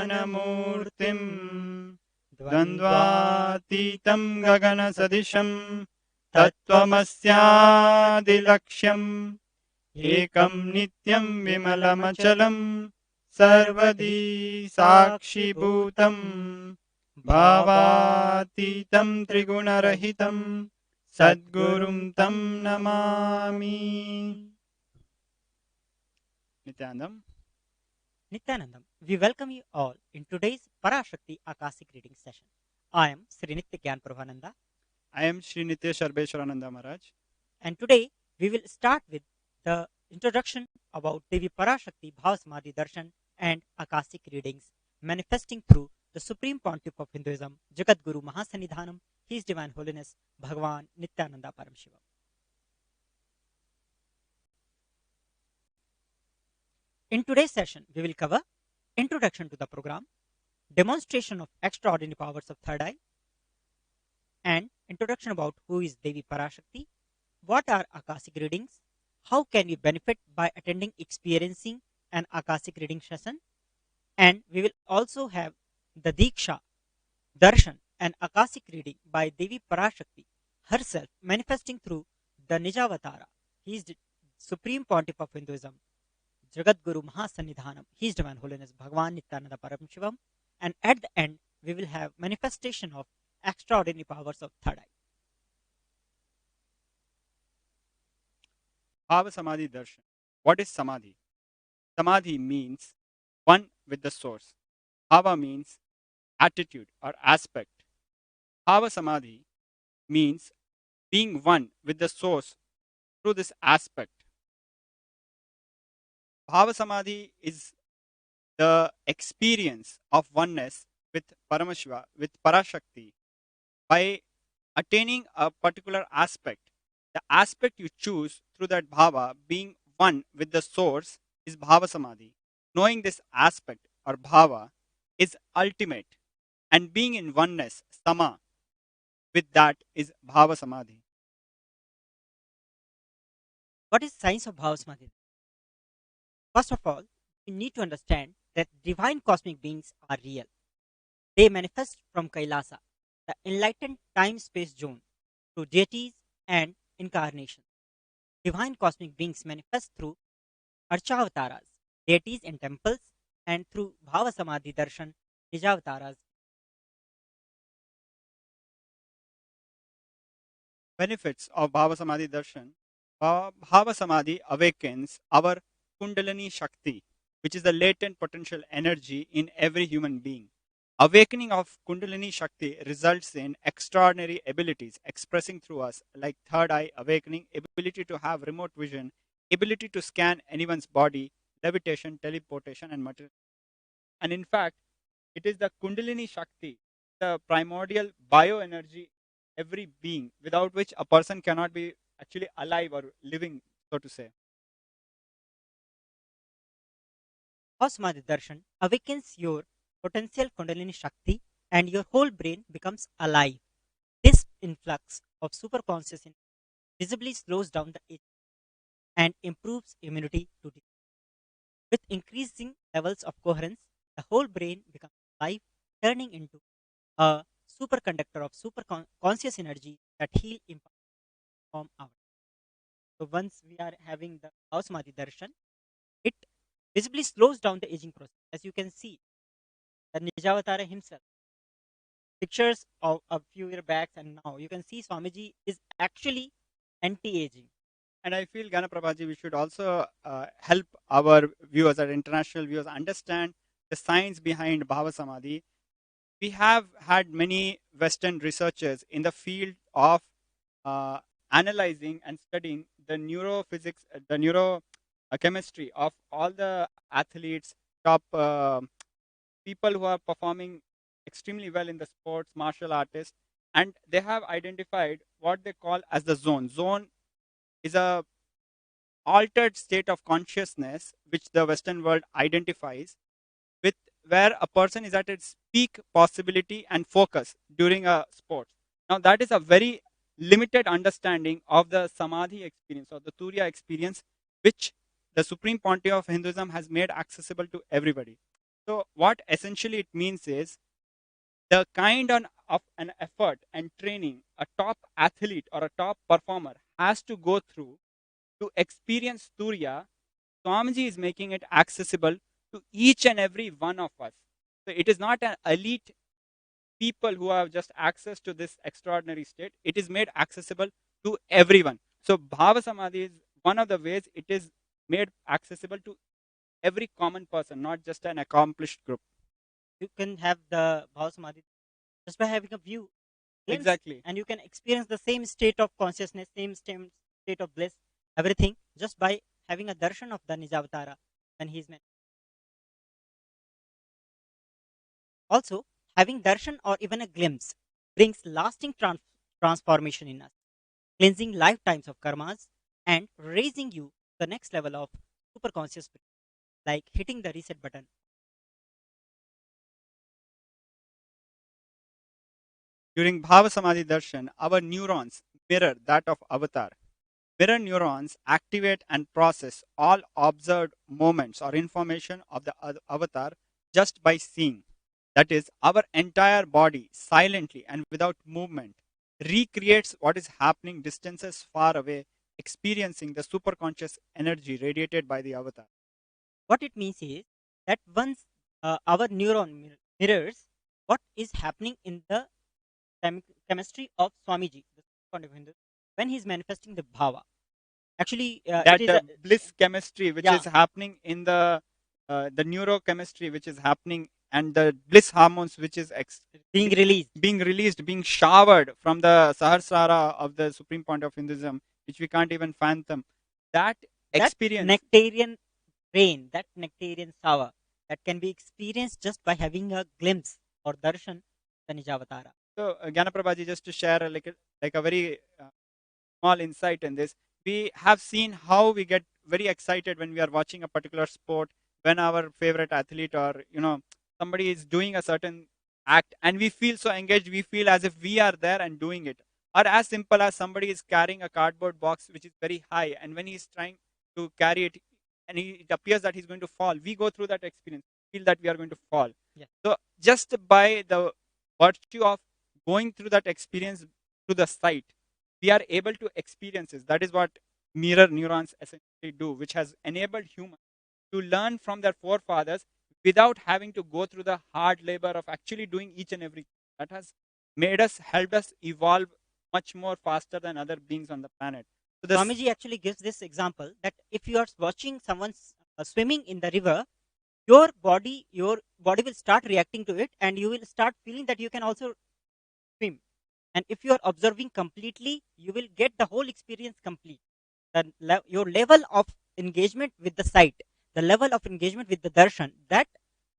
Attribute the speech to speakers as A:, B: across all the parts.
A: ज्ञानमूर्तिम् द्वन्द्वातीतं गगनसदृशं तत्त्वमस्यादिलक्ष्यम् एकं नित्यं विमलमचलं सर्वदी साक्षिभूतम् भावातीतं त्रिगुणरहितं सद्गुरुं तं Namami.
B: Nithyanandam, we welcome you all in today's Parashakti Akashic reading session. I am Sri Nithya Prabhananda.
A: I am Sri Nithya Sharbeshwarananda Maharaj.
B: And today we will start with the introduction about Devi Parashakti Bhavasamadhi Darshan and Akashic readings manifesting through the Supreme Pontiff of Hinduism, Jagat Guru Mahasanidhanam, His Divine Holiness, Bhagavan Nithyananda Paramashivam. In today's session, we will cover introduction to the program, demonstration of extraordinary powers of third eye, and introduction about who is Devi Parashakti, what are Akashic readings, how can we benefit by attending, experiencing an Akashic reading session, and we will also have the Diksha, Darshan, and Akashic reading by Devi Parashakti herself manifesting through the Nijavatara. He is the Supreme Pontiff of Hinduism, Jagat Guru Mahasanidhanam, His Divine Holiness Bhagavan Nithyananda Paramashivam, and at the end we will have manifestation of extraordinary powers of third eye.
A: Bhava Samadhi Darshan. What is Samadhi? Samadhi means one with the source. Bhava means attitude or aspect. Bhava Samadhi means being one with the source through this aspect. Bhava Samadhi is the experience of oneness with Paramashiva, with Parashakti, by attaining a particular aspect. The aspect you choose through that bhava, being one with the source, is Bhava Samadhi. Knowing this aspect or bhava is ultimate, and being in oneness, sama, with that is Bhava Samadhi.
B: What is science of Bhava Samadhi? First of all, we need to understand that divine cosmic beings are real. They manifest from Kailasa, the enlightened time-space zone, through deities and incarnations. Divine cosmic beings manifest through Archavataras, deities in temples, and through Bhava Samadhi Darshan, Nijavataras.
A: Benefits of Bhava Samadhi Darshan. Bhava Samadhi awakens our Kundalini Shakti, which is the latent potential energy in every human being. Awakening of Kundalini Shakti results in extraordinary abilities expressing through us, like third eye awakening, ability to have remote vision, ability to scan anyone's body, levitation, teleportation, and material. And in fact, it is the Kundalini Shakti, the primordial bioenergy, every being, without which a person cannot be actually alive or living, so to say.
B: Bhava Samadhi Darshan awakens your potential Kundalini Shakti and your whole brain becomes alive. This influx of superconscious visibly slows down the aging and improves immunity to disease. With increasing levels of coherence, the whole brain becomes alive, turning into a superconductor of conscious energy that heal from our. So once we are having the Bhava Samadhi Darshan, it visibly slows down the aging process. As you can see, the Nijavatara himself, pictures of a few years back and now, you can see Swamiji is actually anti-aging.
A: And I feel, Gana Prabhaji, we should also help our viewers, our international viewers, understand the science behind Bhava Samadhi. We have had many Western researchers in the field of analyzing and studying the neurophysics, the neurochemistry of all the athletes, top people who are performing extremely well in the sports, martial artists, and they have identified what they call as the zone. Zone is a altered state of consciousness which the Western world identifies with, where a person is at its peak possibility and focus during a sport. Now that is a very limited understanding of the Samadhi experience or the Turiya experience, which the Supreme Pontiff of Hinduism has made accessible to everybody. So what essentially it means is the kind of an effort and training a top athlete or a top performer has to go through to experience Turiya, Swamiji is making it accessible to each and every one of us. So it is not an elite people who have just access to this extraordinary state. It is made accessible to everyone. So Bhava Samadhi is one of the ways it is made accessible to every common person, not just an accomplished group.
B: You can have the Bhava Samadhi just by having a view, glimpse,
A: Exactly.
B: and you can experience the same state of consciousness, same state of bliss, everything just by having a darshan of the Nijavatara when he's meant. Also, having darshan or even a glimpse brings lasting transformation in us, cleansing lifetimes of karmas and raising you to the next level of super conscious spirit, like hitting the reset button.
A: During Bhava Samadhi Darshan, our neurons mirror that of Avatar. Mirror neurons activate and process all observed moments or information of the avatar just by seeing. That is, our entire body silently and without movement recreates what is happening distances far away, experiencing the superconscious energy radiated by the avatar.
B: What it means is that once our mirrors what is happening in the chemistry of Swamiji, the point of Hindu, when he's manifesting the bhava. Actually, it
A: That
B: is a
A: bliss chemistry which
B: yeah
A: is happening in the neurochemistry which is happening and the bliss hormones which is
B: being released.
A: being released, being showered from the Sahasrara of the supreme point of Hinduism, which we can't even fathom. That
B: That
A: experience.
B: nectarian rain, that nectarian sour, that can be experienced just by having a glimpse or darshan the Nijavatara.
A: So, Gyanaprabhaji, just to share like a very small insight in this, we have seen how we get very excited when we are watching a particular sport, when our favorite athlete or somebody is doing a certain act, and we feel so engaged. We feel as if we are there and doing it, or as simple as somebody is carrying a cardboard box which is very high, and when he is trying to carry it, and it appears that he's going to fall. We go through that experience, feel that we are going to fall.
B: Yeah.
A: So just by the virtue of going through that experience to the site, we are able to experience this. That is what mirror neurons essentially do, which has enabled humans to learn from their forefathers without having to go through the hard labor of actually doing each and everything. That has helped us evolve much more faster than other beings on the planet. So this
B: Swamiji actually gives this example that if you are watching someone swimming in the river, your body will start reacting to it, and you will start feeling that you can also swim. And if you are observing completely, you will get the whole experience complete. Your level of engagement with the sight, the level of engagement with the darshan, that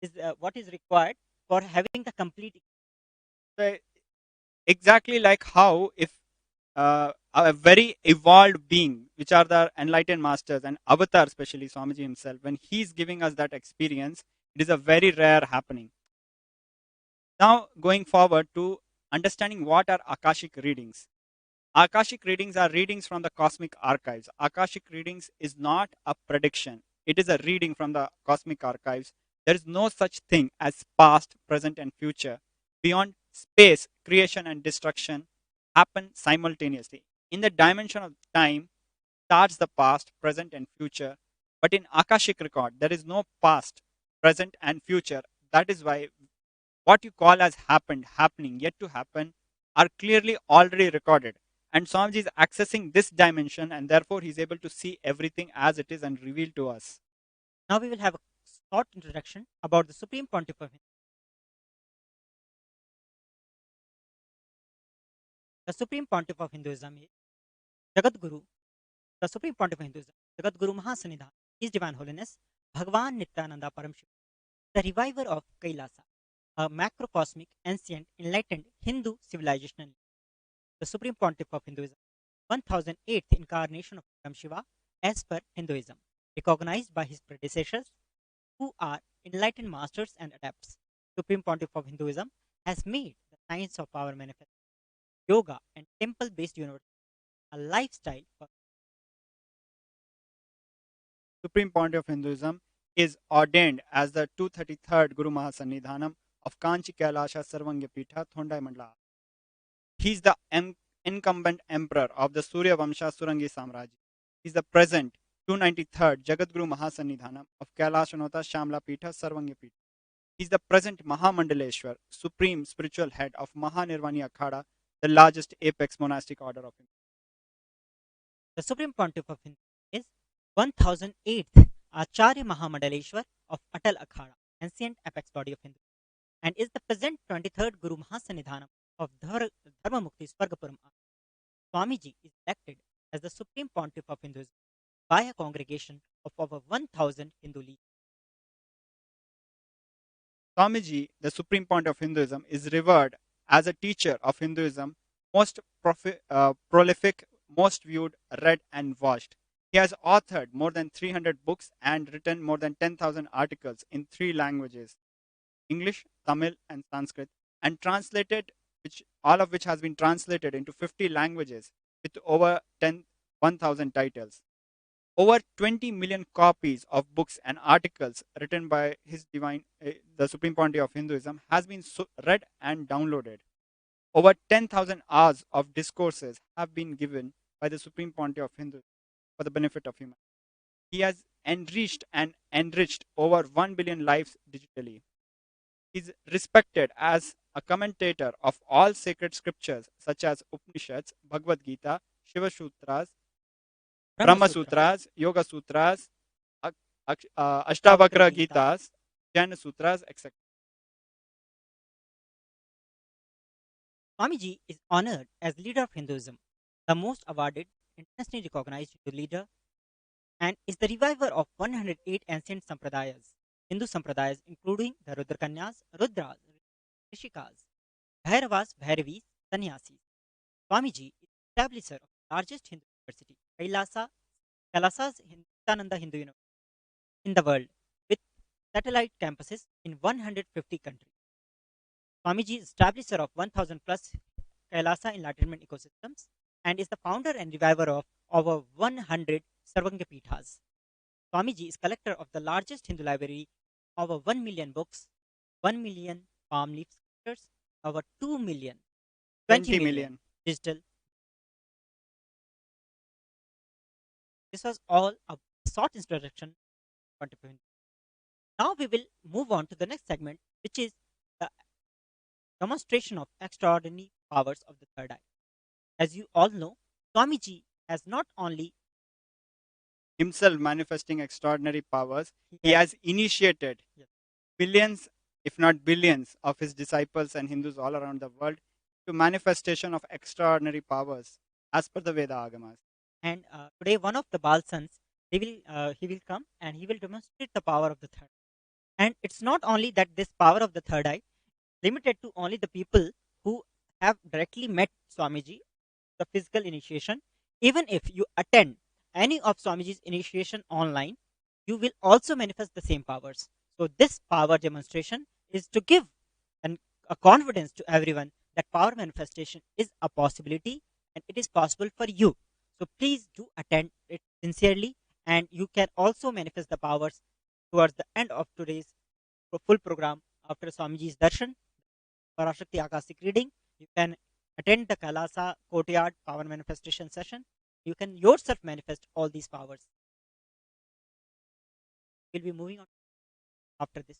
B: is what is required for having the complete.
A: uh, exactly like how if a very evolved being, which are the enlightened masters and avatar, especially Swamiji himself, when he's giving us that experience, it is a very rare happening. Now, going forward to understanding what are Akashic readings. Akashic readings are readings from the cosmic archives. Akashic readings is not a prediction, it is a reading from the cosmic archives. There is no such thing as past, present, and future. Beyond space, creation and destruction happen simultaneously. In the dimension of time, starts the past, present, and future. But in Akashic record, there is no past, present, and future. That is why what you call as happened, happening, yet to happen, are clearly already recorded. And Swamiji is accessing this dimension, and therefore he is able to see everything as it is and reveal to us.
B: Now we will have a short introduction about the Supreme Pontiff of Hinduism. The Supreme Pontiff of Hinduism is Jagat Guru. The Supreme Pontiff of Hinduism, Jagat Guru Mahasanidhan, His Divine Holiness, Bhagwan Nithyananda Paramashivam, the reviver of Kailasa, a macrocosmic, ancient, enlightened Hindu civilization. The Supreme Pontiff of Hinduism, 1008th incarnation of Param Shiva as per Hinduism, recognized by his predecessors who are enlightened masters and adepts. Supreme Pontiff of Hinduism has made the science of power manifest, yoga and temple-based universe a lifestyle for
A: Supreme point of Hinduism is ordained as the 233rd Guru Mahasannidhanam of Kanchi Kailasa Sarvanya Pitha Thondai Mandala. He is the incumbent emperor of the Surya Vamsha Surangi Samraj. He is the present 293rd Jagadguru Mahasannidhanam of Kailashanota Shamla Pitha Sarvanya Pitha. He is the present Mahamandaleshwar, supreme spiritual head of Mahanirvani Akhada, the largest apex monastic order of India.
B: The Supreme Pontiff of Hindu is 1008th Acharya Mahamandaleshwar of Atal Akhada, ancient apex body of Hindu, and is the present 23rd Guru Mahasannidhanam of Dharma Mukti Swargapuram. Swamiji is elected as the Supreme Pontiff of Hinduism by a congregation of over 1000 Hindu leaders.
A: Swamiji, the supreme point of Hinduism, is revered as a teacher of Hinduism, most prolific, most viewed, read, and watched. He has authored more than 300 books and written more than 10,000 articles in three languages: English, Tamil, and Sanskrit, and translated, which all of which has been translated into 50 languages with over 1,000 titles. Over 20 million copies of books and articles written by His Divine, the Supreme Pontiff of Hinduism, has been read and downloaded. Over 10,000 hours of discourses have been given by the Supreme Pontiff of Hinduism for the benefit of humanity. He has enriched over 1 billion lives digitally. He is respected as a commentator of all sacred scriptures such as Upanishads, Bhagavad Gita, Shiva Sutras,
B: Brahma
A: Brahma
B: Sutra,
A: Sutras, Yoga Sutras,
B: Ashtavakra
A: Ashtavakra
B: Gita.
A: Gitas, Jnana Sutras, etc.
B: Swamiji is honored as leader of Hinduism, the most awarded, internationally recognized Hindu leader, and is the reviver of 108 ancient sampradayas, Hindu sampradayas, including the Rudrakanyas, Rudras, Rishikas, Bhairavas, Bhairavis, Sannyasis. Swamiji is the establisher of the largest Hindu university, Kailasa's Nithyananda Hindu University in the world, with satellite campuses in 150 countries. Swamiji is establisher of 1000 plus Kailasa enlightenment ecosystems and is the founder and reviver of over 100 Sarvanga Pithas. Swamiji is collector of the largest Hindu library, over 1 million books, 1 million palm leaf sculptures, over 2 million, 20
A: 20
B: million
A: million.
B: digital. This was all a short introduction. Now we will move on to the next segment, which is the demonstration of extraordinary powers of the third eye. As you all know, Swamiji has not only
A: Himself manifesting extraordinary powers,
B: he
A: he
B: has
A: has initiated
B: yes,
A: billions, if not billions, of his disciples and Hindus all around the world to manifestation of extraordinary powers as per the Veda Agamas.
B: and today one of the Bal sons he will come and he will demonstrate the power of the third. And it's not only that this power of the third eye limited to only the people who have directly met Swamiji, the physical initiation. Even if you attend any of Swamiji's initiation online, you will also manifest the same powers. So this power demonstration is to give an, a confidence to everyone that power manifestation is a possibility and it is possible for you. So please do attend it sincerely, and you can also manifest the powers towards the end of today's full program. After Swamiji's darshan, Parashakti Akashic reading, you can attend the Kailasa courtyard power manifestation session. You can yourself manifest all these powers. We'll be moving on after this.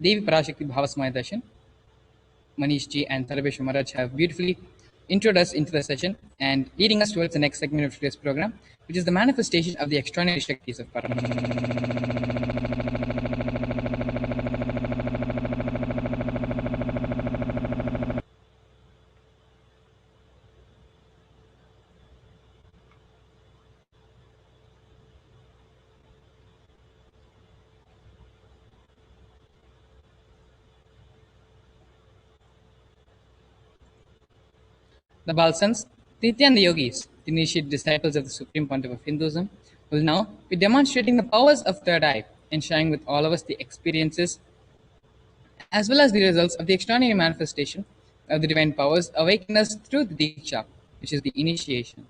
C: Devi Parashakti Bhavasmaya Darshan, Manish Ji and Tarabesh Maharaj have beautifully introduced us into the session and leading us towards the next segment of today's program, which is the manifestation of the extraordinary Shaktis of Paramashiva. The Balsans, the Nithyananda Yogis, the initiate disciples of the Supreme Pontiff of Hinduism, will now be demonstrating the powers of third eye and sharing with all of us the experiences as well as the results of the extraordinary manifestation of the divine powers awakened us through the Diksha, which is the initiation.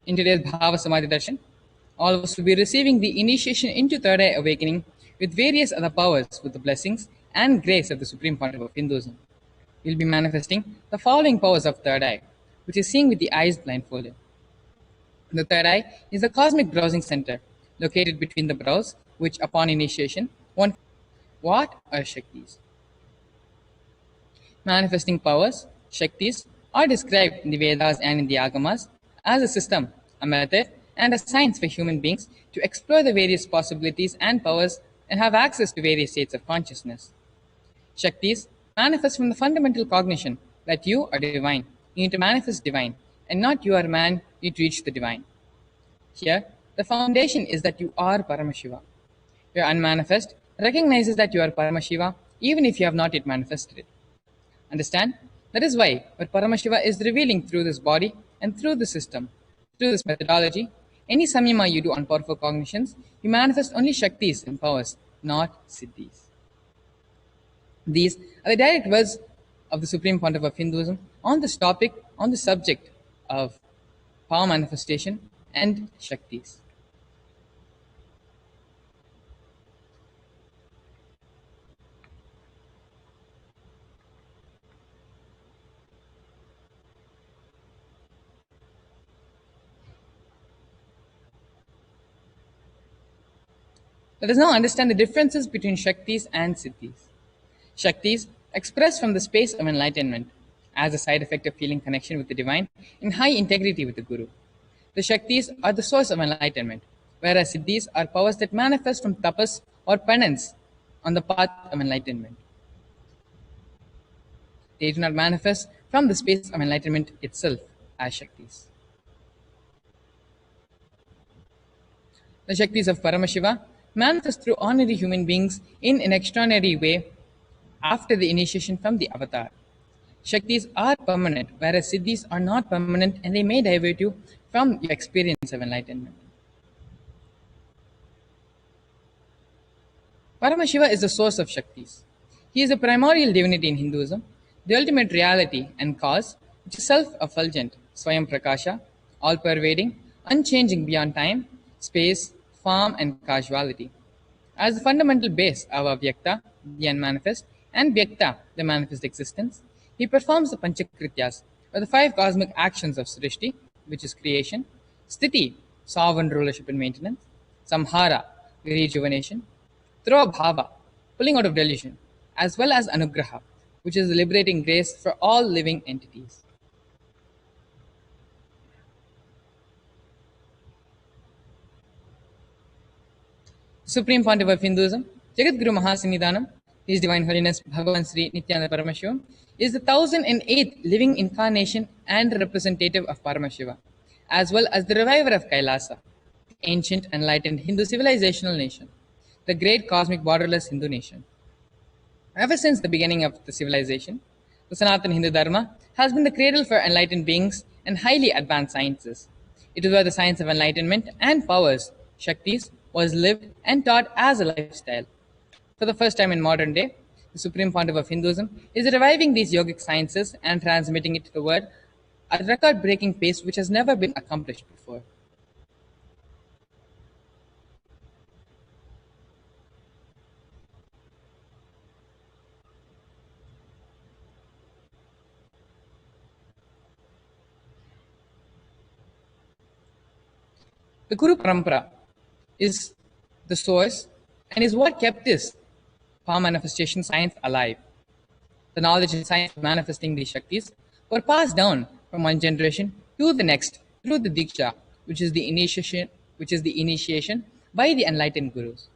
C: In today's Bhava Samadhi Darshan, all of us will be receiving the initiation into third eye awakening with various other powers with the blessings and grace of the Supreme Pontiff of Hinduism. We will be manifesting the following powers of third eye, which is seeing with the eyes blindfolded. The third eye is the cosmic browsing center, located between the brows, which upon initiation, one what are Shaktis? Manifesting powers, Shaktis, are described in the Vedas and in the Agamas as a system, a method, and a science for human beings to explore the various possibilities and powers and have access to various states of consciousness. Shaktis manifest from the fundamental cognition that you are divine. You need to manifest divine, and not you are man, you need to reach the divine. Here, the foundation is that you are Paramashiva. Your unmanifest recognizes that you are Paramashiva even if you have not yet manifested it. Understand? That is why what Paramashiva is revealing through this body and through the system, through this methodology, any samyama you do on powerful cognitions, you manifest only Shaktis and powers, not Siddhis. These are the direct words of the Supreme Pontiff of Hinduism on this topic, on the subject of power manifestation and Shaktis. Let us now understand the differences between Shaktis and Siddhis. Shaktis express from the space of enlightenment as a side effect of feeling connection with the divine in high integrity with the Guru. The Shaktis are the source of enlightenment, whereas Siddhis are powers that manifest from tapas or penance on the path of enlightenment. They do not manifest from the space of enlightenment itself as Shaktis. The Shaktis of Paramashiva manifest through ordinary human beings in an extraordinary way after the initiation from the avatar. Shaktis are permanent, whereas Siddhis are not permanent and they may divert you from your experience of enlightenment. Paramashiva is the source of Shaktis. He is the primordial divinity in Hinduism, the ultimate reality and cause, which is self-effulgent, Swayam Prakasha, all-pervading, unchanging beyond time, space, form, and causality. As the fundamental base of Avyakta, the unmanifest, and Vyakta, the manifest existence, he performs the Panchakrityas, or the five cosmic actions of Srishti, which is creation, Sthiti, sovereign rulership and maintenance, Samhara, rejuvenation, Bhava, pulling out of delusion, as well as Anugraha, which is the liberating grace for all living entities. Supreme Pontiff of Hinduism, Jagat Guru Mahasanidhanam, His Divine Holiness Bhagavan Sri Nithyananda Paramashivam, is the 1008th living incarnation and representative of Paramashiva, as well as the reviver of Kailasa, the ancient enlightened Hindu civilizational nation, the great cosmic borderless Hindu nation. Ever since the beginning of the civilization, the Sanatana Hindu Dharma has been the cradle for enlightened beings and highly advanced sciences. It is where the science of enlightenment and powers, Shaktis, was lived and taught as a lifestyle. For the first time in modern day, the Supreme Pontiff of Hinduism is reviving these yogic sciences and transmitting it to the world at a record-breaking pace which has never been accomplished before. The Guru Parampara is the source, and is what kept this power manifestation science alive. The knowledge and science of manifesting these Shaktis were passed down from one generation to the next through the Diksha, which is the initiation by the enlightened gurus.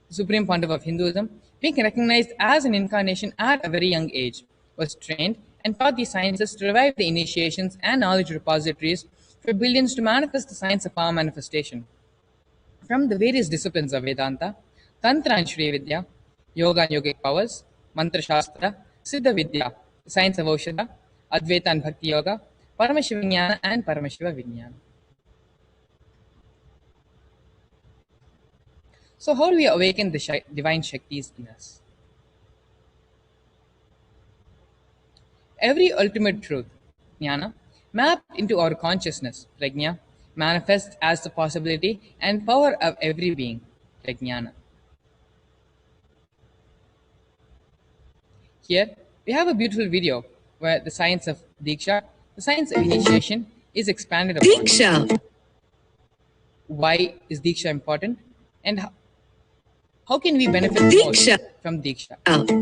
C: The supreme pontiff of Hinduism, being recognized as an incarnation at a very young age, was trained and taught these sciences to revive the initiations and knowledge repositories for billions to manifest the science of power manifestation. From the various disciplines of Vedanta, Tantra and Shri Vidya, Yoga and Yogic powers, Mantra Shastra, Siddha Vidya, the science of Aushadha, Advaita and Bhakti Yoga, Paramashiva and Paramashiva Vijnana. So, how do we awaken the divine Shaktis in us? Every ultimate truth, jnana, mapped into our consciousness, prajna, manifests as the possibility and power of every being, prajnana. Here, we have a beautiful video where the science of Diksha, the science of initiation, is expanded upon.
D: Diksha.
C: Why is Diksha important? And how can we benefit most
D: Diksha
C: from Diksha?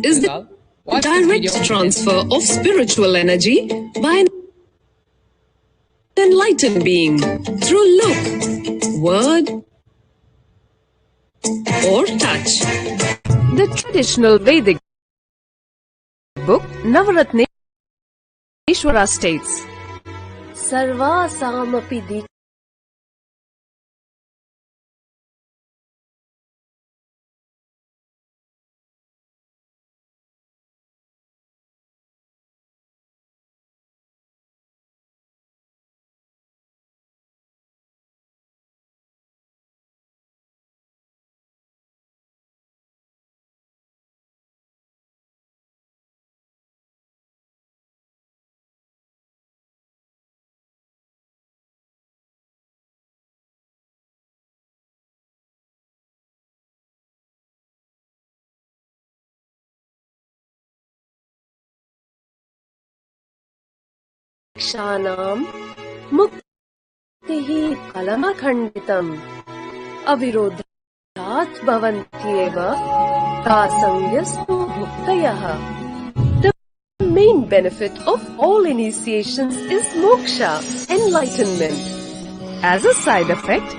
D: is the
C: Rizal, watch this
D: direct
C: video.
D: transfer of spiritual energy by an enlightened being through look, word, or touch.
E: The traditional Vedic book Navaratneshwara states,
F: Sarvasamapi Dikshanam Muktihi Kalamakhanditam Avirodhat Bhavantyeva Tasangyastu Bhuktayah. The main benefit of all initiations is moksha, enlightenment.
E: as a side effect,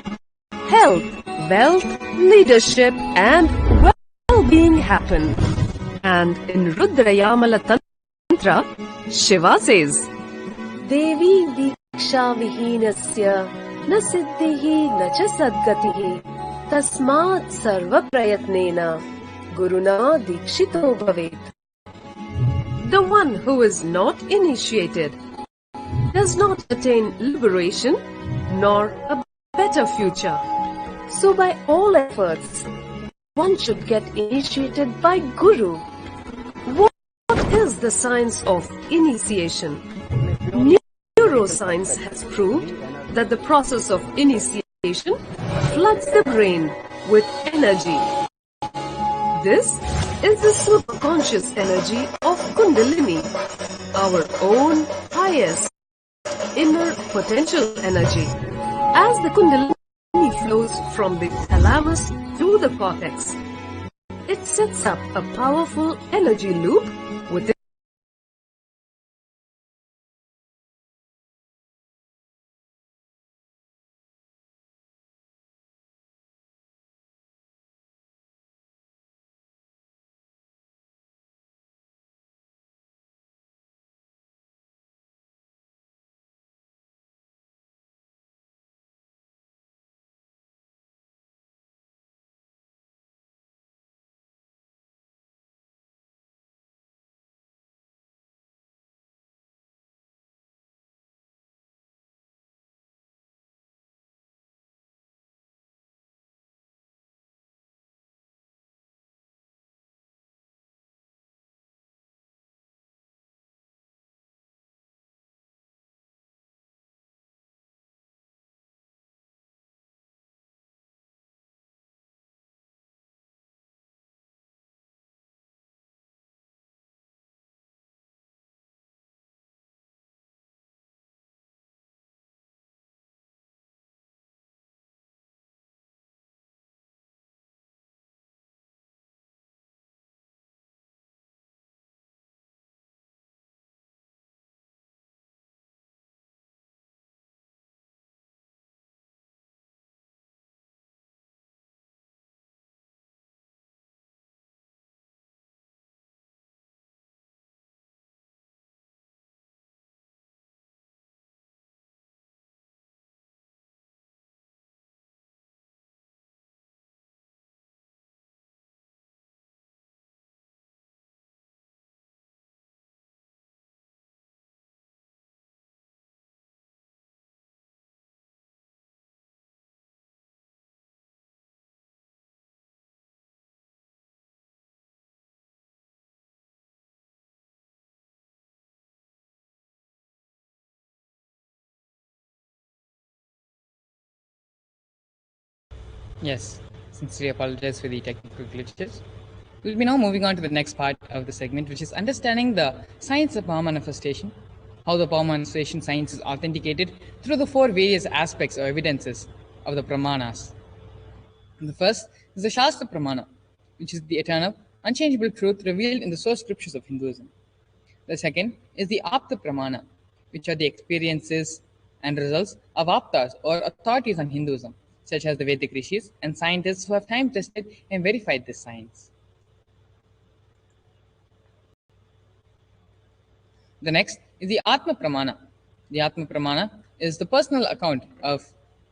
E: health, wealth, leadership, and well-being happen. And in Rudrayamala Tantra, Shiva says,
F: Devi Diksha Vihinasya Na Siddhihi Na Cha Sadgatihi Tasmat Sarva Prayatnena Guruna Dikshito Bhavet.
E: the one who is not initiated does not attain liberation nor a better future.
F: So by all efforts, one should get initiated by Guru.
E: What is the science of initiation? Neuroscience has proved that the process of initiation floods the brain with energy. This is the superconscious energy of Kundalini, our own highest inner potential energy. As the Kundalini flows from the thalamus to the cortex, it sets up a powerful energy loop within
C: Yes, sincerely apologize for the technical glitches. We'll be now moving on to the next part of the segment, which is understanding the science of power manifestation, how the power manifestation science is authenticated through the four various aspects or evidences of the pramanas. And the first is the Shastra Pramana, which is the eternal, unchangeable truth revealed in the source scriptures of Hinduism. The second is the Apta Pramana, which are the experiences and results of Aptas or authorities on Hinduism, such as the Vedic rishis and scientists who have time tested and verified this science. The next is the Atma Pramana. The Atma Pramana is the personal account of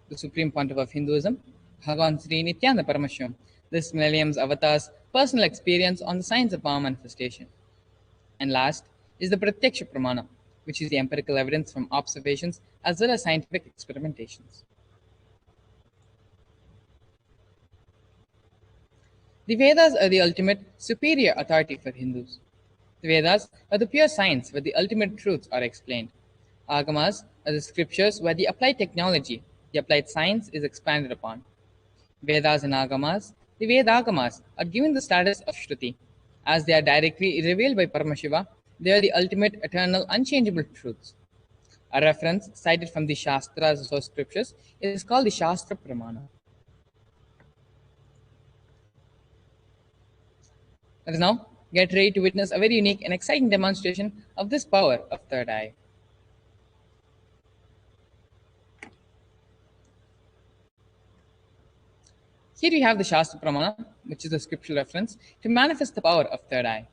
C: the Supreme Pontiff of Hinduism, Bhagavan Sri Nithyananda Paramashivam, this millennium's avatar's personal experience on the science of power manifestation. And last is the Pratyaksha Pramana, which is the empirical evidence from observations as well as scientific experimentations. The Vedas are the ultimate superior authority for Hindus. The Vedas are the pure science where the ultimate truths are explained. Agamas are the scriptures where the applied technology, the applied science is expanded upon. Vedas and Agamas, the Vedagamas are given the status of Shruti. As they are directly revealed by Paramashiva, they are the ultimate, eternal, unchangeable truths. A reference cited from the Shastras or scriptures is called the Shastra Pramana. Let us now get ready to witness a very unique and exciting demonstration of this power of third eye. Here we have the Shastra Pramana, which is the scriptural reference to manifest the power of third eye.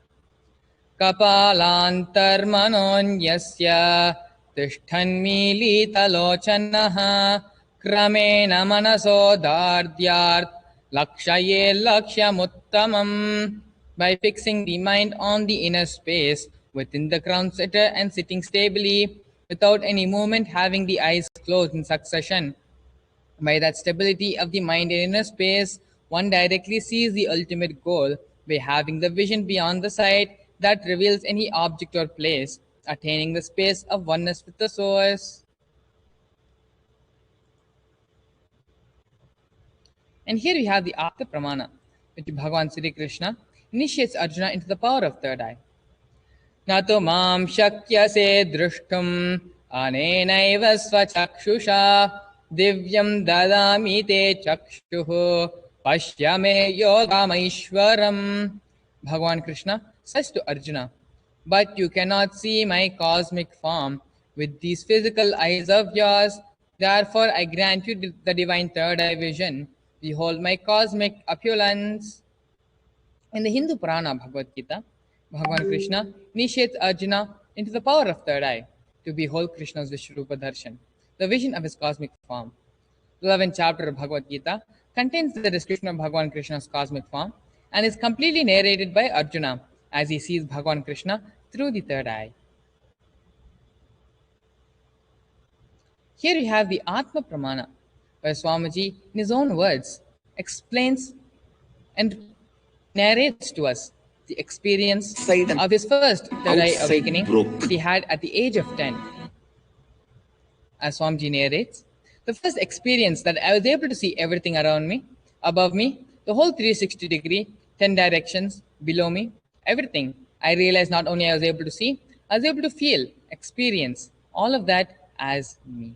C: Kapalantarmanonyasya tishthanmilitalochanaha kramena manasodhardyart lakshaye lakshyamuttamam. By fixing the mind on the inner space within the crown center and sitting stably without any movement, having the eyes closed in succession. By that stability of the mind in inner space, one directly sees the ultimate goal by having the vision beyond the sight that reveals any object or place, attaining the space of oneness with the source. And here we have the Apta Pramana, which Bhagavan Sri Krishna initiates Arjuna into the power of third eye. Nato mam shakyase drushtum anenaiva svachakshusha divyam dadami te chakshuhu pashyame yogamaishwaram. Bhagavan Krishna says to Arjuna, but you cannot see my cosmic form with these physical eyes of yours. Therefore, I grant you the divine third eye vision. Behold my cosmic opulence. In the Hindu Purana Bhagavad Gita, Bhagavan Krishna initiates Arjuna into the power of third eye to behold Krishna's Vishwarupa Darshan, the vision of his cosmic form. The 11th chapter of Bhagavad Gita contains the description of Bhagavan Krishna's cosmic form and is completely narrated by Arjuna as he sees Bhagavan Krishna through the third eye. Here we have the Atma Pramana, where Swamiji, in his own words, explains and narrates to us the experience of his first third eye awakening that he had at the age of 10. As Swamiji narrates, the first experience that I was able to see everything around me, above me, the whole 360-degree, 10 directions, below me, everything. I realized not only I was able to see, I was able to feel, experience, all of that as me.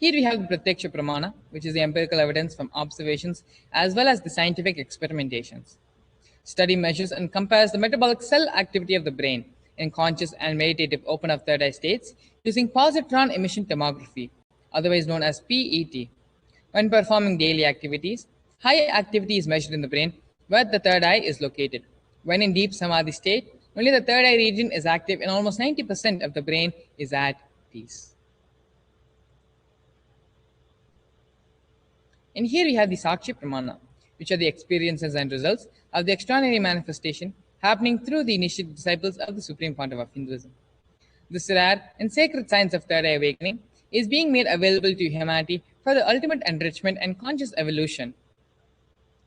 C: Here we have the Pratyaksha Pramana, which is the empirical evidence from observations as well as the scientific experimentations. Study measures and compares the metabolic cell activity of the brain in conscious and meditative open of third eye states using positron emission tomography, otherwise known as PET. When performing daily activities, high activity is measured in the brain where the third eye is located. When in deep samadhi state, only the third eye region is active and almost 90% of the brain is at peace. And here we have the Sakshi Pramana, which are the experiences and results of the extraordinary manifestation happening through the initiate disciples of the Supreme Pontiff of Hinduism. This rare and sacred science of third eye awakening is being made available to humanity for the ultimate enrichment and conscious evolution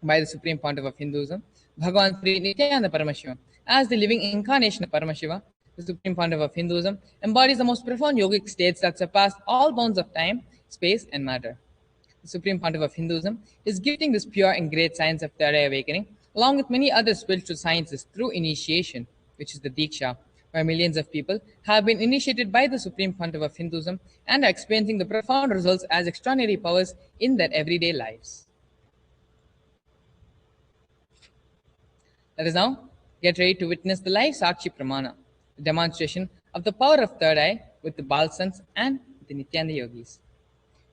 C: by the Supreme Pontiff of Hinduism, Bhagavan Sri Nithyananda Paramashivam. As the living incarnation of Paramashiva, the Supreme Pontiff of Hinduism, embodies the most profound yogic states that surpass all bounds of time, space, and matter. The Supreme Pontiff of Hinduism is gifting this pure and great science of third eye awakening, along with many other spiritual sciences, through initiation, which is the Diksha, where millions of people have been initiated by the Supreme Pontiff of Hinduism and are experiencing the profound results as extraordinary powers in their everyday lives. Let us now get ready to witness the live Sakshi Pramana, the demonstration of the power of third eye with the Balsans and the Nityananda Yogis.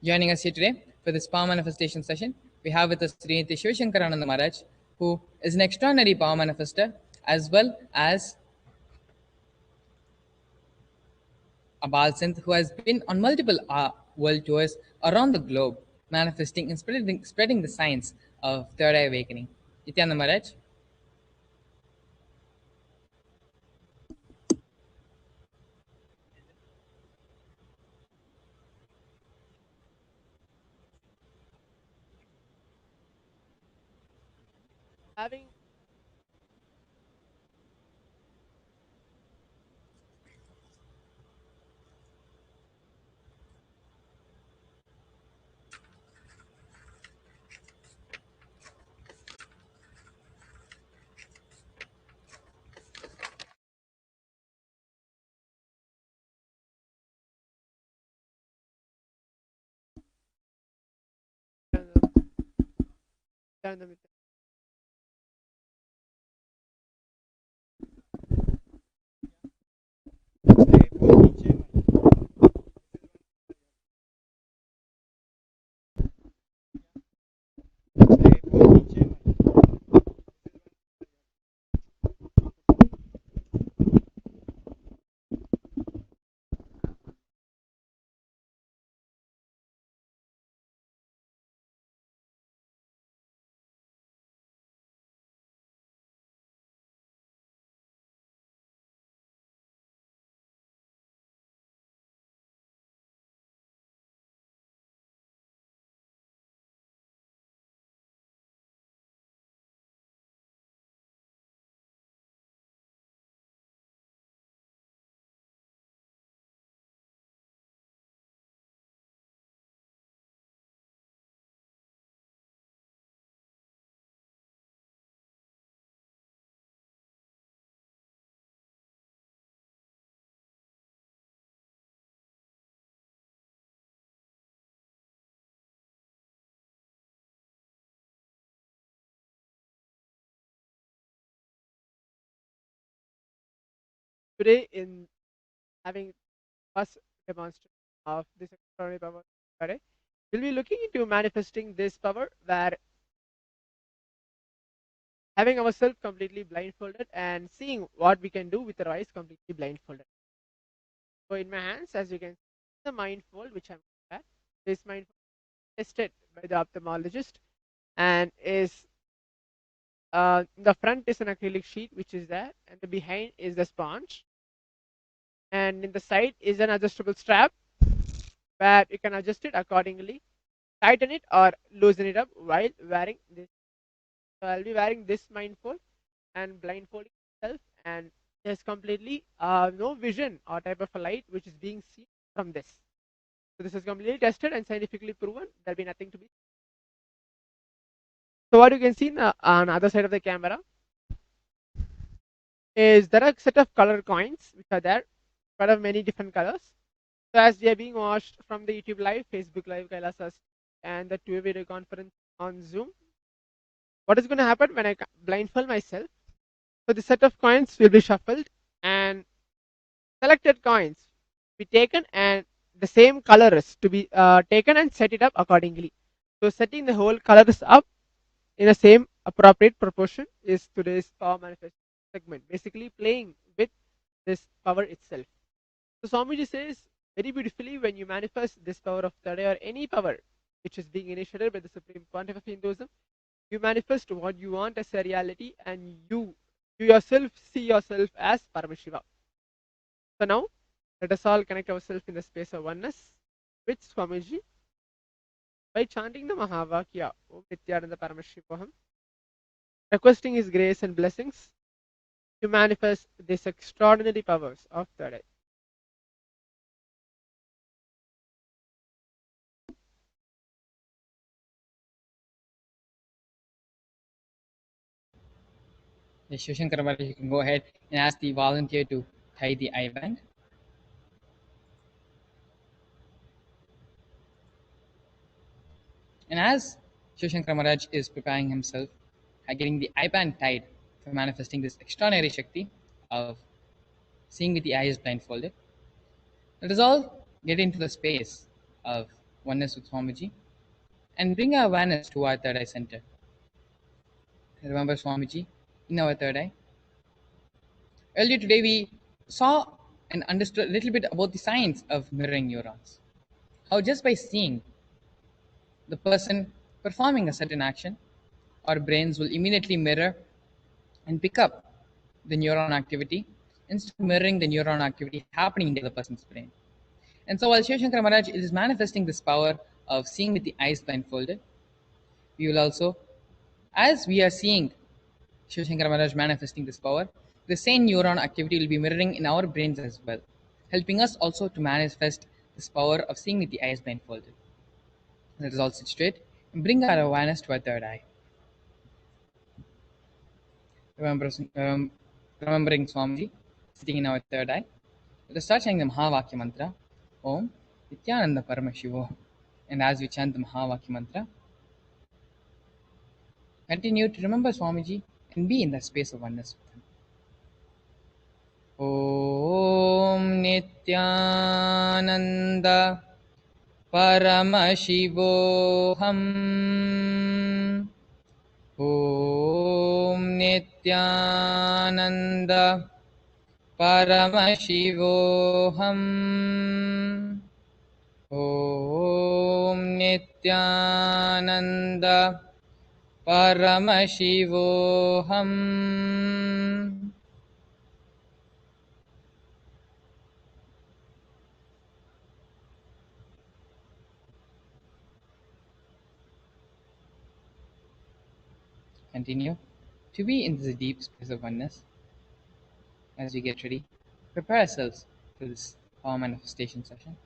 C: Joining us here today for this power manifestation session, we have with us Sriniti Shivashankarananda Maharaj, who is an extraordinary power manifester as well as a Balsant who has been on multiple world tours around the globe, manifesting and spreading the science of third eye awakening. Nityananda Maharaj.
G: Having today in having first demonstration of this extraordinary power today, we'll be looking into manifesting this power where having ourselves completely blindfolded and seeing what we can do with our eyes completely blindfolded. So in my hands, as you can see, the mindfold which I'm at, this mindfold tested by the ophthalmologist and is the front is an acrylic sheet which is there, and the behind is the sponge, and in the side is an adjustable strap where you can adjust it accordingly, tighten it or loosen it up while wearing this. So I'll be wearing this mindfold and blindfolding myself, and there's completely no vision or type of a light which is being seen from this. So this is completely tested and scientifically proven. There'll be nothing to be. So what you can see on the other side of the camera is there are a set of color coins which are there, quite of many different colors. So as they are being watched from the YouTube live, Facebook live, Kailasa, and the two video conference on Zoom, what is going to happen when I blindfold myself? So the set of coins will be shuffled and selected coins be taken, and the same colors to be taken and set it up accordingly. So setting the whole colors up in the same appropriate proportion is today's power manifest segment, basically playing with this power itself. So Swamiji says very beautifully, when you manifest this power of Tada or any power which is being initiated by the Supreme Pontiff of Hinduism, you manifest what you want as a reality, and you yourself see yourself as Paramashiva. So now let us all connect ourselves in the space of oneness with Swamiji by chanting the Mahavakya Om Nithyananda Paramashivoham, requesting his grace and blessings to manifest these extraordinary powers of third eye.
C: Yes, Shivshankar Maharaj, you can go ahead and ask the volunteer to tie the eye band. And as Shivshankar Maharaj is preparing himself, getting the eye band tied for manifesting this extraordinary Shakti of seeing with the eyes blindfolded, let us all get into the space of oneness with Swamiji and bring our awareness to our third eye center. Remember Swamiji in our third eye. Earlier today, we saw and understood a little bit about the science of mirroring neurons. How just by seeing the person performing a certain action, our brains will immediately mirror and pick up the neuron activity instead of mirroring the neuron activity happening in the other person's brain. And so while Shiv Shankar Maharaj is manifesting this power of seeing with the eyes blindfolded, we will also, as we are seeing Shiv Shankar Maharaj manifesting this power, the same neuron activity will be mirroring in our brains as well, helping us also to manifest this power of seeing with the eyes blindfolded. Let us all sit straight and bring our awareness to our third eye. Remembering Swamiji sitting in our third eye, let us start chanting the Mahavakya mantra, Om Nithyananda Paramashivoham. And as we chant the Mahavakya mantra, continue to remember Swamiji and be in that space of oneness with him. Om Nithyananda Paramashivoham. Om Nithyananda Paramashivoham. Om Nithyananda Paramashivoham. Continue to be in this deep space of oneness. As we get ready, prepare ourselves for this power manifestation session.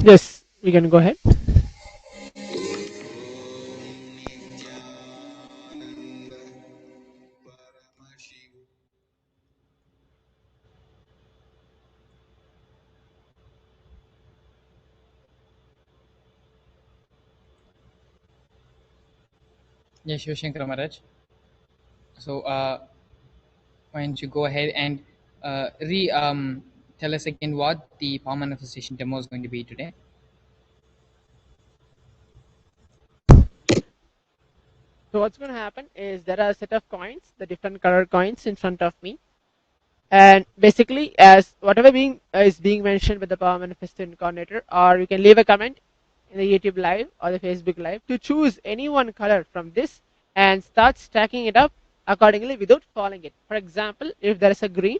G: Yes, we can go ahead.
C: Yes, Shivshankar Maharaj. So, why don't you go ahead and tell us again what the power manifestation demo is going to be today?
G: So what's going to happen is there are a set of coins, the different color coins in front of me, and basically as whatever being is being mentioned by the power manifestation coordinator, or you can leave a comment in the YouTube live or the Facebook live to choose any one color from this and start stacking it up accordingly without following it. For example, if there is a green,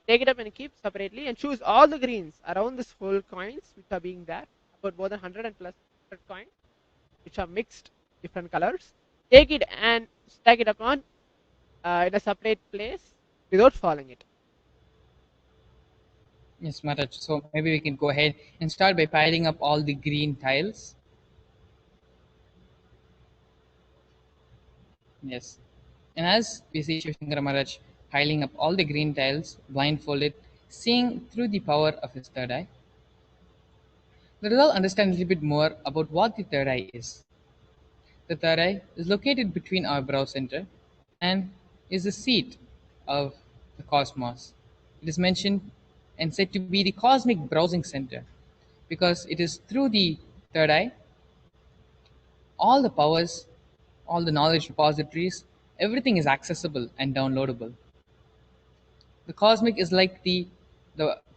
G: take it up and keep separately and choose all the greens around this whole coins which are being there, about more than 100 and plus coins which are mixed different colors. Take it and stack it upon in a separate place without following it.
C: Yes, Maharaj. So maybe we can go ahead and start by piling up all the green tiles. Yes. And as we see Shivshankar Maharaj piling up all the green tiles, blindfolded, seeing through the power of his third eye, Let us all understand a little bit more about what the third eye is. The third eye is located between our brow center and is the seat of the cosmos. It is mentioned and said to be the cosmic browsing center because it is through the third eye all the powers, all the knowledge repositories, everything is accessible and downloadable. The cosmic is like the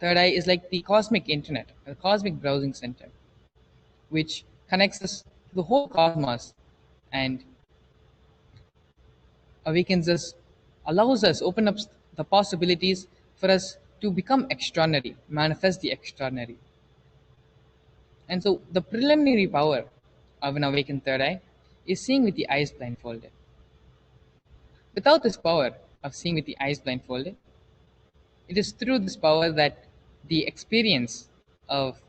C: third eye is like the cosmic internet, the cosmic browsing center, which connects us to the whole cosmos and awakens us, allows us, open up the possibilities for us to become extraordinary, manifest the extraordinary. And so the preliminary power of an awakened third eye is seeing with the eyes blindfolded. Without this power of seeing with the eyes blindfolded, it is through this power that the experience of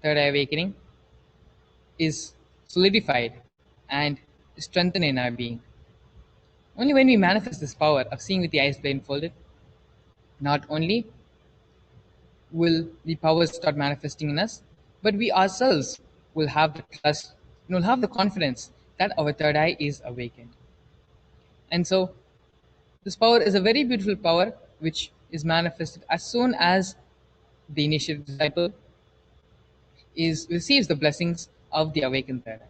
C: third eye awakening is solidified and strengthened in our being. Only when we manifest this power of seeing with the eyes blindfolded, not only will the powers start manifesting in us, but we ourselves will have the trust and will have the confidence that our third eye is awakened. And so, this power is a very beautiful power which is manifested as soon as the initiated disciple receives the blessings of the awakened third eye.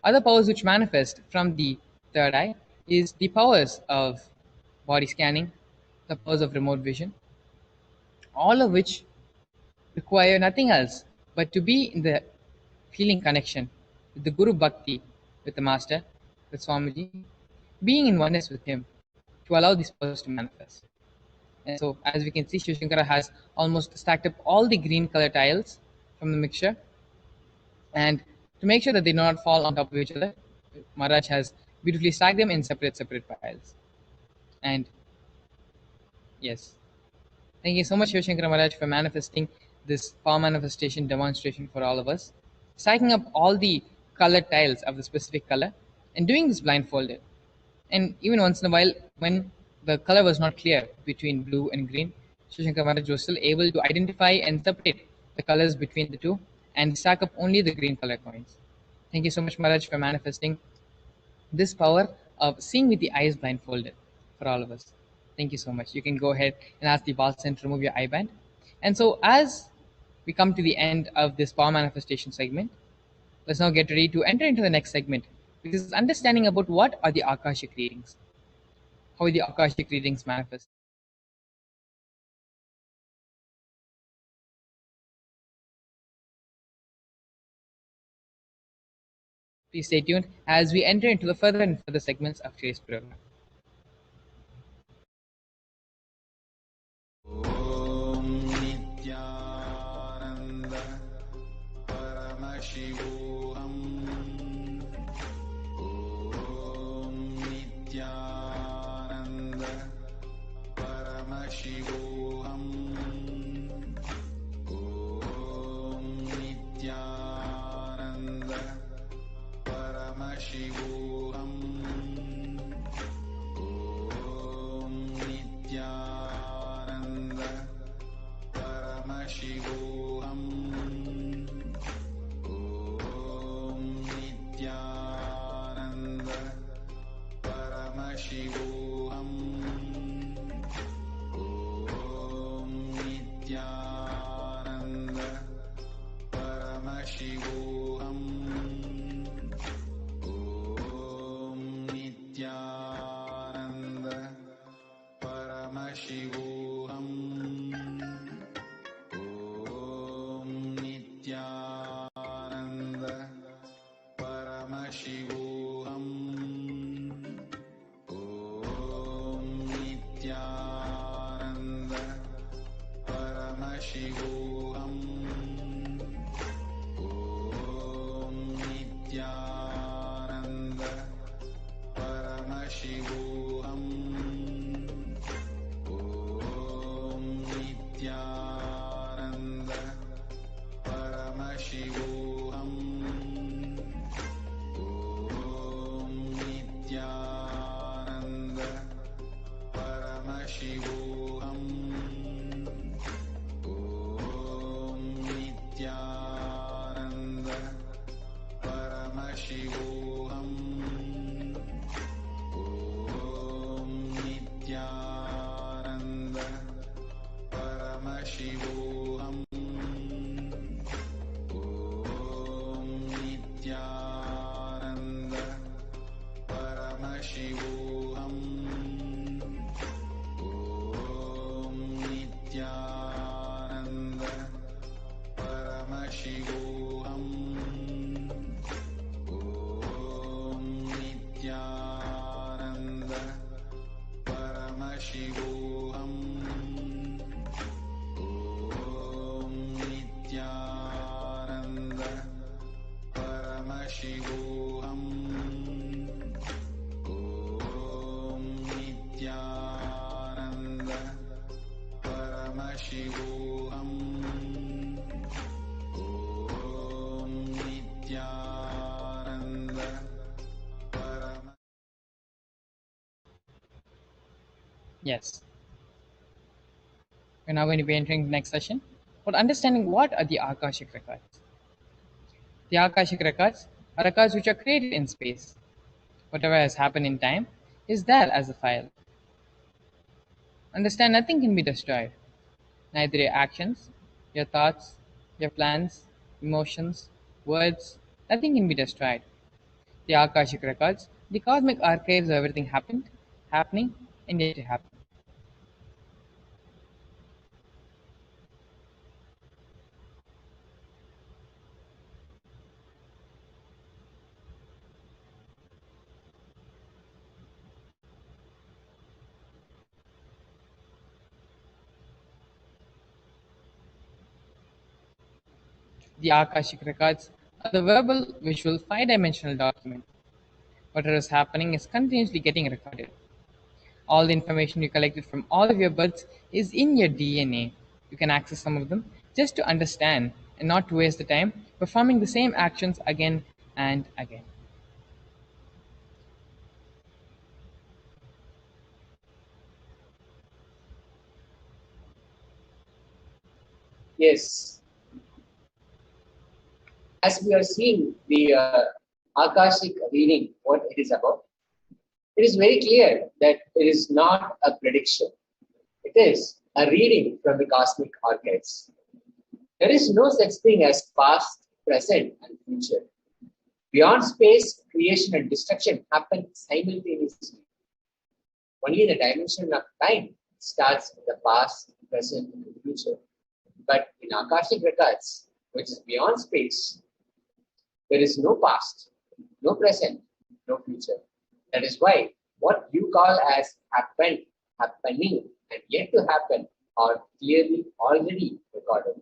C: Other powers which manifest from the third eye is the powers of body scanning, the powers of remote vision, all of which require nothing else but to be in the feeling connection with the Guru Bhakti, with the Master, with Swamiji, being in oneness with him to allow these powers to manifest. And so, as we can see, Shiv Shankara has almost stacked up all the green color tiles from the mixture. And to make sure that they do not fall on top of each other, Maharaj has beautifully stacked them in separate piles. And yes, thank you so much, Shiv Shankara Maharaj, for manifesting this power manifestation demonstration for all of us. Stacking up all the colored tiles of the specific color and doing this blindfolded. And even once in a while, when the color was not clear between blue and green, Shiv Shankara Maharaj was still able to identify and separate the colors between the two and stack up only the green color coins. Thank you so much, Maharaj, for manifesting this power of seeing with the eyes blindfolded for all of us. Thank you so much. You can go ahead and ask the Balsan to remove your eye band. And so, as we come to the end of this power manifestation segment, let's now get ready to enter into the next segment, which is understanding about what are the Akashic readings. How the Akashic readings manifest. Please stay tuned as we enter into the further and further segments of today's program.
H: Nithyananda Paramashivoham. Nithyananda Paramashivoham. Nithyananda Paramashivoham. Nithyananda Paramashivoham. Nithyananda Paramashivoham. Nithyananda Paramashivoham. Nithyananda Paramashivoham. Nithyananda Paramashivoham. Nithyananda Paramashivoham. Nithyananda Paramashivoham. Nithyananda Paramashivoham. Nithyananda Paramashivoham. Nithyananda Paramashivoham. Om Nithyananda Paramashivoham. Om Nithyananda Paramashivoham. Om Nithyananda Paramashivoham. Om Nithyananda Paramashivoham. Om Nithyananda
C: Yes. We're now going to be entering the next session about understanding what are the Akashic records. The Akashic records are records which are created in space. Whatever has happened in time is there as a file. Understand nothing can be destroyed. Neither your actions, your thoughts, your plans, emotions, words, nothing can be destroyed. The Akashic records, the cosmic archives of everything happened, happening, and yet to happen. The Akashic records are the verbal, visual, five-dimensional document. Whatever is happening is continuously getting recorded. All the information you collected from all of your births is in your DNA. You can access some of them just to understand and not to waste the time performing the same actions again and again.
I: Yes, as we are seeing the Akashic reading, what it is about, it is very clear that it is not a prediction. It is a reading from the cosmic archives. There is no such thing as past, present, and future. Beyond space, creation and destruction happen simultaneously. Only the dimension of time starts in the past, present, and future. But in Akashic records, which is beyond space, there is no past, no present, no future. That is why what you call as happened, happening, and yet to happen are clearly already recorded.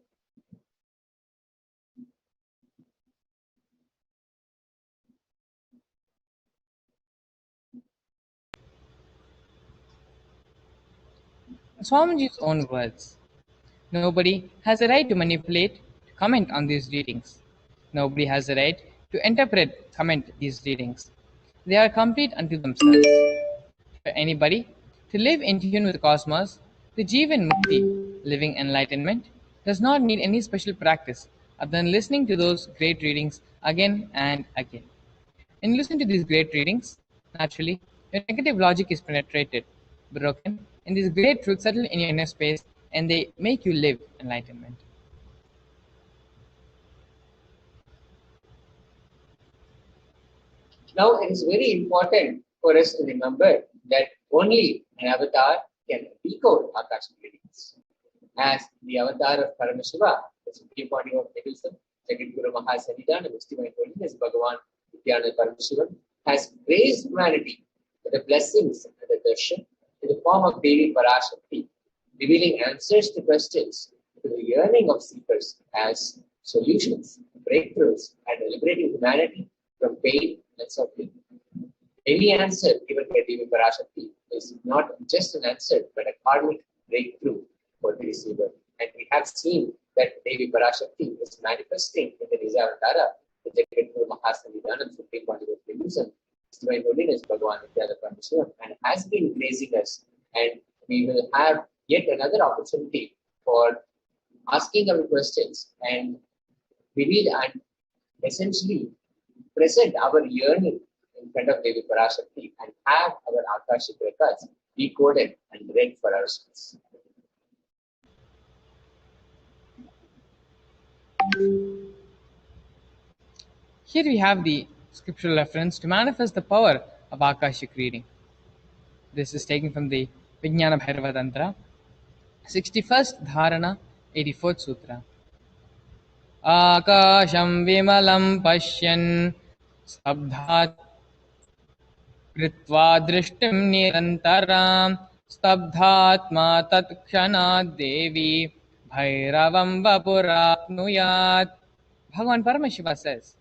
C: Swamiji's own words. Nobody has a right to manipulate, to comment on these readings. Nobody has a right to interpret, comment these readings. They are complete unto themselves. For anybody to live in tune with the cosmos, the Jivan Mukti, living enlightenment, does not need any special practice other than listening to those great readings again and again. When you listen to these great readings, naturally, your negative logic is penetrated, broken, and these great truths settle in your inner space and they make you live enlightenment.
I: Now, it is very important for us to remember that only an avatar can decode Akashic readings. As the avatar of Paramashiva, the supreme body of Nikhilsam, Jagadguru Mahasanidan, and Divine Holiness Bhagavan Nithyananda Paramashivam, has raised humanity with the blessings and the darshan in the form of Devi Parashakti, revealing answers to questions to the yearning of seekers as solutions, breakthroughs, and liberating humanity from pain and suffering. Any answer given by Devi Parashakti is not just an answer, but a karmic breakthrough for the receiver. And we have seen that Devi Parashakti is manifesting in the Nijavatara, the Jagadguru Mahasanidanam, Supreme Body of Illusion, Divine Holiness Bhagavan Nithyananda Paramashivam, and has been raising us. And we will have yet another opportunity for asking our questions and reveal and essentially present our yearning in front of Devi Parashakti and have our Akashic records decoded and read for ourselves.
C: Here we have the scriptural reference to manifest the power of Akashic reading. This is taken from the Vijnana Bhairava Tantra, 61st Dharana, 84th Sutra. Akasham vimalam pashyan stabdhat कृत्वा दृष्टिं निरन्तरां स्तब्धात्मा तत्क्षणात् देवी भैरवं वपुराप्नुयात्. Bhagavan Paramashiva says,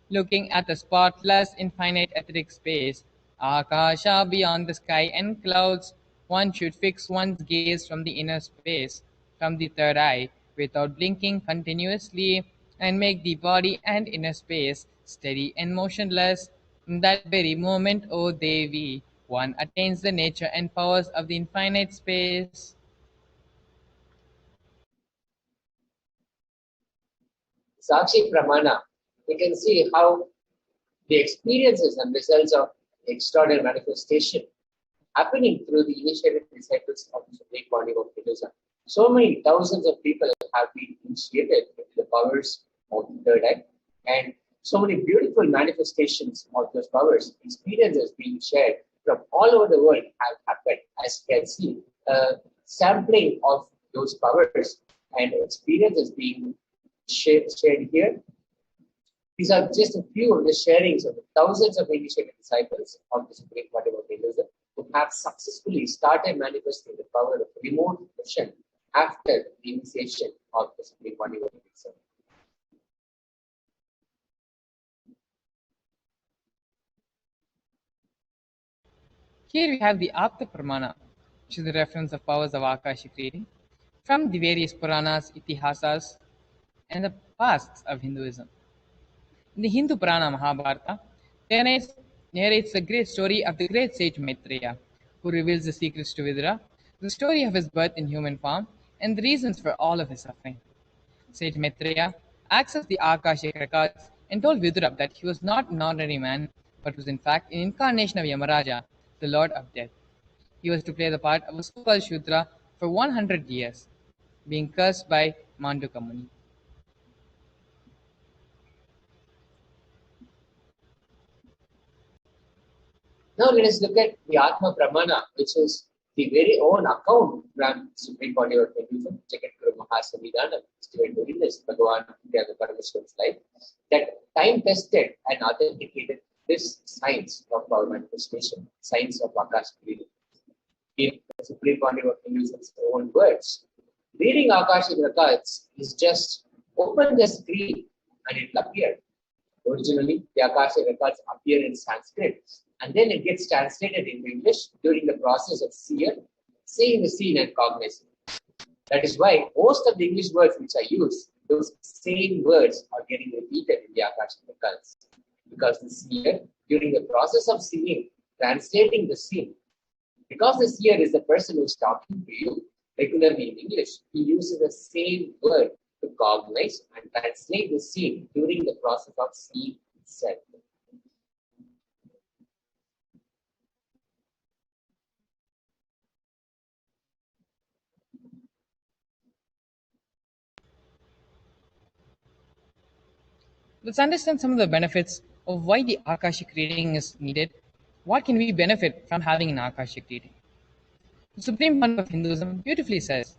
C: looking at the spotless infinite etheric space, Akasha beyond the sky and clouds, one should fix one's gaze from the inner space, from the third eye, without blinking continuously, and make the body and inner space steady and motionless. In that very moment, O Devi, one attains the nature and powers of the infinite space.
I: Sakshi Pramana, we can see how the experiences and results of extraordinary manifestation happening through the initiated disciples of the Supreme Body of Hinduism. So many thousands of people have been initiated into the powers of the third eye, and so many beautiful manifestations of those powers, experiences being shared from all over the world have happened. As you can see, sampling of those powers and experiences being shared here. These are just a few of the sharings of the thousands of initiated disciples of the Supreme Body of Hinduism who have successfully started manifesting the power of remote vision after the initiation of the Supreme Body of Hinduism.
C: Here we have the Apta Pramana, which is the reference of powers of Akashic reading from the various Puranas, Itihasas, and the pasts of Hinduism. In the Hindu Purana Mahabharata, narrates the great story of the great sage Maitreya, who reveals the secrets to Vidura, the story of his birth in human form, and the reasons for all of his suffering. Sage Maitreya accessed the Akashic records and told Vidura that he was not an ordinary man, but was in fact an incarnation of Yamaraja, the Lord of Death. He was to play the part of a so-called Shudra for 100 years, being cursed by Manduka Muni.
I: Now let us look at the Atma Pramana, which is the very own account from Supreme Body of Hinduism, Jagadguru Mahasamidana, given during this Bhagavan Nithyananda Paramashivan's life, that time tested and authenticated this science of power manifestation, science of Akashic reading. In the Supreme Body of Hinduism's own words, reading Akashic records is just open the screen and it will appear. Originally, the Akashic records appear in Sanskrit, and then it gets translated into English during the process of seeing the scene and cognizing. That is why most of the English words which are used, those same words are getting repeated in the Akashic records. Because the seer, during the process of seeing, translating the scene, because the seer is the person who is talking to you regularly in English, he uses the same word to cognize and translate the scene during the process of seeing itself.
C: Let's understand some of the benefits of why the Akashic reading is needed. What can we benefit from having an Akashic reading? The Supreme Fund of Hinduism beautifully says,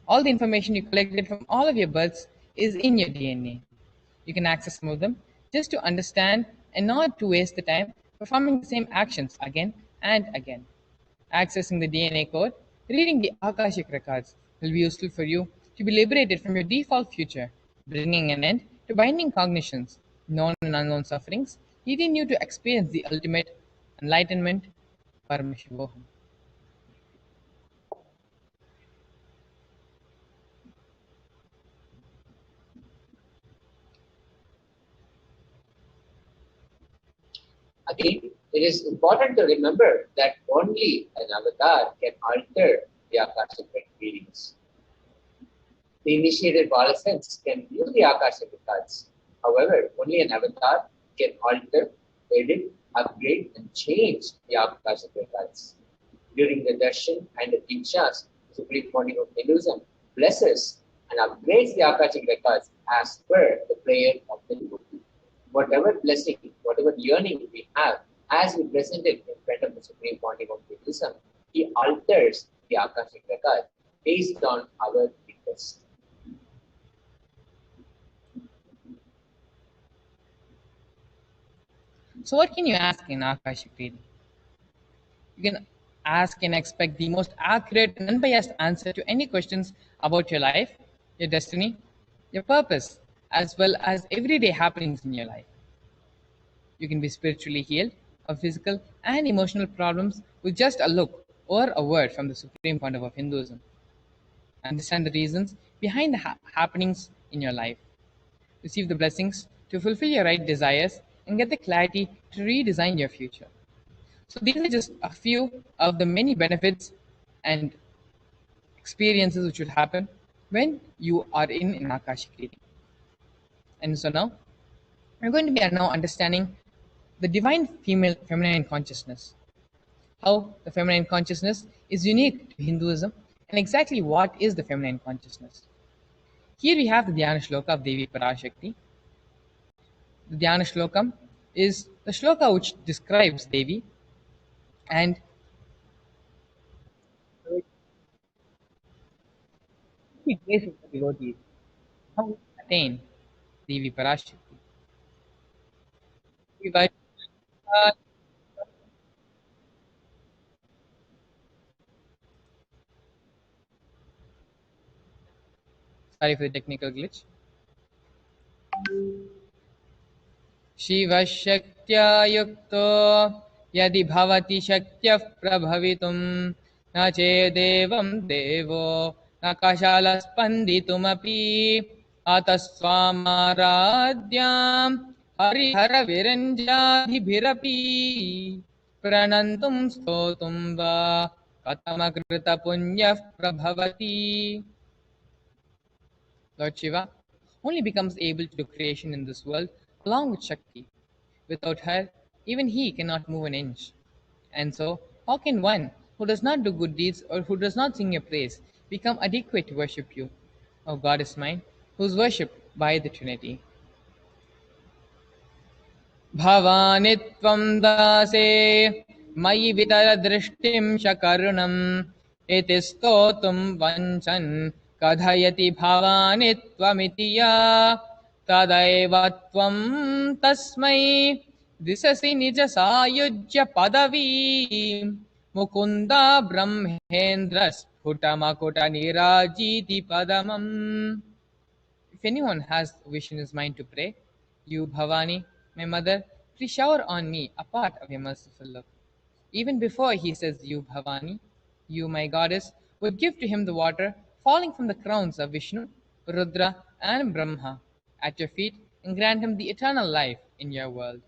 C: all the information you collected from all of your births is in your DNA. You can access some of them just to understand and not to waste the time performing the same actions again and again. Accessing the DNA code, reading the Akashic records will be useful for you to be liberated from your default future, bringing an end to binding cognitions, known and unknown sufferings, leading you to experience the ultimate enlightenment, Paramashivoham.
I: Again, it is important to remember that only an avatar can alter the Akashic readings. The initiated adolescents can view the Akashic records. However, only an avatar can alter, edit, upgrade, and change the Akashic records. During the darshan and the Dikshas, the Supreme Body of Hinduism blesses and upgrades the Akashic records as per the prayer of the devotee. Whatever blessing, whatever yearning we have As we present it in front of the Supreme Pontiff of Buddhism, he alters the Akashic record based on our request.
C: So, what can you ask in Akashic reading? You can ask and expect the most accurate and unbiased answer to any questions about your life, your destiny, your purpose, as well as everyday happenings in your life. You can be spiritually healed of physical and emotional problems with just a look or a word from the Supreme Pontiff of Hinduism. Understand the reasons behind the happenings in your life. Receive the blessings to fulfill your right desires and get the clarity to redesign your future. So, these are just a few of the many benefits and experiences which will happen when you are in an Akashic reading. And so now we're going to be now understanding the divine female feminine consciousness, how the feminine consciousness is unique to Hinduism, and exactly what is the feminine consciousness. Here we have the Dhyana Shloka of Devi Parashakti. The Dhyana Shlokam is the shloka which describes Devi and it places the devotees how to attain Devi Parashakti. Sorry for the technical glitch. शिवशक्त्या युक्तो यदि भवति शक्त्यः प्रभवितुं न चेदेवं देवो न कशालस्पन्दितुमपि अतः स्वामाराध्यां हरिहरविरञ्जादिभिरपि प्रणन्तुं स्तोतुं वा कथमकृतपुण्यः प्रभवति. Lord Shiva only becomes able to do creation in this world along with Shakti. Without her, even he cannot move an inch. And so, how can one who does not do good deeds or who does not sing your praise become adequate to worship you, O Goddess mine, who is worshipped by the Trinity? भवानि त्वं दासे मयि वितरदृष्टिं शकरुणम् इति स्तोतुं वञ्चन् कथयति भवानि त्वमिति या तदैव त्वं तस्मै दिशसि निजसायुज्य पदवीं Mukunda ब्रह्मेन्द्रस्फुटमकुटनिराजीति पदमम्. If anyone has a wish in his mind to pray, you, Bhavani, my mother, please shower on me a part of your merciful love. Even before he says, you, Bhavani, you, my goddess, would give to him the water falling from the crowns of Vishnu, Rudra, and Brahma at your feet and grant him the eternal life in your world.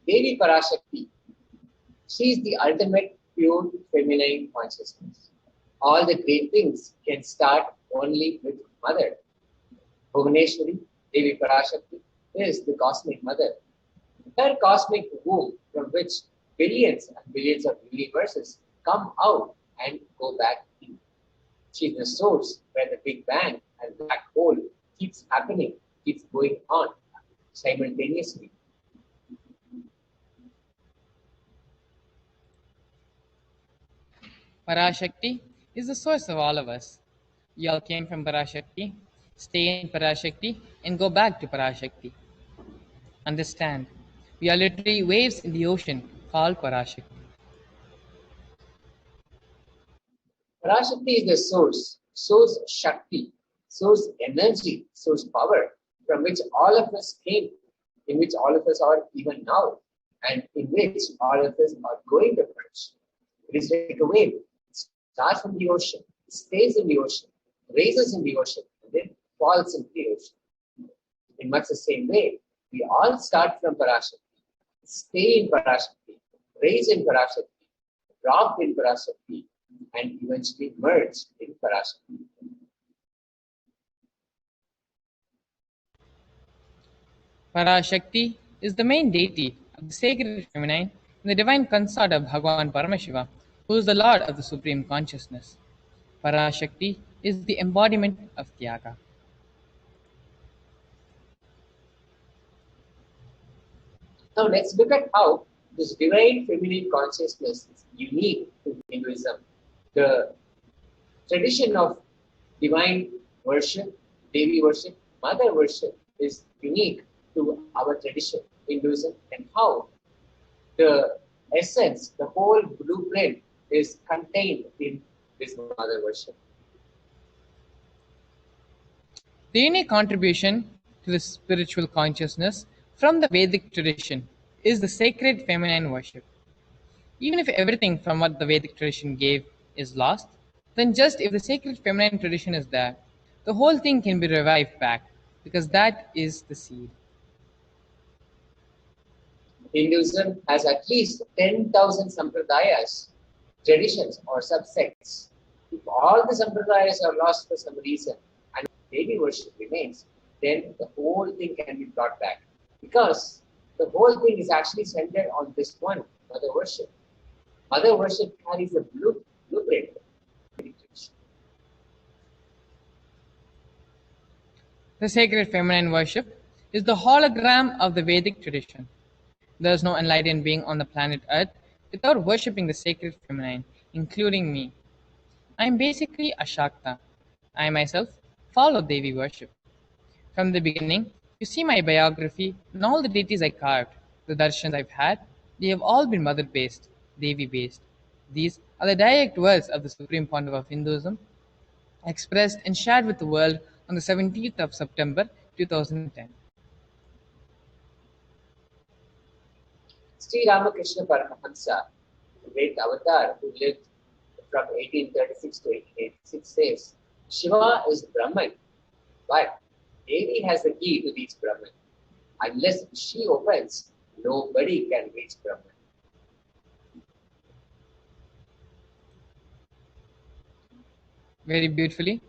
I: Devi Parashakti, she is the ultimate pure feminine consciousness. All the great things can start only with mother. Bhuvaneshwari, Devi Parashakti, is the cosmic mother. Her cosmic womb from which billions and billions of universes come out and go back in. She is the source where the Big Bang and black hole keeps happening, keeps going on simultaneously.
C: Parashakti is the source of all of us. We all came from Parashakti, stay in Parashakti, and go back to Parashakti. Understand, we are literally waves in the ocean called Parashakti.
I: Parashakti is the source Shakti, source energy, source power from which all of us came, in which all of us are even now, and in which all of us are going to merge. It is like a wave. It starts from the ocean, stays in the ocean, raises in the ocean, and then falls into the ocean. In much the same way, we all start from Parashakti, stay in Parashakti, raise in Parashakti, drop in Parashakti, and eventually merge in Parashakti.
C: Parashakti is the main deity of the sacred feminine and the divine consort of Bhagavan Paramashiva, who is the Lord of the Supreme Consciousness. Parashakti is the embodiment of Tyaga.
I: Now let's look at how this divine feminine consciousness is unique to Hinduism. The tradition of divine worship, Devi worship, mother worship is unique to our tradition, Hinduism, and how the essence, the whole blueprint is contained in this mother worship.
C: The unique contribution to the spiritual consciousness from the Vedic tradition is the sacred feminine worship. Even if everything from what the Vedic tradition gave is lost, then just if the sacred feminine tradition is there, the whole thing can be revived back because that is the seed.
I: Hinduism has at least 10,000 sampradayas, traditions, or subsects. If all the sampradayas are lost for some reason and Devi worship remains, then the whole thing can be brought back. Because the whole thing is actually centered on this one, mother worship. Mother worship carries a blueprint.
C: The sacred feminine worship is the hologram of the Vedic tradition. There is no enlightened being on the planet Earth without worshipping the sacred feminine, including me. I am basically a Shakta. I myself follow Devi worship. From the beginning, you see my biography and all the deities I carved, the darshans I've had, they have all been mother based, Devi based. These are the direct words of the Supreme Pontiff of Hinduism, expressed and shared with the world on the 17th of September 2010.
I: Sri Ramakrishna Paramahamsa, the great avatar who lived from 1836 to 1886, says Shiva is Brahman, but Devi has the key to reach Brahman. Unless she opens, nobody can reach Brahman.
C: Very beautifully,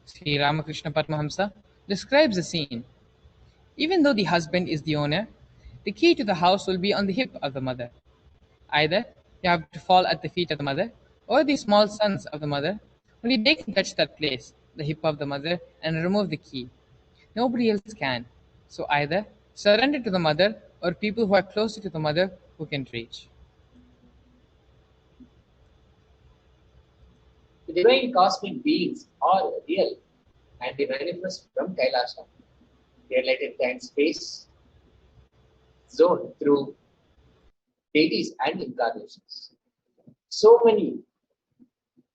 C: Sri Ramakrishna Paramahamsa describes the scene. Even though the husband is the owner, the key to the house will be on the hip of the mother. Either you have to fall at the feet of the mother, or the small sons of the mother. Only they can touch that place, the hip of the mother, and remove the key. Nobody else can. So either surrender to the mother, or people who are closer to the mother who can reach.
I: The divine cosmic beings are real and they manifest from Kailasa. They are like a time space zone through deities and incarnations. So many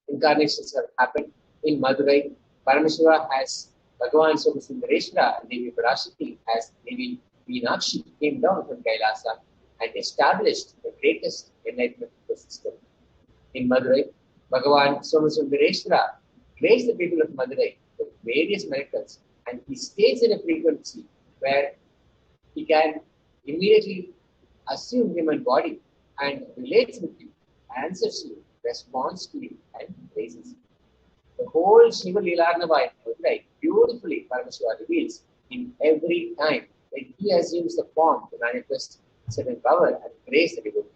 I: incarnations have happened in Madurai. Paramashiva has Bhagavan Somasundareshwara and Devi Parashakti as Devi Meenakshi came down from Kailasa and established the greatest enlightenment ecosystem in Madurai. Bhagavan Somasundareshwara graced the people of Madurai with various miracles and he stays in a frequency where he can immediately assume human body and relates with you, answers you, responds to you, and praises you. The whole Shiva Leelarnava in Madurai beautifully Paramashiva reveals in every time when he assumes the form to manifest certain power and grace the devotee.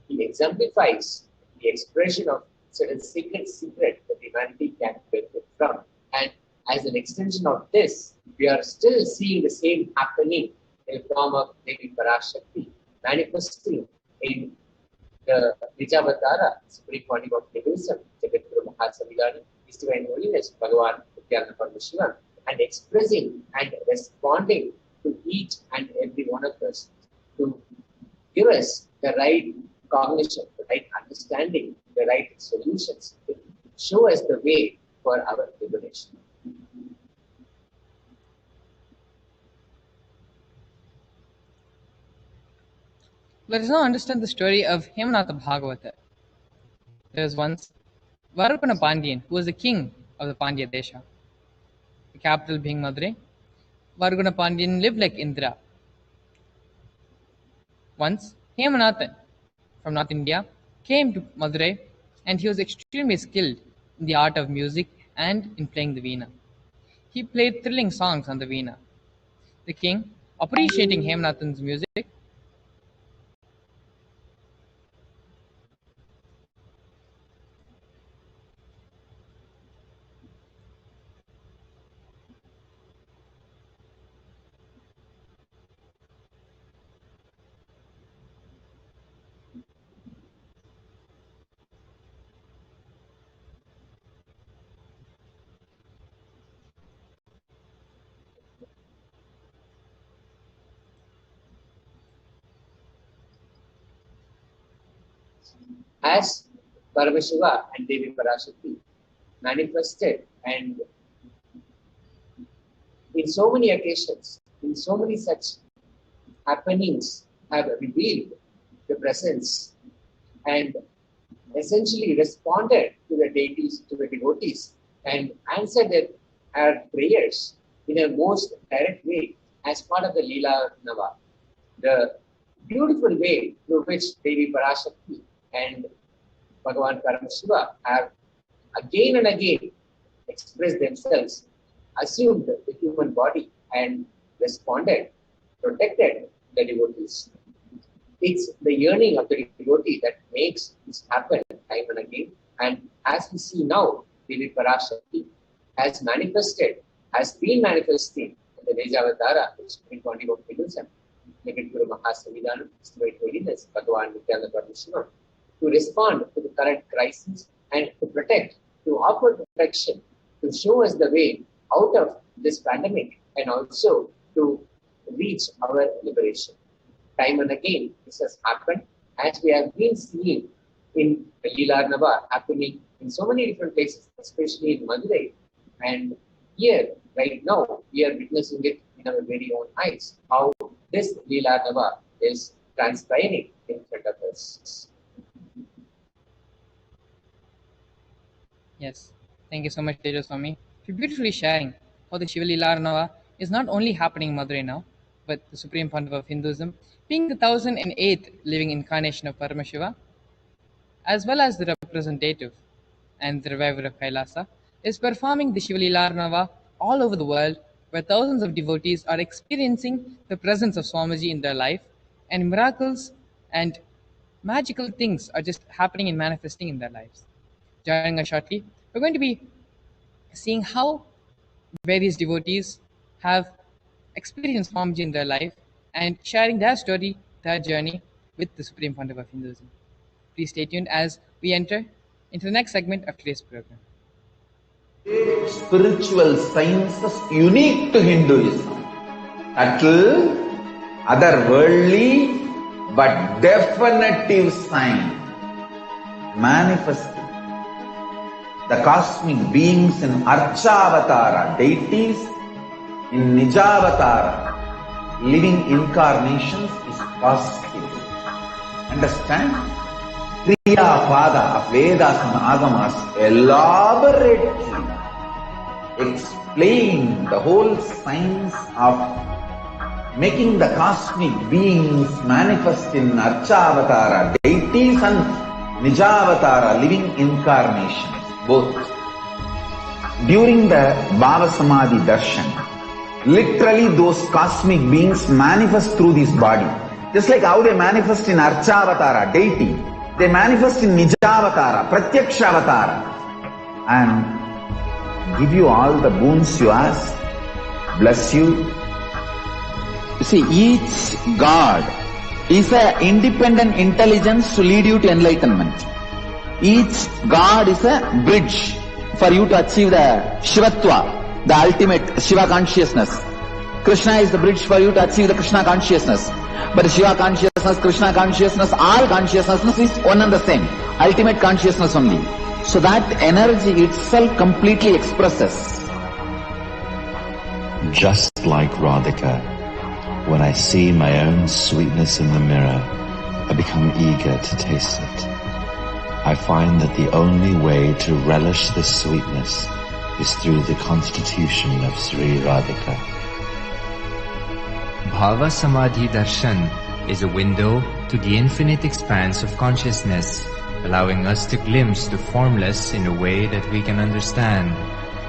I: He exemplifies the expression of certain secret that humanity can benefit from. And as an extension of this, we are still seeing the same happening in the form of Devi Parashakti manifesting in the Nijavatara, Supreme Body of Hinduism, Jagadguru Mahasamidani, His Divine Holiness, Bhagavan Nithyananda Paramashivam, and expressing and responding to each and every one of us to give us the right cognition, the right understanding, the right solutions, to show us the way for our liberation.
C: Let us now understand the story of Hemanatha Bhagavata. There was once Varukana Pandyan, who was the king of the Pandya Desha, the capital being Madurai. Varugana Pandyan lived like Indra. Once, Hemanathan from North India came to Madurai and he was extremely skilled in the art of music and in playing the veena. He played thrilling songs on the veena. The king, appreciating Hemanathan's music,
I: as Paramashiva and Devi Parashakti manifested and in so many occasions, in so many such happenings have revealed the presence and essentially responded to the deities, to the devotees, and answered our prayers in a most direct way as part of the Leela Nava. The beautiful way through which Devi Parashakti and Bhagavan Paramashiva have again and again expressed themselves, assumed the human body, and responded, protected the devotees. It's the yearning of the devotee that makes this happen time and again. And as we see now, Devi Parashakti has manifested, has been manifesting in the Vejavatara, the supreme body of Hinduism, Guru Mahasavidhanam, Great Holiness, Bhagavan Nithyananda Paramashivam, to respond to the current crisis and to protect, to offer protection, to show us the way out of this pandemic and also to reach our liberation. Time and again, this has happened as we have been seeing in the Leela Nava happening in so many different places, especially in Madurai. And here, right now, we are witnessing it in our very own eyes, how this Leela Nava is transpiring in front of us.
C: Yes, thank you so much, Tejaswami, for beautifully sharing how the Shiva Leela Nava is not only happening in Madurai now, but the Supreme Pontiff of Hinduism, being the 1008th living incarnation of Paramashiva, as well as the representative and the reviver of Kailasa, is performing the Shiva Leela Nava all over the world, where thousands of devotees are experiencing the presence of Swamiji in their life, and miracles and magical things are just happening and manifesting in their lives. Joining us shortly, we're going to be seeing how various devotees have experienced Swamiji in their life and sharing their story, their journey with the Supreme Pontiff of Hinduism. Please stay tuned as we enter into the next segment of today's program.
J: Spiritual sciences unique to Hinduism. Subtle, otherworldly, but definitive sign. Manifesting the cosmic beings in Archavatara, deities in Nijavatara, living incarnations is possible. Understand? Kriya Pada of Vedas and Agamas elaborately explain the whole science of making the cosmic beings manifest in Archavatara, deities and Nijavatara, living incarnations, both. During the Bhava Samadhi Darshan, literally those cosmic beings manifest through this body. Just like how they manifest in Archavatara, deity, they manifest in Nijavatara, Pratyakshavatara, and give you all the boons you ask, bless you. You see, each God is an independent intelligence to lead you to enlightenment. Each God is a bridge for you to achieve the Shivatva, the ultimate Shiva consciousness. Krishna is the bridge for you to achieve the Krishna consciousness. But Shiva consciousness, Krishna consciousness, all consciousness is one and the same. Ultimate consciousness only. So that energy itself completely expresses.
K: Just like Radhika, when I see my own sweetness in the mirror, I become eager to taste it. I find that the only way to relish this sweetness is through the constitution of Sri Radhika.
L: Bhava Samadhi Darshan is a window to the infinite expanse of consciousness, allowing us to glimpse the formless in a way that we can understand.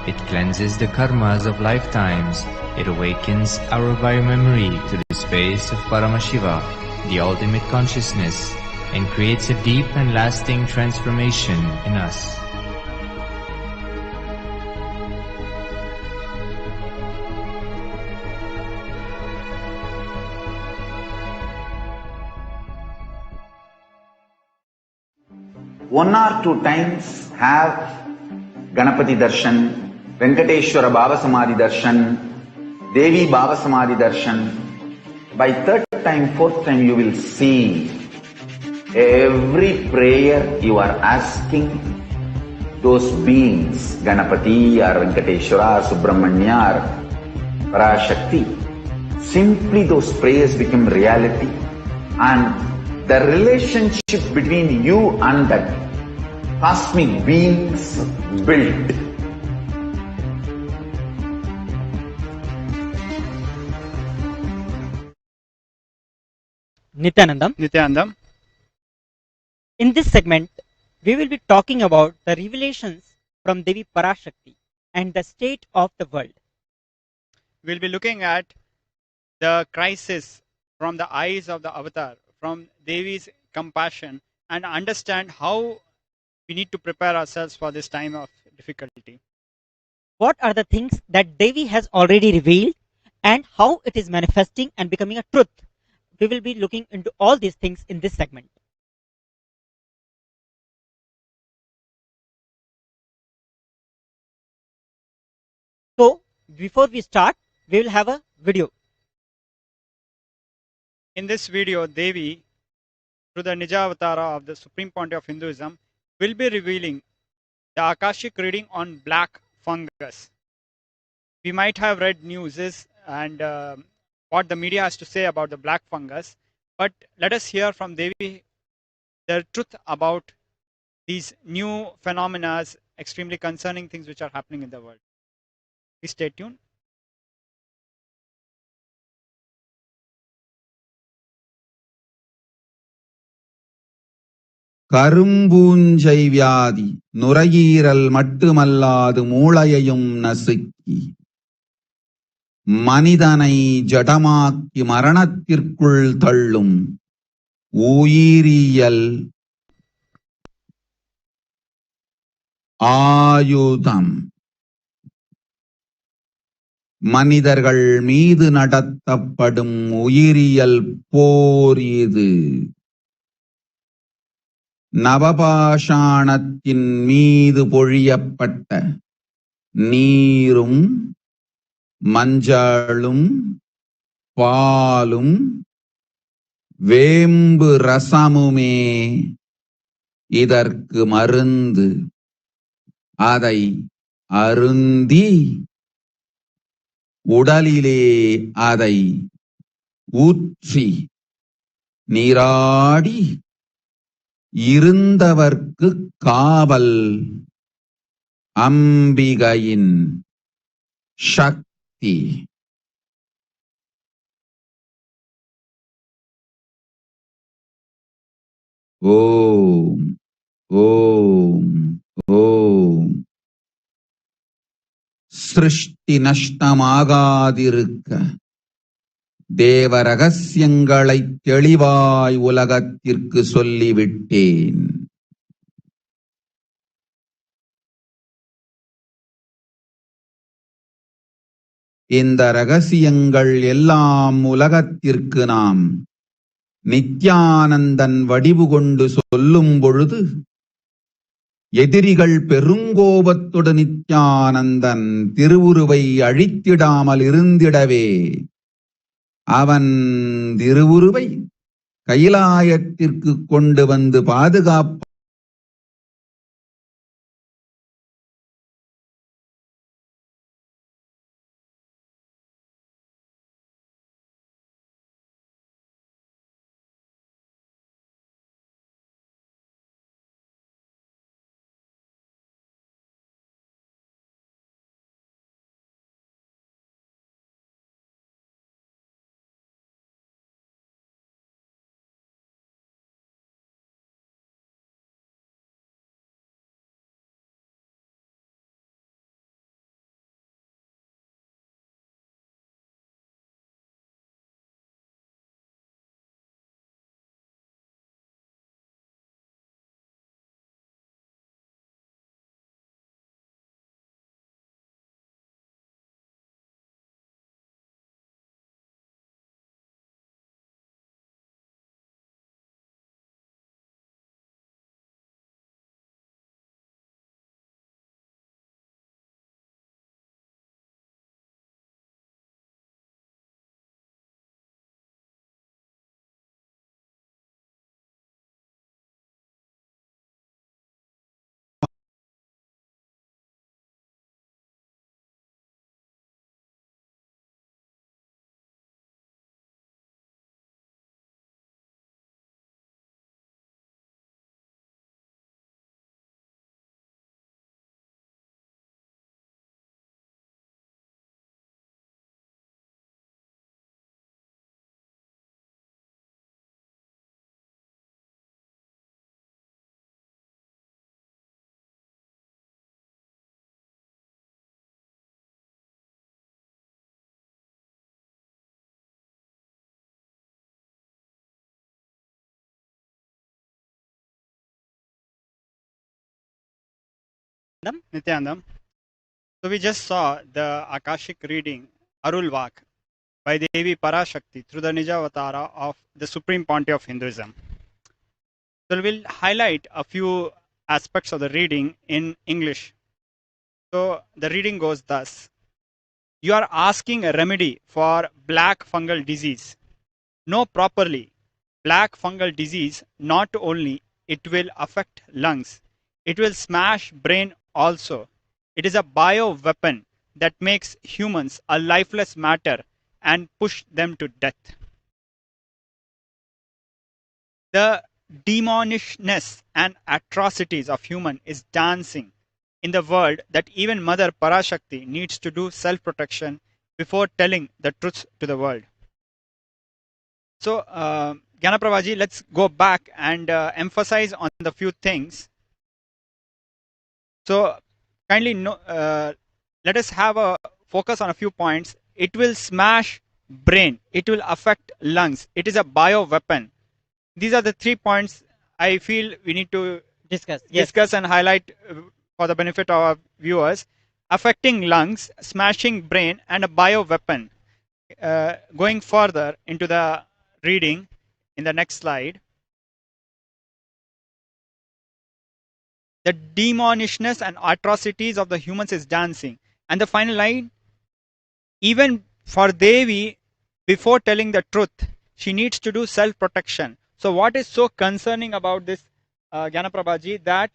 L: It cleanses the karmas of lifetimes. It awakens our biomemory to the space of Paramashiva, the ultimate consciousness, and creates a deep and lasting transformation in us.
J: One or two times have Ganapati Darshan, Venkateshwara Bhava Samadhi Darshan, Devi Bhava Samadhi Darshan. By third time, fourth time you will see Every prayer you are asking, those beings, Ganapati or Venkateshwara or Subramanya or Parashakti, simply those prayers become reality, and the relationship between you and that cosmic beings built.
A: Nithyanandam.
B: In this segment, we will be talking about the revelations from Devi Parashakti and the state of the world.
A: We'll be looking at the crisis from the eyes of the avatar, from Devi's compassion, and understand how we need to prepare ourselves for this time of difficulty.
B: What are the things that Devi has already revealed and how it is manifesting and becoming a truth? We will be looking into all these things in this segment. So, before we start, we will have a video.
A: In this video, Devi, through the Nija Avatara of the Supreme Pontiff of Hinduism, will be revealing the Akashic reading on black fungus. We might have read news and what the media has to say about the black fungus, but let us hear from Devi the truth about these new phenomena, extremely concerning things which are happening in the world. Please stay tuned.
M: கரும்பூஞ்சை வியாதி நுரையீரல் மட்டுமல்லாது மூளையையும் நசுக்கி மனிதனை ஜடமாக்கி மரணத்திற்குள் தள்ளும் உயிரியல் ஆயுதம் மனிதர்கள் மீது நடத்தப்படும் உயிரியல் போர் இது. நவபாஷாணத்தின் மீது பொழியப்பட்ட நீரும் மஞ்சளும் பாலும் வேம்பு ரசமுமே இதற்கு மருந்து. அதை அருந்தி உடலிலே அதை ஊற்றி நீராடி இருந்தவர்க்கு காவல் அம்பிகையின் சக்தி. ஓம் ஓம் ஓம். சிருஷ்டி நஷ்டமாகாதிருக்க தேவ ரகசியங்களை தெளிவாய் உலகத்திற்கு சொல்லிவிட்டேன். இந்த ரகசியங்கள் எல்லாம் உலகத்திற்கு நாம் நித்யானந்தன் வடிவு கொண்டு சொல்லும் பொழுது எதிரிகள் பெருங்கோபத்தோடு நித்யானந்தன் திருவுருவை அழித்திடாமல் இருந்திடவே அவன் திருவுருவை கைலாயத்திற்கு கொண்டு வந்து பாதுகாப்பு
A: Nithyanandam. So we just saw the Akashic reading, Arulvak, by Devi Parashakti through the Nijavatara of the Supreme Pontiff of Hinduism. So we'll highlight a few aspects of the reading in English. So the reading goes thus. You are asking a remedy for black fungal disease. Know properly, black fungal disease not only it will affect lungs, it will smash brain also. It is a bio weapon that makes humans a lifeless matter and push them to death. The demonishness and atrocities of human is dancing in the world that even Mother Parashakti needs to do self-protection before telling the truth to the world. So, Gyanaprabhaji, let's go back and emphasize on the few things. So, kindly let us have a focus on a few points. It will smash brain. It will affect lungs. It is a bio weapon. These are the 3 points I feel we need to discuss and highlight for the benefit of our viewers. Affecting lungs, smashing brain, and a bio weapon. Going further into the reading in the next slide. The demonishness and atrocities of the humans is dancing. And the final line, even for Devi, before telling the truth, she needs to do self-protection. So what is so concerning about this, Gyanaprabhaji, that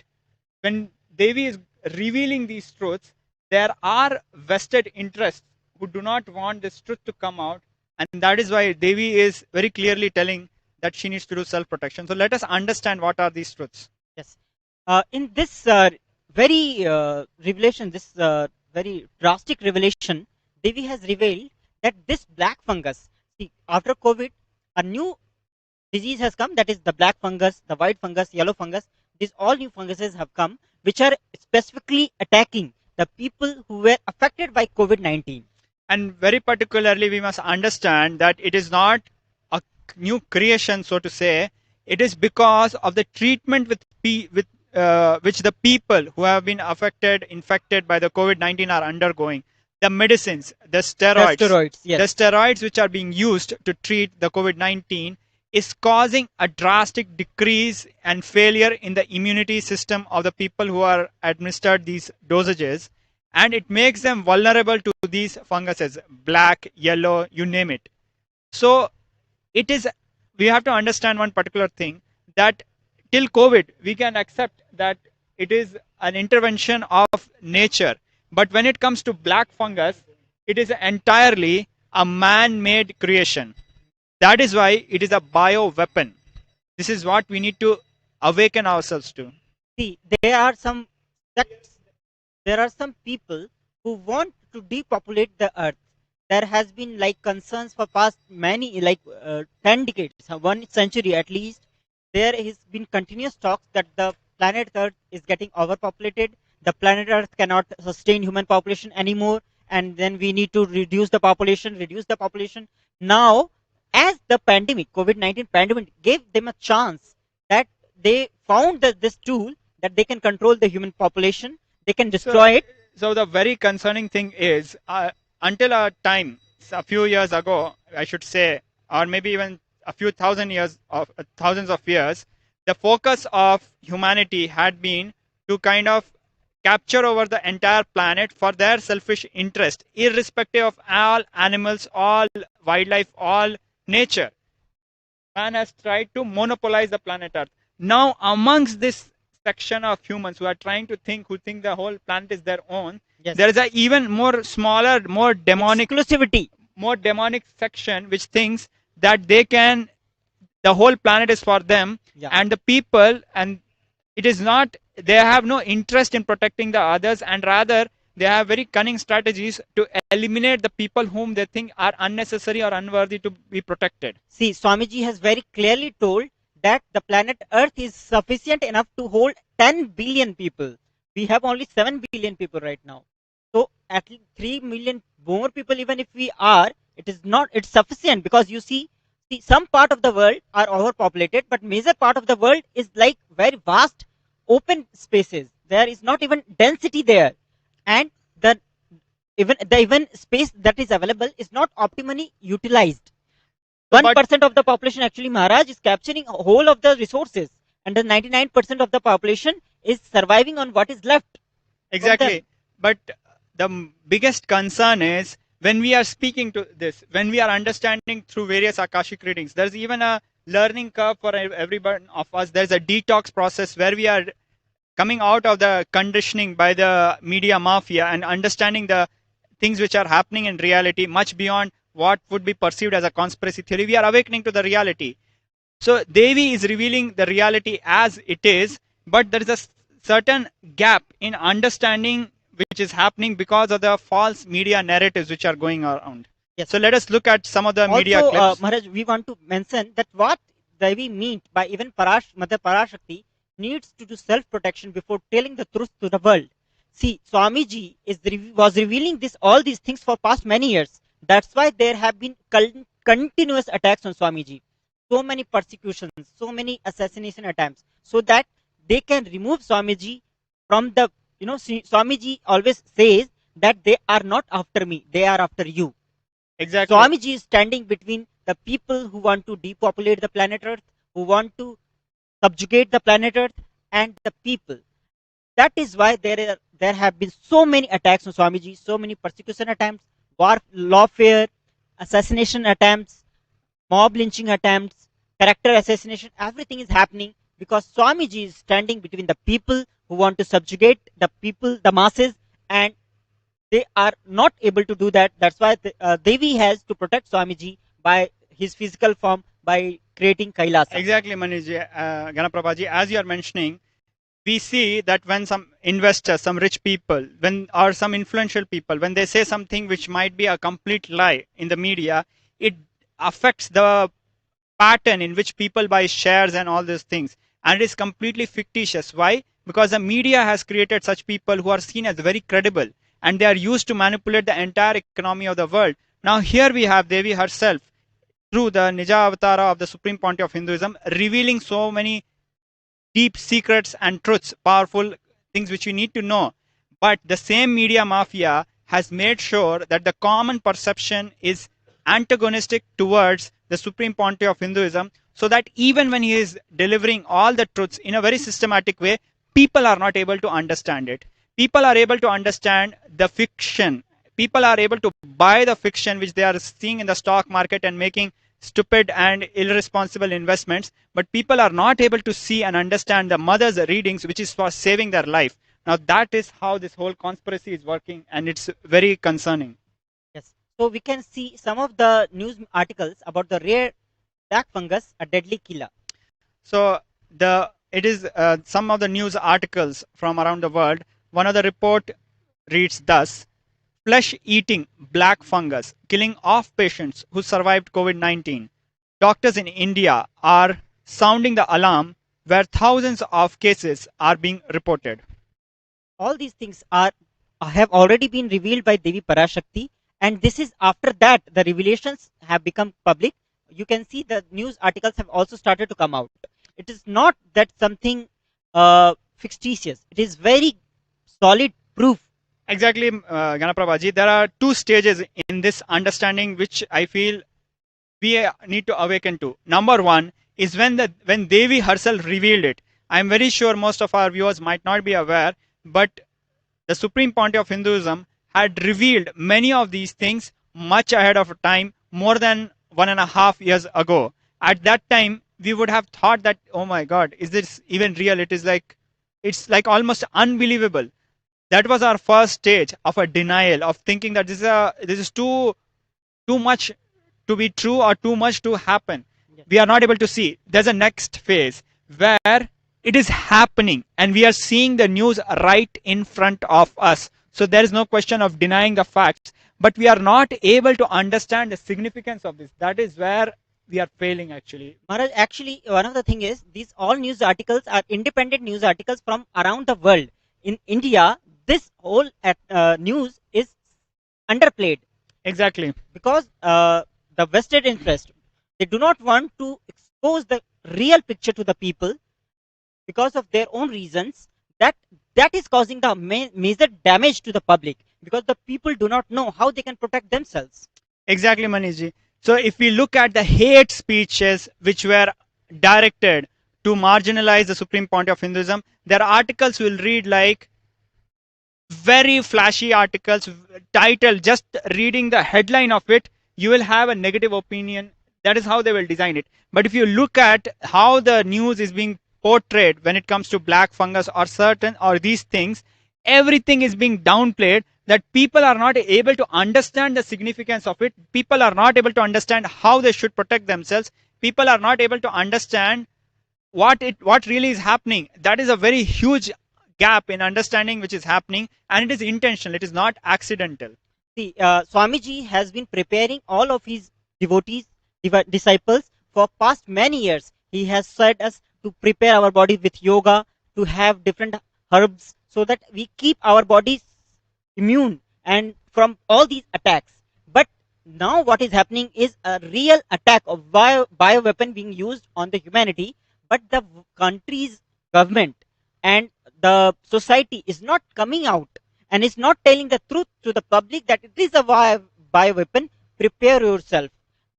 A: when Devi is revealing these truths, there are vested interests who do not want this truth to come out. And that is why Devi is very clearly telling that she needs to do self-protection. So let us understand what are these truths.
B: Yes. In this very revelation, this very drastic revelation, Devi has revealed that this black fungus, see, after COVID, a new disease has come, that is the black fungus, the white fungus, yellow fungus. These all new funguses have come, which are specifically attacking the people who were affected by COVID-19.
A: And very particularly, we must understand that it is not a new creation, so to say. It is because of the treatment which the people who have been infected by the COVID-19 are undergoing. The medicines, the steroids,
B: yes.
A: the steroids which are being used to treat the COVID-19 is causing a drastic decrease and failure in the immunity system of the people who are administered these dosages. And it makes them vulnerable to these funguses, black, yellow, you name it. So we have to understand one particular thing, that till COVID, we can accept that it is an intervention of nature. But when it comes to black fungus, it is entirely a man-made creation. That is why it is a bio weapon. This is what we need to awaken ourselves to.
B: See, there are some people who want to depopulate the earth. There has been like concerns for past many 10 decades, 1 century at least. There has been continuous talks that the planet Earth is getting overpopulated. The planet Earth cannot sustain human population anymore, and then we need to reduce the population. Now, as the pandemic, COVID-19 pandemic, gave them a chance that they found this tool that they can control the human population, they can destroy it.
A: So the very concerning thing is, until a time, a few years ago, I should say, or maybe even a few thousands of years, the focus of humanity had been to kind of capture over the entire planet for their selfish interest, irrespective of all animals, all wildlife, all nature. Man has tried to monopolize the planet Earth. Now, amongst this section of humans who are trying to think, who think the whole planet is their own, there is a even more smaller, more demonic
B: exclusivity,
A: more demonic section which thinks that the whole planet is for them, and the people, and it is not, they have no interest in protecting the others, and rather they have very cunning strategies to eliminate the people whom they think are unnecessary or unworthy to be protected.
B: See, Swamiji has very clearly told that the planet Earth is sufficient enough to hold 10 billion people. We have only 7 billion people right now. So at least 3 million more people, even if we are, it's sufficient, because you see, some part of the world are overpopulated, but major part of the world is like very vast open spaces. there is not even density there, and the even space that is available is not optimally utilized. 1% of the population actually, Maharaj, is capturing a whole of the resources, and the 99% of the population is surviving on what is left.
A: Exactly. But the biggest concern is when we are speaking to this, when we are understanding through various Akashic readings, there's even a learning curve for every one of us. There's a detox process where we are coming out of the conditioning by the media mafia and understanding the things which are happening in reality much beyond what would be perceived as a conspiracy theory. We are awakening to the reality. So Devi is revealing the reality as it is, but there is a certain gap in understanding which is happening because of the false media narratives which are going around.
B: Yes.
A: So let us look at some of the media clips.
B: Maharaj, we want to mention that what Devi meant by even Mother Parashakti needs to do self-protection before telling the truth to the world. See, Swamiji was revealing all these things for past many years. That's why there have been continuous attacks on Swamiji. So many persecutions, so many assassination attempts, so that they can remove Swamiji from the, Swamiji always says that they are not after me, they are after you.
A: Exactly.
B: Swamiji is standing between the people who want to depopulate the planet Earth, who want to subjugate the planet Earth, and the people. That is why there have been so many attacks on Swamiji, so many persecution attempts, lawfare, assassination attempts, mob lynching attempts, character assassination. Everything is happening because Swamiji is standing between the people who want to subjugate the people, the masses, and they are not able to do that. That's why Devi has to protect Swamiji by his physical form, by creating Kailasa.
A: Exactly, Maniji, Ganaprabhaji, as you are mentioning, we see that when some investors, some rich people, or some influential people, when they say something which might be a complete lie in the media, it affects the pattern in which people buy shares and all these things, and it is completely fictitious. Why? Because the media has created such people who are seen as very credible, and they are used to manipulate the entire economy of the world. Now here we have Devi herself, through the Nija Avatara of the Supreme Pontiff of Hinduism, revealing so many deep secrets and truths, powerful things which you need to know. But the same media mafia has made sure that the common perception is antagonistic towards the Supreme Pontiff of Hinduism, so that even when he is delivering all the truths in a very systematic way, people are not able to understand it. People are able to understand the fiction. People are able to buy the fiction which they are seeing in the stock market and making stupid and irresponsible investments, but people are not able to see and understand the mother's readings, which is for saving their life. Now that is how this whole conspiracy is working, and it's very concerning.
B: Yes. So we can see some of the news articles about the rare black fungus, a deadly killer.
A: So it is some of the news articles from around the world. One of the report reads thus: flesh-eating black fungus killing off patients who survived COVID-19. Doctors in India are sounding the alarm where thousands of cases are being reported.
B: All these things have already been revealed by Devi Parashakti, and this is after that the revelations have become public. You can see the news articles have also started to come out. It is not that something fictitious. It is very solid proof.
A: Exactly, Ganaprabhaji. There are two stages in this understanding which I feel we need to awaken to. Number one is when Devi herself revealed it. I am very sure most of our viewers might not be aware, but the Supreme Pontiff of Hinduism had revealed many of these things much ahead of time, more than 1.5 years ago. At that time, we would have thought that, oh my God, is this even real? It's like almost unbelievable. That was our first stage of a denial, of thinking that this is too much to be true or too much to happen. Yes. We are not able to see. There's a next phase where it is happening and we are seeing the news right in front of us. So there is no question of denying the facts, but we are not able to understand the significance of this. That is where we are failing actually.
B: Maharaj, actually, one of the thing is, these all news articles are independent news articles from around the world. In India, this whole news is underplayed.
A: Exactly.
B: Because the vested interest, they do not want to expose the real picture to the people because of their own reasons, that that is causing the major damage to the public, because the people do not know how they can protect themselves.
A: Exactly, Manishji. So if we look at the hate speeches which were directed to marginalize the supreme point of Hinduism, their articles will read like very flashy articles, title, just reading the headline of it, you will have a negative opinion. That is how they will design it. But if you look at how the news is being portrayed when it comes to black fungus or certain or these things, everything is being downplayed, that people are not able to understand the significance of it. People are not able to understand how they should protect themselves. People are not able to understand what really is happening. That is a very huge gap in understanding which is happening, and it is intentional, it is not accidental.
B: See, Swamiji has been preparing all of his devotees, disciples for past many years. He has said us to prepare our body with yoga, to have different herbs, so that we keep our bodies immune and from all these attacks. But now what is happening is a real attack of bio weapon being used on the humanity, but the country's government and the society is not coming out and is not telling the truth to the public that it is a bio weapon. Prepare yourself.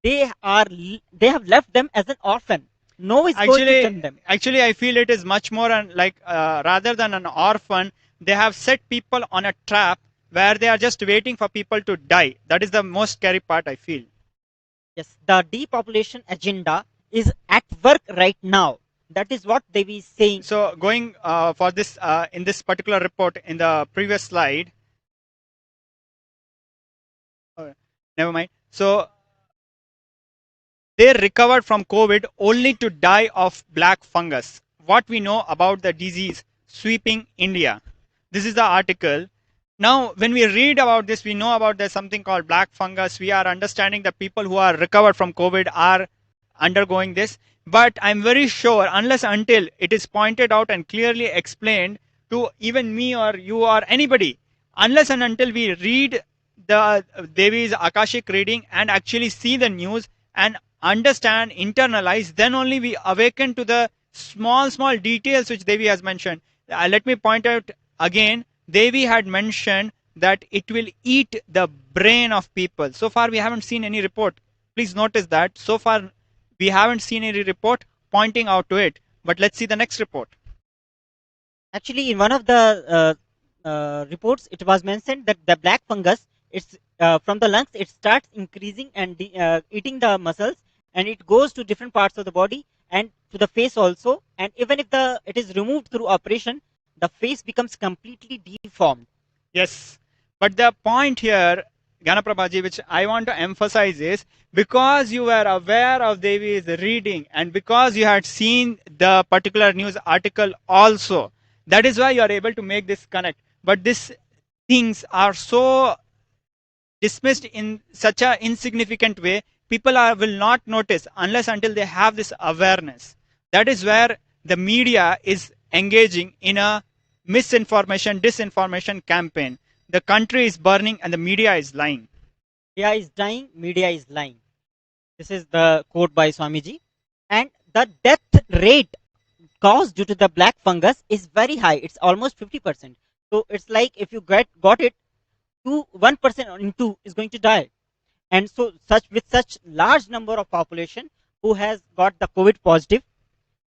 B: They have left them as an orphan. No is going to send them.
A: Actually, I feel it is much more like rather than an orphan, they have set people on a trap where they are just waiting for people to die. That is the most scary part, I feel.
B: Yes, the depopulation agenda is at work right now. That is what they be saying.
A: So going for this in this particular report in the previous slide, never mind. So they recovered from COVID only to die of black fungus. What we know about the disease sweeping India. This is the article. Now, when we read about this, we know about there's something called black fungus. We are understanding that people who are recovered from COVID are undergoing this. But I'm very sure, unless until it is pointed out and clearly explained to even me or you or anybody, unless and until we read the Devi's Akashic reading and actually see the news and understand, internalize, then only we awaken to the small details which Devi has mentioned. Let me point out again, Devi had mentioned that it will eat the brain of people. So far we haven't seen any report. Please notice that. So far we haven't seen any report pointing out to it. But let's see the next report.
B: Actually, in one of the reports, it was mentioned that the black fungus, it's from the lungs, it starts increasing and eating the muscles, and it goes to different parts of the body and to the face also. And even if it is removed through operation, the face becomes completely deformed.
A: Yes, but the point here, Ganaprabhaji, which I want to emphasize is, because you were aware of Devi's reading and because you had seen the particular news article also, that is why you are able to make this connect. But these things are so dismissed in such an insignificant way, people will not notice unless until they have this awareness. That is where the media is engaging in a misinformation, disinformation campaign. The country is burning and the media is lying.
B: Media is dying, media is lying. This is the quote by Swamiji. And the death rate caused due to the black fungus is very high. It's almost 50%. So it's like if you got it, 1% in 2 is going to die. And so with such large number of population who has got the COVID positive,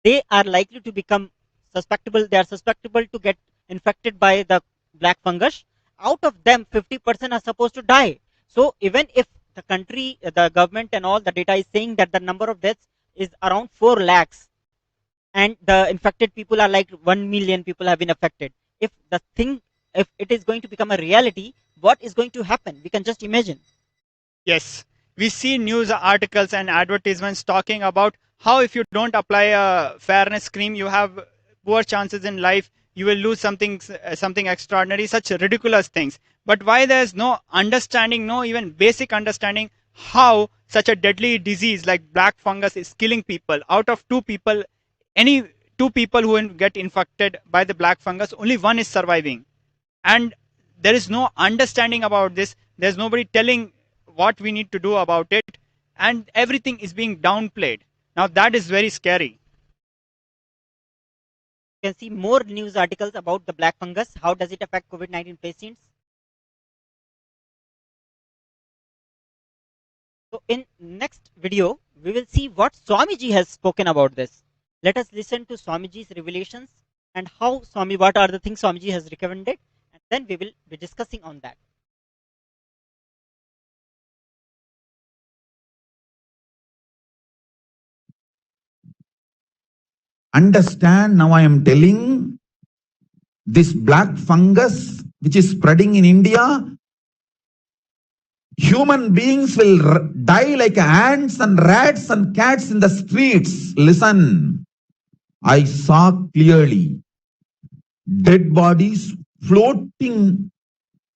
B: they are likely to become susceptible. They are susceptible to get infected by the black fungus. Out of them, 50% are supposed to die. So even if the country, the government and all the data is saying that the number of deaths is around 4 lakhs and the infected people are like 1 million people have been affected. If it is going to become a reality, what is going to happen? We can just imagine.
A: Yes, we see news articles and advertisements talking about how if you don't apply a fairness cream, you have poor chances in life, you will lose something extraordinary, such ridiculous things. But why there's no understanding, no even basic understanding how such a deadly disease like black fungus is killing people. Out of 2 people, any 2 people who get infected by the black fungus, only 1 is surviving. And there is no understanding about this. There's nobody telling what we need to do about it, and everything is being downplayed. Now that is very scary.
B: You can see more news articles about the black fungus. How does it affect COVID-19 patients? So in next video, we will see what Swamiji has spoken about this. Let us listen to Swamiji's revelations and how what are the things Swamiji has recommended, and then we will be discussing on that.
M: Understand, now I am telling, this black fungus which is spreading in India, human beings will die like ants and rats and cats in the streets. Listen, I saw clearly dead bodies floating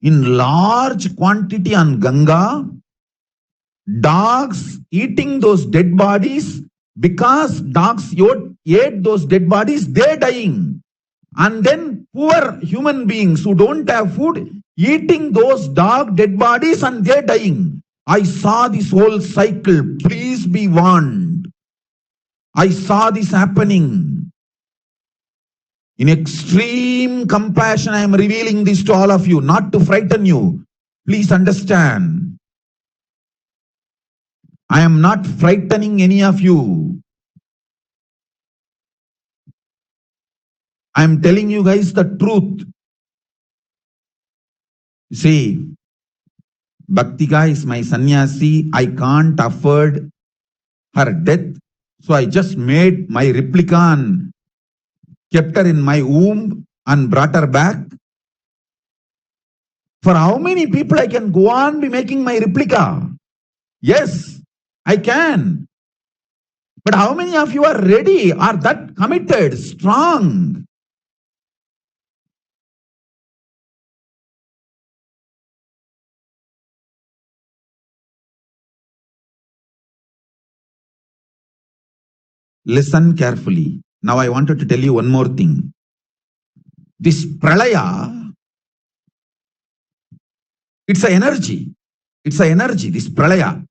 M: in large quantity on Ganga, dogs eating those dead bodies. Because dogs ate those dead bodies, they're dying. And then poor human beings who don't have food, eating those dog dead bodies and they're dying. I saw this whole cycle. Please be warned. I saw this happening. In extreme compassion, I am revealing this to all of you, not to frighten you. Please understand. I am not frightening any of you. I am telling you guys the truth. See, Bhaktika is my sannyasi. I can't afford her death. So I just made my replica and kept her in my womb and brought her back. For how many people I can go on be making my replica? Yes, I can. But how many of you are ready, are that committed, strong? Listen carefully. Now I wanted to tell you one more thing. This pralaya, it's an energy. It's an energy, this pralaya.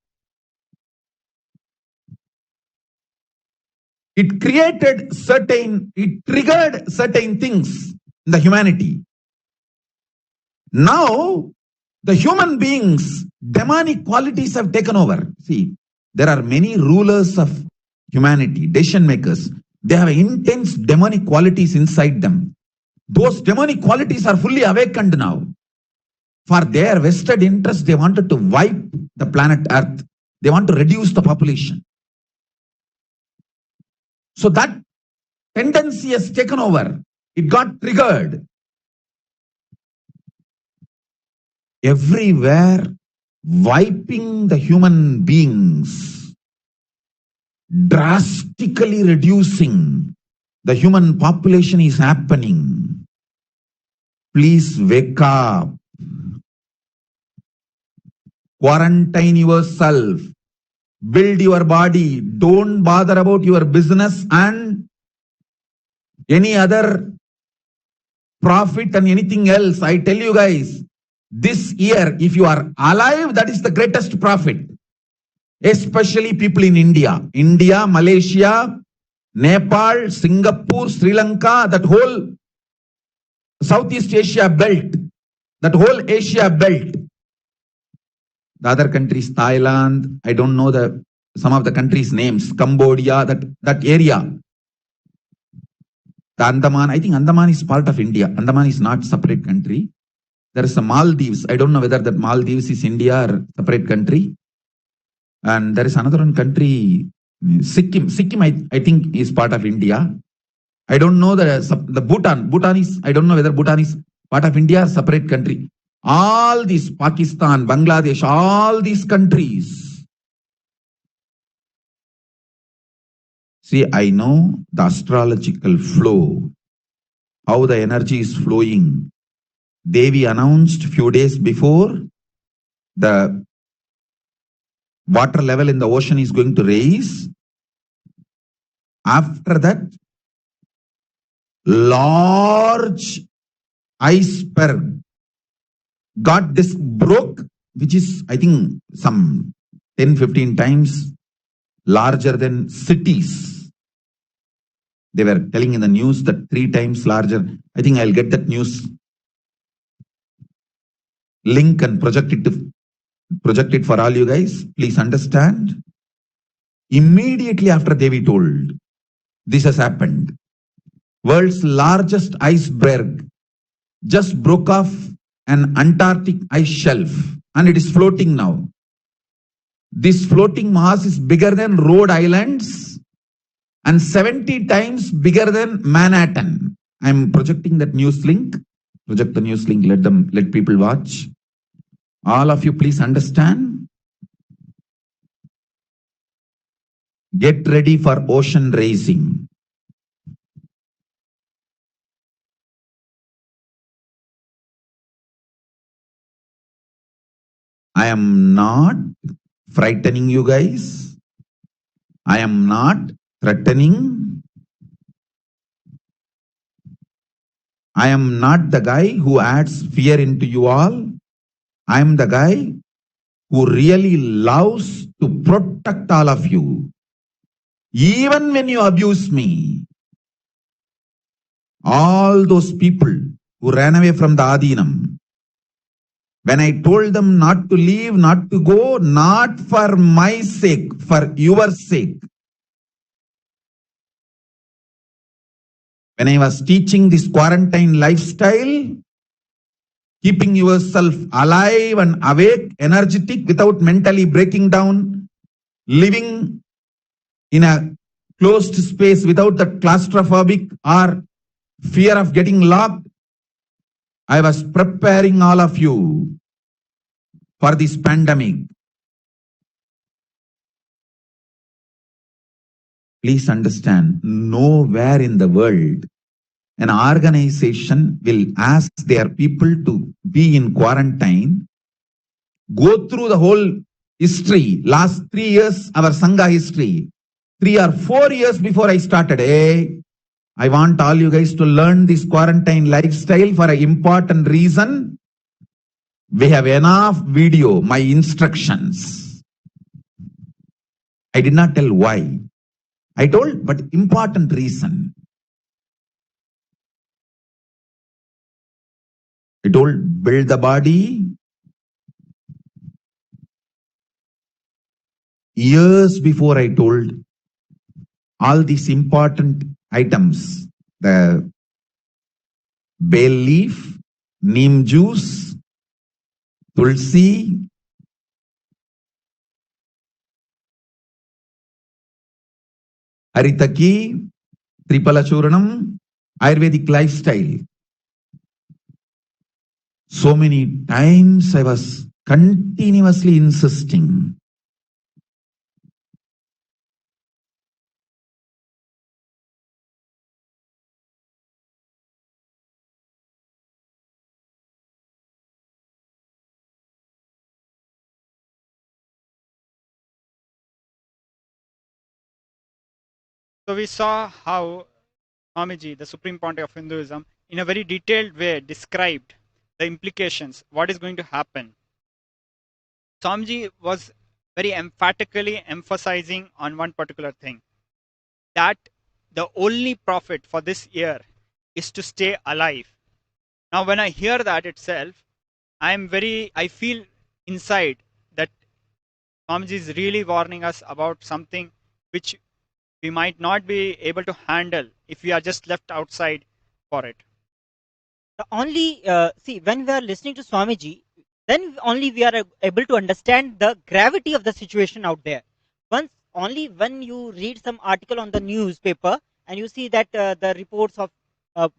M: It triggered certain things in the humanity. Now, the human beings, demonic qualities have taken over. See, there are many rulers of humanity, decision makers. They have intense demonic qualities inside them. Those demonic qualities are fully awakened now. For their vested interest, they wanted to wipe the planet Earth. They want to reduce the population. So that tendency has taken over. It got triggered. Everywhere, wiping the human beings, drastically reducing the human population is happening. Please wake up. Quarantine yourself. Build your body. Don't bother about your business and any other profit and anything else. I tell you guys, this year, if you are alive, that is the greatest profit. Especially people in India. India, Malaysia, Nepal, Singapore, Sri Lanka, that whole Southeast Asia belt, that whole Asia belt. The other countries, Thailand, I don't know some of the countries' names, Cambodia, that area. The Andaman, I think Andaman is part of India. Andaman is not separate country. There is a Maldives. I don't know whether that Maldives is India or separate country. And there is another one country, Sikkim. Sikkim, I think, is part of India. I don't know the Bhutan. Bhutan is, I don't know whether Bhutan is part of India or separate country. All these, Pakistan, Bangladesh, all these countries. See, I know the astrological flow, how the energy is flowing. Devi announced few days before the water level in the ocean is going to rise. After that, large iceberg broke, which is, I think, some 10-15 times larger than cities. They were telling in the news that 3 times larger. I think I'll get that news link and project it for all you guys. Please understand. Immediately after Devi told, this has happened. World's largest iceberg just broke off an Antarctic ice shelf and it is floating now. This floating mass is bigger than Rhode Islands and 70 times bigger than Manhattan. I'm projecting that news link. Project the news link. Let people watch. All of you, please understand. Get ready for ocean raising. I am not frightening you guys. I am not threatening. I am not the guy who adds fear into you all. I am the guy who really loves to protect all of you. Even when you abuse me, all those people who ran away from the Adinam, when I told them not to leave, not to go, not for my sake, for your sake. When I was teaching this quarantine lifestyle, keeping yourself alive and awake, energetic, without mentally breaking down, living in a closed space without the claustrophobic or fear of getting locked, I was preparing all of you for this pandemic. Please understand, nowhere in the world an organization will ask their people to be in quarantine, go through the whole history, last 3 years, our Sangha history, 3 or 4 years before I started. Hey, I want all you guys to learn this quarantine lifestyle for an important reason. We have enough video, my instructions. I did not tell why. I told, but important reason. I told, build the body. Years before I told all these important items, the bay leaf, neem juice, tulsi, Aritaki, Tripala Churanam, Ayurvedic lifestyle. So many times I was continuously insisting.
A: So we saw how Swamiji, the Supreme Pontiff of Hinduism, in a very detailed way described the implications, what is going to happen. Swamiji was very emphatically emphasizing on one particular thing, that the only profit for this year is to stay alive. Now, when I hear that itself, I feel inside that Swamiji is really warning us about something which we might not be able to handle if we are just left outside for it.
B: The only, see, when we are listening to Swamiji, then only we are able to understand the gravity of the situation out there. Only when you read some article on the newspaper and you see that the reports of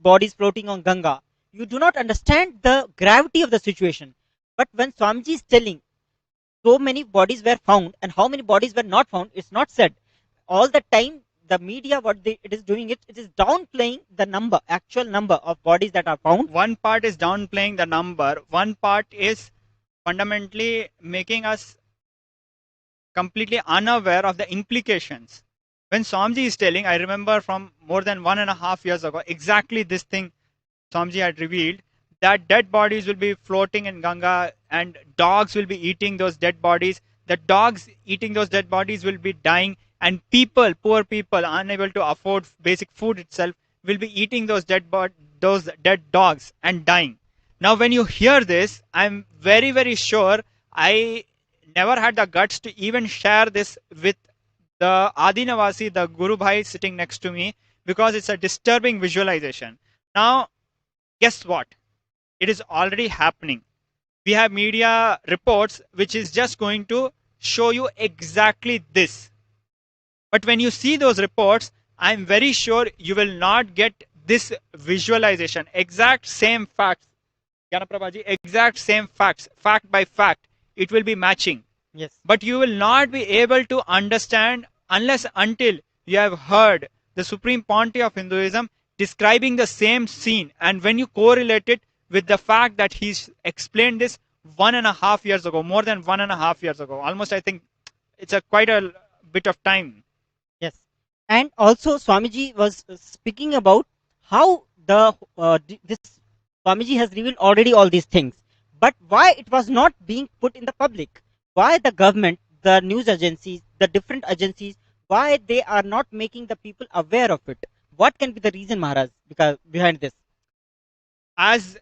B: bodies floating on Ganga, you do not understand the gravity of the situation. But when Swamiji is telling so many bodies were found and how many bodies were not found, it's not said. All the time, the media, it is doing, it is downplaying the actual number of bodies that are found.
A: One part is downplaying the number. One part is fundamentally making us completely unaware of the implications. When Swamiji is telling, I remember from more than 1.5 years ago, exactly this thing Swamiji had revealed, that dead bodies will be floating in Ganga and dogs will be eating those dead bodies. The dogs eating those dead bodies will be dying and people, poor people, unable to afford basic food itself, will be eating those those dead dogs and dying. Now, when you hear this, I'm very, very sure I never had the guts to even share this with the Adinavasi, the Guru Bhai sitting next to me, because it's a disturbing visualization. Now, guess what? It is already happening. We have media reports which is just going to show you exactly this. But when you see those reports, I'm very sure you will not get this visualization. Exact same facts, Janaprabhaji, exact same facts, fact by fact, it will be matching.
B: Yes.
A: But you will not be able to understand unless until you have heard the Supreme Pontiff of Hinduism describing the same scene. And when you correlate it with the fact that he's explained this 1.5 years ago, more than 1.5 years ago, almost, I think it's quite a bit of time.
B: Yes. And also Swamiji was speaking about how this Swamiji has revealed already all these things, but why it was not being put in the public? Why the government, the news agencies, the different agencies, why they are not making the people aware of it? What can be the reason, Maharaj, because behind this?
A: As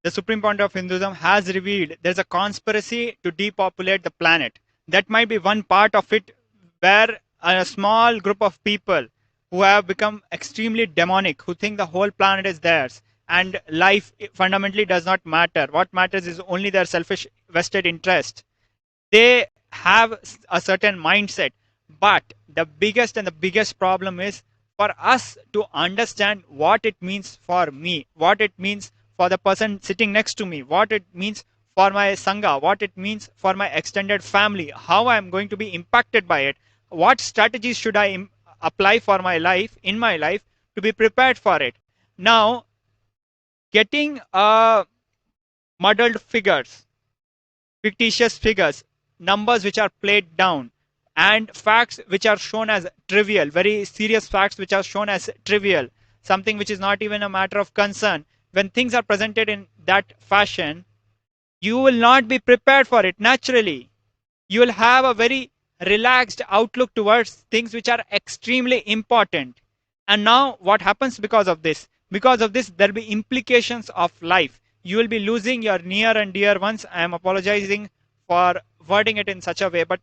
A: the Supreme Pontiff of Hinduism has revealed, there's a conspiracy to depopulate the planet. That might be one part of it, where a small group of people who have become extremely demonic, who think the whole planet is theirs, and life fundamentally does not matter. What matters is only their selfish vested interest. They have a certain mindset. But the biggest problem is for us to understand what it means for me, what it means for the person sitting next to me, what it means for my Sangha, what it means for my extended family, how I am going to be impacted by it, what strategies should I apply for my life, in my life, to be prepared for it. Now, getting muddled figures, fictitious figures, numbers which are played down, and facts which are shown as trivial, very serious facts which are shown as trivial, something which is not even a matter of concern. When things are presented in that fashion, you will not be prepared for it naturally. You will have a very relaxed outlook towards things which are extremely important. And now what happens because of this? Because of this, there will be implications of life. You will be losing your near and dear ones. I am apologizing for wording it in such a way, but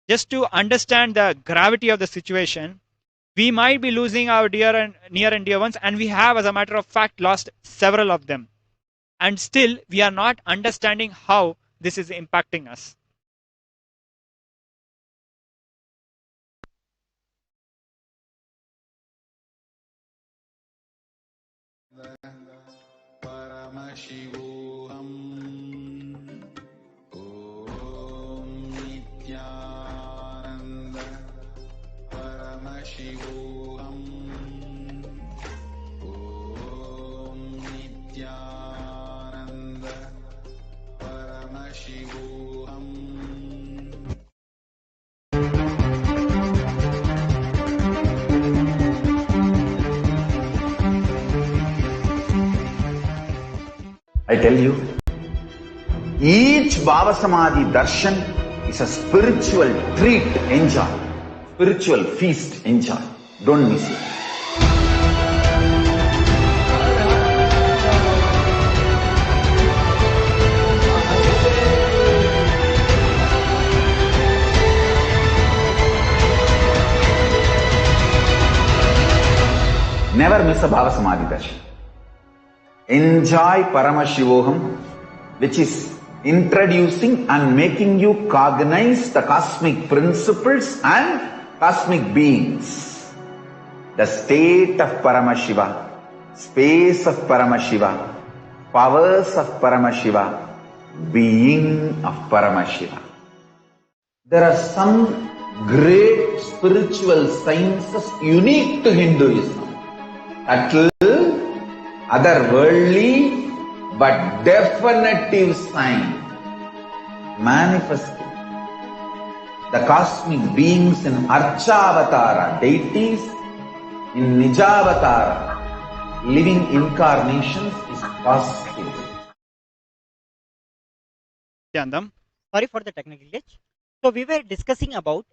A: just to understand the gravity of the situation, we might be losing our near and dear ones, and we have, as a matter of fact, lost several of them. And still, we are not understanding how this is impacting us.
H: Paramashivoham. Om Nithyananda Paramashivoham. Om Nithyananda Paramashivoham.
J: I tell you, each Bhava Samadhi darshan is a spiritual treat, enjoy. Spiritual feast, enjoy. Don't miss it. Never miss a Bhava Samadhi darshan. Enjoy Paramashivoham, which is introducing and making you cognize the cosmic principles and cosmic beings. The state of Paramashiva, space of Paramashiva, powers of Paramashiva, being of Paramashiva. There are some great spiritual sciences unique to Hinduism. Subtle, otherworldly, but definitive sign manifesting the cosmic beings in Archavatara, deities in Nijavatara, living incarnations is possible.
B: Sorry for the technical glitch. So we were discussing about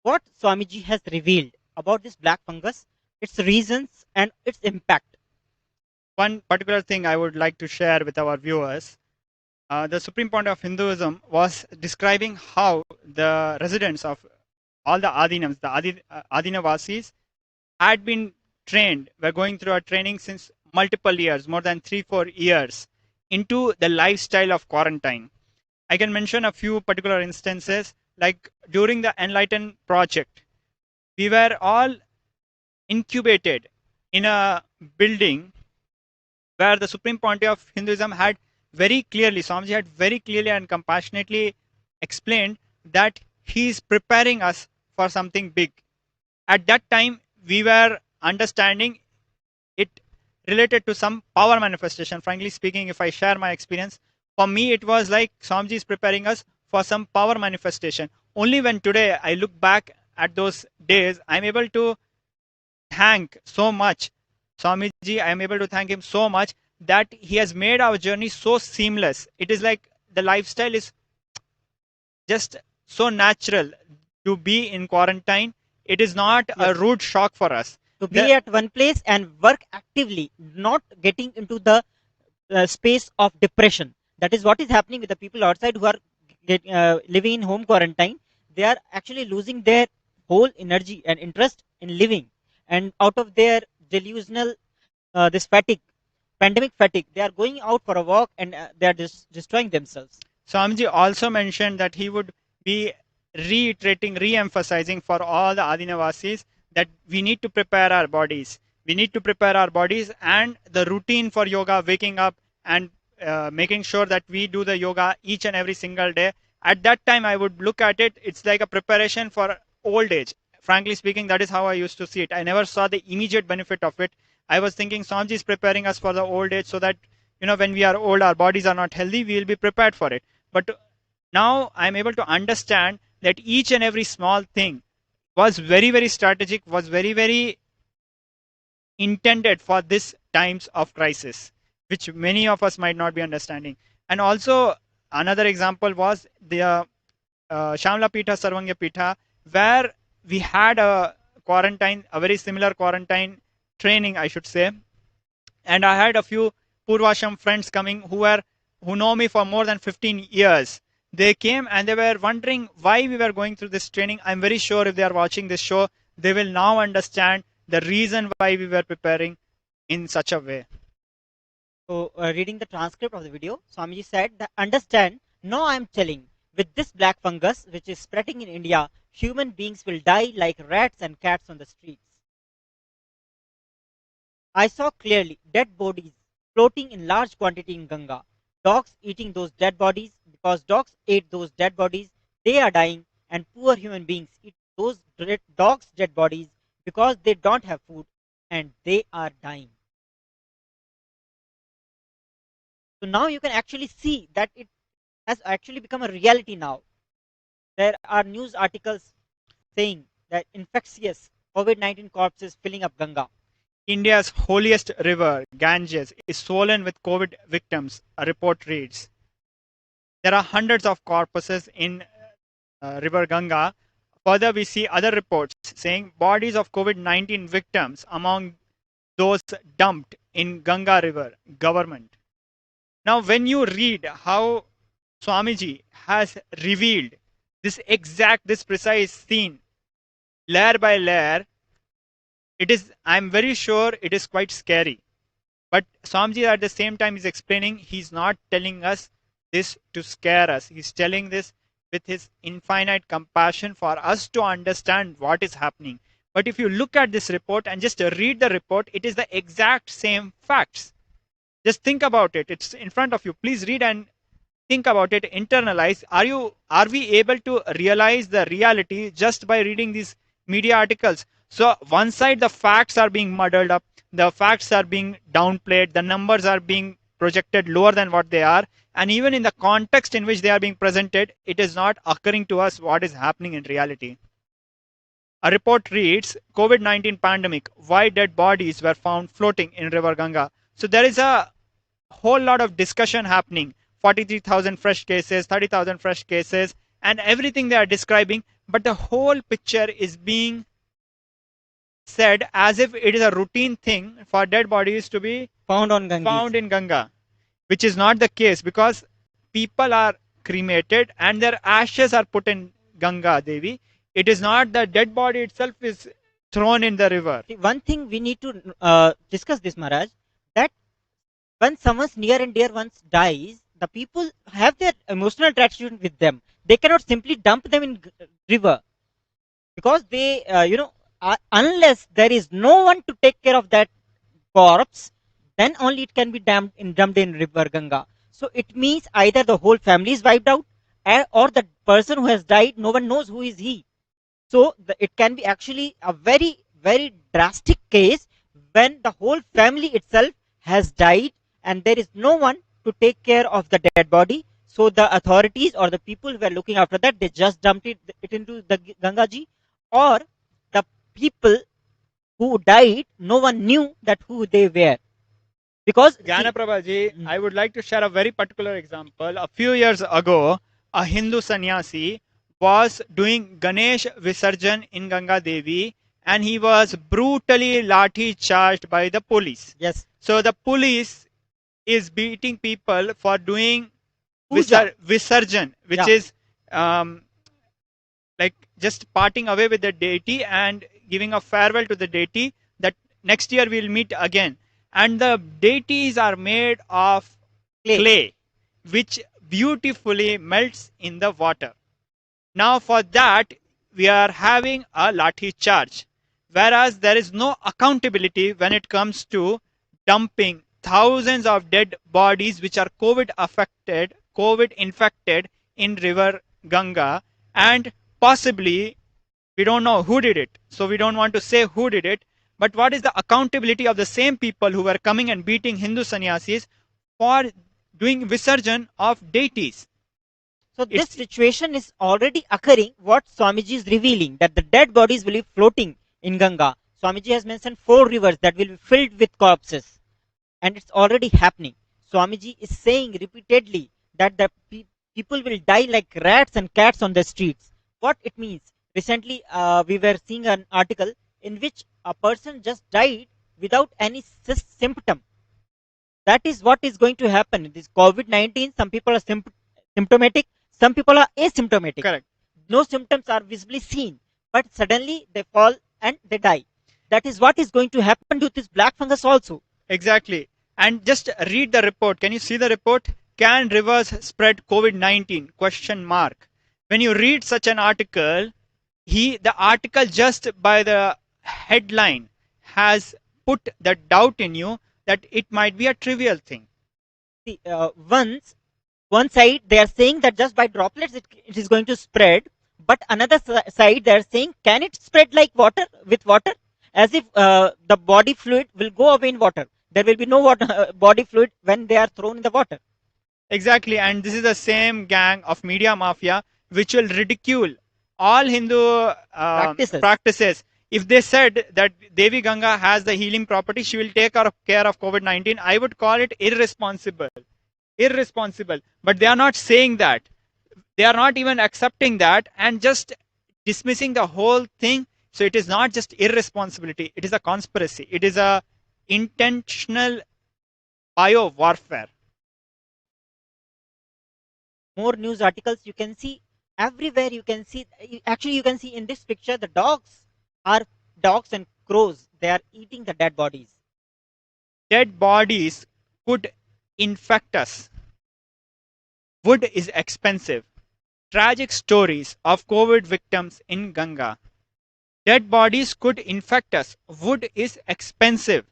B: what Swamiji has revealed about this black fungus, its reasons and its impact.
A: One particular thing I would like to share with our viewers. The Supreme Point of Hinduism was describing how the residents of all the Adinams, the Adinavasis, had been trained, were going through a training since multiple years, more than 3-4 years, into the lifestyle of quarantine. I can mention a few particular instances, like during the Enlightenment project, we were all incubated in a building where the Supreme Point of Hinduism had very clearly, Swamiji had very clearly and compassionately explained that he is preparing us for something big. At that time, we were understanding it related to some power manifestation. Frankly speaking, if I share my experience, for me it was like Swamiji is preparing us for some power manifestation. Only when today I look back at those days, I'm able to thank so much Swamiji. I am able to thank him so much that he has made our journey so seamless. It is like the lifestyle is just so natural to be in quarantine. It is not a rude shock for us.
B: To be at one place and work actively, not getting into the space of depression. That is what is happening with the people outside who are living in home quarantine. They are actually losing their whole energy and interest in living, and out of their delusional this fatigue, pandemic fatigue, they are going out for a walk and they are just destroying themselves.
A: Swamiji also mentioned that he would be reiterating, re-emphasizing for all the Adinavasis that we need to prepare our bodies. We need to prepare our bodies, and the routine for yoga, waking up and making sure that we do the yoga each and every single day. At that time, I would look at it, it's like a preparation for old age. Frankly speaking, that is how I used to see it. I never saw the immediate benefit of it. I was thinking Swamiji is preparing us for the old age so that, when we are old, our bodies are not healthy, we will be prepared for it. But now I'm able to understand that each and every small thing was very, very strategic, was very, very intended for this times of crisis, which many of us might not be understanding. And also another example was the Shamla Pitha, Sarvanya Pitha, where we had a quarantine, a very similar quarantine training, I should say. And I had a few Purvasham friends coming who know me for more than 15 years. They came and they were wondering why we were going through this training. I'm very sure if they are watching this show, they will now understand the reason why we were preparing in such a way.
B: So, reading the transcript of the video, Swamiji said that understand, now I am telling, with this black fungus which is spreading in India, human beings will die like rats and cats on the streets. I saw clearly dead bodies floating in large quantity in Ganga. Dogs eating those dead bodies. Because dogs ate those dead bodies, they are dying, and poor human beings eat those dogs' dead bodies because they don't have food and they are dying. So now you can actually see that it has actually become a reality now. There are news articles saying that infectious COVID-19 corpses filling up Ganga.
A: India's holiest river, Ganges, is swollen with COVID victims, a report reads. There are hundreds of corpses in river Ganga. Further, we see other reports saying bodies of COVID-19 victims among those dumped in Ganga river, government. Now, when you read how Swamiji has revealed this precise scene, layer by layer, I'm very sure it is quite scary. But Swamiji at the same time is explaining, he's not telling us this to scare us. He's telling this with his infinite compassion for us to understand what is happening. But if you look at this report and just read the report, it is the exact same facts. Just think about it. It's in front of you. Please read and think about it, internalize. Are we able to realize the reality just by reading these media articles? So one side the facts are being muddled up, the facts are being downplayed, the numbers are being projected lower than what they are, and even in the context in which they are being presented, it is not occurring to us what is happening in reality. A report reads, COVID-19 pandemic, why dead bodies were found floating in river Ganga. So there is a whole lot of discussion happening. 43,000 fresh cases, 30,000 fresh cases, and everything they are describing but the whole picture is being said as if it is a routine thing for dead bodies to be
B: found on Ganges.
A: found in Ganga, which is not the case, because people are cremated and their ashes are put in Ganga Devi. It is not the dead body itself is thrown in the river.
B: See, one thing we need to discuss this, Maharaj, that when someone's near and dear once dies, the people have their emotional attachment with them. They cannot simply dump them in river, because they, unless there is no one to take care of that corpse, then only it can be dumped in river Ganga. So it means either the whole family is wiped out, or the person who has died, no one knows who is he. So it can be actually a very, very drastic case when the whole family itself has died and there is no one to take care of the dead body. So the authorities or the people who were looking after that, they just dumped it into the Gangaji, or the people who died, no one knew that who they were. Because
A: Jnanaprabhaji, I would like to share a very particular example. A few years ago, a Hindu sannyasi was doing Ganesh Visarjan in Ganga Devi, and he was brutally lathi charged by the police.
B: Yes.
A: So the police is beating people for doing Visarjan, which is like just parting away with the deity and giving a farewell to the deity that next year we'll meet again. And the deities are made of clay, which beautifully melts in the water. Now for that, we are having a lathi charge, whereas there is no accountability when it comes to dumping thousands of dead bodies which are COVID infected in river Ganga, and possibly we don't know who did it, so we don't want to say who did it. But what is the accountability of the same people who were coming and beating Hindu sannyasis for doing Visarjan of deities?
B: So this situation is already occurring. What Swamiji is revealing, that the dead bodies will be floating in Ganga. Swamiji has mentioned 4 rivers that will be filled with corpses, and it's already happening. Swamiji is saying repeatedly that the people will die like rats and cats on the streets. What it means? Recently, we were seeing an article in which a person just died without any symptom. That is what is going to happen. This COVID-19, some people are symptomatic, some people are asymptomatic.
A: Correct.
B: No symptoms are visibly seen, but suddenly they fall and they die. That is what is going to happen to this black fungus also.
A: Exactly. And just read the report. Can you see the report? Can rivers spread COVID-19? Question mark. When you read such an article, the article just by the headline has put the doubt in you that it might be a trivial thing.
B: See, one side they are saying that just by droplets it is going to spread, but another side they are saying, can it spread like water, with water, as if the body fluid will go away in water. There will be no water body fluid when they are thrown in the water.
A: Exactly. And this is the same gang of media mafia which will ridicule all Hindu practices. If they said that Devi Ganga has the healing property, she will take care of COVID-19, I would call it irresponsible. Irresponsible. But they are not saying that. They are not even accepting that and just dismissing the whole thing. So it is not just irresponsibility. It is a conspiracy. It is a intentional bio warfare.
B: More news articles you can see everywhere. You can see, actually you can see in this picture, the dogs and crows. They are eating the dead bodies.
A: Dead bodies could infect us. Wood is expensive. Tragic stories of COVID victims in Ganga. Dead bodies could infect us. Wood is expensive.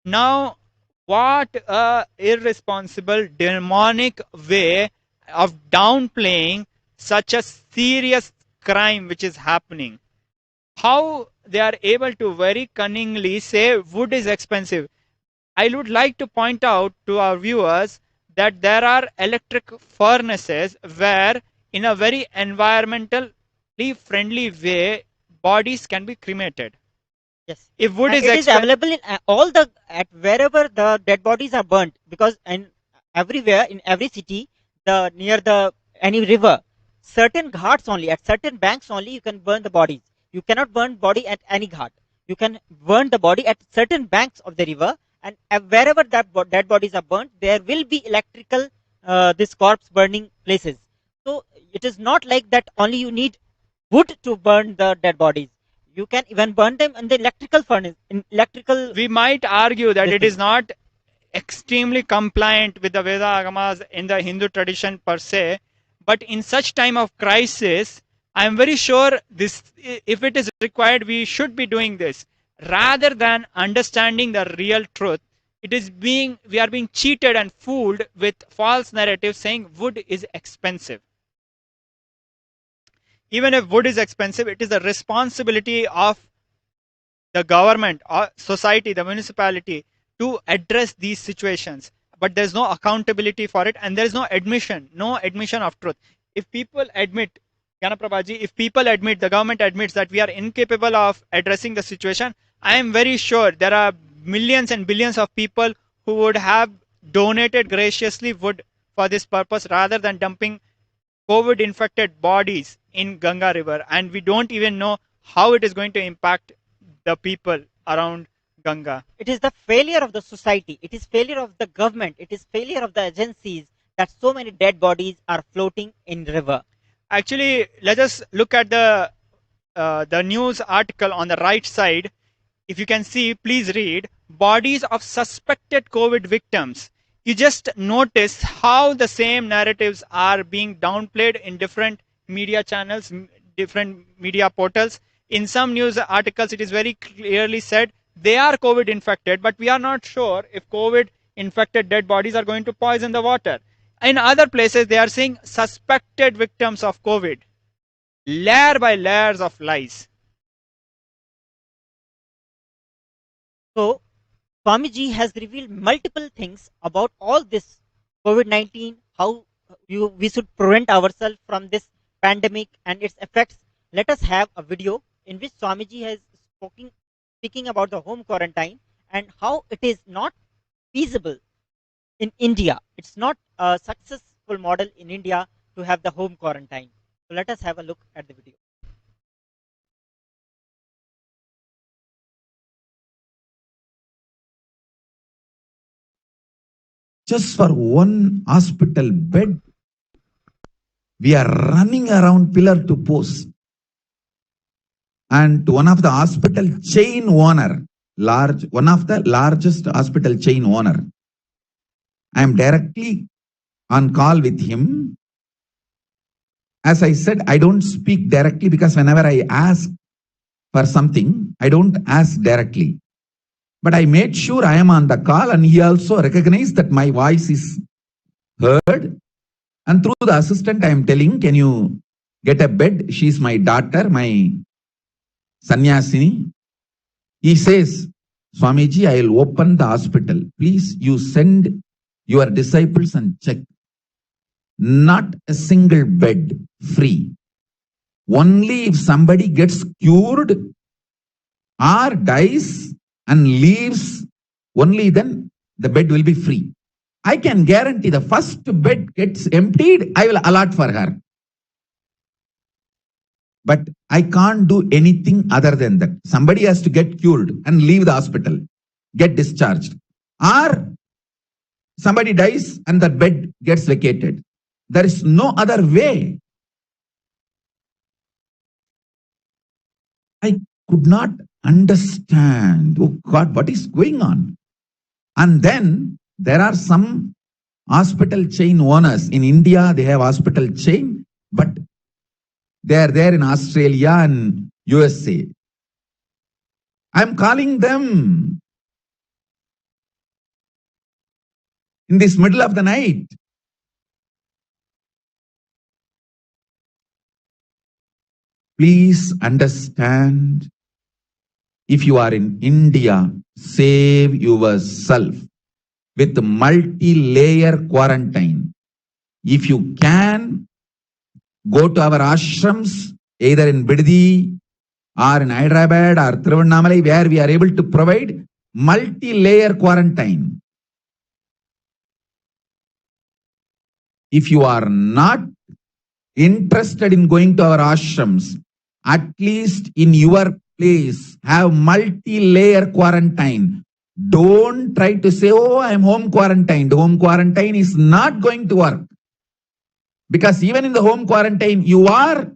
A: Now, what a irresponsible, demonic way of downplaying such a serious crime which is happening. How they are able to very cunningly say wood is expensive. I would like to point out to our viewers that there are electric furnaces where in a very environmentally friendly way bodies can be cremated.
B: Yes.
A: If wood
B: it is available in wherever the dead bodies are burnt, because everywhere in every city, near any river, certain ghats only, at certain banks only, you can burn the bodies. You cannot burn body at any ghat. You can burn the body at certain banks of the river, and wherever that dead bodies are burnt, there will be electrical this corpse burning places. So it is not like that only you need wood to burn the dead bodies. You can even burn them in the electrical furnace, in electrical.
A: We might argue that it is not extremely compliant with the Veda Agamas in the Hindu tradition per se, but in such time of crisis, I am very sure this, if it is required, we should be doing this rather than understanding the real truth. We are being cheated and fooled with false narratives saying wood is expensive. Even if wood is expensive, it is the responsibility of the government or society, the municipality, to address these situations. But there's no accountability for it, and there's no admission of truth. If people admit, Ganaprabhaji, if people admit, the government admits that we are incapable of addressing the situation, I am very sure there are millions and billions of people who would have donated graciously wood for this purpose rather than dumping COVID infected bodies in Ganga river, and we don't even know how it is going to impact the people around Ganga.
B: It is the failure of the society, it is failure of the government, it is failure of the agencies that so many dead bodies are floating in river.
A: Actually, let us look at the news article on the right side. If you can see, please read, bodies of suspected COVID victims. You just notice how the same narratives are being downplayed in different media channels, different media portals. In some news articles, it is very clearly said they are COVID infected, but we are not sure if COVID infected dead bodies are going to poison the water. In other places, they are saying suspected victims of COVID. Layer by layers of lies.
B: So, Swamiji has revealed multiple things about all this COVID-19, how we should prevent ourselves from this pandemic and its effects. Let us have a video in which Swamiji has speaking about the home quarantine and how it is not feasible in India. It's not a successful model in India to have the home quarantine. So let us have a look at the video.
M: Just for one hospital bed, we are running around pillar to post. And one of the hospital chain owner, one of the largest hospital chain owner, I am directly on call with him. As I said, I don't speak directly because whenever I ask for something, I don't ask directly. But I made sure I am on the call, and he also recognized that my voice is heard. And through the assistant, I am telling, can you get a bed? She is my daughter, my sannyasini. He says, Swamiji, I will open the hospital. Please, you send your disciples and check. Not a single bed free. Only if somebody gets cured or dies and leaves, only then the bed will be free. I can guarantee the first bed gets emptied, I will allot for her. But I can't do anything other than that. Somebody has to get cured and leave the hospital, get discharged. Or somebody dies and the bed gets vacated. There is no other way. I could not understand, oh God, what is going on? And then there are some hospital chain owners. In India, they have hospital chain, but they are there in Australia and USA. I'm calling them in this middle of the night. Please understand, if you are in India, save yourself with multi-layer quarantine. If you can, go to our ashrams, either in Biddi or in Hyderabad or Trivandamai, where we are able to provide multi-layer quarantine. If you are not interested in going to our ashrams, at least in your place, have multi-layer quarantine. Don't try to say, oh, I am home quarantined. Home quarantine is not going to work. Because even in the home quarantine, you are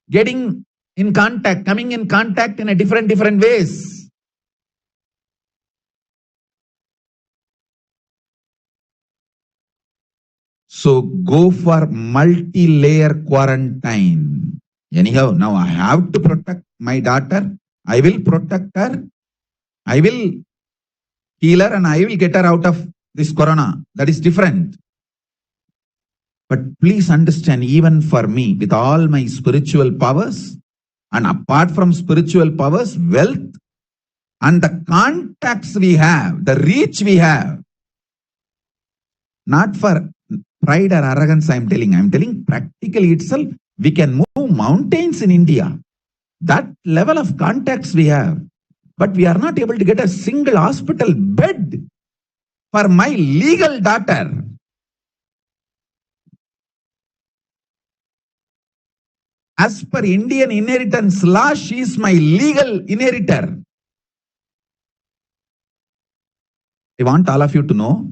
M: getting in contact, coming in contact in a different ways. So go for multi-layer quarantine. Anyhow, now I have to protect my daughter. I will protect her. I will heal her and I will get her out of this corona. That is different. But please understand, even for me, with all my spiritual powers, and apart from spiritual powers, wealth, and the contacts we have, the reach we have, not for pride or arrogance, I'm telling practically itself, we can move mountains in India. That level of contacts we have. But we are not able to get a single hospital bed for my legal daughter. As per Indian inheritance law, she is my legal inheritor. I want all of you to know,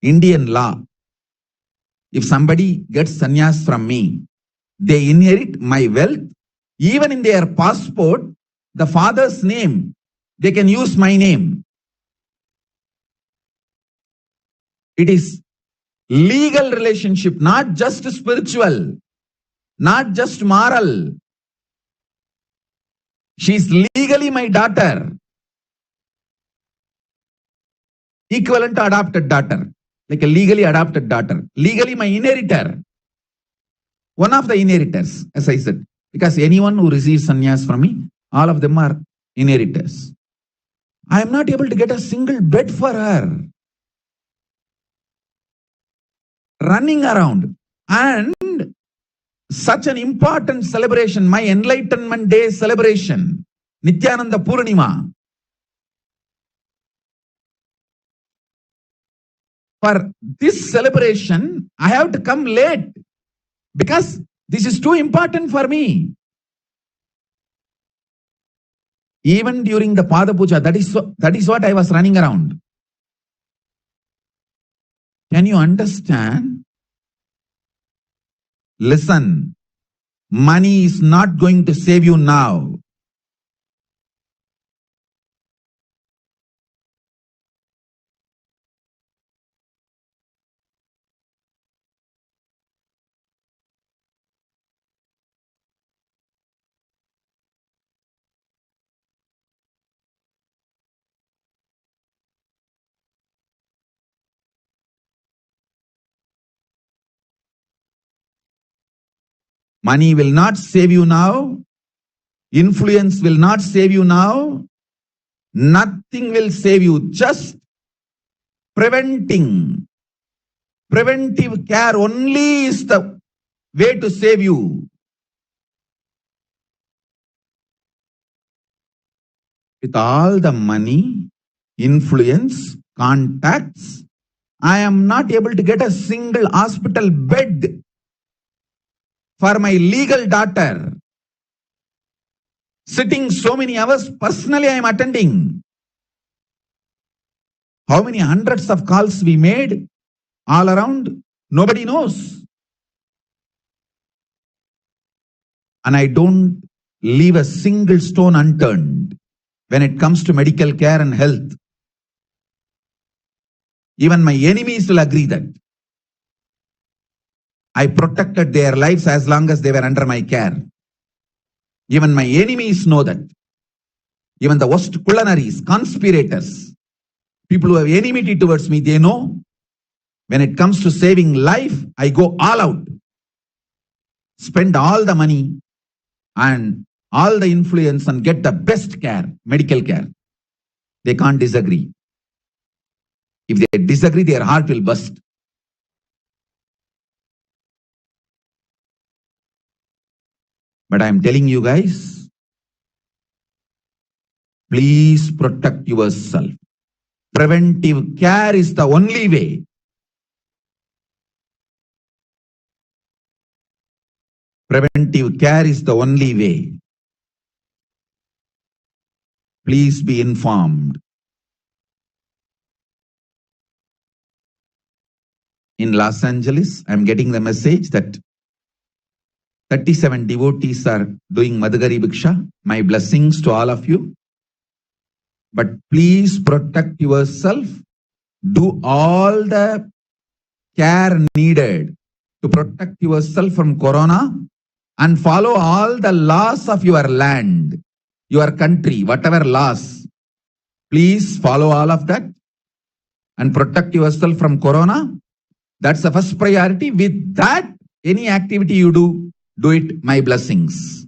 M: Indian law, if somebody gets sannyas from me, they inherit my wealth. Even in their passport, the father's name, they can use my name. It is legal relationship, not just spiritual, not just moral. She is legally my daughter, equivalent to adopted daughter, like a legally adopted daughter, legally my inheritor, one of the inheritors, as I said, because anyone who receives sannyas from me, all of them are inheritors. I am not able to get a single bed for her. Running around. And such an important celebration, my Enlightenment Day celebration, Nithyananda Purnima. For this celebration, I have to come late because this is too important for me. Even during the Pada Puja, that is what I was running around. Can you understand? Listen, money is not going to save you now. Money will not save you now. Influence will not save you now. Nothing will save you. Just preventing. Preventive care only is the way to save you. With all the money, influence, contacts, I am not able to get a single hospital bed for my legal daughter. Sitting so many hours, personally I am attending. How many hundreds of calls we made all around? Nobody knows. And I don't leave a single stone unturned when it comes to medical care and health. Even my enemies will agree that I protected their lives as long as they were under my care. Even my enemies know that. Even the worst culanaries, conspirators, people who have enmity towards me, they know when it comes to saving life, I go all out. Spend all the money and all the influence and get the best care, medical care. They can't disagree. If they disagree, their heart will burst. But I am telling you guys, please protect yourself. Preventive care is the only way. Preventive care is the only way. Please be informed. In Los Angeles, I'm getting the message that 37 devotees are doing Madhugari Bhiksha. My blessings to all of you. But please protect yourself. Do all the care needed to protect yourself from corona and follow all the laws of your land, your country, whatever laws. Please follow all of that and protect yourself from corona. That's the first priority. With that, any activity you do it, my blessings.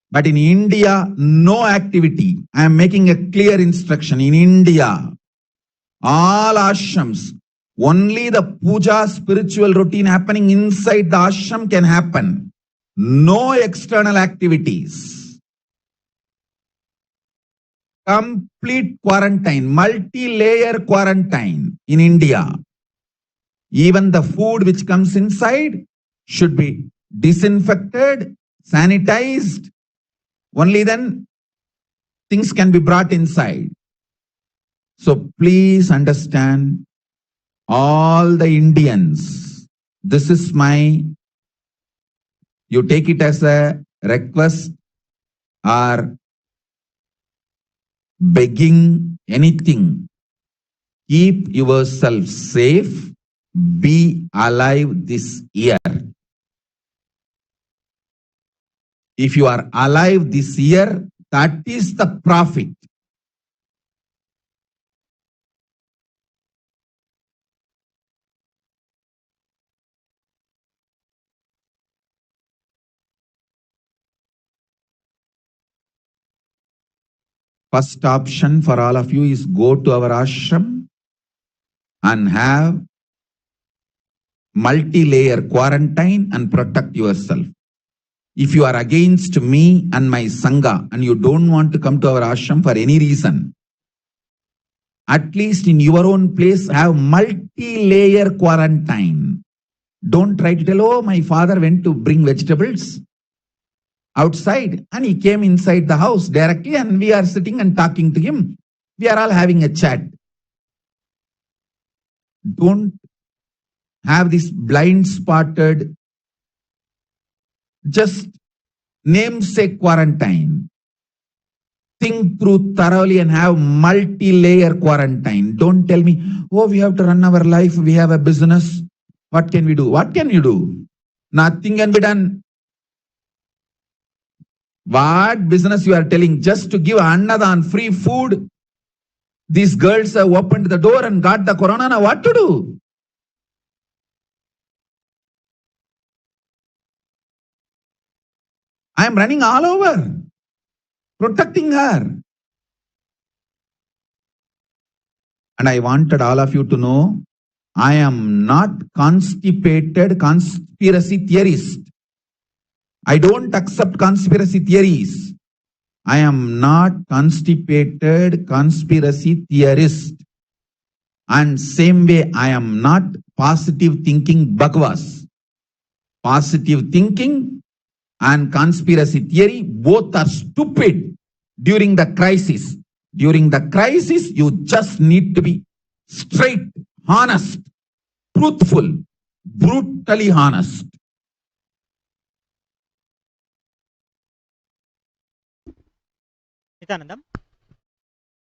M: But in India, no activity. I am making a clear instruction. In India, all ashrams, only the puja spiritual routine happening inside the ashram can happen. No external activities. Complete quarantine, multi-layer quarantine in India. Even the food which comes inside should be disinfected, sanitized. Only then things can be brought inside. So please understand, all the Indians, this is you take it as a request or begging, anything. Keep yourself safe. Be alive this year. If you are alive this year, that is the profit. First option for all of you is go to our ashram and have multi-layer quarantine and protect yourself. If you are against me and my Sangha and you don't want to come to our ashram for any reason, at least in your own place, have multi-layer quarantine. Don't try to tell, oh, my father went to bring vegetables outside and he came inside the house directly and we are sitting and talking to him. We are all having a chat. Don't have this blind-spotted, just namesake quarantine. Think through thoroughly and have multi-layer quarantine. Don't tell me, oh, we have to run our life, we have a business. What can we do? What can you do? Nothing can be done. What business you are telling? Just to give annadan, free food. These girls have opened the door and got the corona. Now what to do? I am running all over, protecting her. And I wanted all of you to know, I am not constipated conspiracy theorist. I don't accept conspiracy theories. I am not constipated conspiracy theorist. And same way, I am not positive thinking Bhagwas. Positive thinking and conspiracy theory, both are stupid during the crisis. During the crisis, you just need to be straight, honest, truthful, brutally honest.
B: Nithyanandam,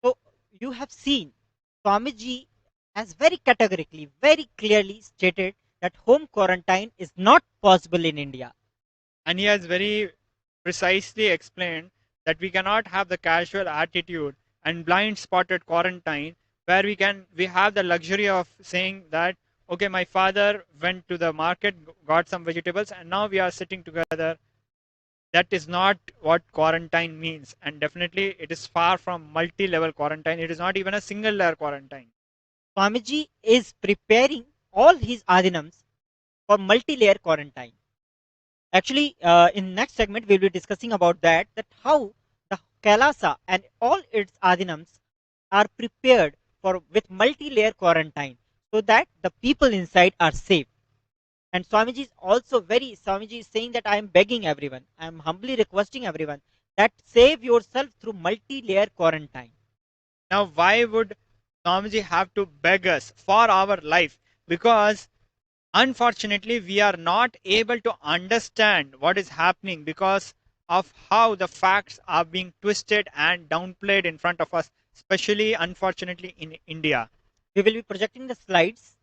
B: so you have seen Swamiji has very categorically, very clearly stated that home quarantine is not possible in India.
A: And he has very precisely explained that we cannot have the casual attitude and blind spotted quarantine where we have the luxury of saying that, okay, my father went to the market, got some vegetables, and now we are sitting together. That is not what quarantine means, and definitely it is far from multi-level quarantine. It is not even a single layer quarantine.
B: Swamiji is preparing all his adinams for multi-layer quarantine. Actually, in next segment, we'll be discussing about that how the Kailasa and all its adinams are prepared with multi-layer quarantine so that the people inside are safe. And Swamiji is also Swamiji is saying that I am begging everyone, I am humbly requesting everyone that save yourself through multi-layer quarantine.
A: Now, why would Swamiji have to beg us for our life? Because unfortunately, we are not able to understand what is happening because of how the facts are being twisted and downplayed in front of us, especially unfortunately in India.
B: We will be projecting the slides.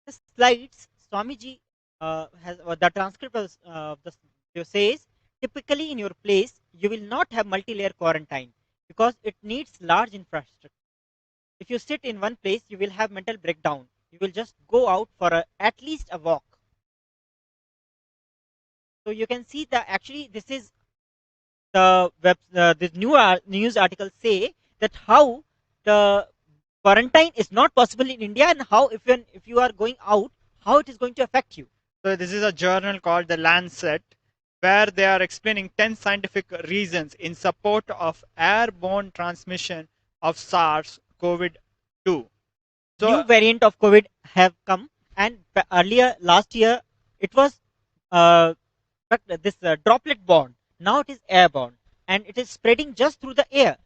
B: The slides, Swamiji has the transcript of the video says, typically in your place, you will not have multi-layer quarantine because it needs large infrastructure. If you sit in one place, you will have mental breakdown. You will just go out for at least a walk. So you can see that actually this is the this news article say that how the quarantine is not possible in India and how if you are going out, how it is going to affect you.
A: So this is a journal called The Lancet, where they are explaining 10 scientific reasons in support of airborne transmission of SARS-CoV-2. So
B: new variant of COVID have come, and earlier last year it was this droplet borne. Now it is airborne, and it is spreading just through the air.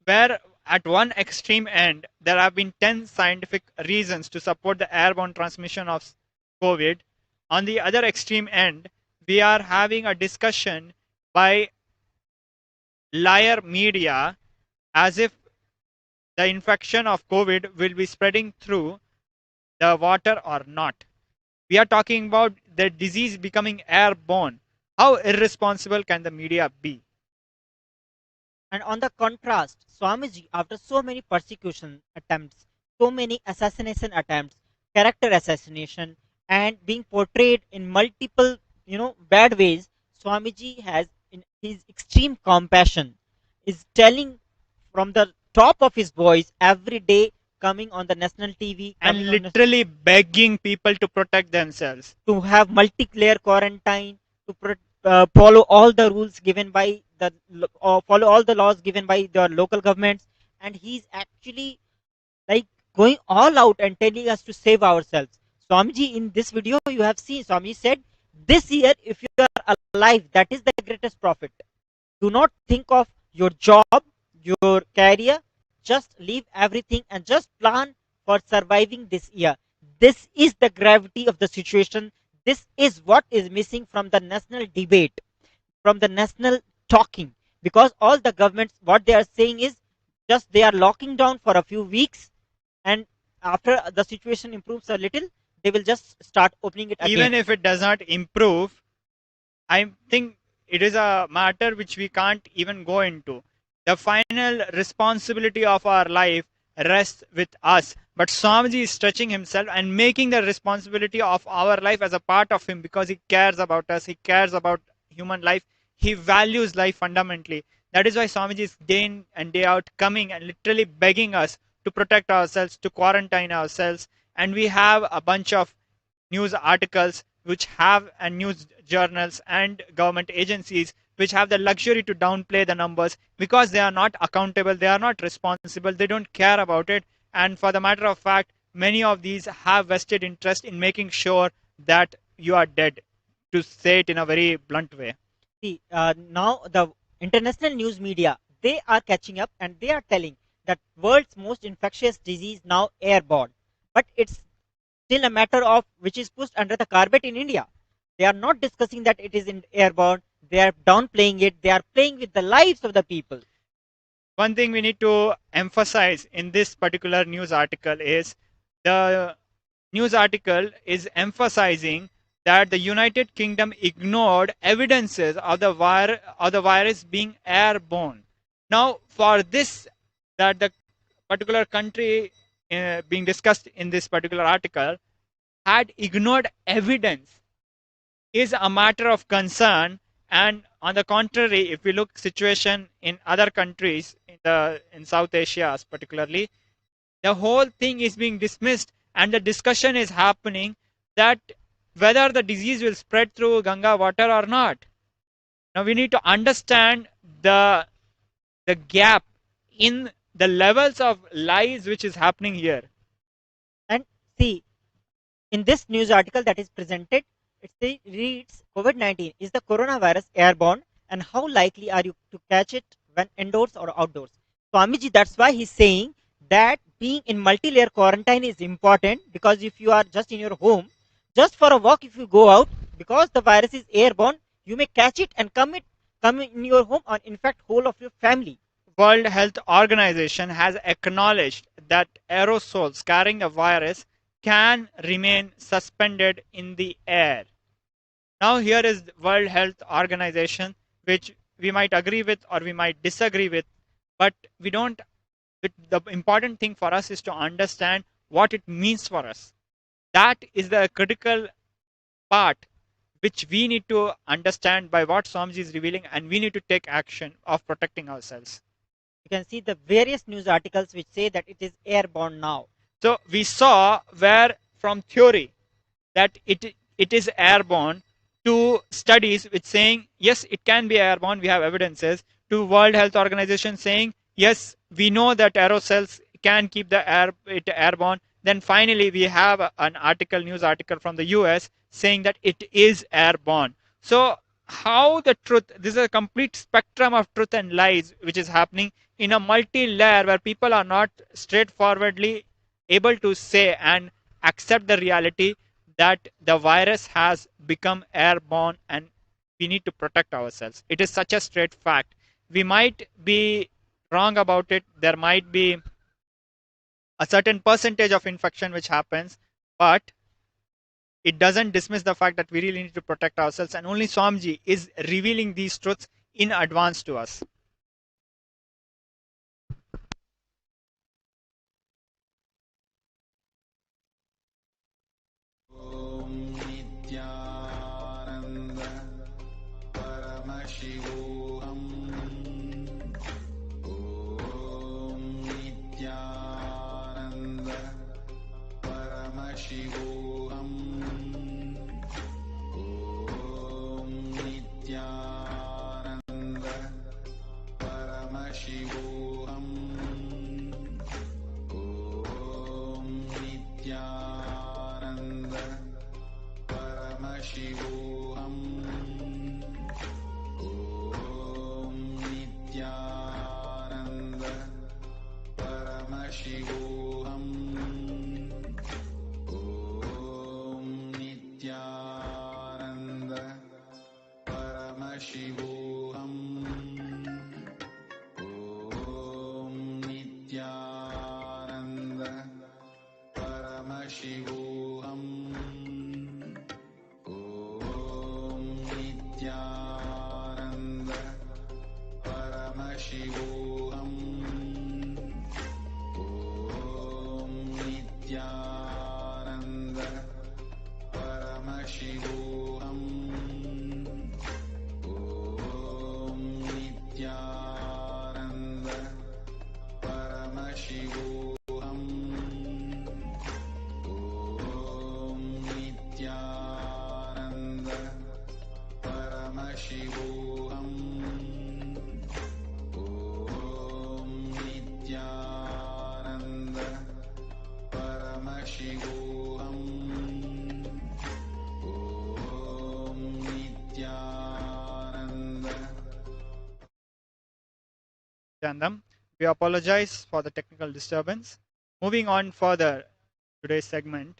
A: Where at one extreme end there have been 10 scientific reasons to support the airborne transmission of COVID. On the other extreme end, we are having a discussion by liar media as if the infection of COVID will be spreading through the water or not. We are talking about the disease becoming airborne. How irresponsible can the media be?
B: And on the contrast, Swamiji, after so many persecution attempts, so many assassination attempts, character assassination, and being portrayed in multiple, bad ways, Swamiji has, in his extreme compassion, is telling from the top of his voice every day, coming on the national TV,
A: and literally begging people to protect themselves,
B: to have multi-layer quarantine, to follow all the rules given by follow all the laws given by the local governments, and he's actually like going all out and telling us to save ourselves. Swamiji, in this video you have seen, Swamiji said, this year if you are alive, that is the greatest profit. Do not think of your job, your career, just leave everything and just plan for surviving this year. This is the gravity of the situation. This is what is missing from the national debate, from the national talking, because all the governments, what they are saying is just they are locking down for a few weeks, and after the situation improves a little, they will just start opening it again.
A: Even if it does not improve, I think it is a matter which we can't even go into. The final responsibility of our life rests with us. But Swamiji is stretching himself and making the responsibility of our life as a part of him, because he cares about us, he cares about human life, he values life fundamentally. That is why Swamiji is day in and day out coming and literally begging us to protect ourselves, to quarantine ourselves. And we have a bunch of news articles which have, and news journals and government agencies which have the luxury to downplay the numbers because they are not accountable, they are not responsible, they don't care about it. And for the matter of fact, many of these have vested interest in making sure that you are dead, to say it in a very blunt way.
B: See, now the international news media, they are catching up and they are telling that world's most infectious disease now airborne, but it's still a matter of which is pushed under the carpet in India. They are not discussing that it is in airborne. They are downplaying it. They are playing with the lives of the people.
A: One thing we need to emphasize in this particular news article is the news article is emphasizing that the United Kingdom ignored evidences of the virus being airborne. Now, for this, that the particular country being discussed in this particular article had ignored evidence is a matter of concern. And on the contrary, if we look situation in other countries in South Asia particularly, the whole thing is being dismissed and the discussion is happening that whether the disease will spread through Ganga water or not. Now we need to understand the gap in the levels of lies which is happening here.
B: And see, in this news article that is presented, it reads COVID-19 is the coronavirus airborne and how likely are you to catch it when indoors or outdoors? Swamiji, that's why he's saying that being in multi-layer quarantine is important, because if you are just in your home, just for a walk, if you go out, because the virus is airborne, you may catch it and come in your home, or in fact whole of your family.
A: World Health Organization has acknowledged that aerosols carrying a virus can remain suspended in the air. Now here is World Health Organization, which we might agree with or we might disagree with, but we don't. The important thing for us is to understand what it means for us. That is the critical part which we need to understand by what Swamiji is revealing, and we need to take action of protecting ourselves.
B: You can see the various news articles which say that it is airborne now.
A: So we saw where from theory that it is airborne, to studies which saying yes, it can be airborne, we have evidences, to World Health Organization saying yes, we know that aerosols can keep the it airborne. Then finally we have an news article from the US saying that it is airborne. So how the truth, this is a complete spectrum of truth and lies which is happening in a multi-layer where people are not straightforwardly able to say and accept the reality that the virus has become airborne and we need to protect ourselves. It is such a straight fact. We might be wrong about it. There might be a certain percentage of infection which happens, but it doesn't dismiss the fact that we really need to protect ourselves, and only Swamiji is revealing these truths in advance to us.
H: Om Nithyananda Paramashivoham. Om Nithyananda Paramashivoham. Om Nithyananda Paramashivoham. Om Nithyananda Paramashivoham. Om Nithyananda Paramashivoham. Om Nithyananda Paramashivoham. Om Nithyananda Paramashivoham. Om Nithyananda Paramashivoham. Om Nithyananda Paramashivoham. Om Nithyananda Paramashivoham. Om Nithyananda Paramashivoham. Om Nithyananda Paramashivoham. Om Nithyananda.
A: We apologize for the technical disturbance. Moving on further, today's segment.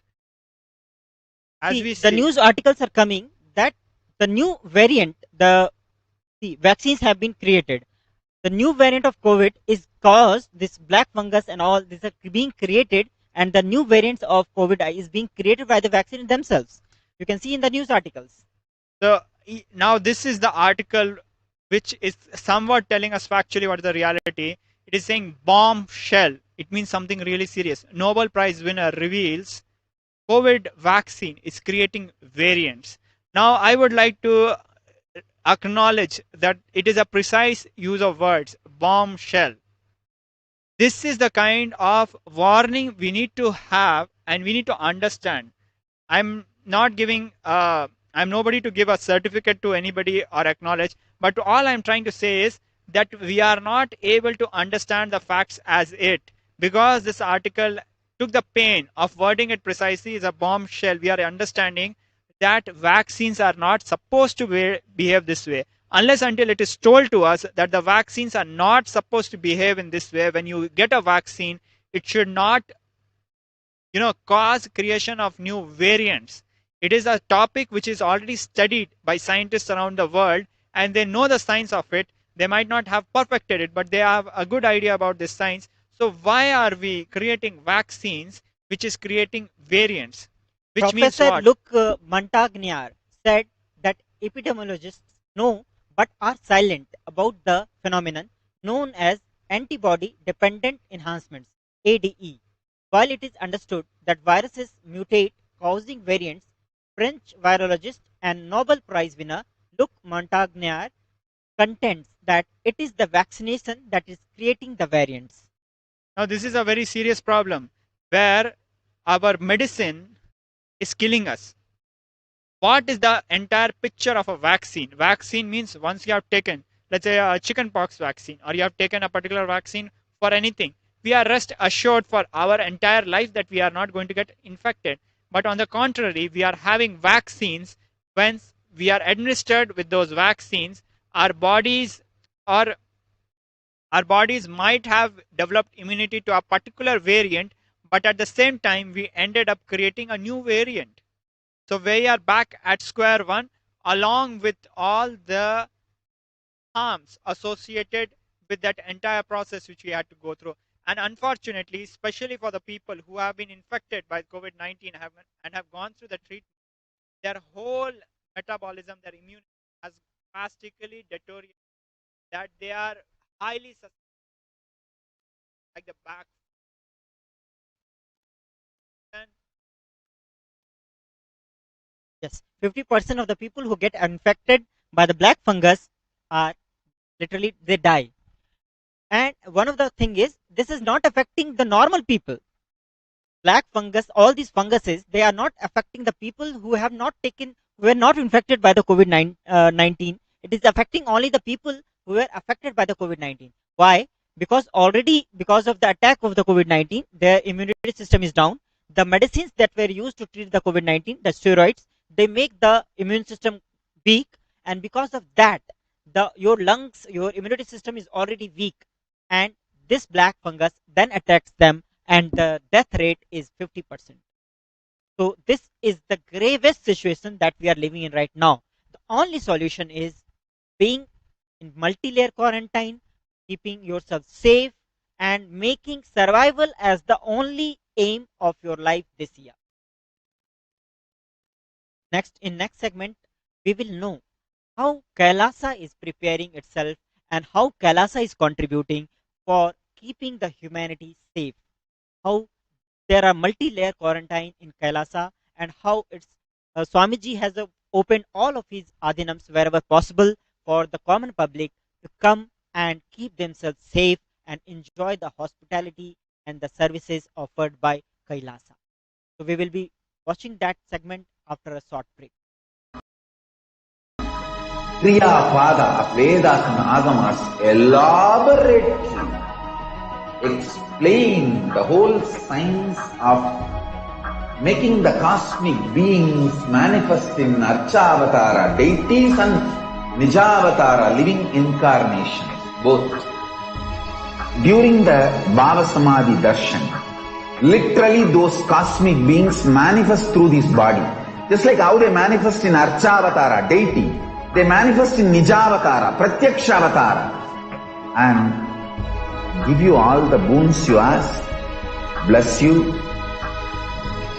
A: As
B: See,
A: we
B: the
A: see,
B: news articles are coming that the new variant, the vaccines have been created. The new variant of COVID is caused this black fungus and all these are being created, and the new variants of COVID is being created by the vaccine themselves. You can see in the news articles.
A: so now this is the article which is somewhat telling us factually what is the reality. It is saying bombshell. It means something really serious. Nobel Prize winner reveals COVID vaccine is creating variants. Now I would like to acknowledge that it is a precise use of words, bombshell. This is the kind of warning we need to have and we need to understand. I'm not giving, I'm nobody to give a certificate to anybody or acknowledge, but all I'm trying to say is that we are not able to understand the facts as it, because this article took the pain of wording it precisely is a bombshell. We are understanding that vaccines are not supposed to behave this way. Unless until it is told to us that the vaccines are not supposed to behave in this way, when you get a vaccine, it should not cause creation of new variants. It is a topic which is already studied by scientists around the world, and they know the science of it. They might not have perfected it, but they have a good idea about this science. So why are we creating vaccines which is creating variants? Which means
B: Professor
A: what?
B: Luc Montagnier said that epidemiologists know but are silent about the phenomenon known as antibody dependent enhancements, ADE. While it is understood that viruses mutate causing variants, French virologist and Nobel Prize winner Luc Montagnier contends that it is the vaccination that is creating the variants.
A: Now this is a very serious problem where our medicine is killing us. What is the entire picture of a vaccine? Vaccine means once you have taken, let's say, a chickenpox vaccine, or you have taken a particular vaccine for anything, we are rest assured for our entire life that we are not going to get infected. But on the contrary, we are having vaccines. When we are administered with those vaccines, our bodies might have developed immunity to a particular variant, but at the same time we ended up creating a new variant. So we are back at square one, along with all the harms associated with that entire process which we had to go through. And unfortunately, especially for the people who have been infected by COVID-19 and have gone through the treatment, their whole metabolism, their immunity has drastically deteriorated, that they are highly susceptible, like the back.
B: Yes, 50% of the people who get infected by the black fungus are literally, they die. And one of the thing is, this is not affecting the normal people. Black fungus, all these funguses, they are not affecting the people who have not taken, who were not infected by the COVID-19. It is affecting only the people who were affected by the COVID-19. Why? Because already, because of the attack of the COVID-19, their immunity system is down. The medicines that were used to treat the COVID-19, the steroids, they make the immune system weak, and because of that, your lungs, your immunity system is already weak, and this black fungus then attacks them, and the death rate is 50%. So this is the gravest situation that we are living in right now. The only solution is being in multi-layer quarantine, keeping yourself safe, and making survival as the only aim of your life this year. In next segment, we will know how Kailasa is preparing itself and how Kailasa is contributing for keeping the humanity safe. How there are multi-layer quarantine in Kailasa, and how it's Swamiji has opened all of his adhinams wherever possible for the common public to come and keep themselves safe and enjoy the hospitality and the services offered by Kailasa. So we will be watching that segment after a short break.
J: Kriyapada of Vedas and Agamas elaborately explain the whole science of making the cosmic beings manifest in Archavatara, deities, and Nijavatara, living incarnations, both. During the Bhava Samadhi Darshan, literally those cosmic beings manifest through this body. Just like how they manifest in Archavatara, deity, they manifest in Nijavatara, Pratyakshavatara, and give you all the boons you ask, bless you.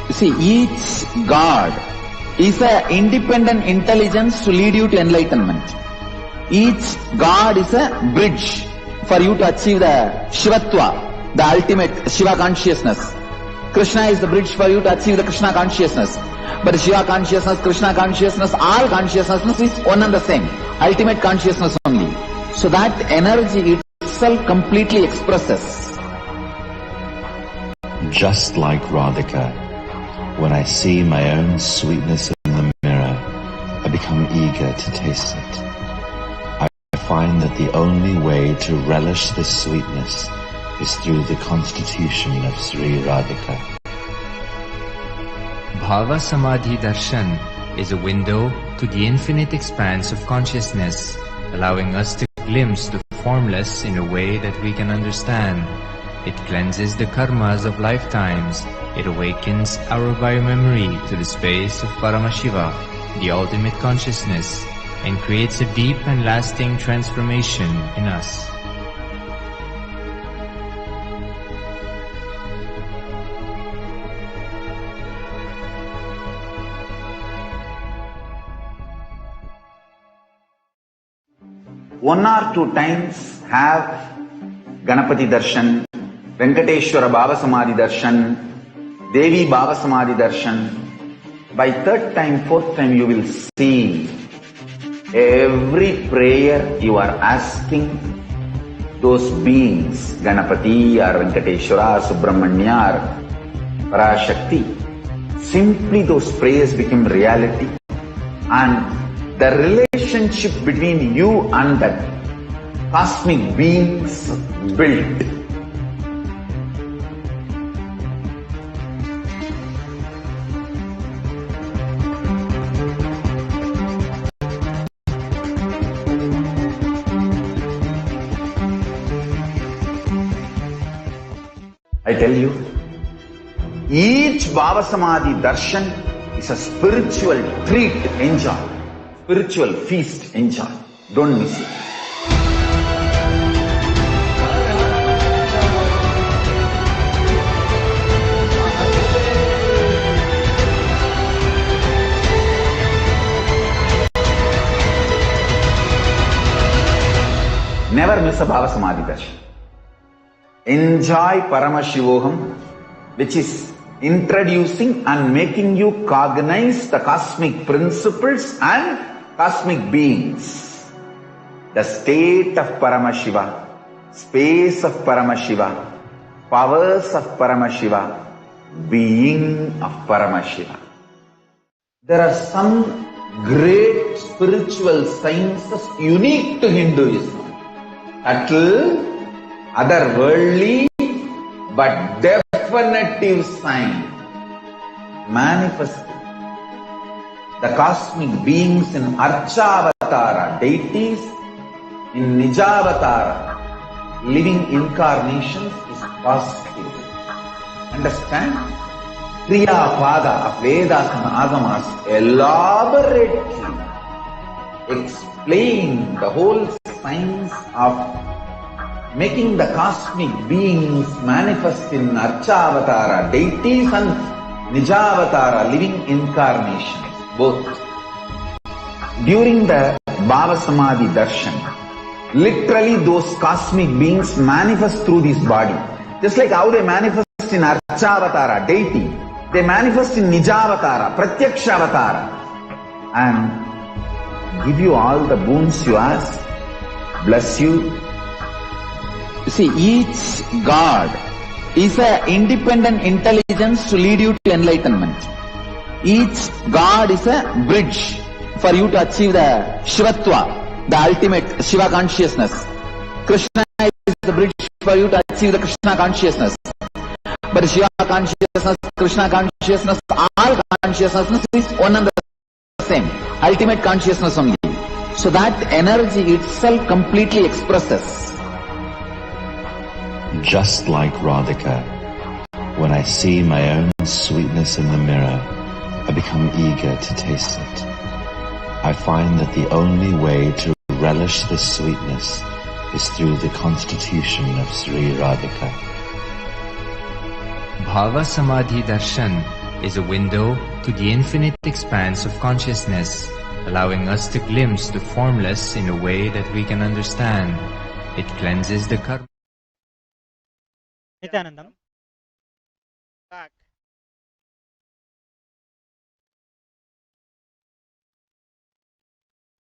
J: You see, each God is an independent intelligence to lead you to enlightenment. Each God is a bridge for you to achieve the Shivatva, the ultimate Shiva consciousness. Krishna is the bridge for you to achieve the Krishna consciousness. But Shiva consciousness, Krishna consciousness, all consciousness is one and the same. Ultimate consciousness only. So that energy itself completely expresses.
K: Just like Radhika, when I see my own sweetness in the mirror, I become eager to taste it. I find that the only way to relish this sweetness is through the constitution of Sri Radhika.
L: Bhava Samadhi Darshan is a window to the infinite expanse of consciousness, allowing us to glimpse the formless in a way that we can understand. It cleanses the karmas of lifetimes. It awakens our biomemory to the space of Paramashiva, the ultimate consciousness, and creates a deep and lasting transformation in us.
J: One or two times have Ganapati Darshan, Venkateshwara Bhava Samadhi Darshan, Devi Bhava Samadhi Darshan. By third time, fourth time you will see every prayer you are asking those beings, Ganapati or Venkateshwara or Subramanya or Parashakti. Simply those prayers become reality, and the relationship between you and that cosmic beings built. I tell you, each Bhava Samadhi Darshan is a spiritual treat. Enjoy. Spiritual feast. Enjoy. Don't miss it. Never miss a Bhava Samadhi Darshan. Enjoy Paramashivoham, which is introducing and making you cognize the cosmic principles and cosmic beings. The state of Paramashiva, space of Paramashiva, powers of Paramashiva, being of Paramashiva. There are some great spiritual sciences unique to Hinduism. Subtle, otherworldly, but definitive sign. Manifesting. The cosmic beings in Archavatara, deities in Nijavatara, living incarnations is possible. Understand? Kriya Pada of Vedas and Agamas elaborately explain the whole science of making the cosmic beings manifest in Archavatara, deities and Nijavatara, living incarnations, both. During the Bhava Samadhi Darshan, literally those cosmic beings manifest through this body. Just like how they manifest in Archavatara, deity, they manifest in Nijavatara, Pratyakshavatara, and give you all the boons you ask, bless you. You see, each God is an independent intelligence to lead you to enlightenment. Each God is a bridge for you to achieve the Shivatva, the ultimate Shiva consciousness. Krishna is the bridge for you to achieve the Krishna consciousness. But Shiva consciousness, Krishna consciousness, all consciousness is one and the same. Ultimate consciousness only. So that energy itself completely expresses.
K: Just like Radhika, when I see my own sweetness in the mirror, I become eager to taste it. I find that the only way to relish this sweetness is through the constitution of Sri Radhika.
L: Bhava Samadhi Darshan is a window to the infinite expanse of consciousness, allowing us to glimpse the formless in a way that we can understand. It cleanses the karma.
B: Nithyanandam.
A: Back.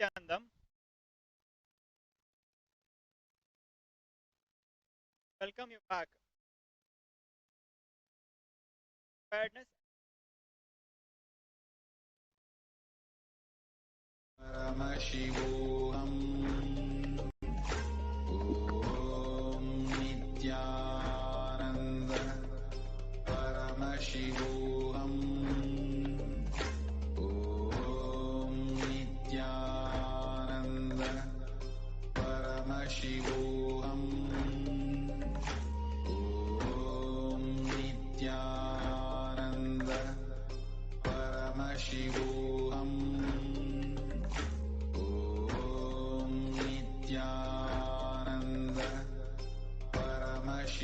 A: Nithyanandam. Welcome you back. Preparedness.
H: Paramashivoham. Om Nithyananda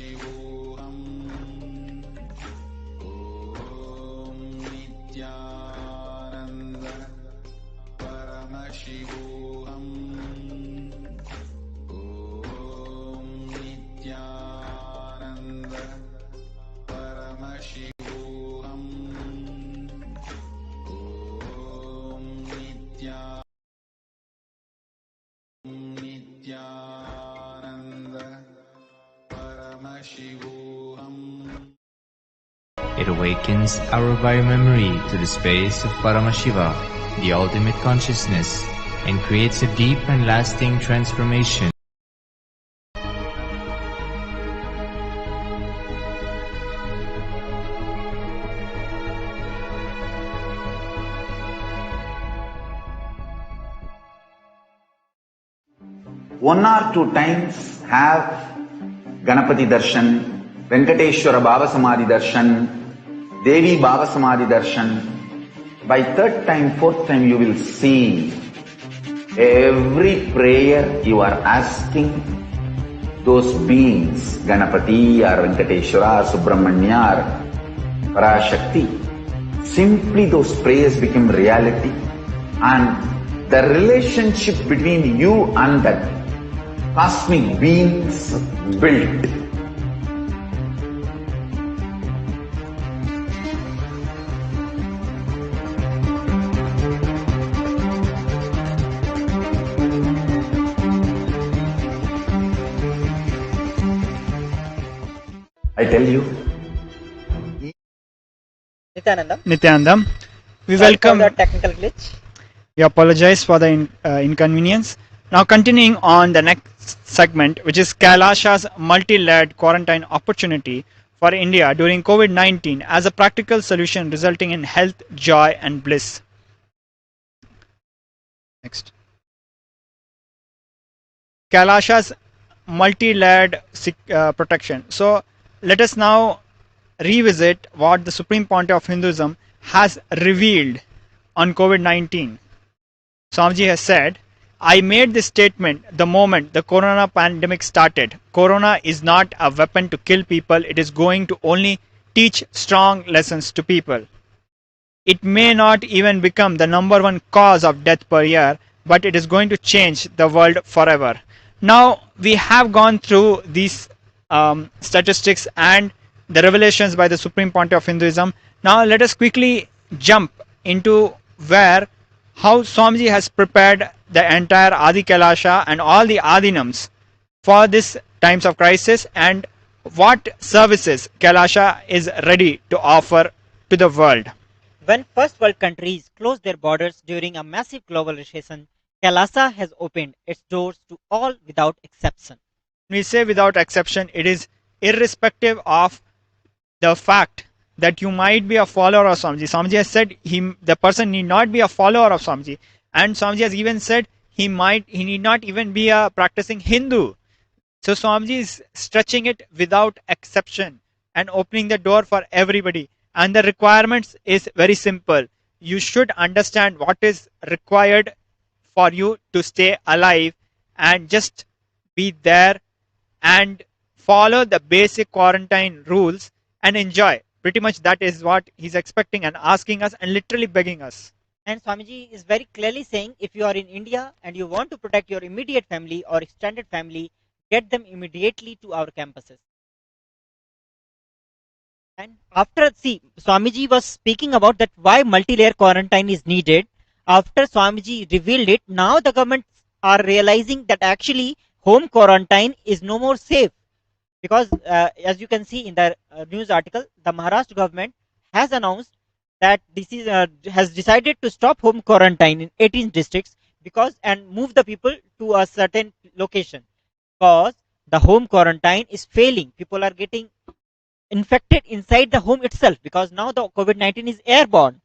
H: Paramashivoham. Om Nithyananda Paramashivoham. Om Nithyananda Paramashivoham. Om Nithyananda Paramashivoham.
L: It awakens our biomemory to the space of Paramashiva, the ultimate consciousness, and creates a deep and lasting transformation.
J: One or two times have Ganapati Darshan, Venkateshwara Baba Samadhi Darshan, Devi Baba Samadhi Darshan. By third time, fourth time you will see every prayer you are asking those beings, Ganapati or Venkateshwara or Subramanya or Parashakti. Simply those prayers become reality, and the relationship between you and that cosmic beings built. I tell you,
A: Nithyananda, we
B: Sorry
A: welcome.
B: for the technical glitch.
A: We apologize for the inconvenience. Now, continuing on the next segment, which is Kailasa's multi-layered quarantine opportunity for India during COVID-19 as a practical solution resulting in health, joy, and bliss. Next. Kailasa's multi-layered protection. So, let us now revisit what the Supreme Pontiff of Hinduism has revealed on COVID-19. Swamiji has said, I made this statement the moment the corona pandemic started. Corona is not a weapon to kill people. It is going to only teach strong lessons to people. It may not even become the number one cause of death per year, but it is going to change the world forever. Now, we have gone through these statistics and the revelations by the Supreme Pontiff of Hinduism. Now, let us quickly jump into how Swamiji has prepared the entire Adi Kailasa and all the Adinams for this times of crisis, and what services Kailasa is ready to offer to the world.
B: When first world countries closed their borders during a massive global recession, Kailasa has opened its doors to all without exception.
A: When we say without exception, it is irrespective of the fact that you might be a follower of Swamiji. Swamiji has said the person need not be a follower of Swamiji, and Swamiji has even said he need not even be a practicing Hindu. So Swamiji is stretching it without exception and opening the door for everybody. And the requirements is very simple. You should understand what is required for you to stay alive, and just be there and follow the basic quarantine rules and enjoy. Pretty much that is what he's expecting and asking us and literally begging us.
B: And Swamiji is very clearly saying, if you are in India and you want to protect your immediate family or extended family, get them immediately to our campuses. And after, Swamiji was speaking about that why multi-layer quarantine is needed. After Swamiji revealed it, now the governments are realizing that actually home quarantine is no more safe. Because as you can see in the news article, the Maharashtra government has announced that this is has decided to stop home quarantine in 18 districts and move the people to a certain location, because the home quarantine is failing. People are getting infected inside the home itself, because now the COVID-19 is airborne.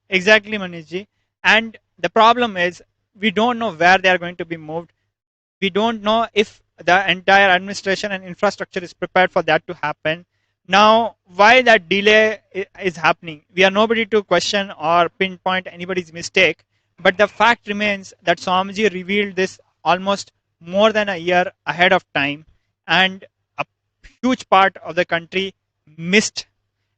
A: Exactly, Manishji. And the problem is, we don't know where they are going to be moved. We don't know if the entire administration and infrastructure is prepared for that to happen. Now, why that delay is happening, we are nobody to question or pinpoint anybody's mistake. But the fact remains that Swamiji revealed this almost more than a year ahead of time, and huge part of the country missed.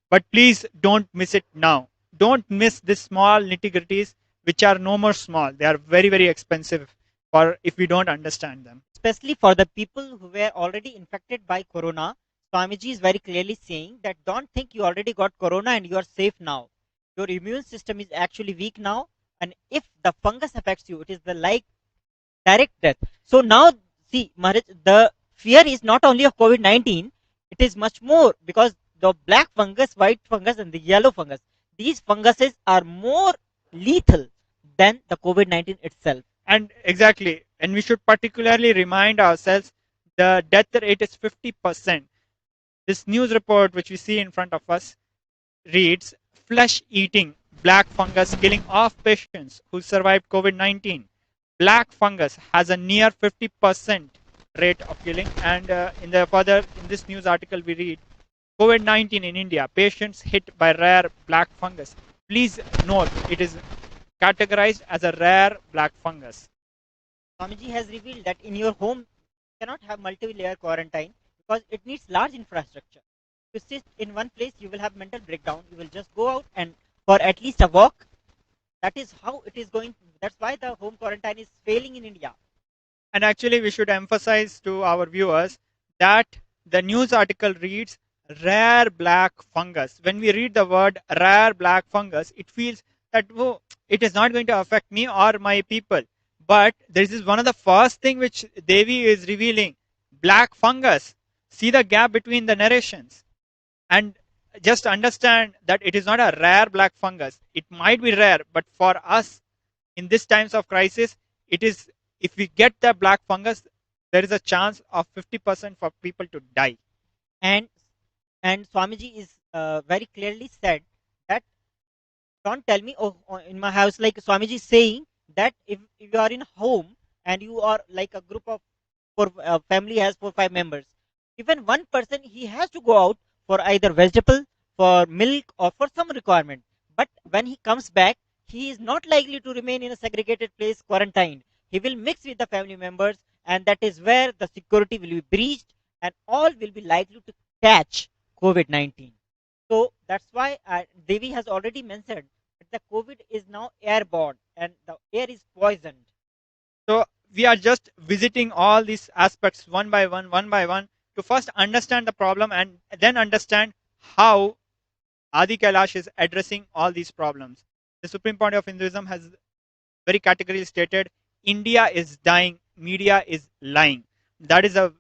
A: But please don't miss it now. Don't miss the small nitty-gritties, which are no more small. They are very, very expensive for if we don't understand them.
B: Especially for the people who were already infected by corona, Swamiji is very clearly saying that don't think you already got corona and you are safe now. Your immune system is actually weak now, and if the fungus affects you, it is the like direct death. So now, see, Maharaj, the fear is not only of COVID-19, it is much more, because the black fungus, white fungus, and the yellow fungus, these funguses are more lethal than the COVID-19 itself.
A: And exactly, and we should particularly remind ourselves the death rate is 50%. This news report, which we see in front of us, reads flesh-eating black fungus killing off patients who survived COVID-19. Black fungus has a near 50% rate of killing, and in this news article we read COVID-19 in India, patients hit by rare black fungus. Please note, it is categorized as a rare black fungus.
B: Swamiji has revealed that in your home, you cannot have multi-layer quarantine because it needs large infrastructure. If you sit in one place, you will have mental breakdown. You will just go out and for at least a walk. That is how it is going. That's why the home quarantine is failing in India.
A: And actually, we should emphasize to our viewers that the news article reads rare black fungus. When we read the word rare black fungus, it feels that it is not going to affect me or my people. But this is one of the first thing which Devi is revealing. Black fungus. See the gap between the narrations. And just understand that it is not a rare black fungus. It might be rare, but for us in these times of crisis, it is, if we get the black fungus, there is a chance of 50% for people to die.
B: And Swamiji is very clearly said that don't tell me, oh, in my house, like Swamiji is saying that if you are in home and you are like a group of family has 4-5 members, even one person, he has to go out for either vegetable, for milk, or for some requirement. But when he comes back, he is not likely to remain in a segregated place quarantined. He will mix with the family members, and that is where the security will be breached and all will be likely to catch COVID-19. So that's why Devi has already mentioned that the COVID is now airborne and the air is poisoned.
A: So we are just visiting all these aspects one by one to first understand the problem and then understand how Adi Kailash is addressing all these problems. The Supreme Point of Hinduism has very categorically stated, India is dying, media is lying. That is a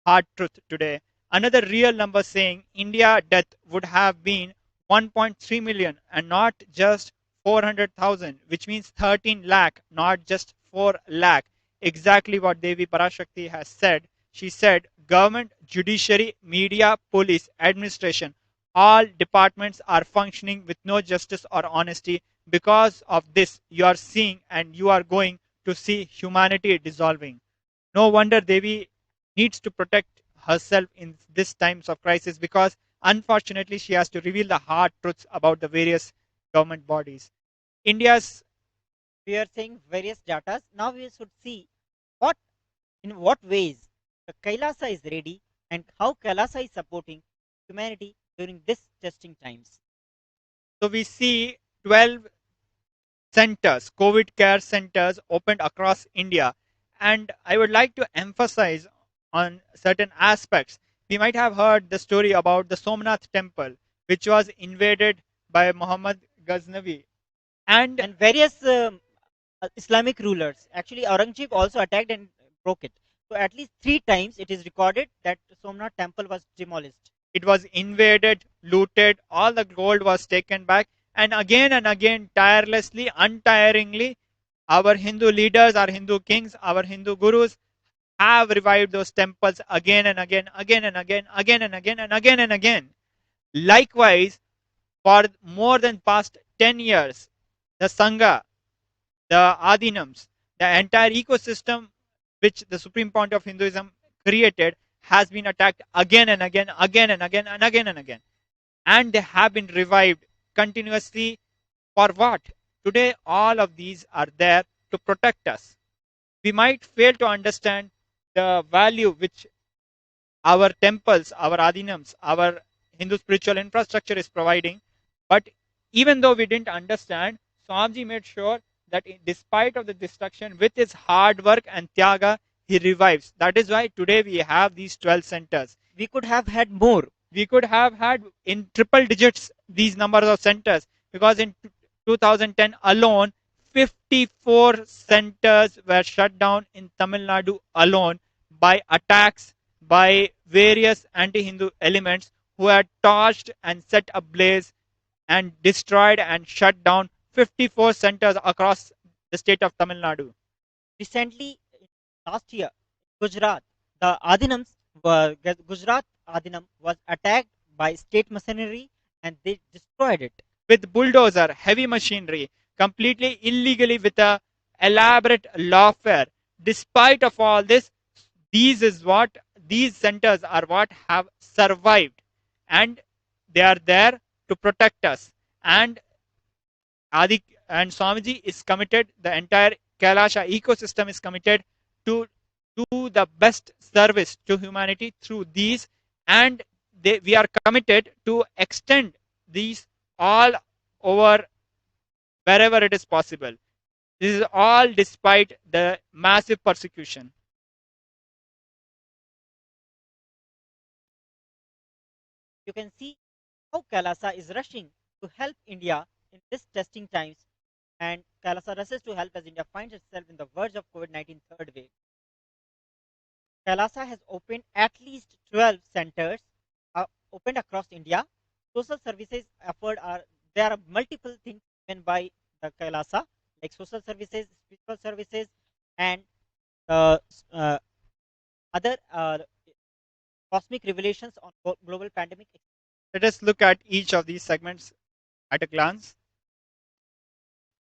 A: hard truth today. Another real number saying India death would have been 1.3 million and not just 400,000, which means 13 lakh, not just 4 lakh. Exactly what Devi Parashakti has said. She said, government, judiciary, media, police, administration, all departments are functioning with no justice or honesty. Because of this, you are seeing and you are going to see humanity dissolving. No wonder Devi needs to protect herself in these times of crisis, because unfortunately she has to reveal the hard truths about the various government bodies. India's,
B: we are saying various datas. Now we should see in what ways the Kailasa is ready and how Kailasa is supporting humanity during this testing times.
A: So we see 12 centers, COVID care centers opened across India. And I would like to emphasize on certain aspects. We might have heard the story about the Somnath temple, which was invaded by Muhammad Ghaznavi. And
B: various Islamic rulers. Actually, Aurangzeb also attacked and broke it. So at least 3 times it is recorded that Somnath temple was demolished.
A: It was invaded, looted, all the gold was taken back. And again, tirelessly, untiringly, our Hindu leaders, our Hindu kings, our Hindu gurus have revived those temples again and again, again and again, again and again, and again and again. Likewise, for more than past 10 years, the Sangha, the Adinams, the entire ecosystem which the Supreme Point of Hinduism created has been attacked again and again, again and again, and again and again. And they have been revived continuously. For what? Today, all of these are there to protect us. We might fail to understand the value which our temples, our adinams, our Hindu spiritual infrastructure is providing. But even though we didn't understand, Swamiji made sure that despite of the destruction, with his hard work and tyaga, he revives. That is why today we have these 12 centers.
B: We could have had more.
A: We could have had in triple digits these numbers of centers, because in 2010 alone, 54 centers were shut down in Tamil Nadu alone by attacks by various anti-Hindu elements who had torched and set ablaze and destroyed and shut down 54 centers across the state of Tamil Nadu.
B: Recently, last year, Gujarat, the Adinams, Gujarat Adinam was attacked by state machinery and they destroyed it.
A: With bulldozer, heavy machinery, completely illegally with a elaborate lawfare. Despite of all this, these centers are what have survived, and they are there to protect us. And Swamiji is committed, the entire Kailasa ecosystem is committed to do the best service to humanity through these, and we are committed to extend these all over wherever it is possible. This is all despite the massive persecution.
B: You can see how Kailasa is rushing to help India in this testing times, and Kailasa rushes to help as India finds itself in the verge of COVID-19 third wave. Kailasa has opened at least 12 centers opened across India. Social services offered there are multiple things given by the Kailasa, like social services, spiritual services, and other cosmic revelations on global pandemic.
A: Let us look at each of these segments at a glance.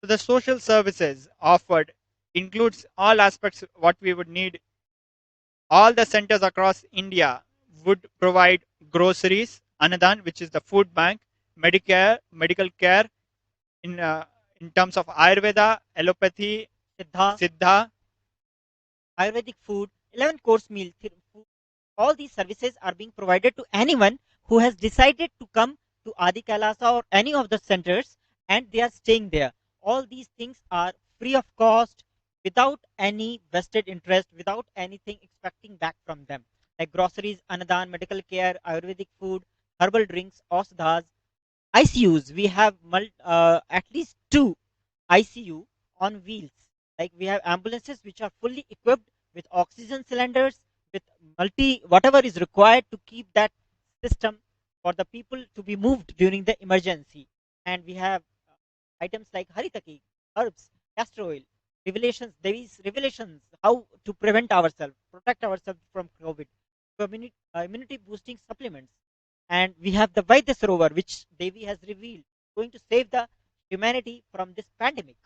A: So the social services offered includes all aspects what we would need. All the centers across India would provide groceries, Anadan, which is the food bank, medical care in terms of Ayurveda, allopathy, Siddha,
B: Ayurvedic food, 11-course meal. All these services are being provided to anyone who has decided to come to Adi Kailasa or any of the centers, and they are staying there. All these things are free of cost, without any vested interest, without anything expecting back from them, like groceries, Anadan, medical care, Ayurvedic food, herbal drinks, aushadhas, ICUs. We have at least 2 ICU on wheels. Like we have ambulances which are fully equipped with oxygen cylinders, with whatever is required to keep that system for the people to be moved during the emergency. And we have items like haritaki, herbs, castor oil, revelations, how to prevent ourselves, protect ourselves from COVID, immunity boosting supplements. And we have the Vaidya Sarovar, which Devi has revealed, going to save the humanity from this pandemic.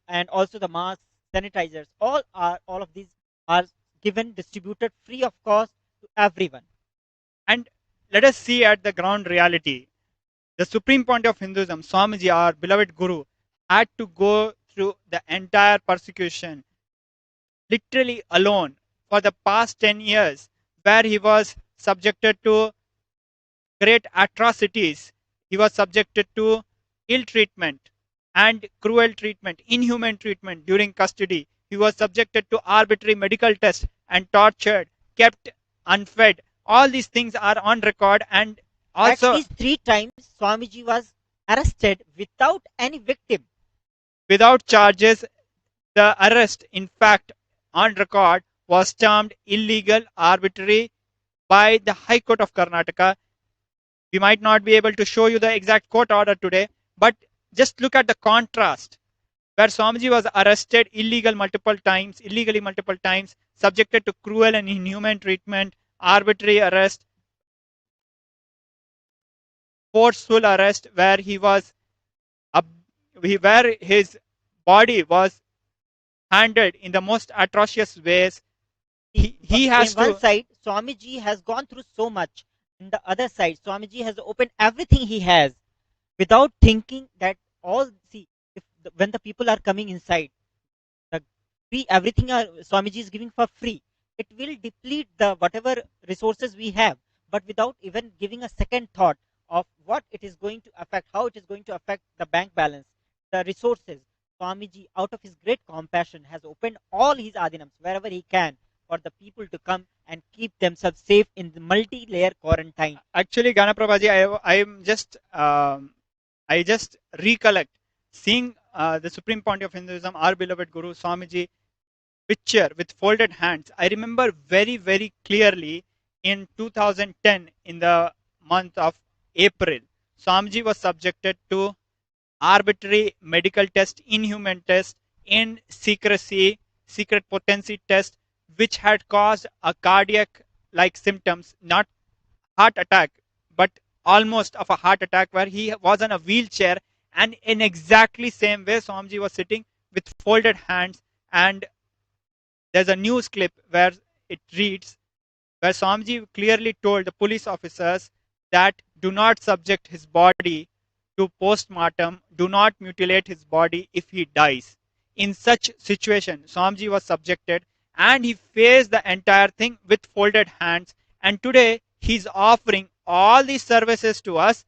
B: And also the masks, sanitizers, all of these are given, distributed free of cost to everyone.
A: And let us see at the ground reality. The supreme point of Hinduism, Swamiji, our beloved Guru, had to go through the entire persecution literally alone for the past 10 years, where he was subjected to great atrocities. He was subjected to ill treatment and cruel treatment, inhuman treatment during custody. He was subjected to arbitrary medical tests and tortured, kept unfed. All these things are on record. And also,
B: at least 3 times Swamiji was arrested without any victim,
A: without charges. The arrest, in fact, on record, was termed illegal, arbitrary by the High Court of Karnataka. We might not be able to show you the exact court order today, but just look at the contrast, where Swamiji was arrested illegally multiple times, subjected to cruel and inhuman treatment, arbitrary arrest, forceful arrest, where where his body was handled in the most atrocious ways. He has
B: on one side, Swamiji has gone through so much. In the other side, Swamiji has opened everything he has without thinking that when the people are coming inside, everything Swamiji is giving for free. it will deplete the whatever resources we have, but without even giving a second thought of what it is going to affect, how it is going to affect the bank balance, the resources. Swamiji, out of his great compassion, has opened all his adinams wherever he can for the people to come and keep themselves safe in the multi-layer quarantine.
A: Actually, Ganaprabhaji, I just recollect seeing the Supreme Pontiff of Hinduism, our beloved Guru Swamiji, picture with folded hands. I remember very, very clearly in 2010, in the month of April, Swamiji was subjected to arbitrary medical test, inhuman test, in secrecy, secret potency test, which had caused a cardiac like symptoms, not heart attack, but almost of a heart attack, where he was in a wheelchair, and in exactly same way Swamiji was sitting with folded hands. And there's a news clip where it reads, where Swamiji clearly told the police officers that do not subject his body to post-mortem, do not mutilate his body if he dies. In such situation, Swamiji was subjected, and he faced the entire thing with folded hands. And today he's offering all these services to us,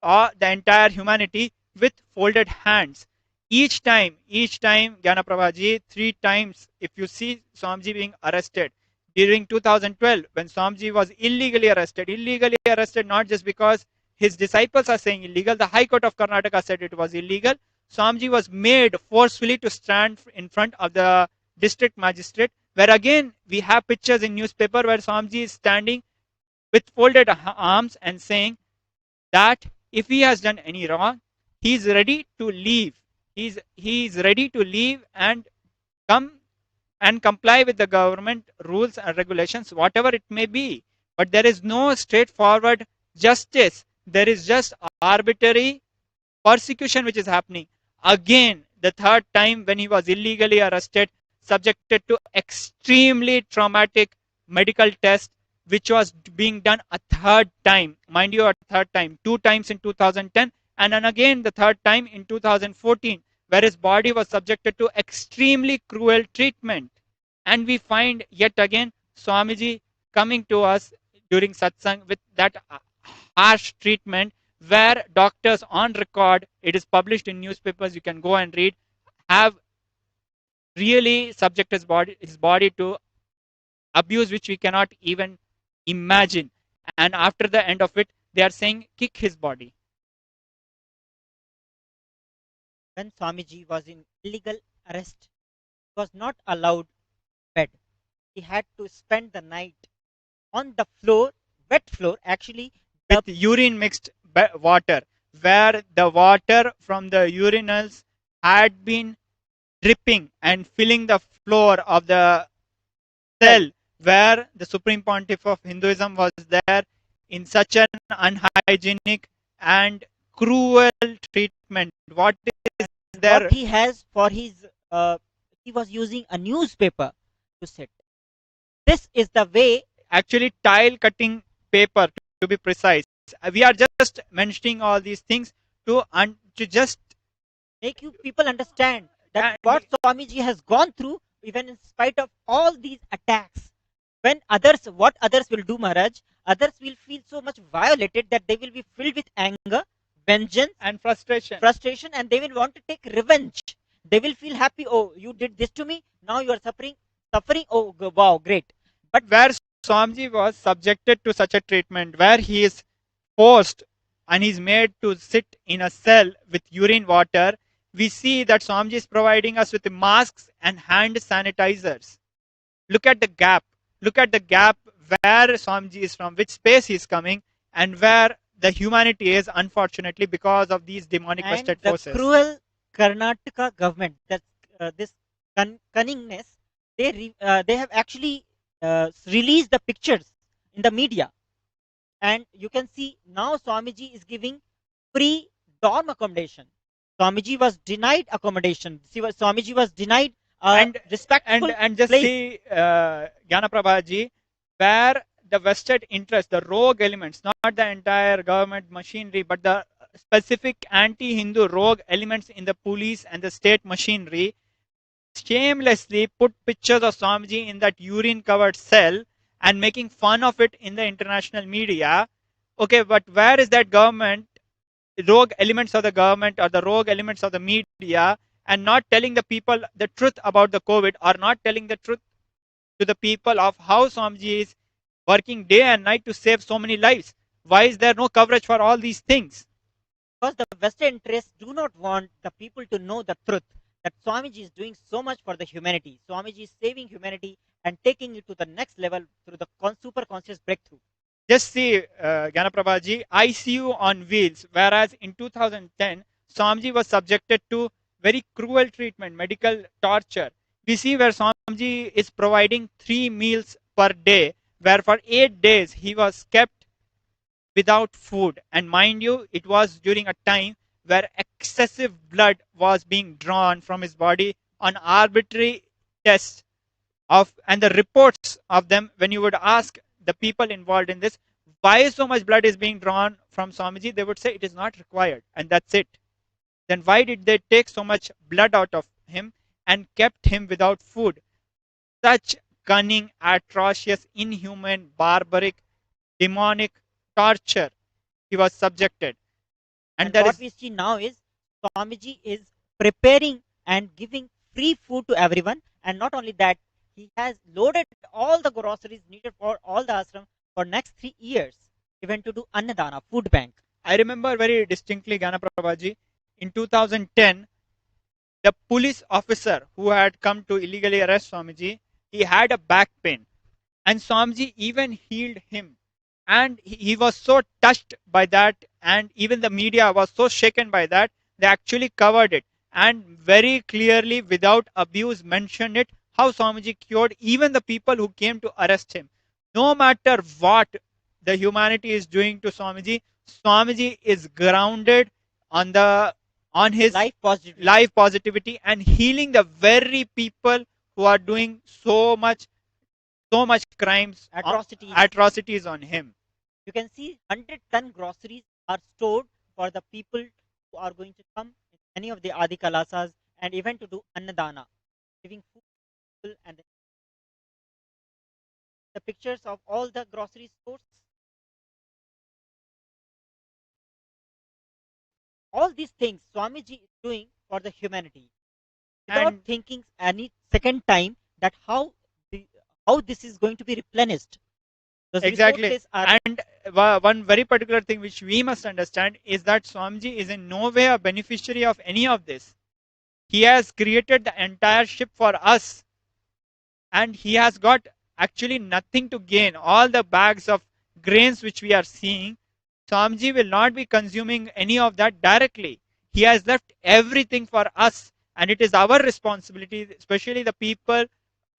A: the entire humanity, with folded hands. Each time, Jnana Prabhaji, 3 times, if you see Swamiji being arrested, during 2012, when Swamiji was illegally arrested not just because his disciples are saying illegal, the High Court of Karnataka said it was illegal. Swamiji was made forcefully to stand in front of the district magistrate, where again we have pictures in newspaper where Swamiji is standing with folded arms and saying that if he has done any wrong, he is ready to leave. He is ready to leave and come and comply with the government rules and regulations, whatever it may be. But there is no straightforward justice. There is just arbitrary persecution which is happening. Again, the third time when he was illegally arrested, subjected to extremely traumatic medical test, which was being done a third time. Mind you, a third time. 2 times in 2010, and then again the third time in 2014, where his body was subjected to extremely cruel treatment. And we find yet again Swamiji coming to us during satsang with that harsh treatment, where doctors on record, it is published in newspapers, you can go and read, have really subject his body to abuse which we cannot even imagine. And after the end of it, they are saying kick his body.
B: When Swamiji was in illegal arrest, he was not allowed bed. He had to spend the night on the floor, wet floor actually,
A: with urine mixed water, where the water from the urinals had been dripping and filling the floor of the cell where the Supreme Pontiff of Hinduism was there, in such an unhygienic and cruel treatment. What is there?
B: What he has for his, he was using a newspaper to sit. This is the way.
A: Actually, tile cutting paper, to be precise. We are just mentioning all these things to just
B: make you people understand that what Swamiji has gone through, even in spite of all these attacks. When others, what others will do, Maharaj, others will feel so much violated that they will be filled with anger, vengeance,
A: and frustration,
B: and they will want to take revenge. They will feel happy. Oh, you did this to me. Now you are suffering. Oh, wow, great.
A: But where Swamiji was subjected to such a treatment, where he is forced and he's made to sit in a cell with urine water, we see that Swamiji is providing us with masks and hand sanitizers. Look at the gap. Look at the gap where Swamiji is from, which space he is coming, and where the humanity is, unfortunately, because of these demonic vested forces.
B: The cruel Karnataka government, that this cunningness, they have actually released the pictures in the media, and you can see now Swamiji is giving free dorm accommodation. Swamiji was denied accommodation. Swamiji was denied respectful
A: and just
B: place.
A: See, Jnana Prabhaji, where the vested interest, the rogue elements, not the entire government machinery, but the specific anti-Hindu rogue elements in the police and the state machinery, shamelessly put pictures of Swamiji in that urine covered cell and making fun of it in the international media. Okay, but where is that government, rogue elements of the government or the rogue elements of the media, and not telling the people the truth about the COVID, or not telling the truth to the people of how Swamiji is working day and night to save so many lives? Why is there no coverage for all these things?
B: Because the Western interests do not want the people to know the truth that Swamiji is doing so much for the humanity. Swamiji is saving humanity and taking it to the next level through the super conscious breakthrough.
A: Just see, Gyanaprabhaji, ICU on wheels, whereas in 2010, Swamiji was subjected to very cruel treatment, medical torture. We see where Swamiji is providing 3 meals per day, where for 8 days he was kept without food. And mind you, it was during a time where excessive blood was being drawn from his body on arbitrary tests of, and the reports of them, when you would ask the people involved in this why so much blood is being drawn from Swamiji, they would say it is not required, and that's it. Then why did they take so much blood out of him and kept him without food? Such cunning, atrocious, inhuman, barbaric, demonic torture he was subjected.
B: And what we see now is Swamiji is preparing and giving free food to everyone, and not only that, he has loaded all the groceries needed for all the ashram for next 3 years, even to do Annadana, food bank.
A: I remember very distinctly, Gyanaprabhaji, in 2010, the police officer who had come to illegally arrest Swamiji, he had a back pain, and Swamiji even healed him. And he was so touched by that, and even the media was so shaken by that, they actually covered it and very clearly, without abuse, mentioned it, how Swamiji cured even the people who came to arrest him. No matter what the humanity is doing to Swamiji, Swamiji is grounded on his life positivity and healing the very people who are doing so much crimes, atrocities on him.
B: You can see 100-ton groceries are stored for the people who are going to come in any of the Adi Kailasas and even to do Annadana, giving food to people, and the pictures of all the grocery stores. All these things Swamiji is doing for the humanity without thinking any second time that how this is going to be replenished. Those
A: Exactly. And one very particular thing which we must understand is that Swamiji is in no way a beneficiary of any of this. He has created the entire ship for us, and he has got actually nothing to gain. All the bags of grains which we are seeing, Swamiji will not be consuming any of that directly. He has left everything for us, and it is our responsibility, especially the people,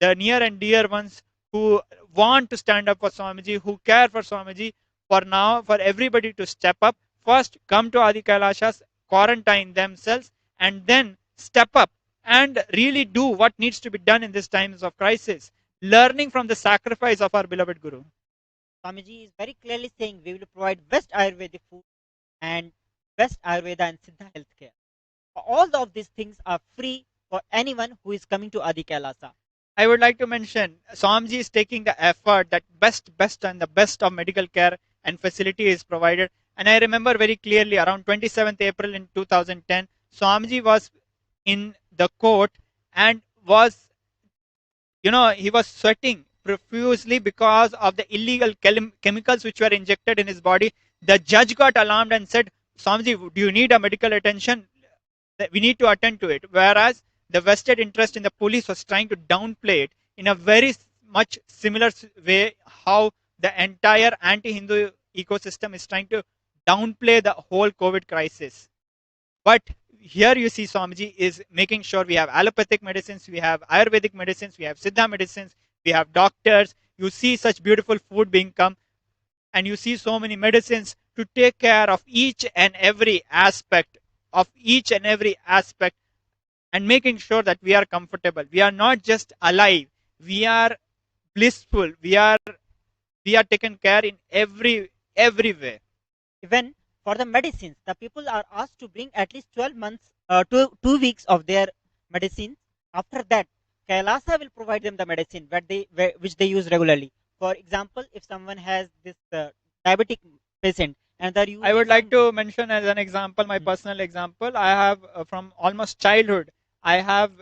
A: the near and dear ones who want to stand up for Swamiji, who care for Swamiji, for now, for everybody to step up. First, come to Adi Kailashas, quarantine themselves, and then step up and really do what needs to be done in these times of crisis, learning from the sacrifice of our beloved Guru.
B: Swamiji is very clearly saying we will provide best Ayurvedic food and best Ayurveda and Siddha healthcare. All of these things are free for anyone who is coming to Adi Kailasa.
A: I would like to mention Swamiji is taking the effort that best and the best of medical care and facility is provided. And I remember very clearly around 27th April in 2010, Swamiji was in the court and was, he was sweating profusely because of the illegal chemicals which were injected in his body. The judge got alarmed and said, Swamiji, do you need a medical attention? We need to attend to it. Whereas the vested interest in the police was trying to downplay it in a very much similar way how the entire anti-Hindu ecosystem is trying to downplay the whole COVID crisis. But here you see Swamiji is making sure we have allopathic medicines, we have Ayurvedic medicines, we have Siddha medicines, we have doctors. You see such beautiful food being come, and you see so many medicines to take care of each and every aspect and making sure that we are comfortable. We are not just alive, we are blissful, we are taken care in every way.
B: Even for the medicines, the people are asked to bring at least 12 months, 2 weeks of their medicines After that, Kailasa will provide them the medicine which they use regularly. For example, if someone has this diabetic patient and they're using
A: I would like to mention as an example, my personal example. I have from almost childhood, I have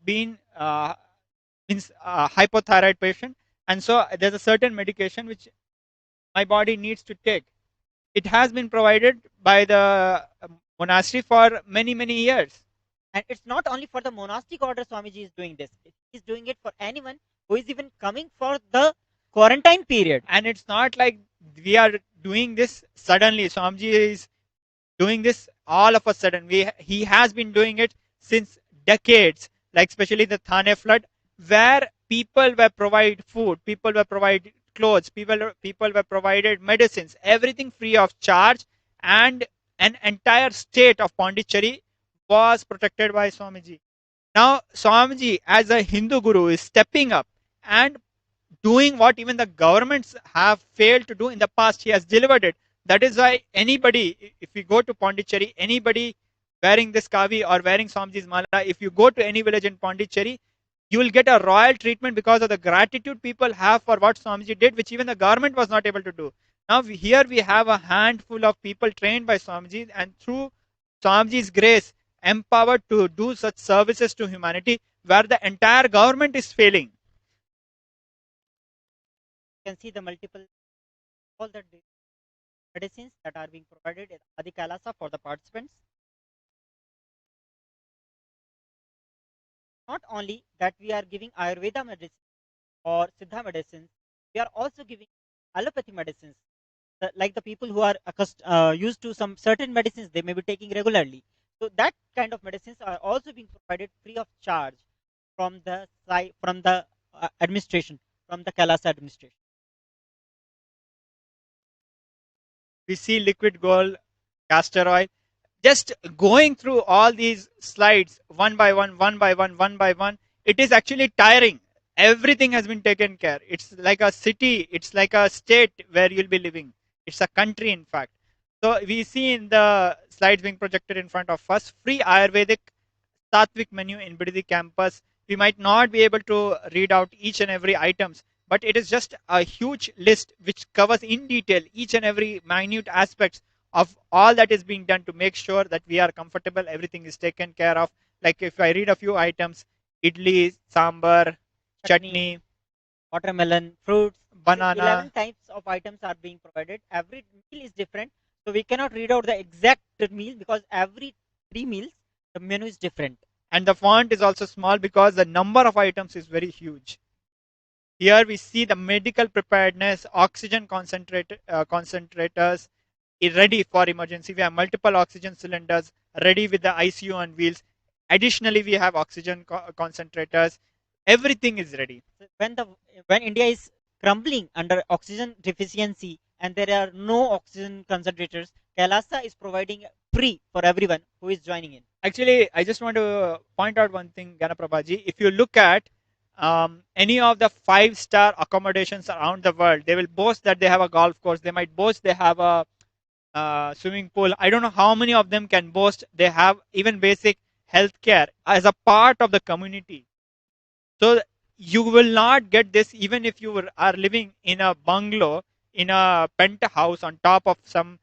A: been means hypothyroid patient, and so there's a certain medication which my body needs to take. It has been provided by the monastery for many years.
B: And it's not only for the monastic order Swamiji is doing this. He's doing it for anyone who is even coming for the quarantine period.
A: And it's not like we are doing this suddenly. Swamiji is doing this all of a sudden. He has been doing it since decades, like especially the Thane flood, where people were provided food, people were provided clothes, people were provided medicines, everything free of charge, and an entire state of Pondicherry was protected by Swamiji. Now Swamiji, as a Hindu guru, is stepping up and doing what even the governments have failed to do in the past. He has delivered it. That is why anybody, if you go to Pondicherry, anybody wearing this kavi or wearing Swamiji's mala, if you go to any village in Pondicherry, you will get a royal treatment because of the gratitude people have for what Swamiji did, which even the government was not able to do. Now here we have a handful of people trained by Swamiji, and through Swamiji's grace, empowered to do such services to humanity where the entire government is failing.
B: You can see the multiple, all the medicines that are being provided at Adi Kailasa for the participants. Not only that we are giving Ayurveda medicine or Siddha medicines, we are also giving allopathy medicines. Like the people who are used to some certain medicines, they may be taking regularly. So that kind of medicines are also being provided free of charge from the administration, from the Kailasa administration.
A: We see liquid gold, castor oil. Just going through all these slides one by one, it is actually tiring. Everything has been taken care. It's like a city, it's like a state where you'll be living. It's a country, in fact. So we see in the slides being projected in front of us, free Ayurvedic Sattvic menu in Bidadi campus. We might not be able to read out each and every items, but it is just a huge list which covers in detail each and every minute aspects of all that is being done to make sure that we are comfortable, everything is taken care of. Like if I read a few items, idli, sambar, chutney,
B: watermelon, fruits,
A: banana.
B: 11 types of items are being provided. Every meal is different, so we cannot read out the exact meal because every 3 meals the menu is different.
A: And the font is also small because the number of items is very huge. Here we see the medical preparedness, oxygen concentrators ready for emergency. We have multiple oxygen cylinders ready with the ICU on wheels. Additionally, we have oxygen concentrators. Everything is ready.
B: When India is crumbling under oxygen deficiency and there are no oxygen concentrators, Kailasa is providing free for everyone who is joining in.
A: Actually, I just want to point out one thing, Ganaprabhaji. If you look at any of the 5-star accommodations around the world, they will boast that they have a golf course. They might boast they have a swimming pool. I don't know how many of them can boast they have even basic health care as a part of the community. So you will not get this even if you are living in a bungalow, in a penthouse on top of some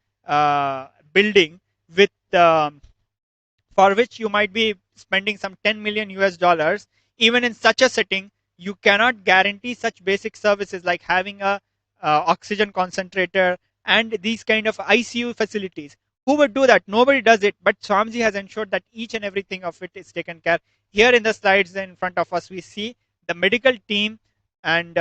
A: building with for which you might be spending some 10 million US dollars. Even in such a setting, you cannot guarantee such basic services like having a oxygen concentrator and these kind of ICU facilities. Who would do that? Nobody does it, but Swamiji has ensured that each and everything of it is taken care. Here in the slides in front of us, we see the medical team and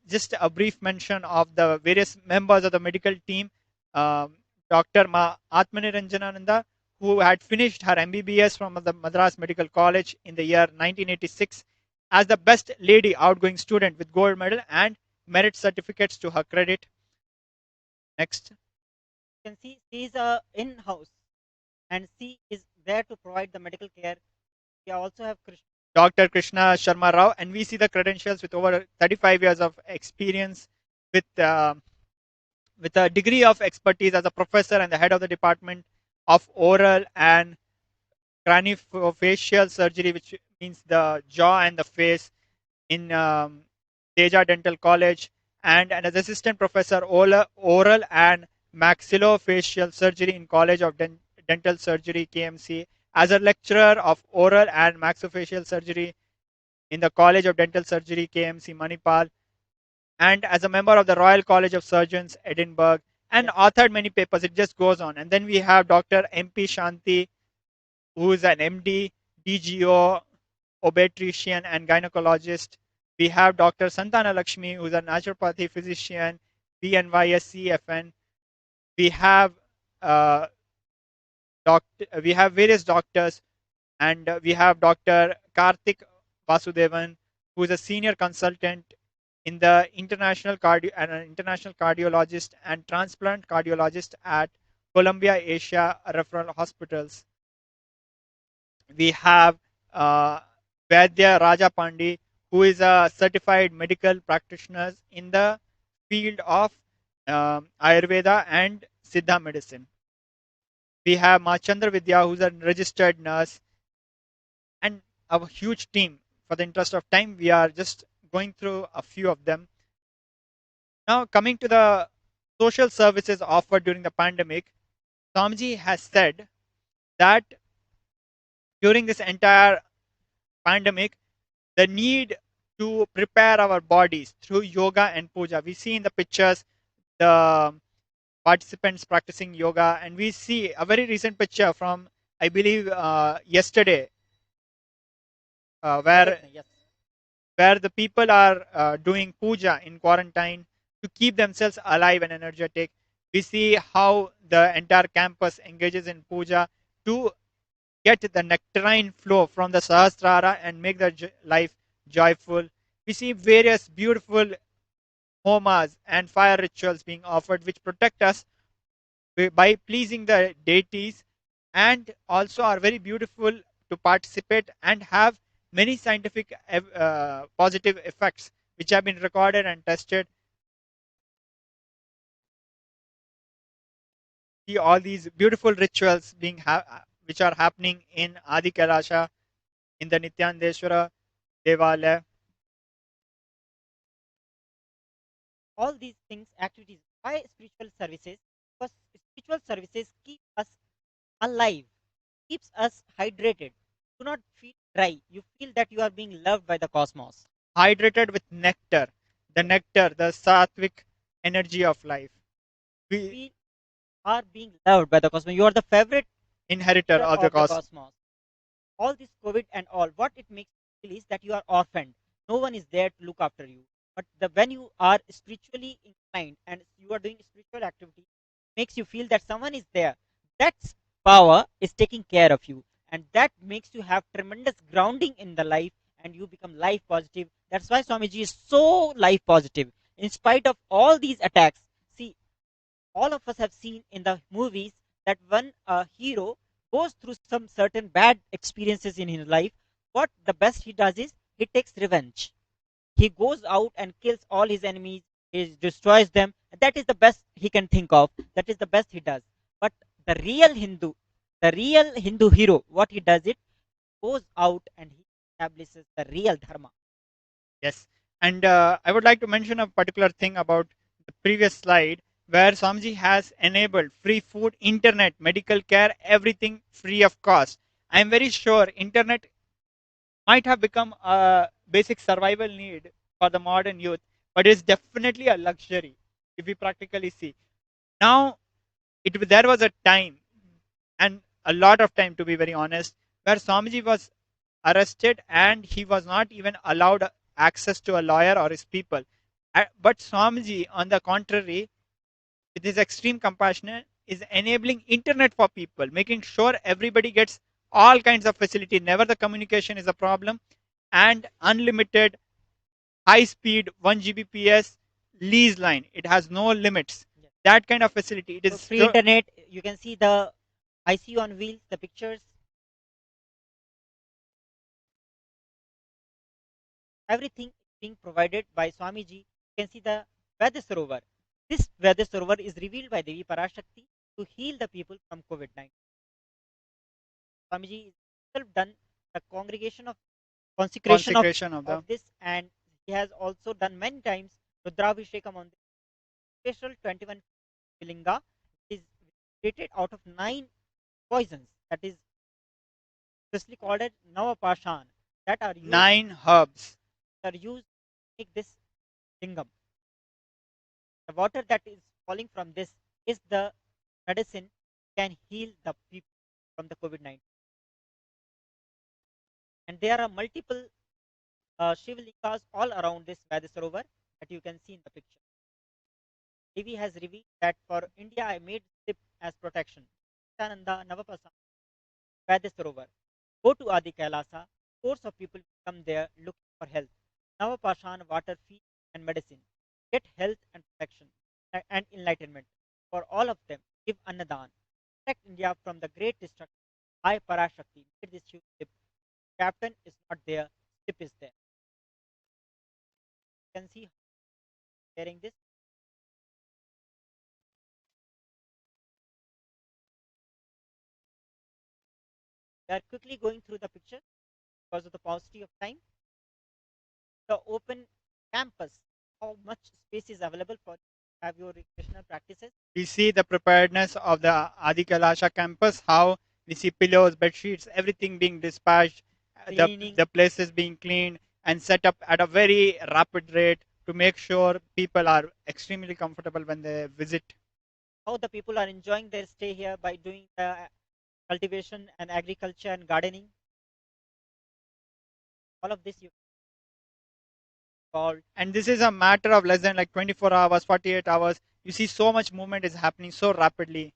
A: just a brief mention of the various members of the medical team. Dr. Atmaniranjanananda, who had finished her MBBS from the Madras Medical College in the year 1986 as the best lady outgoing student with gold medal and merit certificates to her credit. Next.
B: You can see she is in-house and she is there to provide the medical care. We also have
A: Dr. Krishna Sharma Rao, and we see the credentials with over 35 years of experience with a degree of expertise as a professor and the head of the department of oral and craniofacial surgery, which means the jaw and the face in Teja Dental College, and as assistant professor oral and maxillofacial surgery in College of Dental Surgery KMC, as a lecturer of oral and maxillofacial surgery in the College of Dental Surgery KMC Manipal, and as a member of the Royal College of Surgeons Edinburgh, and authored many papers. It just goes on. And then we have Dr. MP Shanti, who is an MD, DGO, obstetrician and gynecologist. We have Dr. Santana Lakshmi, who is a naturopathy physician, BNYSCFN. We have we have various doctors, and we have Dr. Karthik Vasudevan, who is a senior consultant in the international cardiologist and transplant cardiologist at Columbia Asia Referral Hospitals. We have Vaidya Rajapandi, who is a certified medical practitioner in the field of Ayurveda and Siddha medicine. We have Machandra Vidya, who's a registered nurse, and a huge team. For the interest of time, we are just going through a few of them. Now, coming to the social services offered during the pandemic, Swamiji has said that during this entire pandemic, the need to prepare our bodies through yoga and puja. We see in the pictures the participants practicing yoga, and we see a very recent picture from, I believe, yesterday, where the people are doing puja in quarantine to keep themselves alive and energetic. We see how the entire campus engages in puja to get the nectarine flow from the Sahasrara and make their life joyful. We see various beautiful homas and fire rituals being offered, which protect us by pleasing the deities, and also are very beautiful to participate and have many scientific positive effects which have been recorded and tested. See all these beautiful rituals being which are happening in Adi Kailasa, in the Nithyanandeshwara Devalaya.
B: All these things, activities. Why spiritual services? Because spiritual services keep us alive, keeps us hydrated. Do not feel dry. You feel that you are being loved by the cosmos.
A: Hydrated with nectar, the sattvic energy of life.
B: We are being loved by the cosmos. You are the favorite
A: inheritor of the cosmos.
B: All this COVID and all, what it makes you feel is that you are orphaned. No one is there to look after you. But when you are spiritually inclined and you are doing spiritual activity, makes you feel that someone is there. That power is taking care of you, and that makes you have tremendous grounding in the life, and you become life positive. That's why Swamiji is so life positive. In spite of all these attacks, see, all of us have seen in the movies that when a hero goes through some certain bad experiences in his life, what the best he does is he takes revenge. He goes out and kills all his enemies, he destroys them. That is the best he can think of. That is the best he does. But the real Hindu hero, what he does, it goes out and he establishes the real dharma.
A: Yes, and I would like to mention a particular thing about the previous slide, where Swamiji has enabled free food, internet, medical care, everything free of cost. I am very sure internet might have become a basic survival need for the modern youth, but it's definitely a luxury if we practically see. Now, there was a time, and a lot of time to be very honest, where Swamiji was arrested and he was not even allowed access to a lawyer or his people. But Swamiji, on the contrary, with his extreme compassion, is enabling internet for people, making sure everybody gets all kinds of facility. Never the communication is a problem, and unlimited high speed 1 Gbps lease line. It has no limits. Yes. That kind of facility. It is
B: free internet. You can see the ICU on wheels, the pictures. Everything being provided by Swamiji. You can see the Vaidya Sarovar. This Vaidya Sarovar is revealed by Devi Parashakti to heal the people from COVID-19. Swamiji has done the congregation of consecration
A: Consecration of the
B: of this, and he has also done many times Rudravishekam on this special 21 Linga is created out of 9 poisons, that is especially called as Navapashan, that are used
A: 9 herbs.
B: to make this lingam. The water that is falling from this is the medicine can heal the people from the COVID-19. And there are multiple Shiv lingas all around this Vadasarovar that you can see in the picture. Devi has revealed that for India I made SIP as protection. Nityananda Navapasa Vadasarovar. Go to Adi Kailasa. Scores of people come there looking for health. Navapashan, water, feed, and medicine. Get health and protection and enlightenment. For all of them, give Annadan. Protect India from the great destruction. I, Parashakti, made this Shiv SIP. Captain is not there, SIP is there. You can see sharing this. We are quickly going through the picture because of the paucity of time. The open campus, how much space is available for have your recreational practices?
A: We see the preparedness of the Adi Kailasha campus, how we see pillows, bed sheets, everything being dispatched, the places being cleaned and set up at a very rapid rate to make sure people are extremely comfortable when they visit.
B: How the people are enjoying their stay here by doing the cultivation and agriculture and gardening. All of this you called.
A: And this is a matter of less than like 24 hours, 48 hours. You see so much movement is happening so rapidly.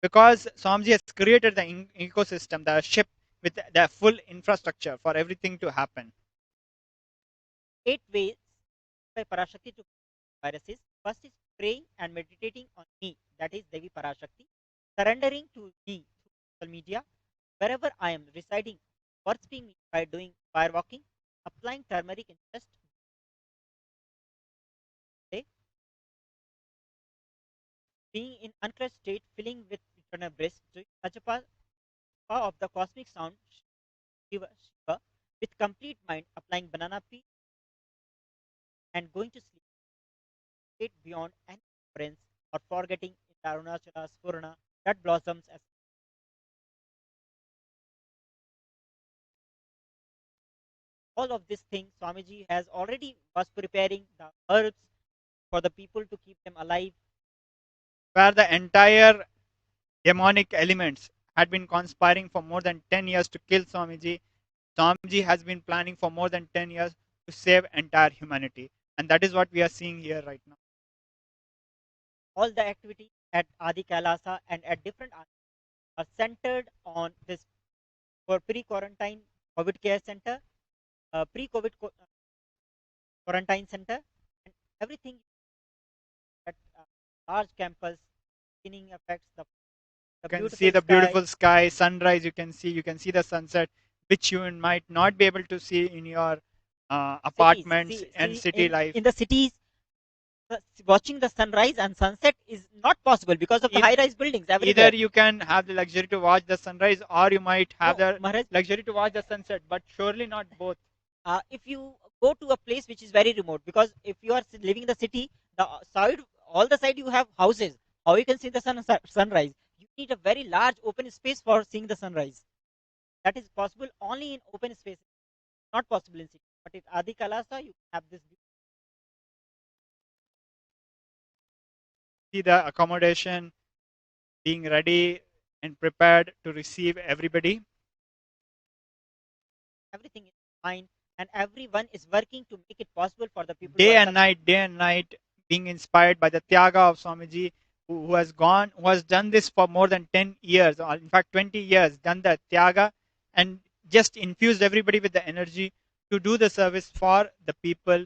A: Because Swamiji has created the ecosystem, the ship with the full infrastructure for everything to happen.
B: 8 ways by Parashakti to viruses. First is praying and meditating on me, that is Devi Parashakti. Surrendering to me through social media. Wherever I am residing, worshipping me by doing fire walking, applying turmeric in chest. Okay. Being in uncrushed state, filling with eternal bliss, doing Ajapa of the cosmic sound, Shiva, with complete mind, applying banana peel and going to sleep. State beyond any difference or forgetting in the Arunachala Spurna that blossoms as all of these things. Swamiji has already was preparing the herbs for the people to keep them alive.
A: Where the entire demonic elements had been conspiring for more than 10 years to kill Swamiji. Swamiji has been planning for more than 10 years to save entire humanity. And that is what we are seeing here right now.
B: All the activity at Adi Kailasa and at different are centered on this for pre-quarantine COVID care center, pre-COVID quarantine center, and everything at large campus. Beginning affects the
A: You can see the
B: sky.
A: beautiful sky, sunrise. You can see the sunset, which you might not be able to see in your apartments and city life.
B: In the cities, watching the sunrise and sunset is not possible because of the high-rise buildings everywhere.
A: Either you can have the luxury to watch the sunrise, or you might have the luxury to watch the sunset, but surely not both.
B: If you go to a place which is very remote, because if you are living in the city, the side, all the side you have houses. How you can see the sunrise? You need a very large open space for seeing the sunrise. That is possible only in open space, not possible in city. But in Adi Kailasa, you have this.
A: See the accommodation being ready and prepared to receive everybody.
B: Everything is fine, and everyone is working to make it possible for the people.
A: Day and night, being inspired by the Tyaga of Swamiji, who has done this for more than 10 years, or in fact 20 years, done the Tyaga and just infused everybody with the energy to do the service for the people.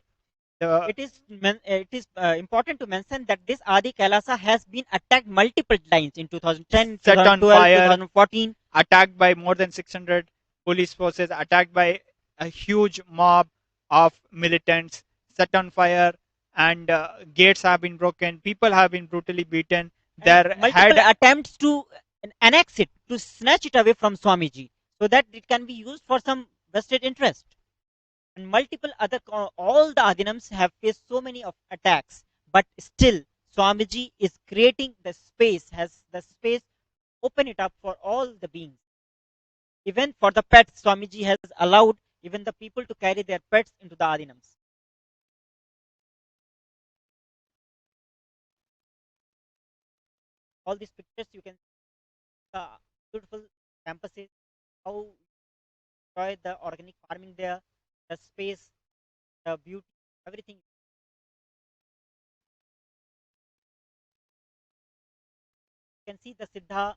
B: It is important to mention that this Adi Kailasa has been attacked multiple times in 2010,
A: set on
B: 2012,
A: fire,
B: 2014.
A: Attacked by more than 600 police forces, attacked by a huge mob of militants, set on fire, and gates have been broken, people have been brutally beaten. There
B: multiple attempts to annex it, to snatch it away from Swamiji, so that it can be used for some vested interest. And multiple other, all the Adinams have faced so many of attacks, but still Swamiji is creating the space, has the space, open it up for all the beings. Even for the pets, Swamiji has allowed even the people to carry their pets into the Adinams. All these pictures you can see the beautiful campuses, how enjoy the organic farming there, the space, the beauty, everything. You can see the Siddha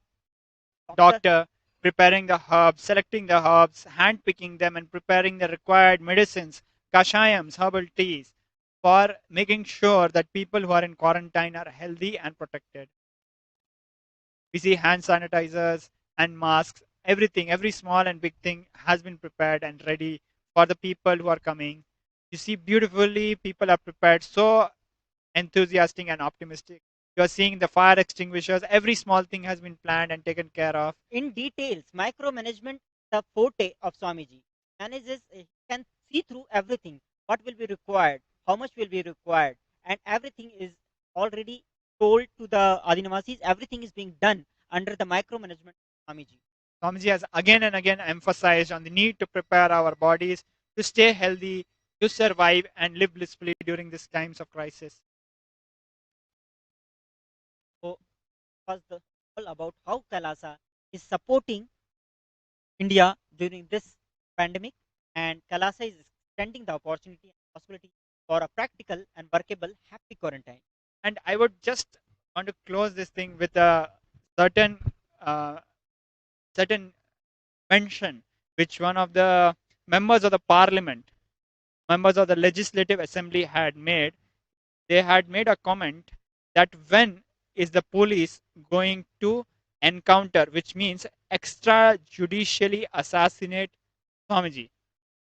A: Doctor preparing the herbs, selecting the herbs, hand picking them, and preparing the required medicines, kashayams, herbal teas, for making sure that people who are in quarantine are healthy and protected. We see hand sanitizers and masks, everything, every small and big thing has been prepared and ready for the people who are coming. You see, beautifully, people are prepared, so enthusiastic and optimistic. You are seeing the fire extinguishers, every small thing has been planned and taken care of.
B: In details, micromanagement, the forte of Swamiji. Manages, he can see through everything, what will be required, how much will be required, and everything is already told to the Adinavasis, everything is being done under the micromanagement of Swamiji.
A: Swamiji has again and again emphasized on the need to prepare our bodies to stay healthy, to survive, and live blissfully during these times of crisis.
B: So, was the all about how Kailasa is supporting India during this pandemic, and Kailasa is extending the opportunity and possibility for a practical and workable happy quarantine.
A: And I would just want to close this thing with a certain certain mention which one of the members of the parliament, members of the legislative assembly had made. They had made a comment that when is the police going to encounter, which means extrajudicially assassinate Swamiji.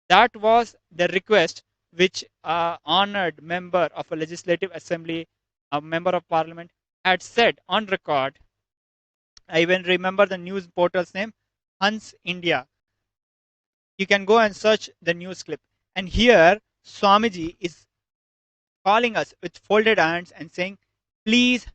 A: That was the request which honored member of a legislative assembly, a member of parliament, had said on record. I even remember the news portal's name, Hans India. You can go and search the news clip. And here, Swamiji is calling us with folded hands and saying, please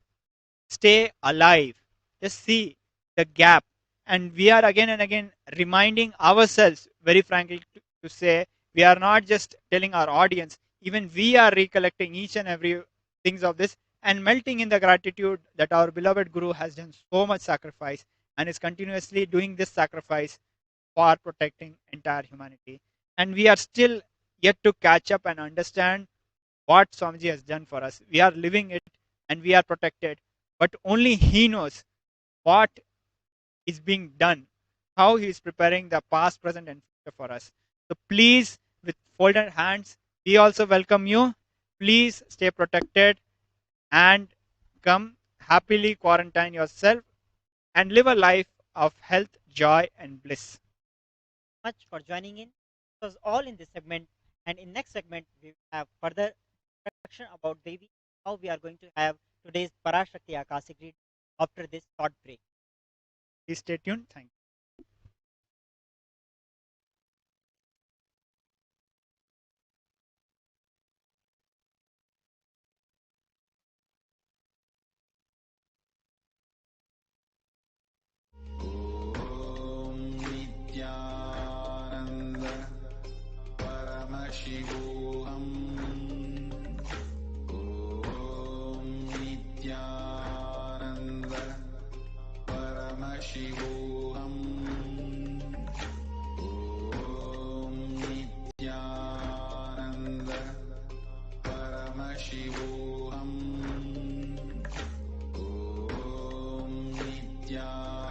A: stay alive. Just see the gap. And we are again and again reminding ourselves, very frankly, to say, we are not just telling our audience, even we are recollecting each and every things of this and melting in the gratitude that our beloved Guru has done so much sacrifice and is continuously doing this sacrifice for protecting entire humanity. And we are still yet to catch up and understand what Swamiji has done for us. We are living it and we are protected, but only he knows what is being done, how he is preparing the past, present, and future for us. So please, with folded hands, we also welcome you. Please stay protected and come happily quarantine yourself and live a life of health, joy, and bliss.
B: Much for joining in. It was all in this segment, and in next segment we have further introduction about Devi, how we are going to have today's Parashakti Akashic read after this short break.
A: Please stay tuned. Thank you.
H: Nithyananda Paramashivoham. Om Nithyananda Paramashivoham. Om Nithyananda Paramashivoham. Om Nithyananda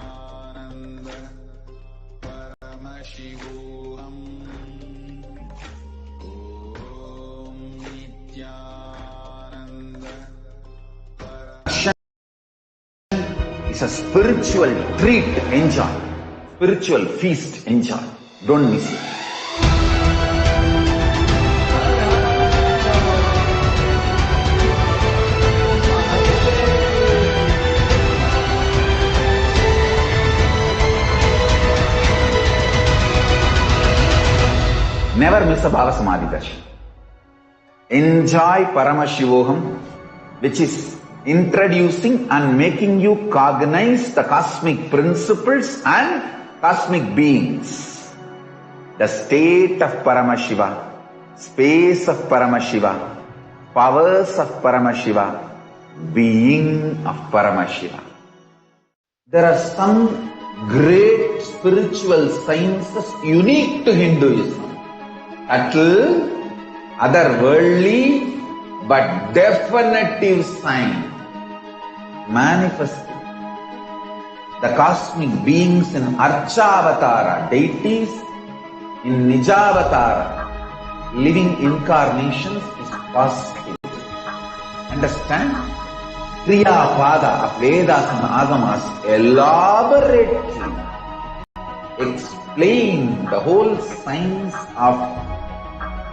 H: Paramashivoham. Om Nithyananda
J: It's a spiritual treat, enjoy. Spiritual feast, enjoy. Don't miss it. Never miss a Bhava Samadhi darshan. Enjoy Paramashivoham, which is introducing and making you cognize the cosmic principles and cosmic beings. The state of Paramashiva, space of Paramashiva, powers of Paramashiva, being of Paramashiva. There are some great spiritual sciences unique to Hinduism. Subtle, otherworldly, but definitive sign manifesting. The cosmic beings in Archavatara, deities in Nijavatara, living incarnations is possible. Understand? Kriya Pada of Vedas and Agamas elaborately explain the whole science of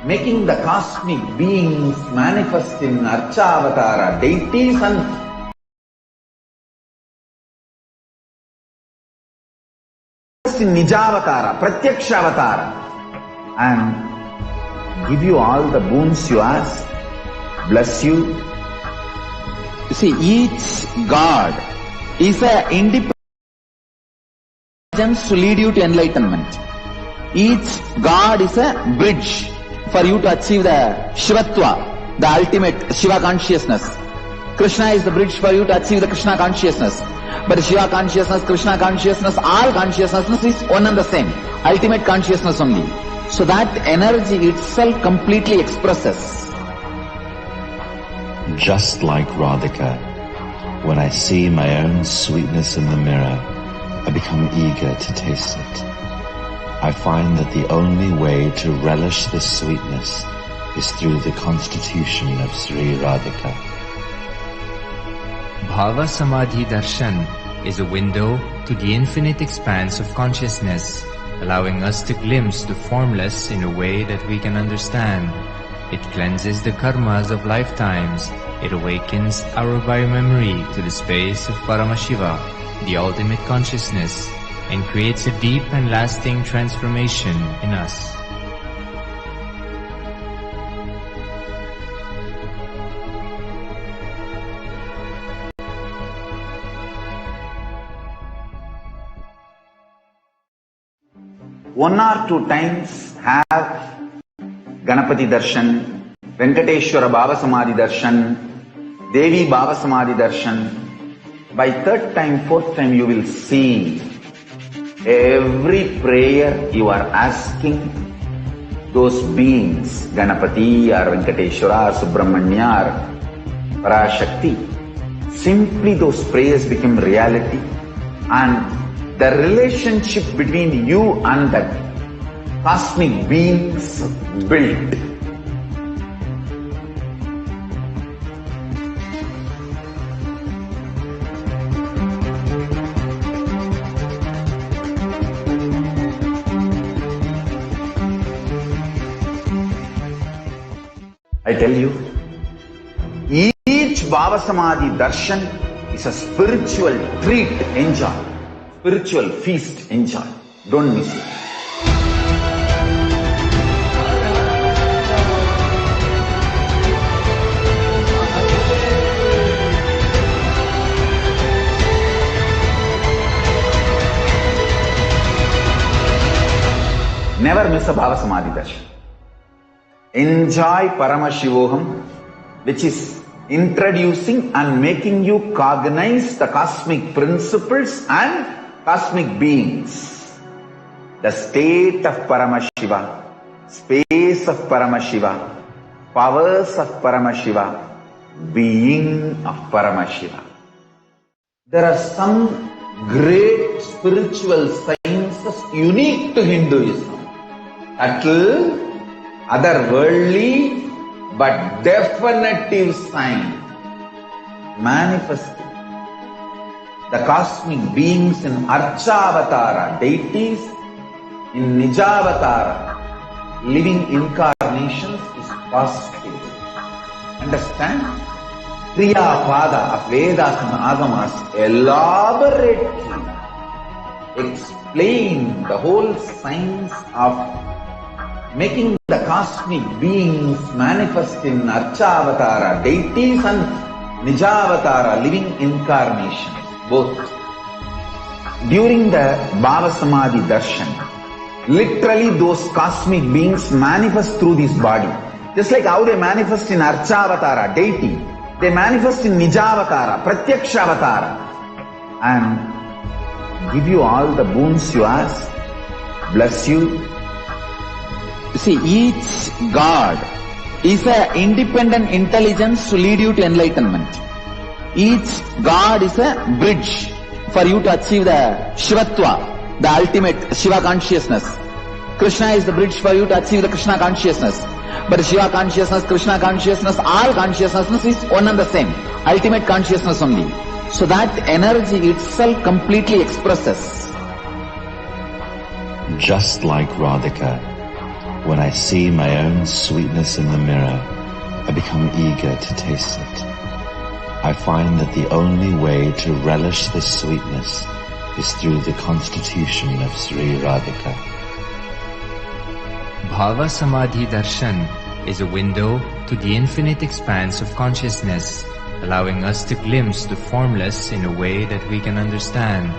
J: making the cosmic beings manifest in Archavatara, deities and in Nijavatara, Pratyakshavatara, and give you all the boons you ask, bless you. You see, each God is an independent to lead you to enlightenment. Each God is a bridge for you to achieve the Shivatva, the ultimate Shiva consciousness. Krishna is the bridge for you to achieve the Krishna consciousness. But Shiva consciousness, Krishna consciousness, all consciousness is one and the same. Ultimate consciousness only. So that energy itself completely expresses.
K: Just like Radhika, when I see my own sweetness in the mirror, I become eager to taste it. I find that the only way to relish this sweetness is through the constitution of Sri Radhika.
L: Bhava Samadhi Darshan is a window to the infinite expanse of consciousness, allowing us to glimpse the formless in a way that we can understand. It cleanses the karmas of lifetimes. It awakens our biomemory to the space of Paramashiva, the ultimate consciousness, and creates a deep and lasting transformation in us.
J: One or two times have Ganapati Darshan, Venkateshwara Bhava Samadhi Darshan, Devi Bhava Samadhi Darshan. By third time, fourth time you will see every prayer you are asking those beings, Ganapati or Venkateshwara or Subramanya or Parashakti. Simply those prayers become reality and the relationship between you and that cosmic beings built. I tell you, each Bhava Samadhi Darshan is a spiritual treat, enjoy. Spiritual feast, enjoy. Don't miss it. Never miss a Bhava Samadhi Darshan. Enjoy Paramashivoham, which is introducing and making you cognize the cosmic principles and cosmic beings. The state of Paramashiva, space of Paramashiva, powers of Paramashiva, being of Paramashiva. There are some great spiritual sciences unique to Hinduism. Subtle, otherworldly, but definitive sign manifesting. The cosmic beings in Archavatara, deities in Nijavatara, living incarnations is possible. Understand? Kriya Pada of Vedas and Agamas elaborately explain the whole science of making cosmic beings manifest in Archavatara, deities and Nijavatara, living incarnations, both. During the Bhava Samadhi Darshan, literally those cosmic beings manifest through this body. Just like how they manifest in Archavatara, deity, they manifest in Nijavatara, Pratyakshavatara, and give you all the boons you ask, bless you. See, each God is an independent intelligence to lead you to enlightenment. Each God is a bridge for you to achieve the Shivatva, the ultimate Shiva consciousness. Krishna is the bridge for you to achieve the Krishna consciousness. But Shiva consciousness, Krishna consciousness, all consciousness is one and the same. Ultimate consciousness only. So that energy itself completely expresses.
K: Just like Radhika, when I see my own sweetness in the mirror, I become eager to taste it. I find that the only way to relish the sweetness is through the constitution of Sri Radhika.
L: Bhava Samadhi Darshan is a window to the infinite expanse of consciousness, allowing us to glimpse the formless in a way that we can understand.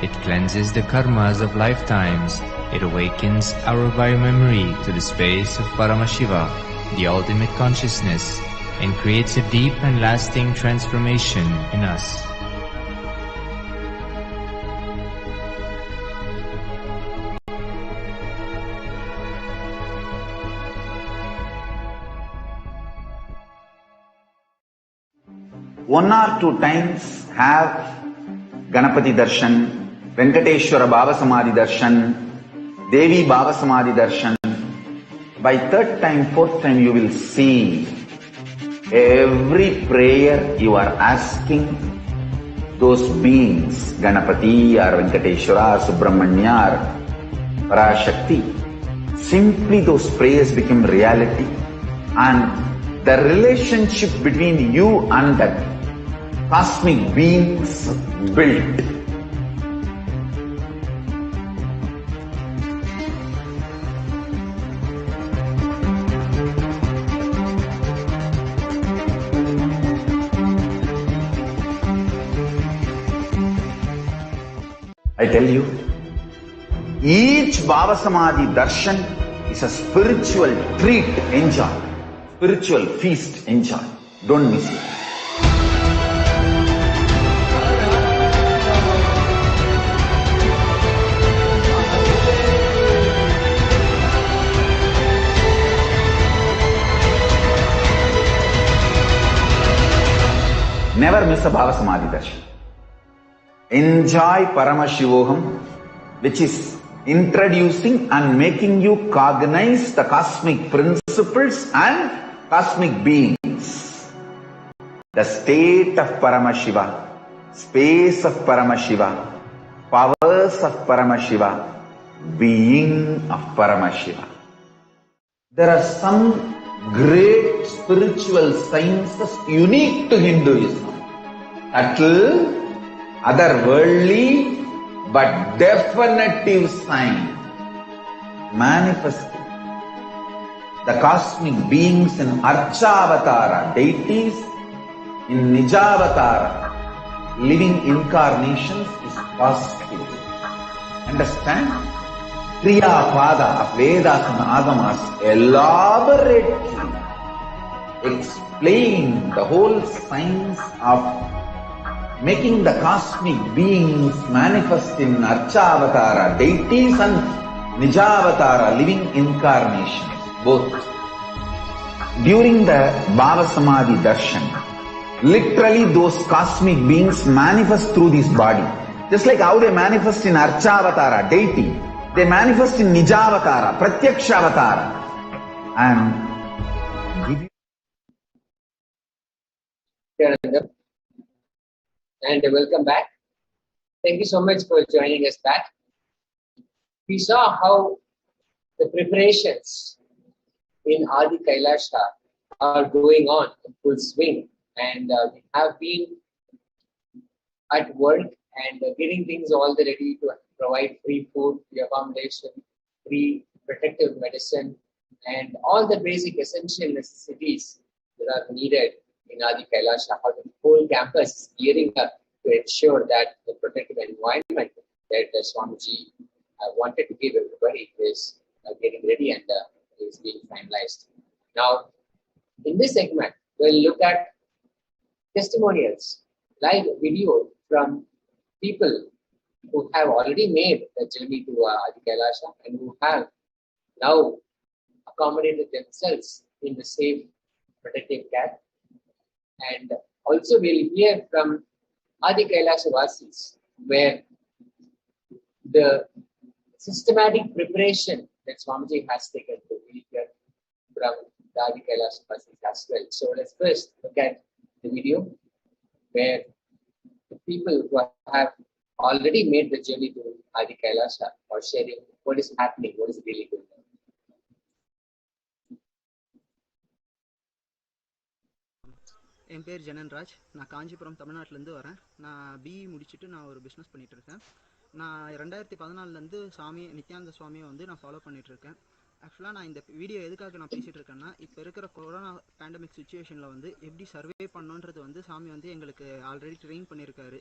L: It cleanses the karmas of lifetimes. It awakens our biomemory to the space of Paramashiva, the ultimate consciousness, and creates a deep and lasting transformation in us.
J: One or two times have Ganapati Darshan, Venkateshwara Bhava Samadhi Darshan, Devi Bhava Samadhi Darshan. By third time, fourth time you will see every prayer you are asking those beings, Ganapati or Venkateshwara or Subramanya or Parashakti. Simply those prayers become reality, and the relationship between you and that cosmic beings built. I tell you, each Bhava Samadhi Darshan is a spiritual treat, enjoy. Spiritual feast, enjoy. Don't miss it. Never miss a Bhava Samadhi Darshan. Enjoy Paramashivoham, which is introducing and making you cognize the cosmic principles and cosmic beings. The state of Paramashiva, space of Paramashiva, powers of Paramashiva, being of Paramashiva. There are some great spiritual sciences unique to Hinduism. Subtle, otherworldly, but definitive sign manifesting the cosmic beings in Archavatara, deities, in Nijavatara, living incarnations is possible. Understand? Kriya Pada of Vedas and Agamas elaborately explain the whole science of making the cosmic beings manifest in Archavatara, deities and Nijavatara, living incarnations, both. During the Bhava Samadhi Darshan, literally those cosmic beings manifest through this body. Just like how they manifest in Archavatara, deity, they manifest in Nijavatara, Pratyakshavatara, and give
I: you. And welcome back. Thank you so much for joining us back. We saw how the preparations in Adi Kailasa are going on in full swing, and we have been at work and getting things all ready to provide free food, free accommodation, free protective medicine, and all the basic essential necessities that are needed in Adi Kailasa, how the whole campus is gearing up to ensure that the protective environment that Swamiji wanted to give everybody is getting ready and is being finalized. Now, in this segment, we'll look at testimonials, live video from people who have already made the journey to Adi Kailasa and who have now accommodated themselves in the safe protective care. And also we'll hear from Adi Kailasa Vasis, where the systematic preparation that Swamiji has taken to be here from the Adi Kailasa Vasis as well. So let's first look at the video where the people who have already made the journey to Adi Kailasa are sharing what is happening, what is really going on.
N: என் பேர் ஜனன்ராஜ். நான் காஞ்சிபுரம் தமிழ்நாட்டிலேருந்து வரேன். நான் BE முடிச்சுட்டு நான் ஒரு business பண்ணிகிட்ருக்கேன். நான் 2014 சாமி நித்யானந்த சுவாமியை நான் ஃபாலோ பண்ணிகிட்ருக்கேன். ஆக்சுவலாக நான் இந்த வீடியோ எதுக்காக நான் பேசிகிட்டு இருக்கேன்னா, இப்போ இருக்கிற கொரோனா பேண்டமிக் சுச்சுவேஷனில் எப்படி சர்வே பண்ணணுன்றது சாமி எங்களுக்கு ஆல்ரெடி ட்ரெயின் பண்ணியிருக்காரு.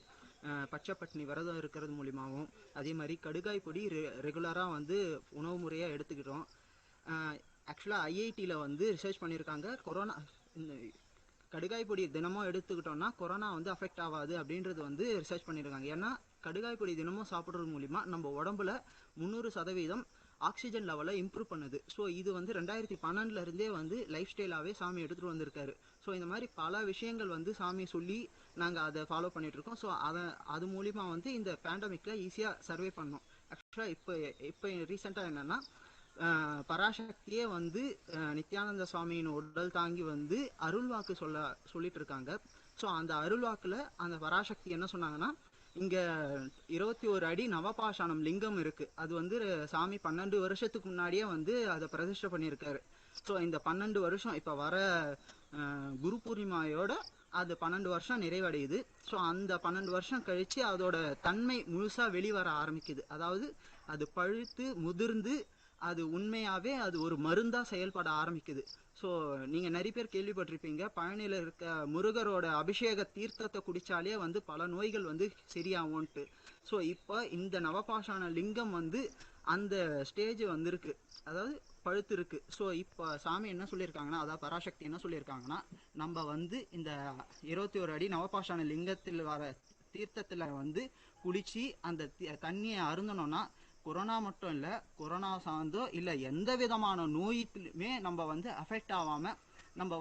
N: பச்சை பட்னி விரதம் இருக்கிறது மூலிமாவும், அதே மாதிரி கடுகாய் பொடி ரெகுலராக உணவு முறையாக எடுத்துக்கிட்டோம். ஆக்சுவலாக ஐஐடியில் ரிசர்ச் பண்ணியிருக்காங்க, கொரோனா கடுகாய் பொடி தினமும் எடுத்துக்கிட்டோம்னா கொரோனா அஃபெக்ட் ஆகாது அப்படின்றது ரிசர்ச் பண்ணியிருக்காங்க. ஏன்னா கடுகாய் பொடி தினமும் சாப்பிட்றது மூலிமா நம்ம உடம்புல 300% ஆக்சிஜன் லெவலை இம்ப்ரூவ் பண்ணுது. ஸோ இது 2012 லைஃப் ஸ்டைலாகவே சாமி எடுத்துகிட்டு வந்திருக்காரு. ஸோ இந்த மாதிரி பல விஷயங்கள் சாமி சொல்லி நாங்கள் அதை ஃபாலோ பண்ணிகிட்ருக்கோம். ஸோ அது மூலிமா இந்த பேண்டமிக்கில் ஈஸியாக சர்வே பண்ணோம். ஆக்சுவலாக இப்போ ரீசெண்டாக என்னென்னா, பராசக்தியே நித்யானந்த சுவாமியின் உடல் தாங்கி அருள்வாக்கு சொல்லிட்டு இருக்காங்க. ஸோ அந்த அருள்வாக்கில் அந்த பராசக்தி என்ன சொன்னாங்கன்னா, இங்கே 21 அடி நவபாஷாணம் லிங்கம் இருக்குது. அது சாமி 12 வருஷத்துக்கு முன்னாடியே அதை பிரதிஷ்டை பண்ணியிருக்காரு. ஸோ இந்த 12 வருஷம் இப்போ வர குரு பூர்ணிமாயோட அது 12 வருஷம் நிறைவடையுது. ஸோ அந்த 12 வருஷம் கழித்து அதோட தன்மை முழுசாக வெளிவர ஆரம்பிக்குது. அதாவது அது பழுத்து முதிர்ந்து அது உண்மையாகவே அது ஒரு மருந்தாக செயல்பட ஆரம்பிக்குது. ஸோ நீங்கள் நிறைய பேர் கேள்விப்பட்டிருப்பீங்க, பழனியில் இருக்க முருகரோட அபிஷேக தீர்த்தத்தை குடித்தாலே பல நோய்கள் சரியாகும்ன்ட்டு. ஸோ இப்போ இந்த நவபாஷாண லிங்கம் அந்த ஸ்டேஜ் வந்திருக்கு, அதாவது பழுத்து இருக்கு. ஸோ இப்போ சாமி என்ன சொல்லியிருக்காங்கன்னா, அதாவது பராசக்தி என்ன சொல்லியிருக்காங்கன்னா, நம்ம இந்த 21 அடி நவபாஷாண லிங்கத்தில் வர தீர்த்தத்தில் குளிச்சு அந்த தண்ணியை அருந்தனோன்னா கொரோனா மட்டும் இல்லை, கொரோனா சார்ந்தோ இல்லை எந்த விதமான நோய்க்குமே நம்ம அஃபெக்ட் ஆகாமல் நம்ம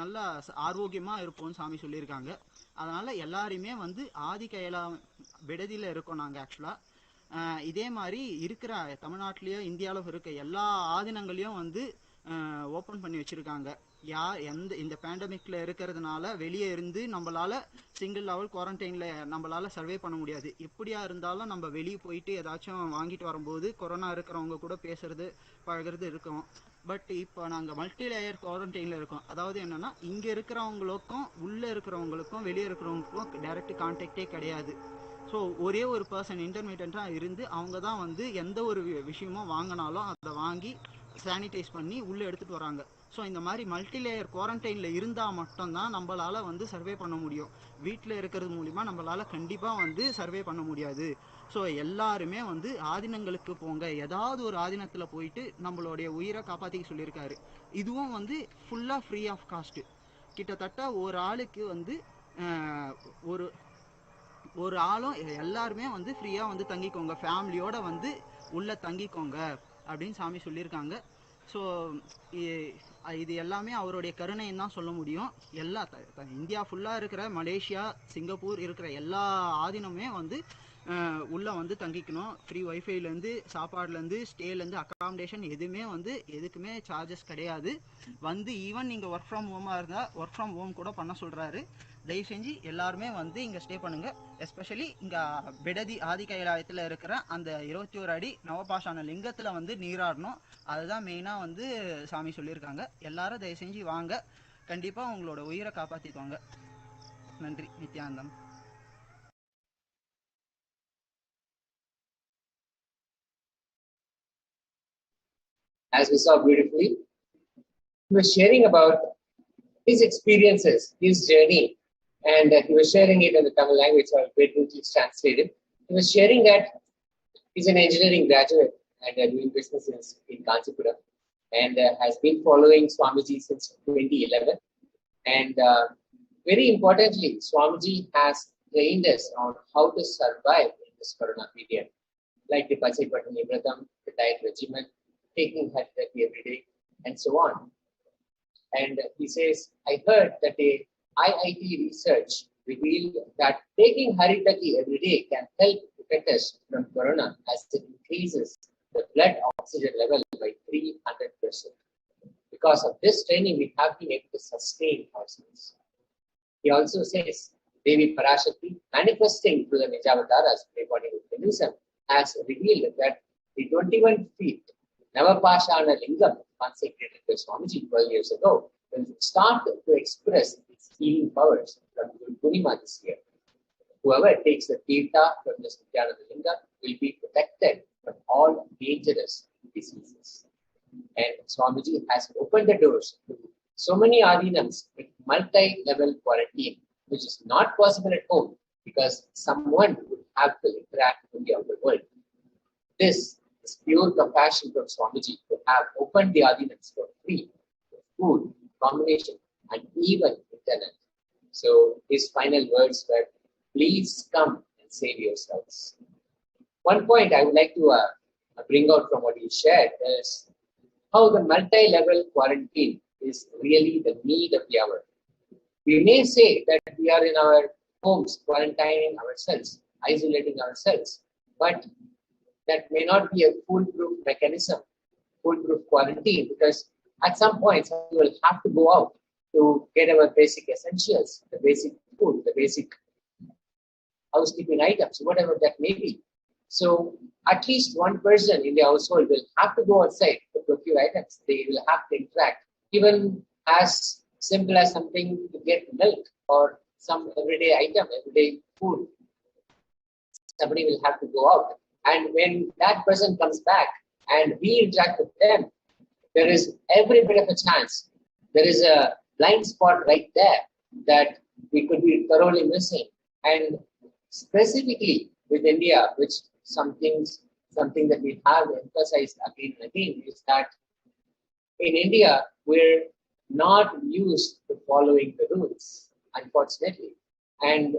N: நல்லா ஆரோக்கியமாக இருப்போம்னு சாமி சொல்லியிருக்காங்க. அதனால் எல்லாருமே ஆதி கைலா விடுதியில் இருக்கோம் நாங்கள். ஆக்சுவலாக இதே மாதிரி இருக்கிற தமிழ்நாட்டிலேயோ இந்தியாவில் இருக்க எல்லா ஆதீனங்களையும் ஓப்பன் பண்ணி வச்சுருக்காங்க. இந்த பேண்டமிக்கில் இருக்கிறதுனால வெளியே இருந்து நம்மளால் சிங்கிள் லெவல் குவாரண்டைனில் நம்மளால் சர்வே பண்ண முடியாது. எப்படியா இருந்தாலும் நம்ம வெளியே போயிட்டு ஏதாச்சும் வாங்கிட்டு வரும்போது கொரோனா இருக்கிறவங்க கூட பேசுகிறது பழகிறது இருக்கும். பட் இப்போ நாங்கள் மல்டி லேயர் குவாரண்டைனில் இருக்கோம். அதாவது என்னென்னா, இங்கே இருக்கிறவங்களுக்கும் உள்ளே இருக்கிறவங்களுக்கும் வெளியே இருக்கிறவங்களுக்கும் டைரக்ட் கான்டாக்டே கிடையாது. ஸோ ஒரே ஒரு பர்சன் இன்டர்மீடியண்ட்டாக இருந்து அவங்க தான் எந்த ஒரு விஷயமும் வாங்கினாலும் அதை வாங்கி சானிடைஸ் பண்ணி உள்ளே எடுத்துகிட்டு வராங்க. ஸோ இந்த மாதிரி மல்டி லேயர் குவாரண்டைனில் இருந்தால் மட்டும்தான் நம்மளால் சர்வே பண்ண முடியும். வீட்டில் இருக்கிறது மூலிமா நம்மளால் கண்டிப்பாக சர்வே பண்ண முடியாது. ஸோ எல்லாருமே ஆதீனங்களுக்கு போங்க, ஏதாவது ஒரு ஆதீனத்தில் போயிட்டு நம்மளுடைய உயிரை காப்பாற்றிக்க சொல்லியிருக்காரு. இதுவும் ஃபுல்லாக ஃப்ரீ ஆஃப் காஸ்ட்டு. கிட்டத்தட்ட ஒரு ஆளுக்கு ஒரு ஆளும் எல்லாருமே ஃப்ரீயாக தங்கிக்கோங்க, ஃபேமிலியோடு உள்ளே தங்கிக்கோங்க அப்படின்னு சாமி சொல்லியிருக்காங்க. ஸோ இது எல்லாமே அவருடைய கருணைன்னு தான் சொல்ல முடியும். எல்லா இந்தியா ஃபுல்லாக இருக்கிற மலேசியா, சிங்கப்பூர் இருக்கிற எல்லா ஆதீனமே உள்ளே தங்கிக்கணும். ஃப்ரீ ஒய்ஃபைலேருந்து சாப்பாடுலேருந்து ஸ்டேலேருந்து அக்காமடேஷன் எதுவுமே எதுக்குமே சார்ஜஸ் கிடையாது. ஈவன் நீங்கள் ஒர்க் ஃப்ரம் ஹோமாக இருந்தால் ஒர்க் ஃப்ரம் ஹோம் கூட பண்ண சொல்கிறாரு. தயவு செஞ்சு எல்லாருமே இங்கே ஸ்டே பண்ணுங்கள். எஸ்பெஷலி இங்கே பிடதி ஆதி கைலாயத்தில் இருக்கிற அந்த 21 அடி நவபாஷாண லிங்கத்தில் நீராடணும். அதுதான் மெயினாக சாமி சொல்லியிருக்காங்க. எல்லாரும் தயவு செஞ்சு வாங்க, கண்டிப்பாக உங்களோட உயிரை காப்பாற்றிக்குவாங்க. நன்றி. Nithyanandam.
I: as we saw beautifully, he was sharing about his experiences, his journey, and he was sharing it in the Tamil language, so I'll briefly translate it. He was sharing that he's an engineering graduate and doing business in Kanchipuram, and has been following Swamiji since 2011. And very importantly, Swamiji has trained us on how to survive in this Corona period, like the Pachai Patani Vratam, the diet regimen, taking Haritaki every day, and so on. And he says, I heard that a IIT research revealed that taking Haritaki every day can help protect us from Corona as it increases the blood oxygen level by 300%. Because of this training, we have been able to sustain ourselves. He also says, Devi Parashakti, manifesting through the Nijavataras, embodied Hinduism, has revealed that the 21 feet Navapashana Lingam, consecrated by Swamiji 12 years ago, will start to express its healing powers from Purnima this year. Whoever takes the Tirtha from this Nithyananda Linga will be protected from all dangerous diseases. And Swamiji has opened the doors to so many adinams with multi-level quarantine, which is not possible at home because someone would have to interact with the outer world. This is pure compassion from Swamiji to have opened the adinams for free, food, accommodation, and even internet. So his final words were, please come and save yourselves. One point I would like to bring out from what you shared is how the multi-level quarantine is really the need of the hour. We may say that we are in our homes quarantining ourselves, isolating ourselves, but that may not be a foolproof mechanism, foolproof quarantine, because at some point we will have to go out to get our basic essentials, the basic food, the basic housekeeping items, whatever that may be. So at least one person in the household will have to go outside to procure items. They will have to interact, even as simple as something to get milk or some everyday item, everyday food. Somebody will have to go out. And when that person comes back and we interact with them, there is every bit of a chance. There is a blind spot right there that we could be thoroughly missing. And specifically with India, which something that we have emphasized again and again is that in India, we're not used to following the rules, unfortunately. And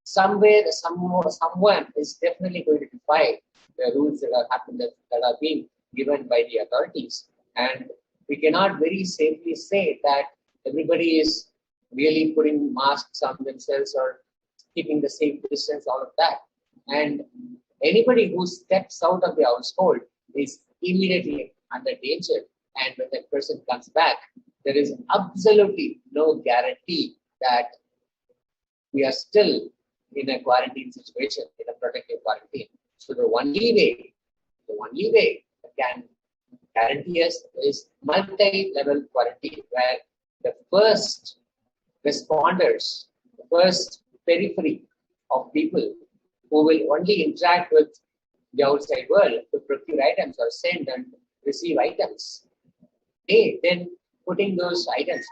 I: somewhere, someone is definitely going to defy the rules that are happening, that are being given by the authorities. And we cannot very safely say that everybody is really putting masks on themselves or keeping the safe distance, all of that. And anybody who steps out of the household is immediately under danger. And when that person comes back, there is absolutely no guarantee that we are still in a quarantine situation, in a protective quarantine. So the only way that can guarantee us is multi-level quarantine, where the first responders, the first periphery of people who will only interact with the outside world to procure items or send and receive items, they then moving those items,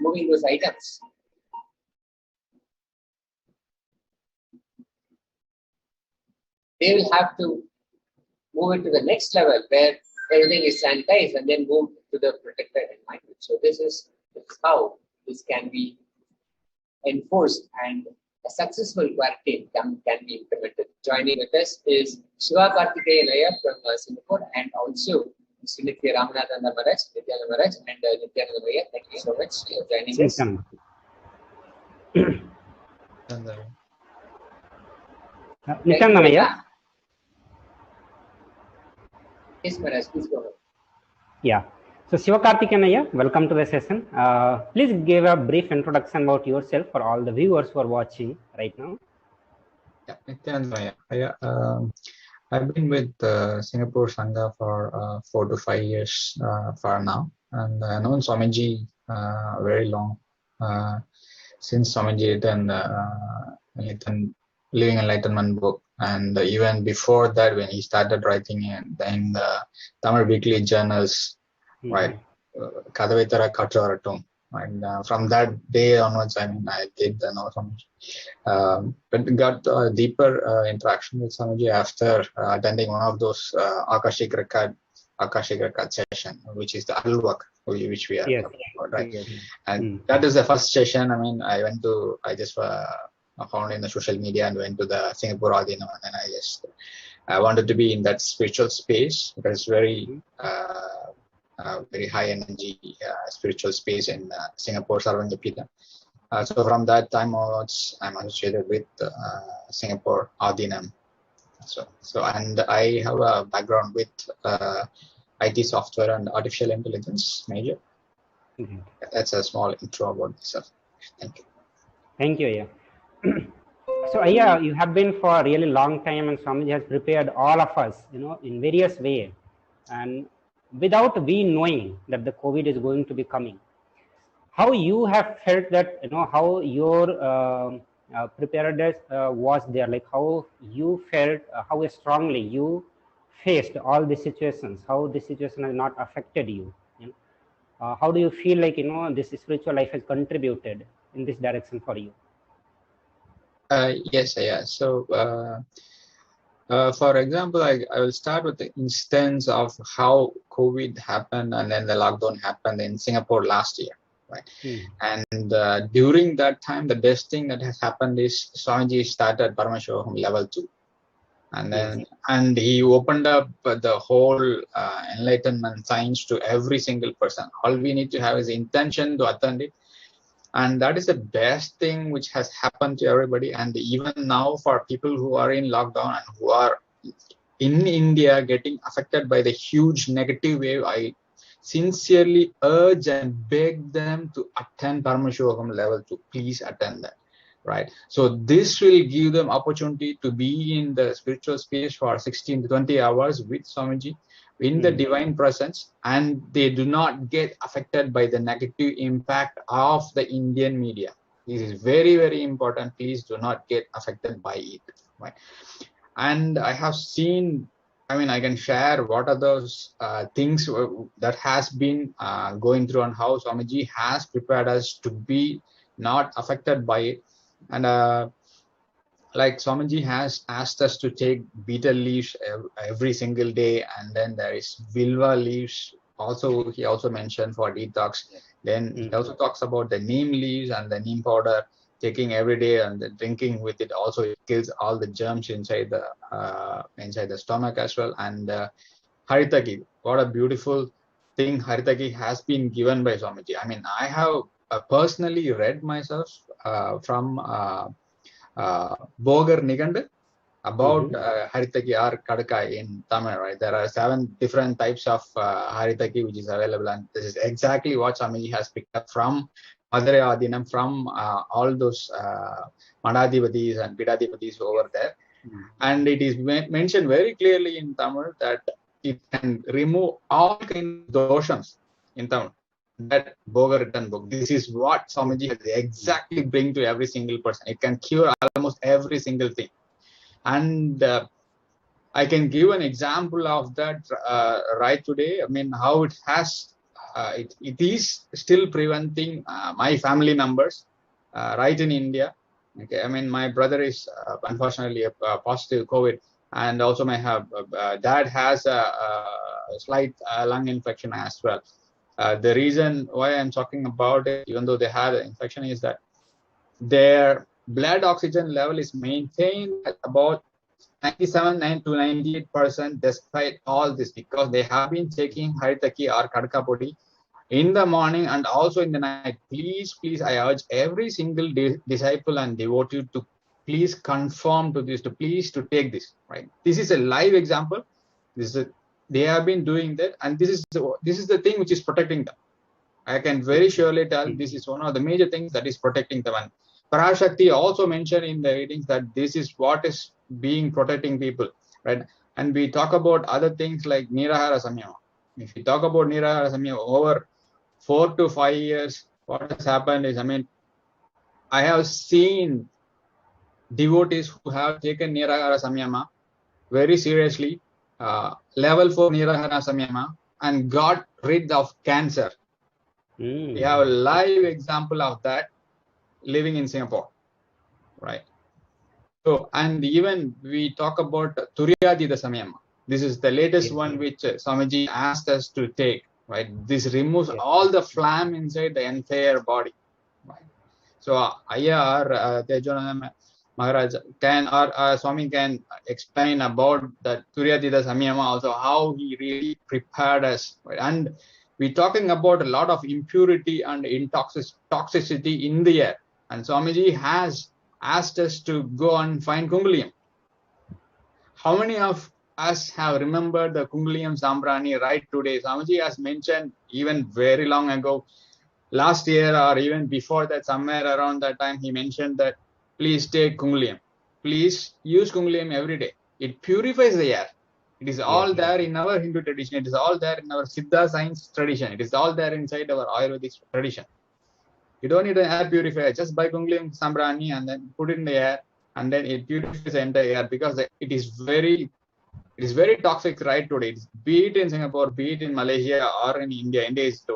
I: they will have to move it to the next level where everything is sanitized and then move to the protected environment. So this is how this can be enforced and a successful quarantine can be implemented. Joining with us is Shiva Karthikeya from Singapore and also Mr. Nithyananda Paramashivam and Nithyananda. Thank you so much for joining us.
O: Nithyananda.
I: Yes, Maharaj, please go ahead.
O: Yeah. So Shiva Karthikeya, welcome to the session. Please give a brief introduction about yourself for all the viewers who are watching right now.
P: Yeah, Nithyananda. I've been with Singapore Sangha for 4 to 5 years for now, and I've known Swamiji very long, since Swamiji written Living Enlightenment book, and even before that when he started writing in the Tamil weekly journals right? Kadavitara Katraratum. And from that day onwards, I mean, I did know Swamiji. But got deeper interaction with Swamiji after attending one of those Akashic record session, which is the Alwak, which we are talking about, right?
O: Yes.
P: And that is the first session. I mean, I just found in the social media and went to the Singapore Adino, and I wanted to be in that spiritual space. It was very very high energy spiritual space in Singapore, Sarvangapita. So from that time onwards, I'm associated with Singapore Adinam. So and I have a background with IT software and artificial intelligence major. That's a small intro about myself. Thank you.
O: Thank you, yeah. So yeah, you have been for a really long time, and Swamiji has prepared all of us, in various ways, and without we knowing that the COVID is going to be coming. How you have felt that, how your preparedness was there, like how you felt, how strongly you faced all the situations, how the situation has not affected you. How do you feel like, this spiritual life has contributed in this direction for you?
P: Yes, yeah. So, for example, I will start with the instance of how COVID happened and then the lockdown happened in Singapore last year, right? And during that time, the best thing that has happened is Swamiji started Paramashivoham level 2. And then, and he opened up the whole enlightenment science to every single person. All we need to have is intention to attend it. And that is the best thing which has happened to everybody. And even now for people who are in lockdown and who are in India getting affected by the huge negative wave, I sincerely urge and beg them to attend Paramashivoham level 2. Please attend that. Right. So this will give them opportunity to be in the spiritual space for 16 to 20 hours with Swamiji in the divine presence, and they do not get affected by the negative impact of the Indian media. This is very, very important. Please do not get affected by it. Right. And I have seen, I mean, I can share what are those things that has been going through and how Swamiji has prepared us to be not affected by it. And like Swamiji has asked us to take betel leaves every single day, and then there is Vilva leaves. Also, he also mentioned for detox. Then he also talks about the neem leaves and the neem powder, taking every day and drinking with it. Also, it kills all the germs inside the stomach as well. And Haritaki, what a beautiful thing Haritaki has been given by Swamiji. I mean, I have personally read myself from Bogar Niganda about Haritaki or Kadaka in Tamil, right? There are 7 different types of Haritaki which is available, and this is exactly what Swamiji has picked up from Madurai Adinam, from all those Madhadipatis and Pidadipatis over there. And it is mentioned very clearly in Tamil that it can remove all kinds of doshams in Tamil. That Boga written book. This is what Swamiji has exactly bring to every single person. It can cure almost every single thing. And I can give an example of that right today. I mean, how it has, it is still preventing my family members right in India. Okay, I mean, my brother is unfortunately a positive COVID, and also my dad has a slight lung infection as well. The reason why I'm talking about it, even though they had an infection, is that their blood oxygen level is maintained at about 97 to 98% despite all this, because they have been taking Haritaki or Kadakapodi in the morning and also in the night. Please, I urge every single disciple and devotee to please conform to this, to take this, right? This is a live example. They have been doing that, and this is the thing which is protecting them. I can very surely tell this is one of the major things that is protecting them. And Parashakti also mentioned in the readings that this is what is being protecting people, right? And we talk about other things like Nirahara Samyama. If we talk about Nirahara Samyama, over 4 to 5 years, what has happened is, I mean, I have seen devotees who have taken Nirahara Samyama very seriously, level 4 Nirahara Samyama, and got rid of cancer. We have a live example of that living in Singapore, right? So, and even we talk about Turyatita Samyama. This is the latest one which Swamiji asked us to take, right? This removes all the phlegm inside the entire body, right? So, Ayya or Tejananda Maharaj can, or Swami can explain about the Turyatita Samyama also, how he really prepared us, right? And we're talking about a lot of impurity and toxicity in the air. And Swamiji has asked us to go and find Kungaliam. How many of us have remembered the Kungaliam Sambrani right today? Swamiji has mentioned even very long ago, last year or even before that, somewhere around that time, he mentioned that please take Kungaliam. Please use Kungaliam every day. It purifies the air. It is all there in our Hindu tradition. It is all there in our Siddha science tradition. It is all there inside our Ayurvedic tradition. You don't need an air purifier. Just buy Kungaliam Sambrani and then put it in the air, and then it purifies the entire air, because it is very toxic right today. Be it in Singapore, be it in Malaysia or in India. India is the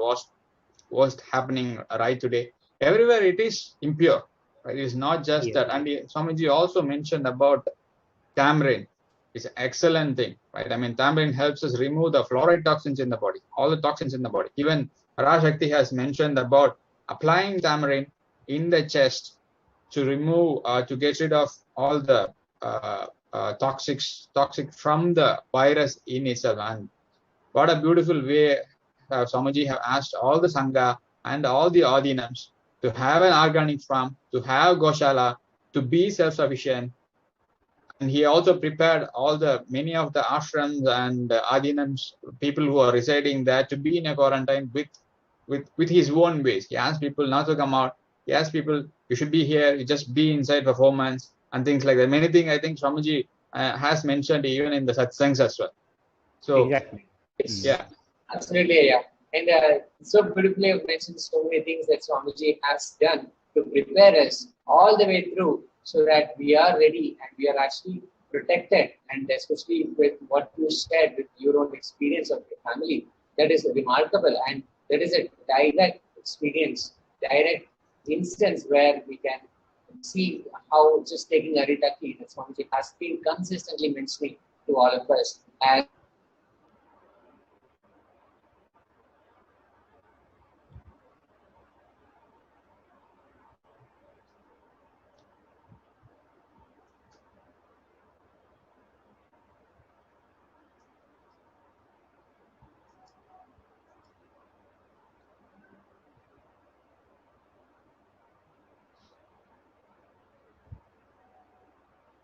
P: worst happening right today. Everywhere it is impure. Right? It is not just that. And Swamiji also mentioned about tamarind. It's an excellent thing, right? I mean, tamarind helps us remove the fluoride toxins in the body, all the toxins in the body. Even Parashakti has mentioned about applying tamarind in the chest to remove, to get rid of all the toxic from the virus in itself. And what a beautiful way Swamiji have asked all the Sangha and all the Adinams to have an organic farm, to have Goshala, to be self-sufficient. And he also prepared many of the ashrams and Adinams, people who are residing there, to be in a quarantine with his own ways. He asked people not to come out. He asked people, you should be here, you just be inside for 4 months and things like that. Many things I think Swamiji has mentioned even in the satsangs as well. So, yeah.
I: Absolutely, yeah. And so beautifully I've mentioned so many things that Swamiji has done to prepare us all the way through, so that we are ready and we are actually protected. And especially with what you shared with your own experience of your family, that is remarkable. And that is a direct experience, direct instance where we can see how just taking Aritaki, that Swamiji has been consistently mentioning to all of us. And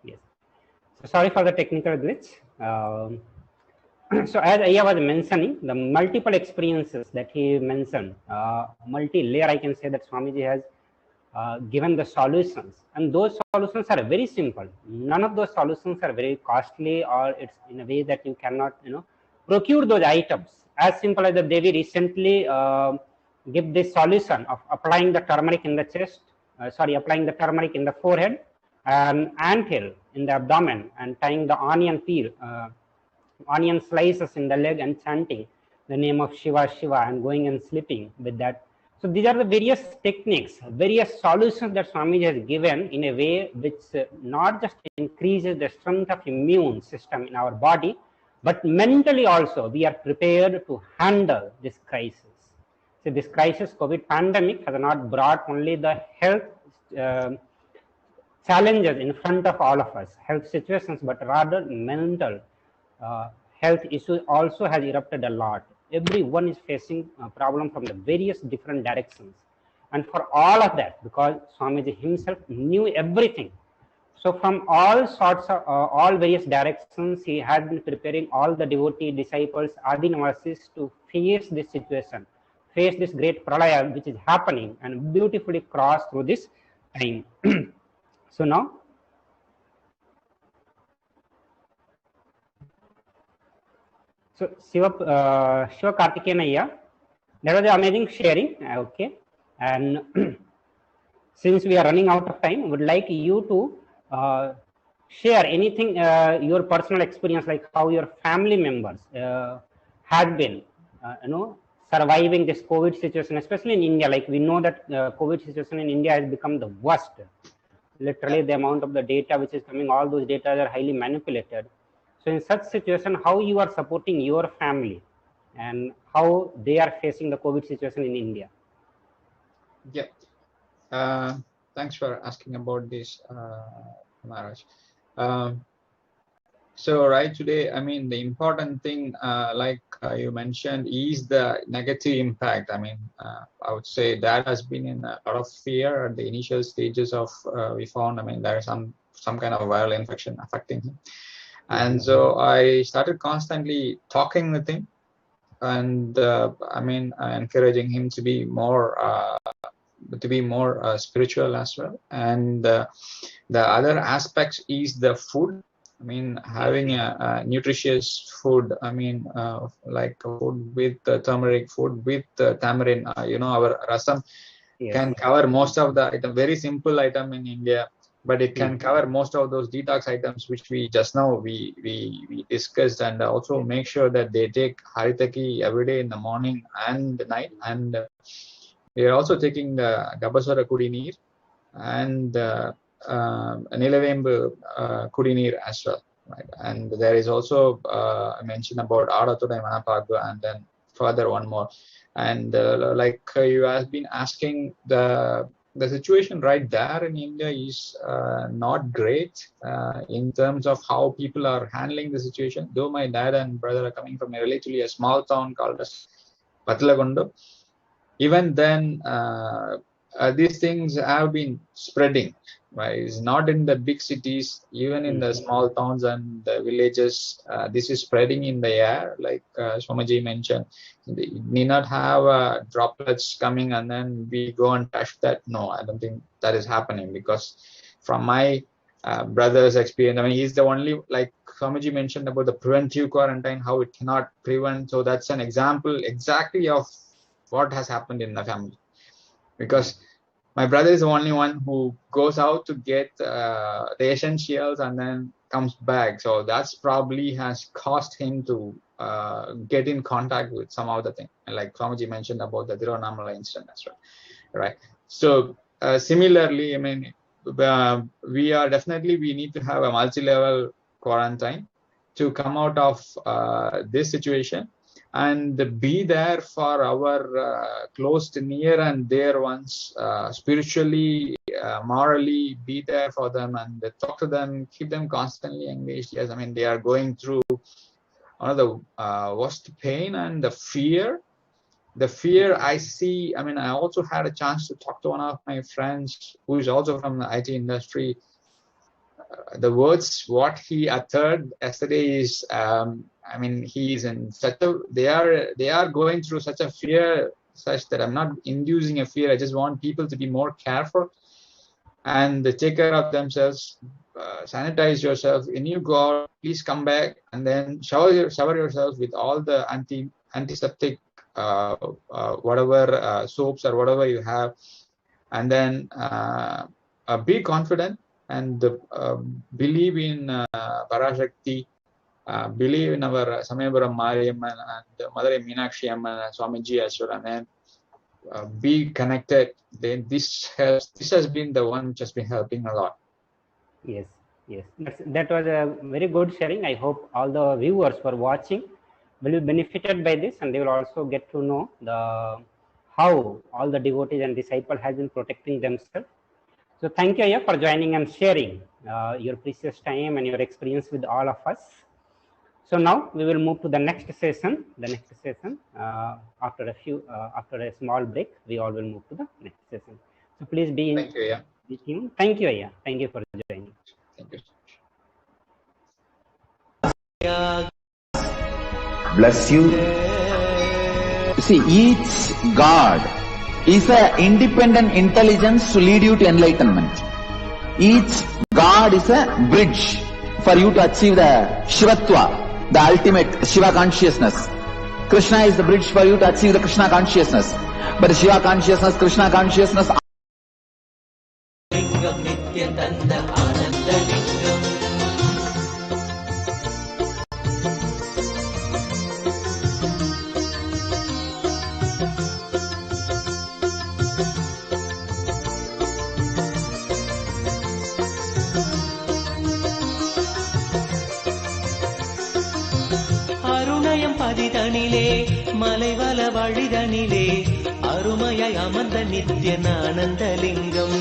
O: Yes. So sorry for the technical glitch. So as Aya was mentioning, the multiple experiences that he mentioned, multi-layer, I can say that Swamiji has given the solutions, and those solutions are very simple. None of those solutions are very costly, or it's in a way that you cannot, procure those items. As simple as the Devi recently give this solution of applying the turmeric in the chest, applying the turmeric in the forehead and anthill in the abdomen, and tying the onion peel, onion slices in the leg, and chanting the name of Shiva Shiva and going and sleeping with that. So these are the various techniques, various solutions that Swamiji has given in a way which not just increases the strength of immune system in our body, but mentally also we are prepared to handle this crisis. So this crisis, COVID pandemic, has not brought only the health challenges in front of all of us, health situations, but rather mental health issues also has erupted a lot. Everyone is facing a problem from the various different directions. And for all of that, because Swamiji himself knew everything, so from all sorts of, all various directions, he had been preparing all the devotee disciples, Adinavasis, to face this situation, face this great pralaya which is happening, and beautifully cross through this time. So now, so Shiva Kartikeyan, that was the amazing sharing. Okay, and since we are running out of time, would like you to share anything, your personal experience, like how your family members had been surviving this COVID situation, especially in India. Like we know that COVID situation in India has become the worst. Literally, the amount of the data which is coming, all those data are highly manipulated. So in such situation, how you are supporting your family and how they are facing the COVID situation in India?
P: Yeah. Thanks for asking about this, Maharaj. So right today, I mean, the important thing, like you mentioned, is the negative impact. I mean, I would say that has been in a lot of fear at the initial stages of, we found, I mean, there is some kind of viral infection affecting him. And so I started constantly talking with him and, I mean, encouraging him to be more spiritual as well. And the other aspects is the food. I mean, having a nutritious food. I mean, like food with turmeric, food with tamarind. Our rasam can cover most of the item. Very simple item in India, but it can cover most of those detox items which we just now we discussed. And also make sure that they take haritaki every day in the morning and night. And we are also taking the Gabasara Kudineer and Nilavembu Kudineer as well. Right? And there is also I mentioned about Adatudai Manapagu and then further one more. And like you have been asking, the situation right there in India is not great in terms of how people are handling the situation. Though my dad and brother are coming from a relatively small town called as Patlagundu, even then these things have been spreading, right? It's not in the big cities, even in the small towns and the villages, this is spreading in the air. Like Swamiji mentioned, you need not have droplets coming and then we go and touch that. No, I don't think that is happening, because from my brother's experience, I mean, he's the only, like Swamiji mentioned about the preventive quarantine, how it cannot prevent. So that's an example exactly of what has happened in the family, because my brother is the only one who goes out to get the essentials and then comes back. So that's probably has caused him to get in contact with some other thing. And like Swamiji mentioned about the Tirunamala incident as well, right? So similarly, I mean, we need to have a multi-level quarantine to come out of this situation and be there for our close, near and dear ones, spiritually, morally, be there for them and talk to them, keep them constantly engaged. Yes, I mean, they are going through one of the worst pain and the fear. The fear I see, I mean, I also had a chance to talk to one of my friends who is also from the IT industry. The words what he uttered yesterday is, I mean, he is in such a, they are going through such a fear, such that I'm not inducing a fear. I just want people to be more careful and take care of themselves. Sanitize yourself. When you go out, please come back and then shower yourself with all the antiseptic whatever soaps or whatever you have, and then be confident and believe in Parashakti, believe in our Samayapuram Mariamman and Mother Meenakshi Amman and Swamiji as well, and then be connected. Then this has been the one which has been helping a lot.
O: Yes, that was a very good sharing. I hope all the viewers who are watching will be benefited by this, and they will also get to know how all the devotees and disciples have been protecting themselves. So thank you, Ayya, for joining and sharing your precious time and your experience with all of us. So now we will move to the next session. After a small break, we all will move to the next session. So please be in.
P: Thank you, Ayya.
O: Thank you, Ayya. Thank you for joining.
P: Thank you.
J: Bless you. See, each God is an independent intelligence to lead you to enlightenment. Each God is a bridge for you to achieve the Shivatva, the ultimate Shiva consciousness. Krishna is the bridge for you to achieve the Krishna consciousness. But the Shiva consciousness, Krishna consciousness,
Q: பதிதனிலே மலைவல வழிதனிலே அருமையாய் அமர்ந்த நித்யனானந்தலிங்கம்.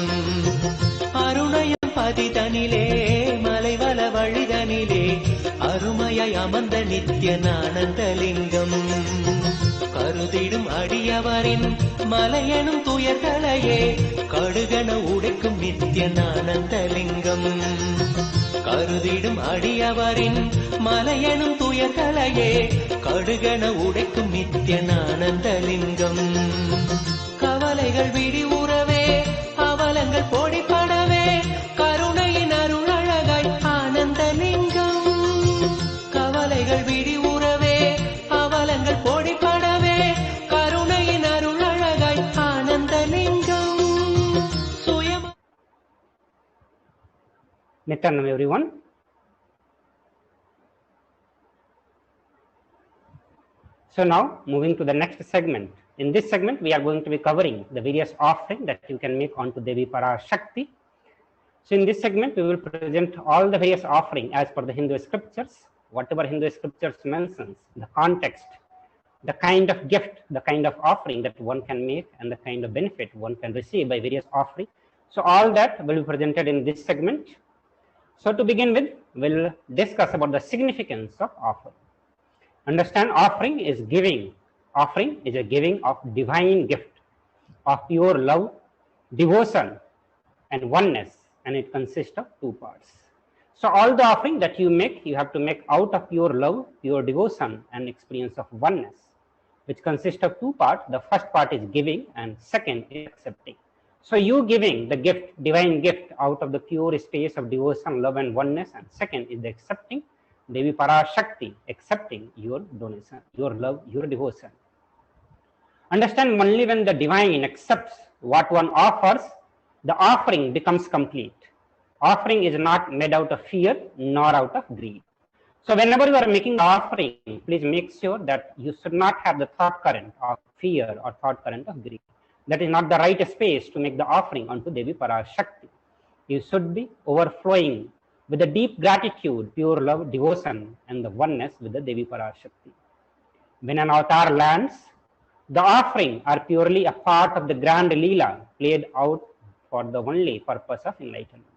Q: அருணயம் பதிதனிலே மலைவல வழிதனிலே அருமையாய் அமர்ந்த நித்யனானந்தலிங்கம். கருதிடும் அடியவரின் மலையெனும் துயர்களையே கடுகன உடைக்கும் நித்யனானந்தலிங்கம். கருதிடும் அடியவரின் மலையெனும் துயர்களையே கடுகன உடைக்கும் நித்யனானந்தலிங்கம். கவலைகள் விடிவுறவே அவலங்கள் பொடிப்படவே கருணையின் அருளழகாய் ஆனந்தலிங்கம். கவலைகள் விடிவுறவே அவலங்கள் பொடிப்படவே கருணையின் அருளழகாய் Ananthalingam.
O: Nithyanam everyone. So now moving to the next segment. In this segment we are going to be covering the various offerings that you can make onto Devi Parashakti. So in this segment we will present all the various offerings as per the Hindu scriptures, whatever Hindu scriptures mentions, the context, the kind of gift, the kind of offering that one can make and the kind of benefit one can receive by various offerings. So all that will be presented in this segment. So to begin with, we'll discuss about the significance of offering. Understand, offering is giving. Offering is a giving of divine gift, of pure love, devotion, and oneness, and it consists of two parts. So all the offering that you make, you have to make out of pure love, pure devotion, and experience of oneness, which consists of two parts. The first part is giving, and second is accepting. So you giving the gift, divine gift, out of the pure space of devotion, love, and oneness, and second is the accepting, Devi Parashakti, accepting your donation, your love, your devotion. Understand, only when the divine accepts what one offers, the offering becomes complete. Offering is not made out of fear nor out of greed. So whenever you are making the offering, please make sure that you should not have the thought current of fear or thought current of greed. That is not the right space to make the offering unto Devi Parashakti. You should be overflowing with a deep gratitude, pure love, devotion, and the oneness with the Devi Parashakti. When an avatar lands, the offering are purely a part of the grand Leela played out for the only purpose of enlightenment.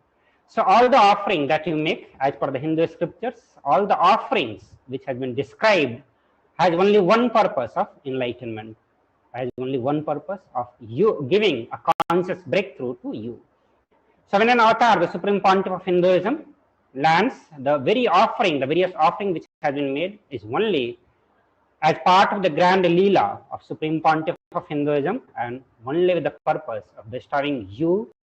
O: So all the offering that you make as per the Hindu scriptures, all the offerings which has been described has only one purpose of enlightenment, has only one purpose of you giving a conscious breakthrough to you. So when an avatar, the supreme pontiff of Hinduism, lands, the very offering, the various offering which has been made is only as part of the grand Leela of supreme pontiff of Hinduism, and only with the purpose of bestowing you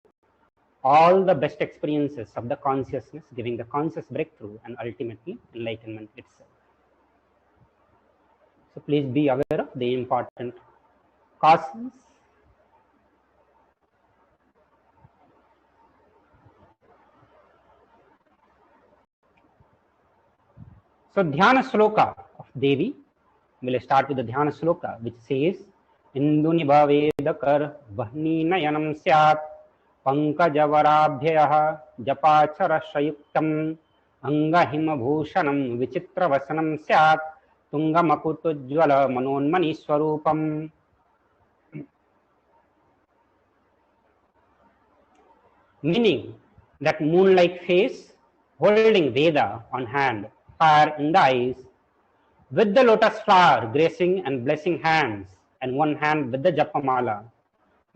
O: all the best experiences of the consciousness, giving the conscious breakthrough and ultimately enlightenment itself. So please be aware of the important cautions. So Dhyana Sloka of Devi, we'll start with the Dhyana Sloka, which says, Induni Bhavedakar Vahni Nayanam Syat Pankajavarabhyaha Japachara Shayuktam Angahima Bhushanam Vichitra Vasanam Syat Tunga Makutujvala Manonmani Swarupam. Meaning that moon-like face, holding Veda on hand, fire in the eyes, with the lotus flower gracing and blessing hands, and one hand with the Japamala,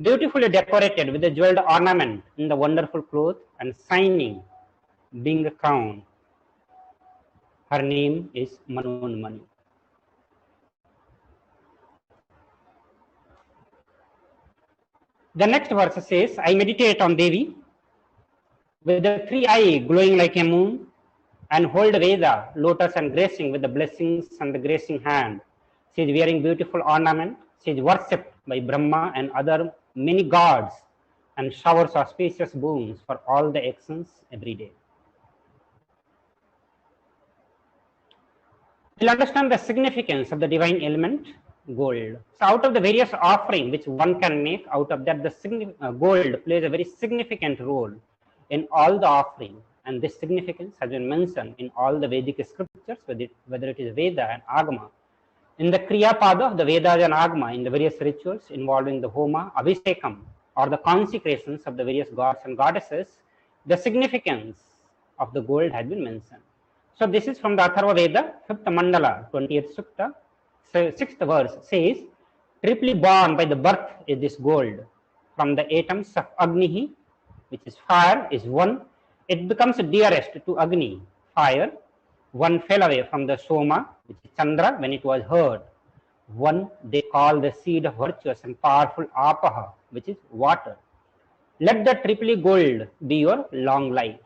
O: beautifully decorated with the jeweled ornament in the wonderful cloth and shining, being a crown. Her name is Manonmani. The next verse says, I meditate on Devi with the three eye glowing like a moon, and hold Veda, lotus, and gracing with the blessings and the gracing hand. She is wearing beautiful ornament. She is worshipped by Brahma and other many gods, and showers auspicious boons for all the actions every day. We'll understand the significance of the divine element, gold. So out of the various offering which one can make, out of that the gold plays a very significant role in all the offering, and this significance has been mentioned in all the Vedic scriptures, whether it is Veda and Agama. In the Kriya Pada of the Vedas and Agama, in the various rituals involving the Homa, Abhishekam, or the consecrations of the various gods and goddesses, the significance of the gold had been mentioned. So this is from the Atharva Veda, 5th Mandala, 20th Sukta, 6th verse says, triply born by the birth is this gold. From the atoms of Agni, which is fire, is one. It becomes dearest to Agni, fire. One fell away from the Soma, which is Chandra, when it was heard. One they call the seed of virtuous and powerful Apaha, which is water. Let the triply gold be your long life.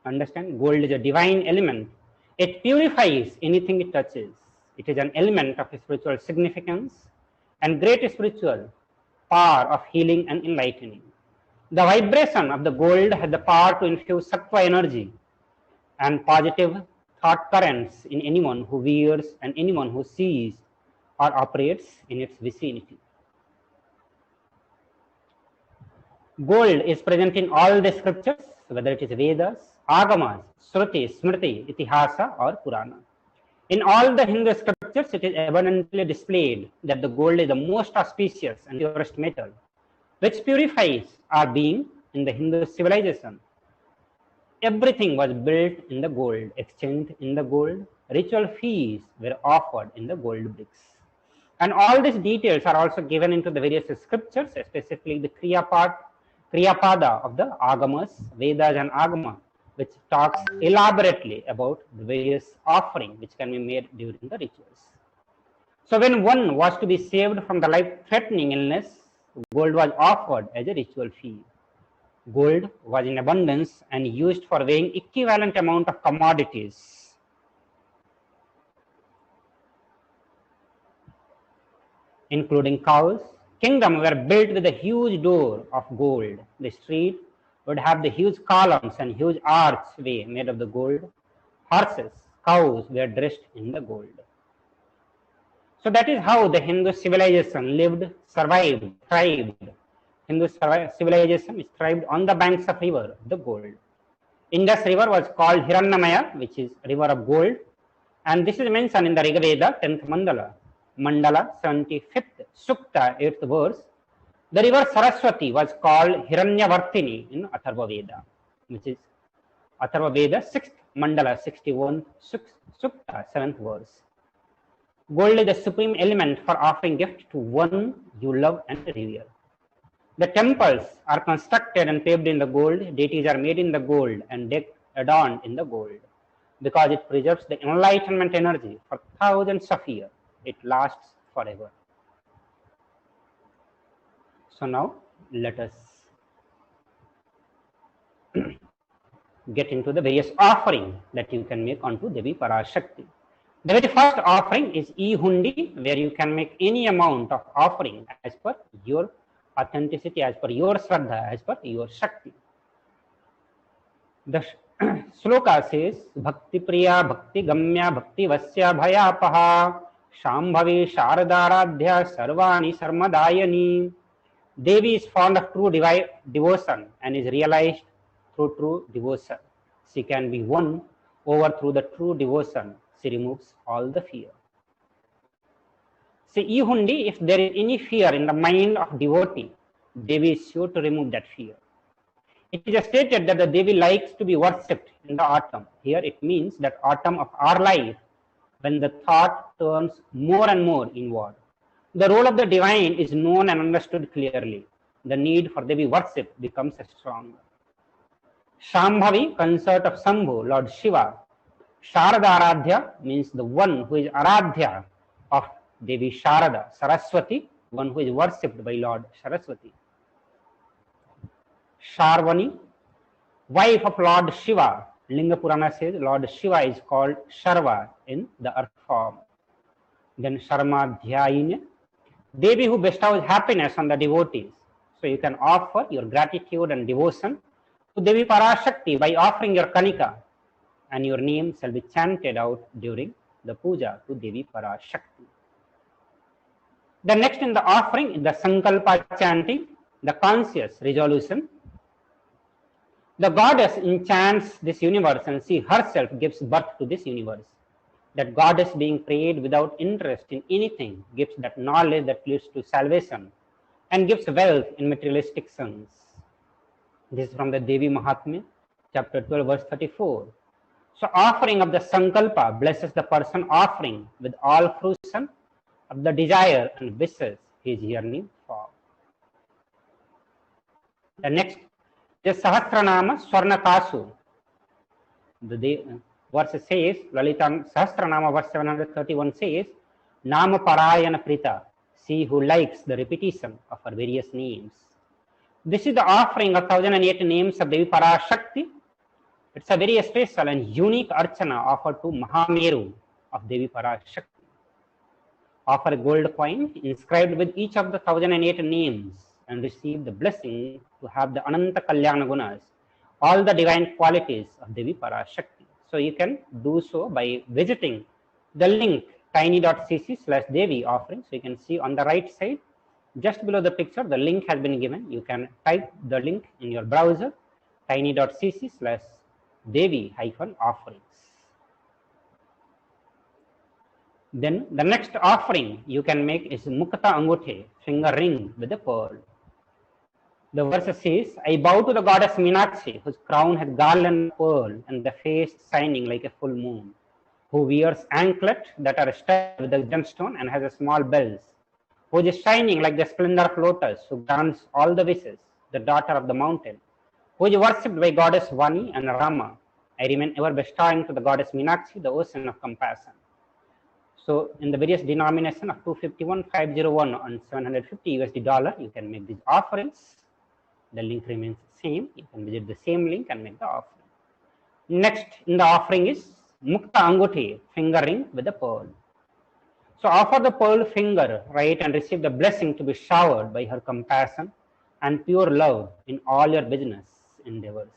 O: Understand? Gold is a divine element. It purifies anything it touches. It is an element of spiritual significance and great spiritual power of healing and enlightening. The vibration of the gold has the power to infuse sattva energy and positive thought currents in anyone who wears and anyone who sees or operates in its vicinity. Gold is present in all the scriptures, whether it is Vedas, Agamas, Shruti, Smriti, Itihasa or Purana. In all the Hindu scriptures, it is abundantly displayed that the gold is the most auspicious and purest metal, which purifies our being in the Hindu civilization. Everything was built in the gold, exchanged in the gold. Ritual feasts were offered in the gold bricks. And all these details are also given into the various scriptures, especially the Kriya Pada of the Agamas, Vedas and Agama, which talks elaborately about the various offerings which can be made during the rituals. So when one was to be saved from the life-threatening illness, gold was offered as a ritual fee. Gold was in abundance and used for weighing equivalent amount of commodities. Including cows. Kingdoms were built with a huge door of gold. The street would have the huge columns and huge archway made of the gold. Horses, cows were dressed in the gold. So that is how the Hindu civilization lived, survived, thrived. Hindu civilization is thrived on the banks of river, the gold. Indus river was called Hiranyamaya, which is river of gold. And this is mentioned in the Rigveda, 10th Mandala. Mandala, 75th Sukta, 8th verse. The river Saraswati was called Hiranyavartini in Atharva Veda, which is Atharva Veda, 6th Mandala, 61th Sukta, 7th verse. Gold is the supreme element for offering gift to one you love and revere. The temples are constructed and paved in the gold. Deities are made in the gold and adorned in the gold because it preserves the enlightenment energy for thousands of years. It lasts forever. So now let us get into the various offerings that you can make onto Devi Parashakti. The very first offering is E-Hundi, where you can make any amount of offering as per your authenticity, as per your Shraddha, as per your Shakti. The sloka says, Bhakti Priya, Bhakti Gamya, Bhakti Vasya Bhayapaha, Shambhavi Sharadaradhya, Sarvani Sarmadayani. Devi is fond of true devotion and is realized through true devotion. She can be won over through the true devotion. She removes all the fear. See, E-Hundi, if there is any fear in the mind of devotee, Devi is sure to remove that fear. It is stated that the Devi likes to be worshipped in the autumn. Here it means that autumn of our life, when the thought turns more and more inward. The role of the divine is known and understood clearly. The need for Devi worship becomes stronger. Shambhavi, consort of Shambhu, Lord Shiva. Sharada Aradhya means the one who is Aradhya of Devi Sharada. Saraswati, one who is worshipped by Lord Saraswati. Sharvani, wife of Lord Shiva. Linga Purana says Lord Shiva is called Sharva in the earth form. Then Sharmadhyayini, Devi who bestows happiness on the devotees. So you can offer your gratitude and devotion to Devi Parashakti by offering your Kanika, and your name shall be chanted out during the puja to Devi Parashakti. The next in the offering is the Sankalpa chanting, the conscious resolution. The goddess enchants this universe and she herself gives birth to this universe. that goddess being prayed without interest in anything gives that knowledge that leads to salvation and gives wealth in materialistic sense. This is from the Devi Mahatmya, chapter 12, verse 34. So offering of the Sankalpa blesses the person offering with all fruition of the desire and wishes he is yearning for. The next is Sahasranama Swarnakasu. The verse says, Lalitam Sahasranama verse 731 says, Nama Parayana Prita, she who likes the repetition of her various names. This is the offering of 1008 names of Devi Parashakti. It's a very special and unique archana offered to Mahameru of Devi Parashakti. Offer a gold coin inscribed with each of the 1008 names and receive the blessing to have the Ananta Kalyana Gunas, all the divine qualities of Devi Parashakti. So you can do so by visiting the link tiny.cc/Devi offering. So you can see on the right side, just below the picture, the link has been given. You can type the link in your browser, tiny.cc/Devi-offerings. Then the next offering you can make is Mukta Anguthe, finger ring with a pearl. The verse says, I bow to the goddess Meenakshi, whose crown has garland of pearl and the face shining like a full moon, who wears anklet that are studded with a gemstone and has a small bells, who is shining like the splendor of lotus, who grants all the wishes, the daughter of the mountain, who is worshipped by goddess Vani and Rama. I remain ever bestowing to the goddess Meenakshi the ocean of compassion. So in the various denomination of 251, 501 and 750 USD dollar, you can make these offerings. The link remains same. You can visit the same link and make the offering. Next in the offering is Mukta Anguthi, finger ring with a pearl. So offer the pearl finger, right, and receive the blessing to be showered by her compassion and pure love in all your business endeavors.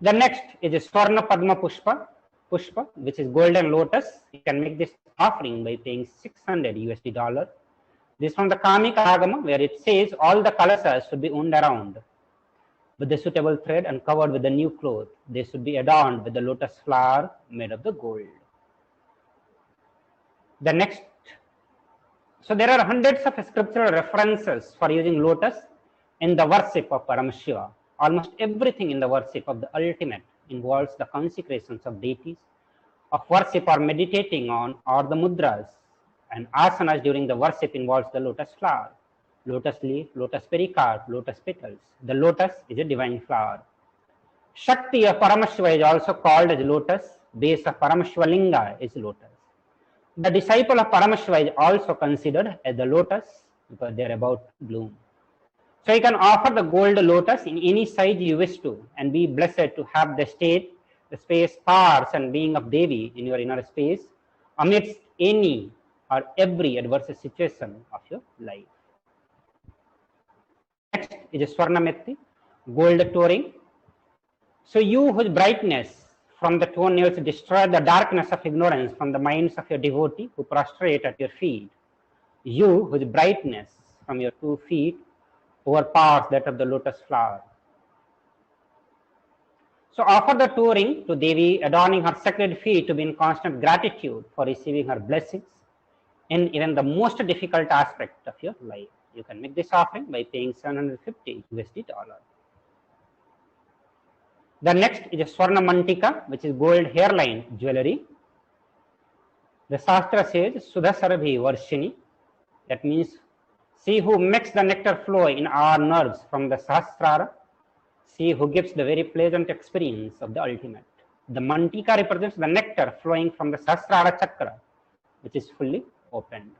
O: The next is a Swarna Padma Pushpa, which is golden lotus. You can make this offering by paying 600 USD dollar. This is from the Kamika Agama, where it says all the kalasas should be wound around with the suitable thread and covered with the new cloth. They should be adorned with the lotus flower made of the gold. The next, so there are hundreds of scriptural references for using lotus in the worship of Paramashiva. Almost everything in the worship of the ultimate involves the consecrations of deities, of worship or meditating on, or the mudras, and asanas during the worship involves the lotus flower, lotus leaf, lotus pericarp, lotus petals. The lotus is a divine flower. Shakti of Paramashiva is also called as lotus. Base of Paramashiva Linga is lotus. The disciple of Paramashiva is also considered as the lotus because they are about bloom. So you can offer the gold lotus in any size you wish to and be blessed to have the state, the space, powers and being of Devi in your inner space amidst any or every adverse situation of your life. Next is Swarnametti, gold touring. So you whose brightness from the toenails destroy the darkness of ignorance from the minds of your devotee who prostrate at your feet. You whose brightness from your 2 feet overpowers that of the lotus flower. So offer the touring to Devi, adorning her sacred feet to be in constant gratitude for receiving her blessings in even the most difficult aspect of your life. You can make this offering by paying 750 USD dollar. The next is a Swarna Mantika, which is gold hairline jewelry. The Shastra says, Sudha Sarabhi Varshini. That means, she who makes the nectar flow in our nerves from the Sahasrara, she who gives the very pleasant experience of the ultimate. The Mantika represents the nectar flowing from the Sahasrara chakra, which is fully opened.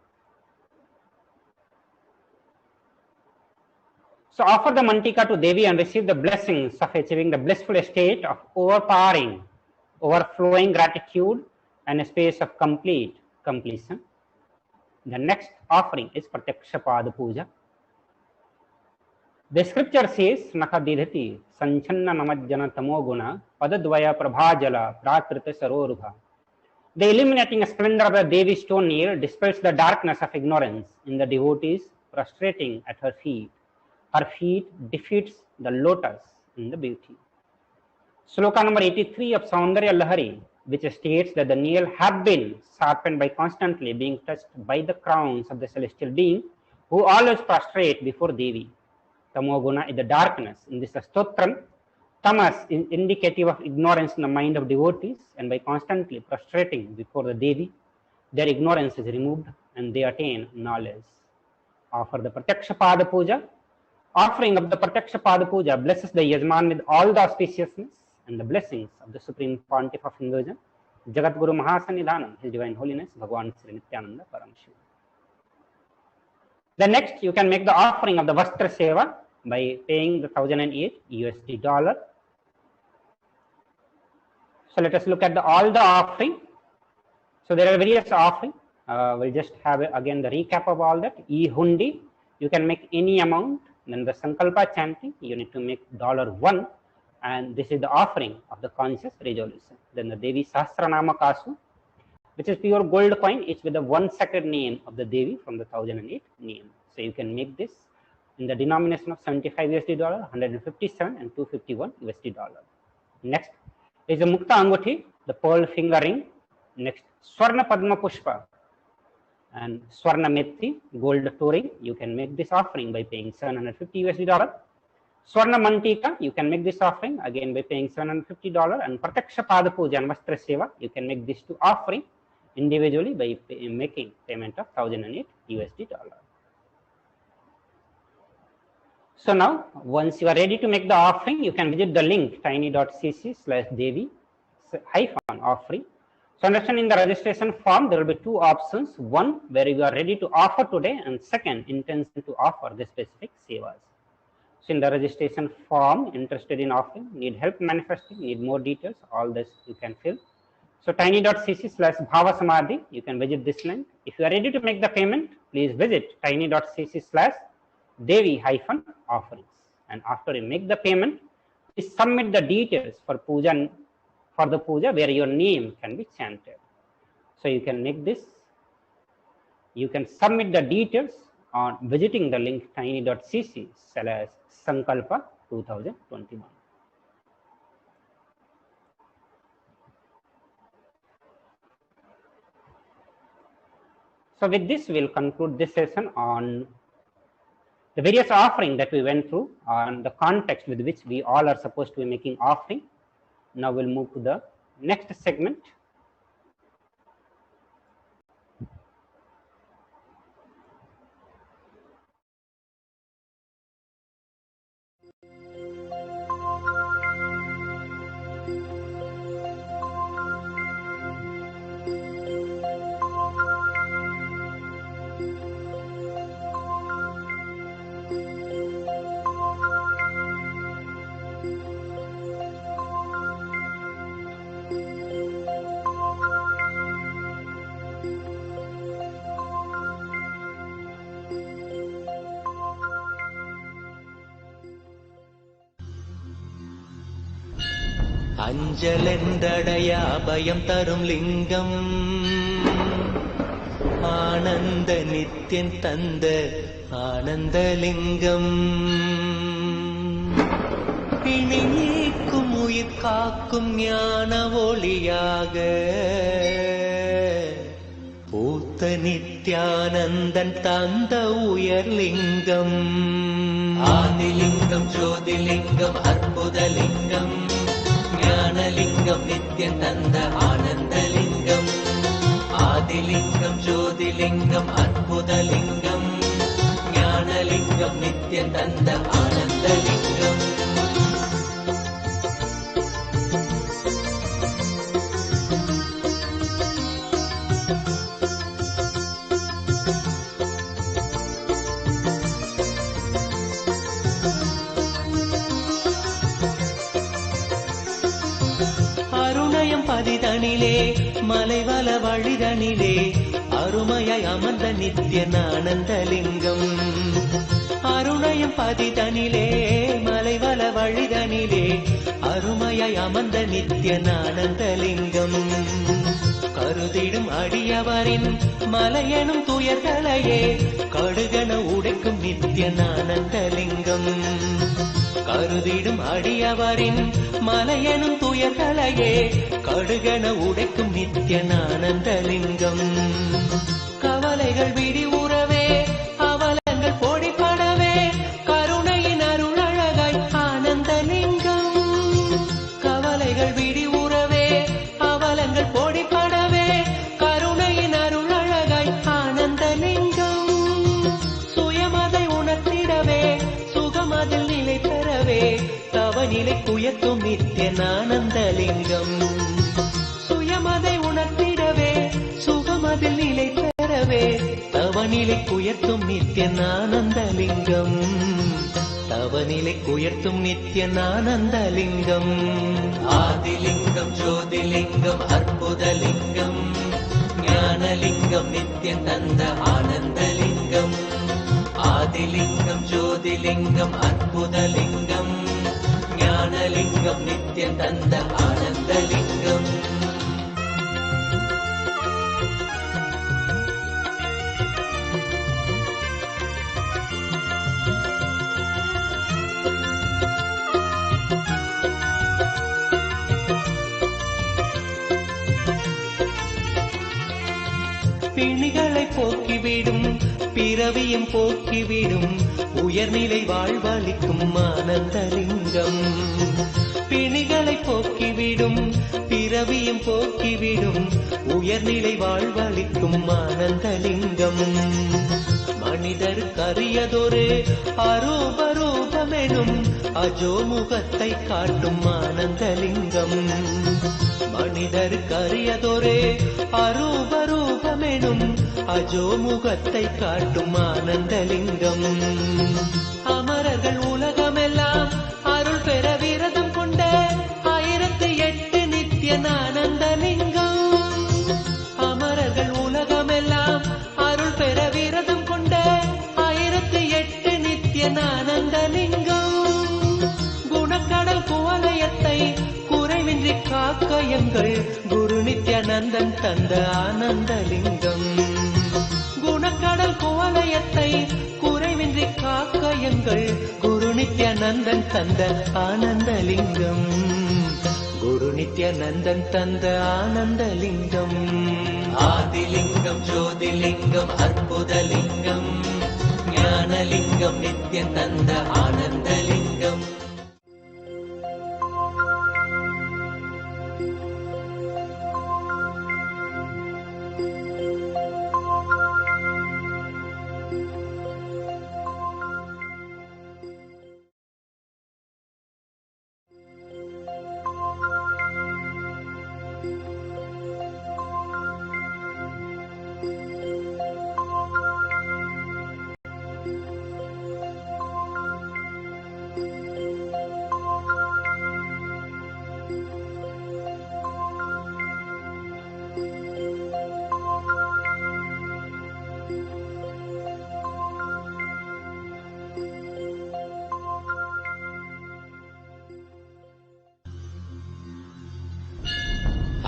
O: So offer the Mantika to Devi and receive the blessings of achieving the blissful state of overpowering, overflowing gratitude and a space of complete completion. The next offering is Pratyaksha Pada Puja. The scripture says, Nakadidhati Sanchanna Namajjana Tamoguna Padadvaya Prabhajala Prakrita Sarorubha. The illuminating splendor of the Devi stone nail dispels the darkness of ignorance in the devotees prostrating at her feet. Her feet defeats the lotus in the beauty. Sloka number 83 of Saundarya Lahari. which states that the nail have been sharpened by constantly being touched by the crowns of the celestial being who always prostrate before Devi. Tamoguna is the darkness. In this stotram, tamas is indicative of ignorance in the mind of devotees, and by constantly prostrating before the Devi, their ignorance is removed and they attain knowledge. Offer the Pratyaksha Pada Puja. Offering of the Pratyaksha Pada Puja blesses the Yajman with all the auspiciousness and the blessings of the Supreme Pontiff of Hinduism, Jagat Guru Mahasanidhanam, His Divine Holiness, Bhagavan Sri Nithyananda Paramashivam. Then next, you can make the offering of the Vastra Seva by paying the $1,008. So let us look at all the offering. So there are various offering. We'll just have again the recap of all that. E-Hundi, you can make any amount. Then the Sankalpa chanting, you need to make $1, and this is the offering of the conscious resolution. Then the Devi Sahasranama Kasu, which is pure gold coin, each with the one sacred name of the Devi from the 1008 name. So you can make this in the denomination of $75, $157 and $251. Next is the Mukta Anguti, the pearl finger ring. Next, Swarna Padma Pushpa and Swarna Metti, gold touring. You can make this offering by paying $750. Swarna Mantika, you can make this offering again by paying $750. And Pratyaksha Pada Puja and Vastra Seva, you can make these two offering individually by making payment of $1,008. So now, once you are ready to make the offering, you can visit the link tiny.cc/Devi-offering. So understand, in the registration form, there will be two options. One, where you are ready to offer today, and second, intention to offer the specific sevas. So in the registration form, interested in offering, need help manifesting, need more details, all this you can fill. So tiny.cc/Bhavasamadhi, you can visit this link. If you are ready to make the payment, please visit tiny.cc/Devi-offerings. And after you make the payment, please submit the details for puja, for the puja where your name can be chanted. So you can make this, you can submit the details on visiting the link tiny.cc/Sankalpa 2021. So with this, we'll conclude this session on the various offering that we went through, on the context with which we all are supposed to be making offering. Now we'll move to the next segment.
Q: அஞ்சலென்றடைய அபயம் தரும் லிங்கம் ஆனந்த நித்யன் தந்த ஆனந்தலிங்கம் பிணி நீக்கும் உயிர் காக்கும் ஞான ஒளியாக பூத்த நித்யானந்தன் தந்த உயர்லிங்கம் ஆதிலிங்கம் ஜோதிலிங்கம் அற்புதலிங்கம் ஞானலிங்கம் நித்யன் தந்த ஆனந்தலிங்கம் ஆதிலிங்கம் ஜோதிலிங்கம் அற்புதலிங்கம் ஞானலிங்கம் நித்யன் தந்த ஆனந்தலிங்கம் பதிதனிலே மலைவல வழிதனிலே அருமையாய் அமர்ந்த நித்யன் ஆனந்தலிங்கம் அருணயம் பதிதனிலே மலைவல வழிதனிலே அருமையாய் அமர்ந்த நித்யன் ஆனந்தலிங்கம் கருதிடும் அடியவரின் மலையெனும் துயர்களையே கடுகன உடைக்கும் நித்யன் ஆனந்தலிங்கம் கருதிடும் அடியவரின் மலையெனும் துயர்களையே கடுகென உடைக்கும் நித்யானந்தலிங்கம். கவலைகள் விடிவுறவே அவலங்கள் பொடிபடவே கருணையின் அருளழகாய் ஆனந்தலிங்கம். கவலைகள் விடிவுறவே அவலங்கள் பொடிபடவே கருணையின் அருளழகாய் ஆனந்தலிங்கம். சுயமதை உணர்த்திடவே சுகமதில் நிலை பெறவே தவநிலை குயக்கும் நித்யானந்தலிங்கம். சுயமதை உணர்த்திடவே சுகமதில் நிலை பெறவே தவநிலை குயர்த்தும் நித்யானந்தலிங்கம். தவநிலை குயர்த்தும் நித்யானந்தலிங்கம். ஆதிலிங்கம் ஜோதிலிங்கம் அற்புதலிங்கம் ஞானலிங்கம் நித்யம் தந்த ஆனந்தலிங்கம். ஆதிலிங்கம் ஜோதிலிங்கம் அற்புதலிங்கம் ஞானலிங்கம் நித்யம் தந்த ஆனந்தலிங்கம். பிணிகளை போக்கிவிடும் பிறவியும் போக்கிவிடும் உயர்நிலை வாழ்வளிக்கும் ஆனந்தலிங்கம். பிணிகளை போக்கிவிடும் பிறவியும் போக்கிவிடும் உயர்நிலை வாழ்வளிக்கும் ஆனந்தலிங்கம். மனிதர்க்கரியதொரு அரூபரூபமெனும் அஜோமுகத்தை காட்டும் ஆனந்தலிங்கம். மனிதர்க்கரியதொரு அரூபரூபமெனும் அஜோமுகத்தை காட்டும் ஆனந்தலிங்கம். அமரர்கள் உலகமெல்லாம் அருள் பெற விரதம் கொண்ட 1008 நித்யானந்தலிங்கம். அமரர்கள் உலகமெல்லாம் அருள் பெற விரதம் கொண்ட 1008 நித்யானந்தலிங்கம். குணக்கடல் குவலயத்தை குறைவின்றி காக்க எங்கள் குரு நித்யானந்தன் தந்த ஆனந்தலிங்கம். குணக்கடல் குவலயத்தை குறைவின்றி காக்க எங்கள் குரு நித்யானந்தன் தந்த ஆனந்தலிங்கம். குரு நித்யானந்தன் தந்த ஆனந்தலிங்கம். ஆதிலிங்கம் ஜோதிலிங்கம் அற்புதலிங்கம் ஞானலிங்கம் நித்யம் தந்த ஆனந்தலிங்கம்.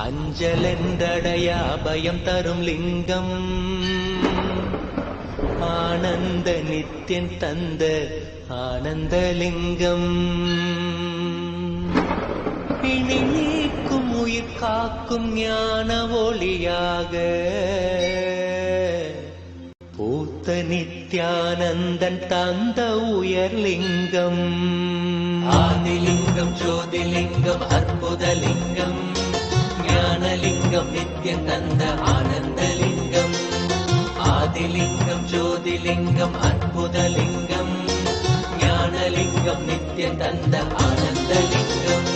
Q: அஞ்சலென்றடைய அபயம் தரும் லிங்கம் ஆனந்த நித்யன் தந்த ஆனந்தலிங்கம். பிணி நீக்கும் உயிர் காக்கும் ஞான ஒளியாக பூத்த நித்யானந்தன் தந்த உயர்லிங்கம். ஆதிலிங்கம் ஜோதிலிங்கம் அற்புதலிங்கம் ஞானலிங்கம் நித்யம் தந்த ஆனந்தலிங்கம். ஆதிலிங்கம் ஜோதிலிங்கம் அற்புதலிங்கம் ஞானலிங்கம் நித்யம் தந்த ஆனந்தலிங்கம்.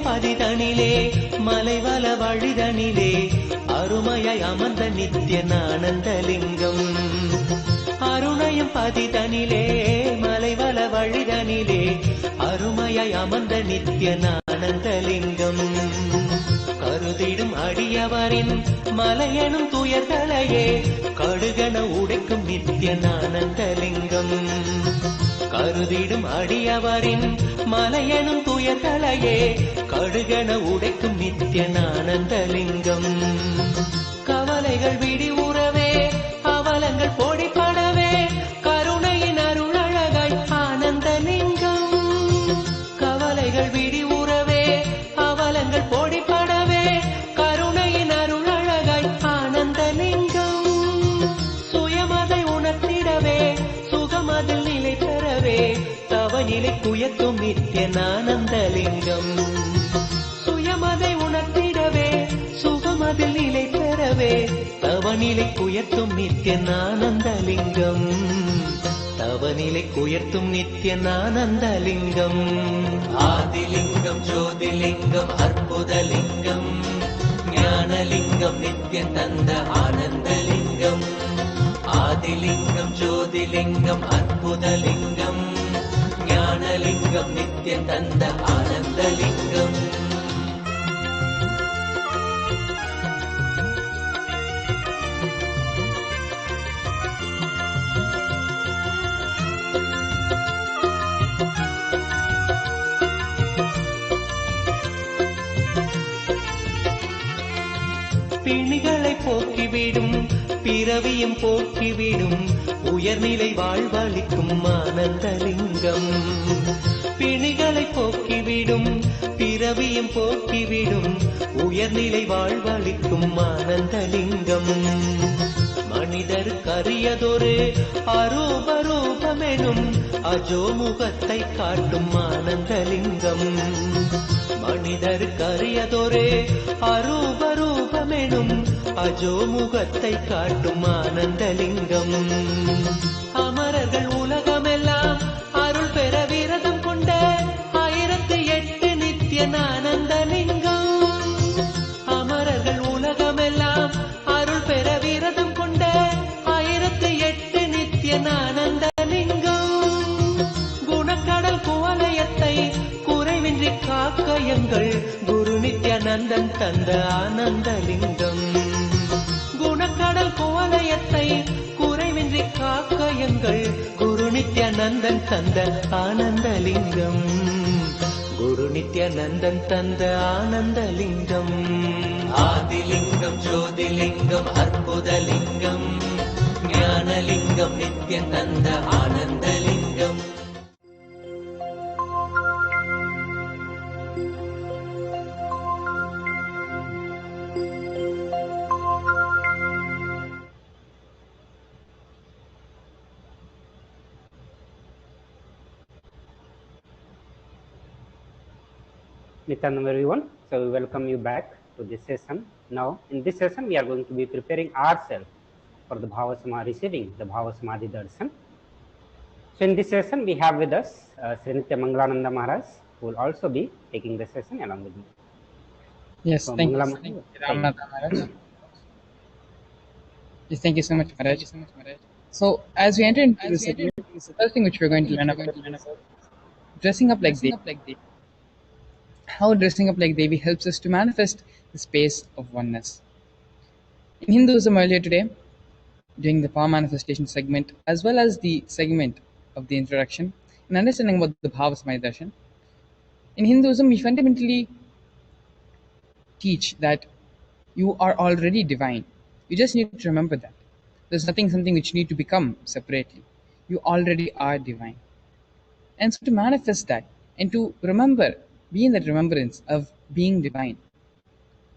Q: பதிதனிலே மலைவல வழிதனிலே அருமையாய் அமர்ந்த நித்யானந்தலிங்கம். அருணயம் பதிதனிலே மலைவல வழிதனிலே அருமையாய் அமர்ந்த நித்யானந்தலிங்கம். கருதி கருதிடும் அடியவரின் மலையெனும் துயர்களையே கடுகன உடைக்கும் நித்யனானந்தலிங்கம். கருதிடும் அடியவரின் மலையெனும் துயர்களையே கடுகன உடைக்கும் நித்யனானந்தலிங்கம். கவலைகள் விடிவுறவே அவலங்கள் பொடிப்படவே கருணையின் அருளழகாய் ஆனந்தலிங்கம். கவலைகள் விடிவுறவே அவலங்கள் பொடிப்படவே கருணையின் அருளழகாய் ஆனந்தலிங்கம். சுயமதை உணர்த்திடவே சுகமதில் நிலை பெறவே தவநிலை குயக்கும் நித்யனானந்தலிங்கம். சுயமதை உணர்த்திடவே சுகமதில் நிலை பெறவே தவநிலை குயர்த்தும் நித்யனானந்தலிங்கம். தவநிலை குயர்த்தும் நித்யனானந்தலிங்கம். ஆதிலிங்கம் ஜோதிலிங்கம் அற்புதலிங்கம் ஞானலிங்கம் நித்யம் தந்த ஆனந்தலிங்கம். ஆதிலிங்கம் ஜோதிலிங்கம் அற்புதலிங்கம் ஞானலிங்கம் நித்யம் தந்த ஆனந்தலிங்கம். பிணிகளை போக்கிவிடும் பிறவியும் போக்கிவிடும் உயர்நிலை வாழ்வளிக்கும் ஆனந்தலிங்கம். பிணிகளை போக்கிவிடும் பிறவியும் போக்கிவிடும் உயர்நிலை வாழ்வளிக்கும் ஆனந்தலிங்கம். மனிதருக்கரியதொரு அரூபரூபமெனும் அஜோமுகத்தை காட்டும் ஆனந்தலிங்கம். மனிதருக்கரியதொரு அரூபரூபமெனும் அஜோமுகத்தை காட்டும் ஆனந்தலிங்கம். அமரர்கள் உலகமெல்லாம் அருள் பெற விரதம் கொண்ட 1008 நித்யனானந்தலிங்கம். அமரர்கள் உலகமெல்லாம் அருள் பெற விரதம் கொண்ட 1008 நித்யனானந்தலிங்கம். குணக்கடல் குவலயத்தை குறைவின்றி காக்கயங்கள் குரு நித்யானந்தன் தந்த ஆனந்தலிங்கம். குணக்கடல் குவலயத்தை குறைவின்றி காக்கயங்கள் குரு நித்யானந்தன் தந்த ஆனந்தலிங்கம். குரு நித்யானந்தன் தந்த ஆனந்தலிங்கம். ஆதிலிங்கம் ஜோதிலிங்கம் அற்புதலிங்கம் ஞானலிங்கம் நித்யம் தந்த Ananthalingam.
O: Nithyananda everyone. So we welcome you back to this session. Now in this session we are going to be preparing ourselves for the Bhava Samadhi, receiving the Bhava Samadhi Darshan. So in this session we have with us Sri Nitya Mangalananda Maharaj, who will also be taking the session along with me.
C: Yes,
O: So,
C: thank you.
O: Mangalam-
C: Thank you, Ramanatha Maharaj. Yes, thank you so much, Maharaj. So, as we enter into this segment, the first thing which we're going to learn about is dressing up like Devi. How dressing up like Devi helps us to manifest the space of oneness. In Hinduism earlier today, during the power manifestation segment, as well as the segment of the introduction and understanding about the Bhava Samadhi Darshan, in Hinduism we fundamentally teach that you are already divine. You just need to remember that. There's nothing something which you need to become separately. You already are divine. And so to manifest that and to remember, be in that remembrance of being divine,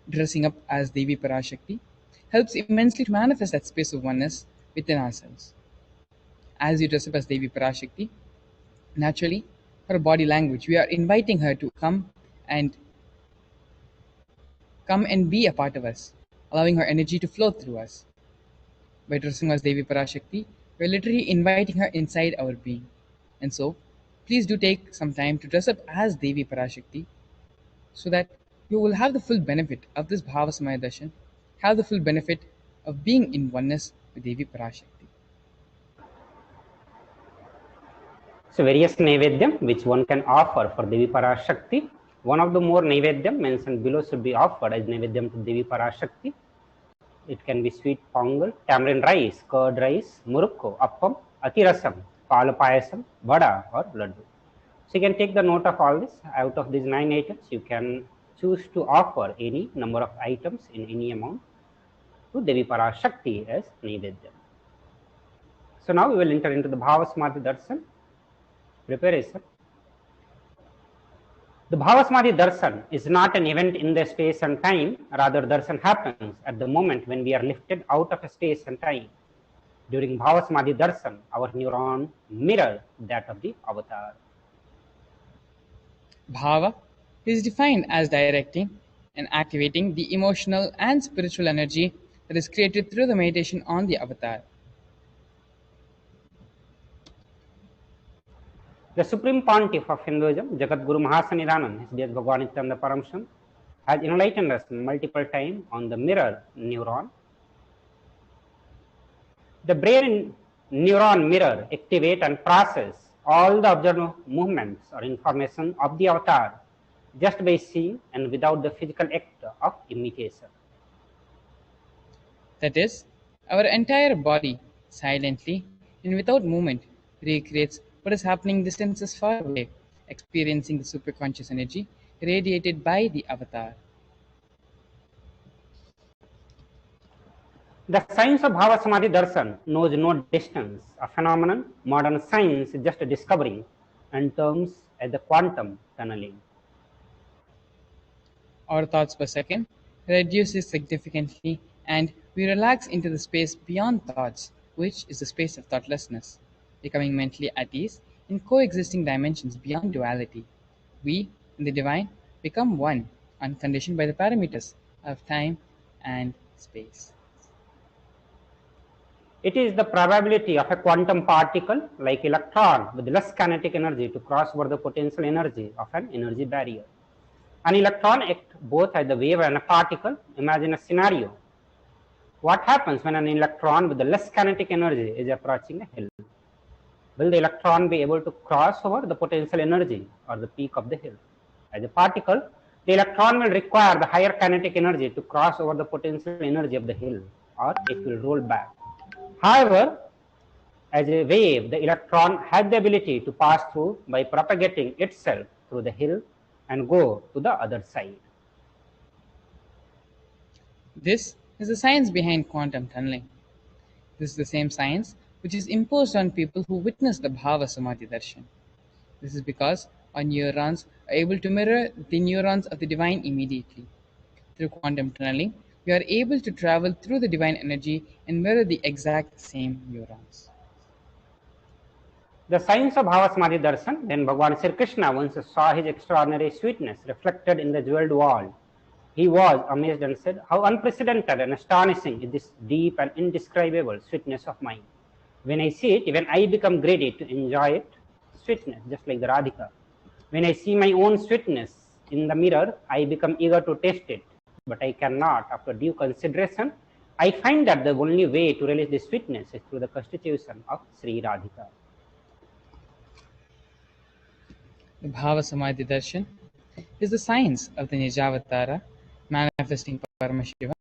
C: dressing up as Devi Parashakti helps immensely to manifest that space of oneness within ourselves. As you dress up as Devi Parashakti, naturally, her body language, we are inviting her to come and be a part of us, allowing her energy to flow through us. By dressing as Devi Parashakti, we're literally inviting her inside our being. And so, please do take some time to dress up as Devi Parashakti so that you will have the full benefit of this Bhava Samadhi Darshan, have the full benefit of being in oneness with Devi Parashakti.
O: So various Naivedyam which one can offer for Devi Parashakti One of the more Naivedyam mentioned below should be offered as Naivedyam to Devi Parashakti. It can be sweet pongal, tamarind rice, curd rice, murukku, appam, atirasam, palu payasam, vada or laddu. So you can take the note of all this. Out of these 9 items, you can choose to offer any number of items in any amount to Devi Parashakti as Naivedyam. So now we will enter into the Bhavasamadhi Darshan preparation. The Bhavasamadhi Darshan is not an event in the space and time, rather darshan happens at the moment when we are lifted out of space and time. During Bhavasamadhi Darshan, our neuron mirror that of the avatar.
C: Bhava is defined as directing and activating the emotional and spiritual energy that is created through the meditation on the avatar.
O: The Supreme Pontiff of Hinduism, Jagadguru Mahasannidhanand, HDH Nithyananda Paramashivam, has enlightened us multiple times on the mirror neuron. The brain neuron mirror activate and process all the observed movements or information of the avatar just by seeing and without the physical act of imitation.
C: That is, our entire body, silently and without movement, recreates what is happening distances far away, experiencing the superconscious energy radiated by the avatar.
O: The science of Bhavasamadhi Darshan knows no distance, a phenomenon modern science is just discovering and terms as the quantum tunneling.
C: Our thoughts per second reduces significantly and we relax into the space beyond thoughts, which is the space of thoughtlessness, becoming mentally at ease in coexisting dimensions beyond duality. We, in the divine, become one, unconditioned by the parameters of time and space.
O: It is the probability of a quantum particle like electron with less kinetic energy to cross over the potential energy of an energy barrier. An electron acts both as a wave and a particle. Imagine a scenario. What happens when an electron with the less kinetic energy is approaching a hill? Will the electron be able to cross over the potential energy or the peak of the hill? As a particle, the electron will require the higher kinetic energy to cross over the potential energy of the hill, or it will roll back. However, as a wave, the electron has the ability to pass through by propagating itself through the hill and go to the other side.
C: This is the science behind quantum tunneling. This is the same science which is imposed on people who witness the Bhava Samadhi Darshan. This is because our neurons are able to mirror the neurons of the divine immediately. Through quantum tunneling, we are able to travel through the divine energy and mirror the exact same neurons.
O: The science of Bhavasamadhi Darshan, when Bhagavan Sri Krishna once saw his extraordinary sweetness reflected in the jeweled wall, he was amazed and said, "How unprecedented and astonishing is this deep and indescribable sweetness of mine. When I see it, even I become greedy to enjoy it, sweetness, just like the Radhika. When I see my own sweetness in the mirror, I become eager to taste it, but I cannot. After due consideration, I find that the only way to release this sweetness is through the constitution of Sri Radhika."
C: The Bhava Samadhi Darshan is the science of the Nijavatara, manifesting Paramashiva,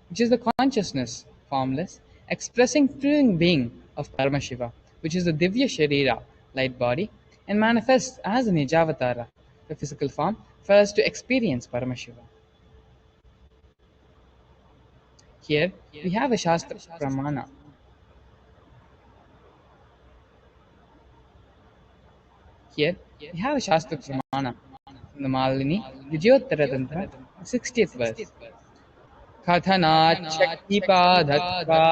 C: which is the consciousness, formless, expressing true being of Paramashiva, which is the Divya Sharira, light body, and manifests as the Nijavatara, the physical form, for us to experience Paramashiva. Here we have a Shastra Pramana. Here we have a Shastra Pramana from the Malini, Vijyottara Tantra, 60th verse. Kathanat Shaktipadhatva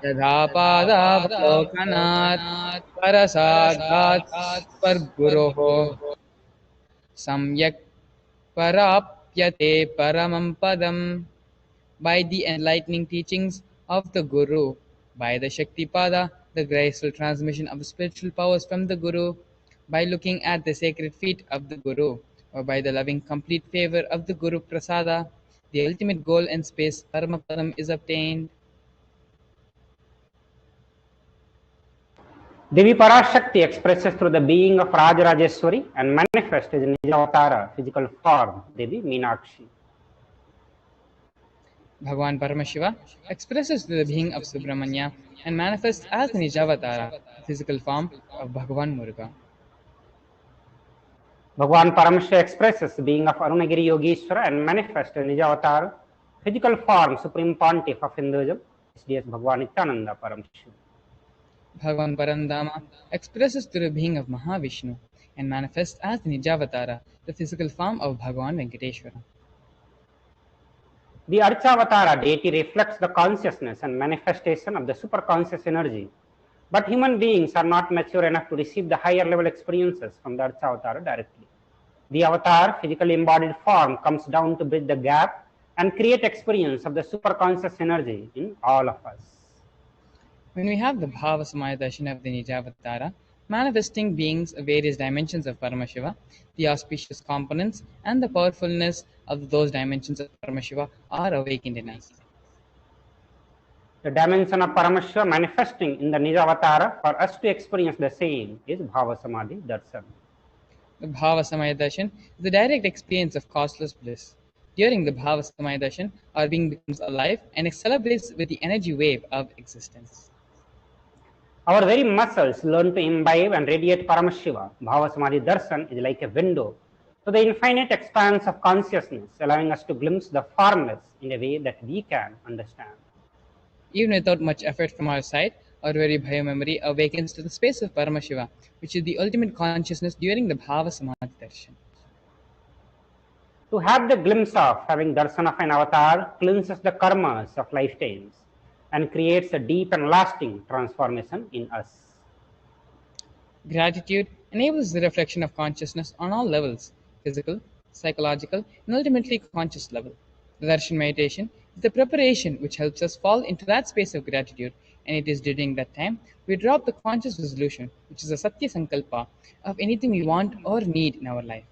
C: Yadhapadavalokanat Parasadhat Parguroho Samyak Parapyate Paramam Padam. By the enlightening teachings of the Guru, by the Shaktipada, the graceful transmission of spiritual powers from the Guru, by looking at the sacred feet of the Guru, or by the loving complete favor of the Guru Prasada, the ultimate goal in space, Paramapadam, is obtained.
O: Devi Parashakti expresses through the being of Rajarajeshwari and manifests as Nijavatara, physical form, Devi Meenakshi.
C: Bhagwan Paramashiva expresses through the being of Subramanya and manifests as the Nijavatara, the physical form of Bhagwan Muruga.
O: Bhagwan Paramashiva expresses the being of Arunagiri Yogeshwara and manifests as Nijavatara, physical form, Supreme Pontiff of Hinduism, HDH Bhagwan Nithyananda Paramashivam.
C: Bhagwan Parandama expresses through the being of Mahavishnu and manifests as the Nijavatara, the physical form of Bhagwan Venkateshwara.
O: The Archavatara deity reflects the consciousness and manifestation of the superconscious energy, but human beings are not mature enough to receive the higher level experiences from the Archavatara directly. The avatar, physically embodied form, comes down to bridge the gap and create experience of the superconscious energy in all of us.
C: When we have the Bhava Samaya Darshan of the Nijavatara, manifesting beings of various dimensions of Paramashiva, the auspicious components and the powerfulness of those dimensions of Paramashiva are awakened in us.
O: The dimension of Paramashiva manifesting in the Nijavatara for us to experience the same is Bhava Samadhi Darshan.
C: The Bhava Samaya Darshan is the direct experience of causeless bliss. During the Bhava Samaya Darshan, our being becomes alive and it celebrates with the energy wave of existence.
O: Our very muscles learn to imbibe and radiate Paramashiva. Bhava Samadhi Darshan is like a window to the infinite expanse of consciousness, allowing us to glimpse the formless in a way that we can understand.
C: Even without much effort from our side, our very bio-memory awakens to the space of Paramashiva, which is the ultimate consciousness during the Bhava Samadhi Darshan.
O: To have the glimpse of having darshan of an avatar cleanses the karmas of lifetimes and creates a deep and lasting transformation in us.
C: Gratitude enables the reflection of consciousness on all levels, physical, psychological, and ultimately conscious level. The Darshan meditation is the preparation which helps us fall into that space of gratitude, and it is during that time we drop the conscious resolution, which is a Satya Sankalpa of anything we want or need in our life.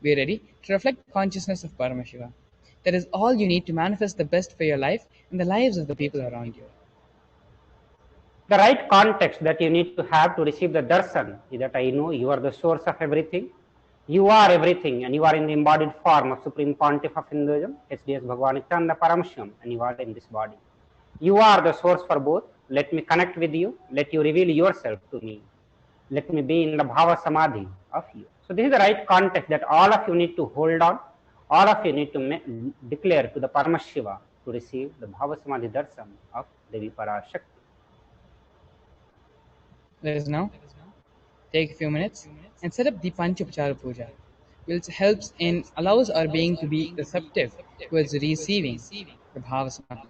C: We are ready to reflect the consciousness of Paramashiva. That is all you need to manifest the best for your life and the lives of the people around you.
O: The right context that you need to have to receive the darshan is that I know you are the source of everything. You are everything and you are in the embodied form of Supreme Pontiff of Hinduism, HDH Bhagwan Nithyananda Paramashivam, and you are in this body. You are the source for both. Let me connect with you. Let you reveal yourself to me. Let me be in the Bhava Samadhi of you. So this is the right context that all of you need to hold on. All of you need to declare to the Paramashiva to receive the Bhava Samadhi Darshan of Devi Parashakti.
C: Let us now take a few minutes and set up the Panchopachara Puja, which helps in allows our being to be receptive towards receiving the Bhava Samadhi.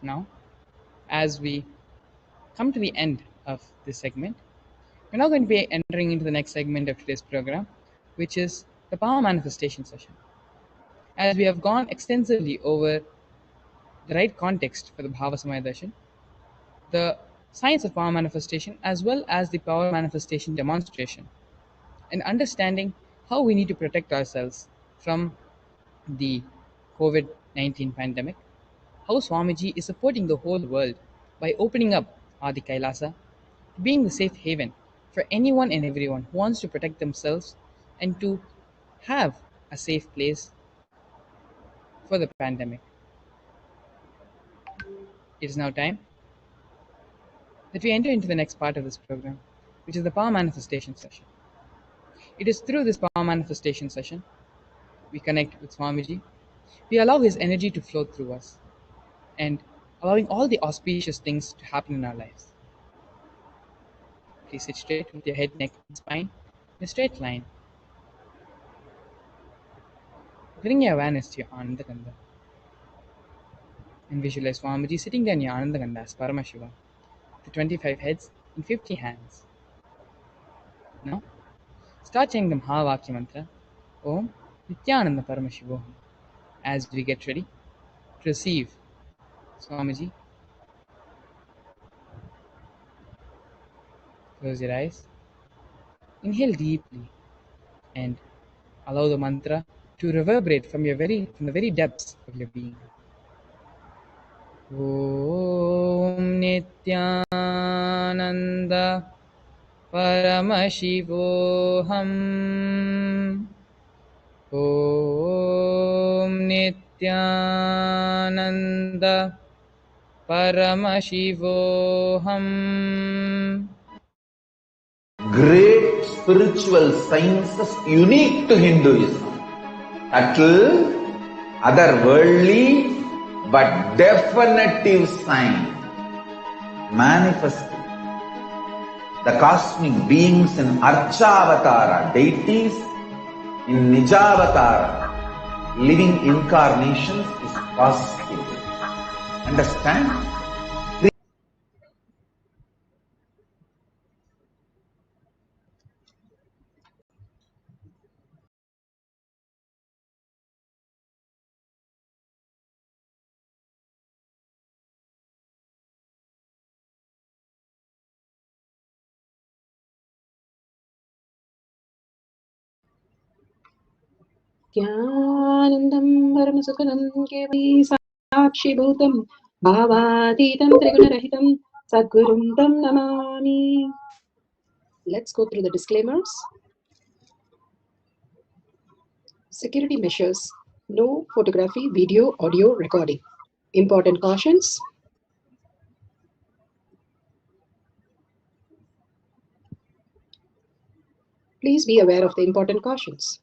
C: Now, as we come to the end of this segment, we're now going to be entering into the next segment of today's program, which is the power manifestation session. As we have gone extensively over the right context for the Bhava Samaya Darshan, the science of power manifestation, as well as the power manifestation demonstration, and understanding how we need to protect ourselves from the COVID-19 pandemic, how Swamiji is supporting the whole world by opening up Adi Kailasa, being the safe haven for anyone and everyone who wants to protect themselves and to have a safe place for the pandemic. It is now time that we enter into the next part of this program, which is the power manifestation session. It is through this power manifestation session we connect with Swamiji, we allow his energy to flow through us, and allowing all the auspicious things to happen in our lives. Please sit straight with your head, neck, and spine in a straight line. Bring your awareness to your Anandakanda and visualize Swamiji sitting there in your Anandakanda as Paramashiva, the 25 heads in 50 hands. Now, start chanting the Mahavakya mantra, Om Nithyananda Paramashivoham, as we get ready to receive Swamiji. Close your eyes Inhale deeply and allow the mantra to reverberate from the very depths of your being. Om Nithyananda Paramashivoham. Om Nithyananda Paramashivoham.
J: Great spiritual sciences unique to Hinduism. Subtle, otherworldly, but definitive sign. Manifesting the cosmic beings in Archavatara, deities in Nijavatara, living incarnations is possible. Understand?
D: ज्ञानन्दं परमसुखदं केवली साक्षिभूतं भावातीतं त्रिगुणरहितं सद्गुरुं तं Namami. Let's go through the disclaimers. Security measures. No photography, video, audio recording. Important cautions. Please be aware of the important cautions.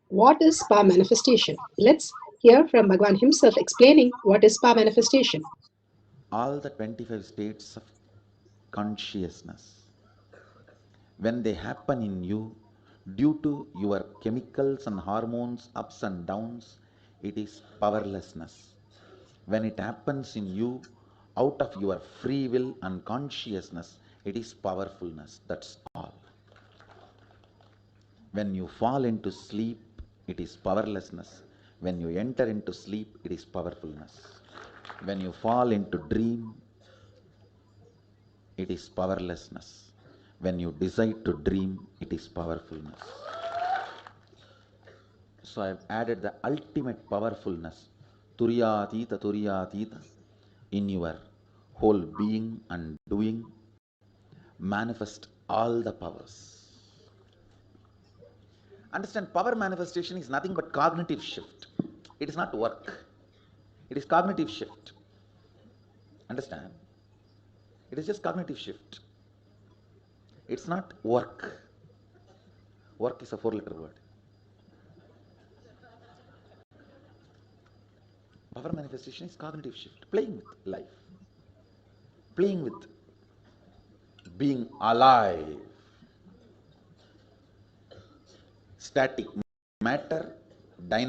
D: What is spa manifestation? Let's hear from Bhagwan himself explaining what is spa manifestation.
J: All the 25 states of consciousness, when they happen in you, due to your chemicals and hormones ups and downs, it is powerlessness. When it happens in you, out of your free will and consciousness, it is powerfulness. That's all. When you fall into sleep, it is powerlessness. When you enter into sleep, it is powerfulness. When you fall into dream, it is powerlessness. When you decide to dream, it is powerfulness. So I have added the ultimate powerfulness, Turyatita, in your whole being and doing. Manifest all the powers. Understand, power manifestation is nothing but cognitive shift. It is not work. It is cognitive shift. Understand? It is just cognitive shift. It's not work. Work is a 4-letter word. Power manifestation is cognitive shift. Playing with life. Playing with being alive. Static matter, dynamic